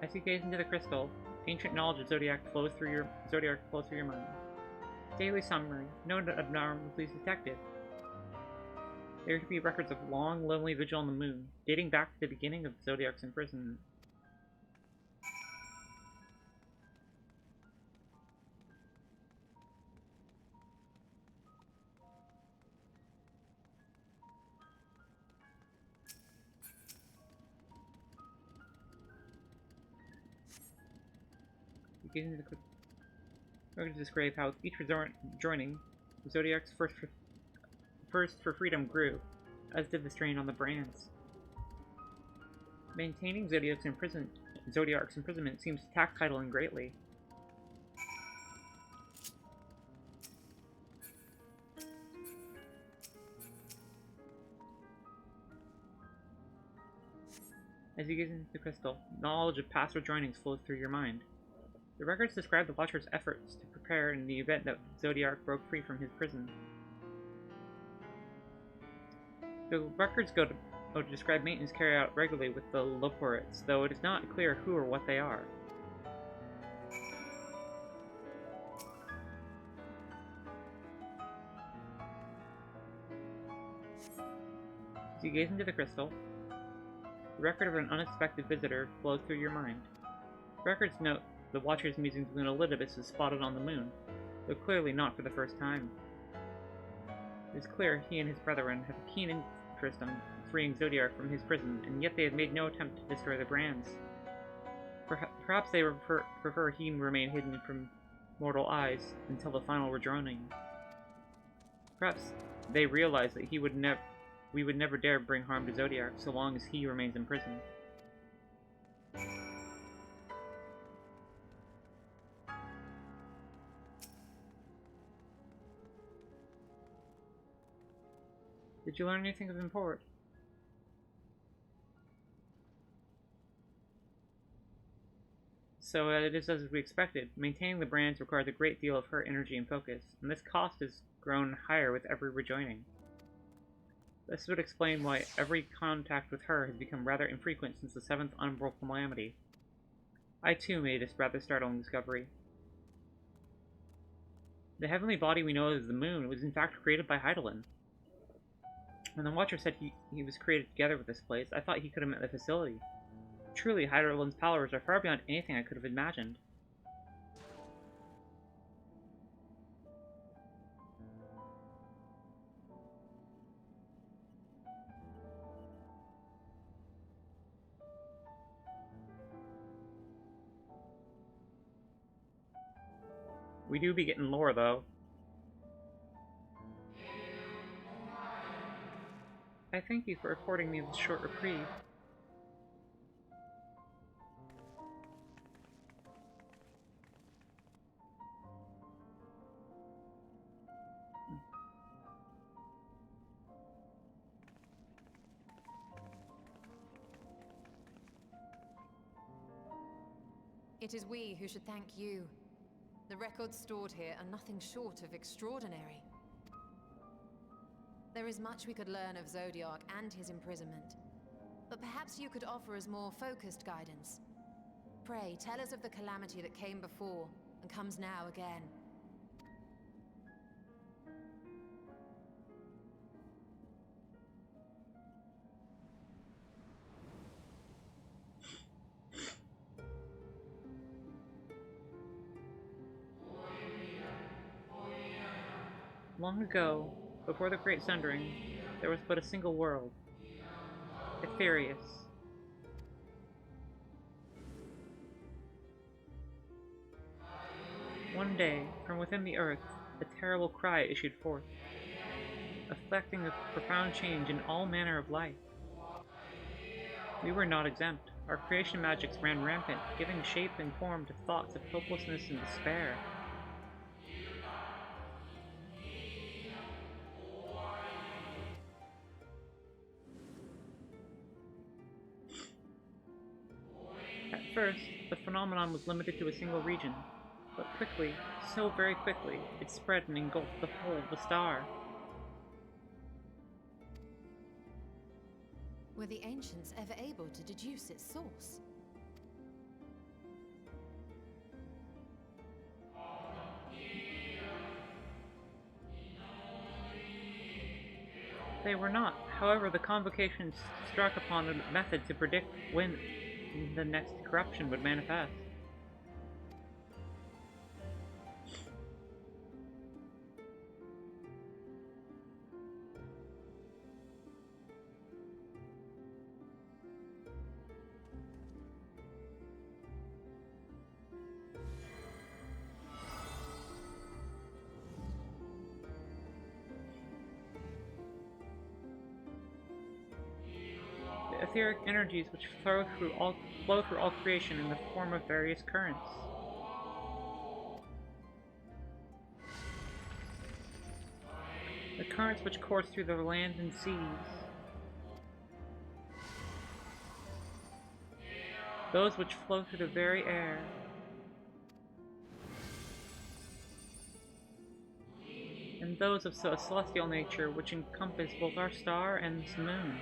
As you gaze into the crystal, ancient knowledge of Zodiark flows through your mind. Daily summary. No abnormalities detected. There could be records of long, lonely vigil on the moon, dating back to the beginning of Zodiark's imprisonment. Beginning the records describe how each joining, Zodiark's first for freedom grew, as did the strain on the brands. Maintaining Zodiark's imprisonment seems to tax Heidelin greatly. As you gaze into the crystal, knowledge of past rejoinings flows through your mind. The records describe the Watcher's efforts to prepare in the event that Zodiark broke free from his prison. The records go to describe maintenance carried out regularly with the Loporites, though it is not clear who or what they are. As you gaze into the crystal, the record of an unexpected visitor flows through your mind. Records note the Watcher's musings when Elidibus is spotted on the moon, though clearly not for the first time. It is clear he and his brethren have a keen interest in freeing Zodiark from his prison, and yet they have made no attempt to destroy the brands. Perhaps they prefer he remain hidden from mortal eyes until the final redroning. Perhaps they realize that we would never dare bring harm to Zodiark so long as he remains in prison. Did you learn anything of import? So it is as we expected. Maintaining the brands requires a great deal of her energy and focus, and this cost has grown higher with every rejoining. This would explain why every contact with her has become rather infrequent since the 7th Umbral Calamity. I too made this rather startling discovery. The heavenly body we know as the moon was in fact created by Hydaelyn. When the Watcher said he was created together with this place, I thought he could have meant the facility. Truly, Hydaelyn's powers are far beyond anything I could have imagined. We do be getting lore, though. I thank you for affording me this short reprieve. It is we who should thank you. The records stored here are nothing short of extraordinary. There is much we could learn of Zodiark and his imprisonment, but perhaps you could offer us more focused guidance. Pray, tell us of the calamity that came before and comes now again. Long ago, before the Great Sundering, there was but a single world. Aetherius. One day, from within the earth, a terrible cry issued forth, affecting a profound change in all manner of life. We were not exempt. Our creation magics ran rampant, giving shape and form to thoughts of hopelessness and despair. At first, the phenomenon was limited to a single region, but quickly, so very quickly, it spread and engulfed the whole of the star. Were the ancients ever able to deduce its source? They were not. However, the convocation struck upon a method to predict when the next corruption would manifest. The etheric energies which flow through all creation in the form of various currents. The currents which course through the land and seas. Those which flow through the very air. And those of a celestial nature which encompass both our star and this moon.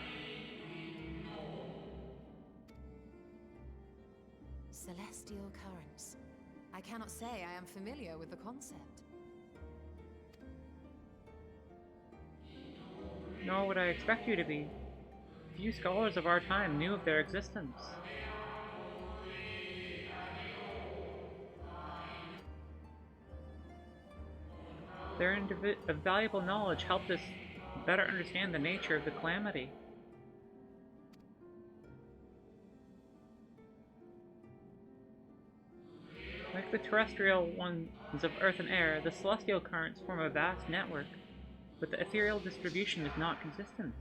Celestial currents. I cannot say I am familiar with the concept. Nor would I expect you to be. Few scholars of our time knew of their existence. Their invaluable knowledge helped us better understand the nature of the calamity. Like the terrestrial ones of earth and air, the celestial currents form a vast network, but the ethereal distribution is not consistent.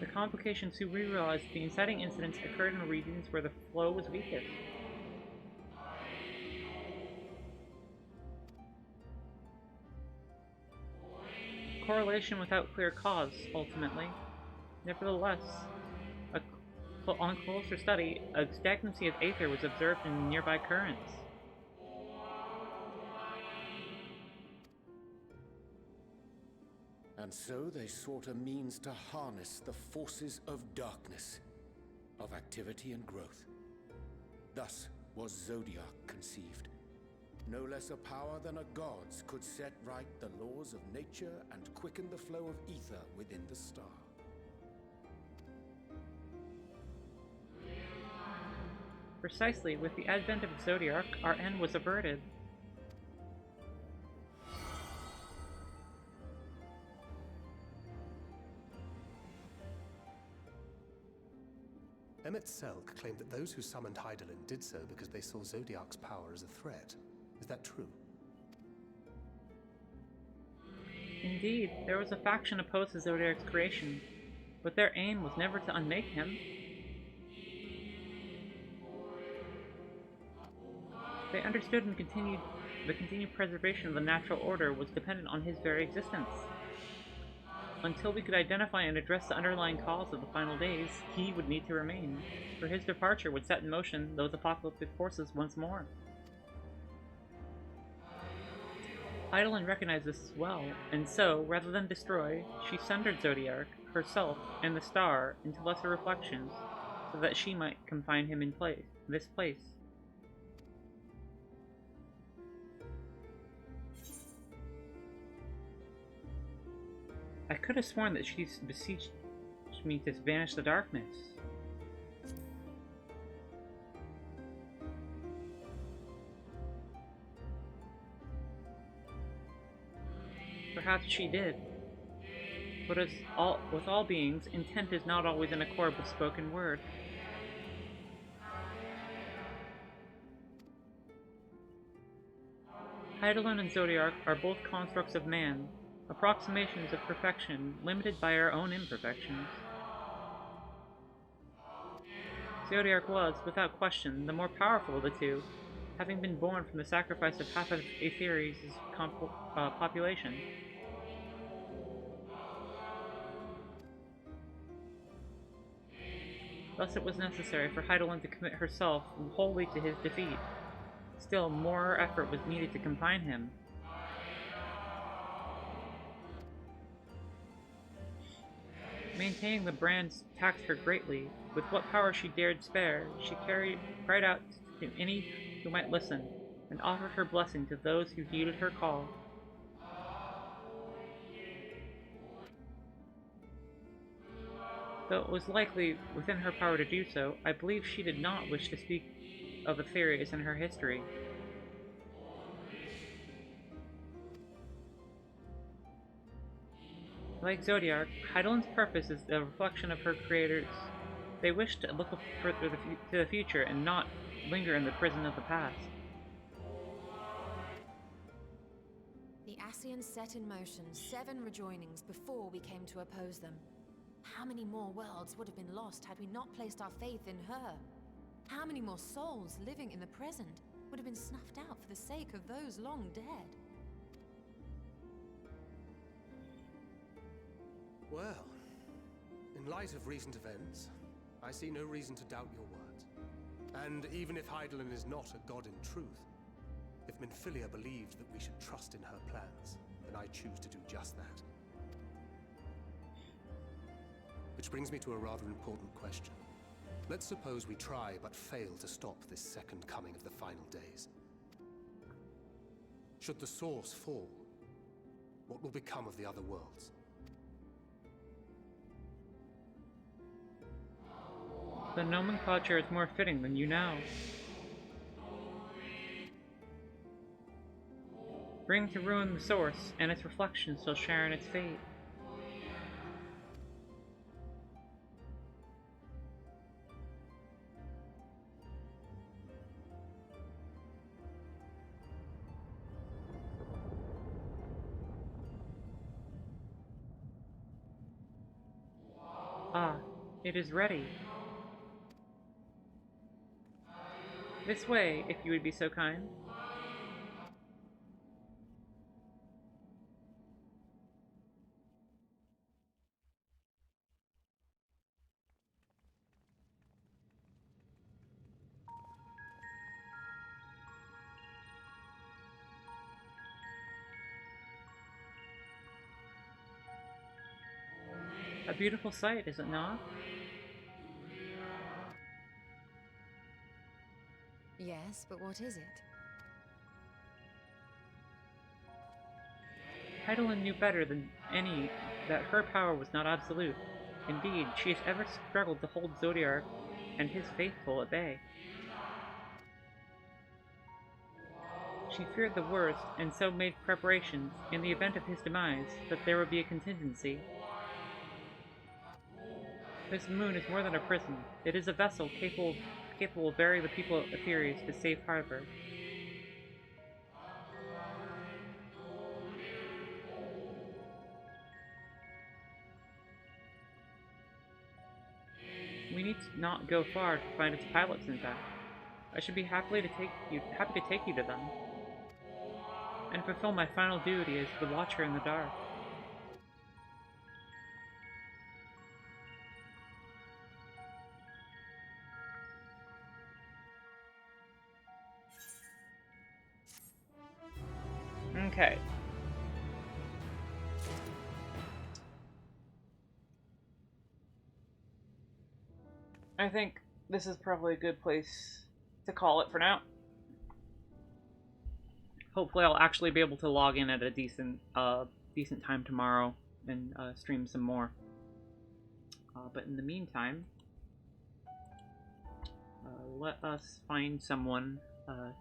The convocation soon realized the inciting incidents occurred in regions where the flow was weakest. Correlation without clear cause, ultimately. Nevertheless, On closer study, a stagnancy of aether was observed in nearby currents. And so they sought a means to harness the forces of darkness, of activity and growth. Thus was Zodiac conceived. No less a power than a god's could set right the laws of nature and quicken the flow of ether within the star. Precisely, with the advent of Zodiac, our end was averted. Emmett Selk claimed that those who summoned Hydaelyn did so because they saw Zodiac's power as a threat. Is that true? Indeed, there was a faction opposed to Zodiac's creation, but their aim was never to unmake him. They understood and the continued preservation of the natural order was dependent on his very existence. Until we could identify and address the underlying cause of the final days, he would need to remain, for his departure would set in motion those apocalyptic forces once more. Hydaelyn recognized this as well, and so, rather than destroy, she sundered Zodiac, herself, and the star into lesser reflections, so that she might confine him in this place. I could have sworn that she beseeched me to banish the darkness. Perhaps she did. But with all beings, intent is not always in accord with spoken word. Hydaelyn and Zodiac are both constructs of man, approximations of perfection limited by our own imperfections. Zodiac was, without question, the more powerful of the two, having been born from the sacrifice of half of Aetheri's population. Thus it was necessary for Hydaelyn to commit herself wholly to his defeat. Still, more effort was needed to confine him. Maintaining the brands taxed her greatly. With what power she dared spare, she cried out to any who might listen, and offered her blessing to those who heeded her call. Though it was likely within her power to do so, I believe she did not wish to speak of Aetherius and her history. Like Zodiac, Hydaelyn's purpose is the reflection of her creators. They wish to look further to the future and not linger in the prison of the past. The Ascians set in motion 7 rejoinings before we came to oppose them. How many more worlds would have been lost had we not placed our faith in her? How many more souls living in the present would have been snuffed out for the sake of those long dead? Well, in light of recent events, I see no reason to doubt your words. And even if Hydaelyn is not a god in truth, if Minfilia believed that we should trust in her plans, then I choose to do just that. Which brings me to a rather important question. Let's suppose we try but fail to stop this second coming of the final days. Should the source fall, what will become of the other worlds? The nomenclature is more fitting than you know. Bring to ruin the source, and its reflection shall share in its fate. Ah, it is ready. This way, if you would be so kind. A beautiful sight, is it not? Yes, but what is it? Heidelin knew better than any that her power was not absolute. Indeed, she has ever struggled to hold Zodiark and his faithful at bay. She feared the worst, and so made preparations, in the event of his demise, that there would be a contingency. This moon is more than a prison. It is a vessel capable of bearing the people of Aetherius to safe harbor. We need not go far to find its pilots, in fact. I should be happy to take you to them, and fulfill my final duty as the Watcher in the Dark. Okay. I think this is probably a good place to call it for now. Hopefully I'll actually be able to log in at a decent time tomorrow and stream some more. But in the meantime, let us find someone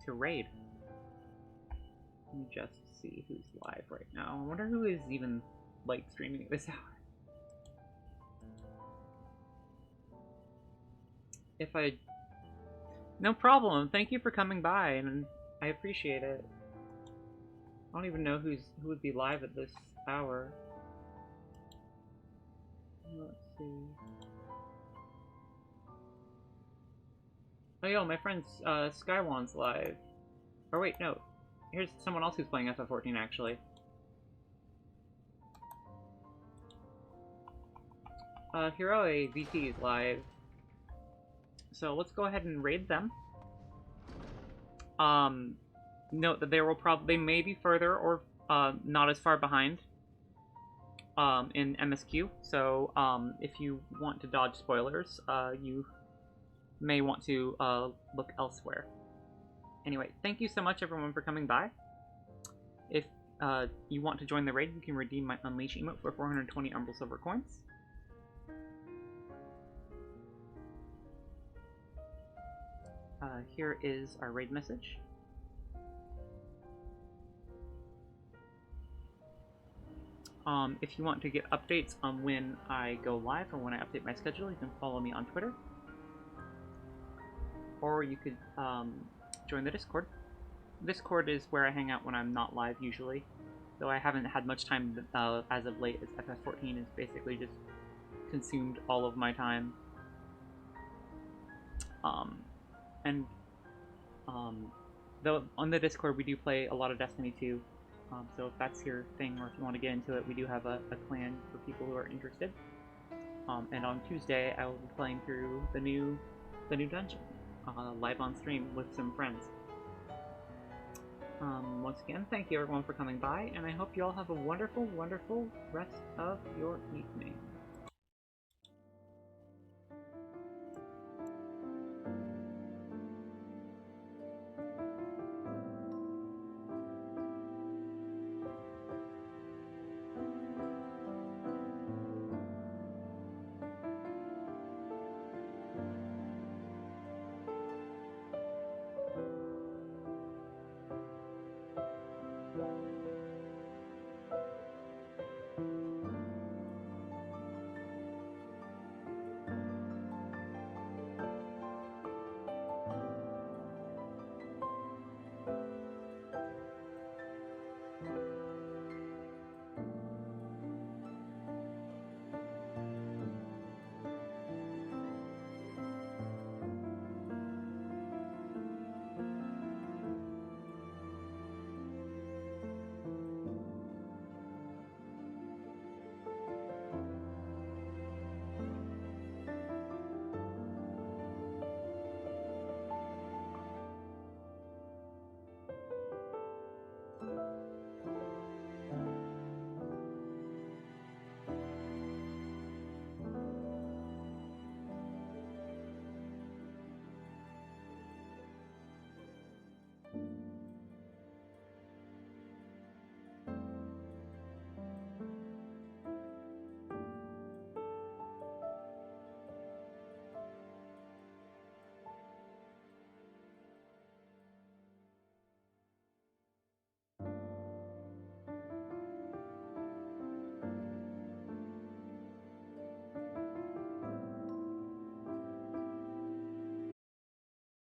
to raid. Let me just see who's live right now. I wonder who is even like streaming at this hour. No problem. Thank you for coming by, and I appreciate it. I don't even know who would be live at this hour. Let's see. Oh, yo, my friend Skywan's live. Or wait, no. Here's someone else who's playing FF14, actually. Hiroe VT is live. So let's go ahead and raid them. Note that they may be further or not as far behind in MSQ. So if you want to dodge spoilers, you may want to look elsewhere. Anyway, thank you so much everyone for coming by. If you want to join the raid, you can redeem my Unleash emote for 420 Umbral Silver coins. Here is our raid message. If you want to get updates on when I go live or when I update my schedule, you can follow me on Twitter. Or you could join the Discord. Discord is where I hang out when I'm not live usually, though I haven't had much time as of late, as FF14 has basically just consumed all of my time. Though on the Discord we do play a lot of Destiny 2, so if that's your thing or if you want to get into it, we do have a clan for people who are interested. And on Tuesday I will be playing through the new dungeon live on stream with some friends. Once again, thank you everyone for coming by, and I hope you all have a wonderful, wonderful rest of your evening.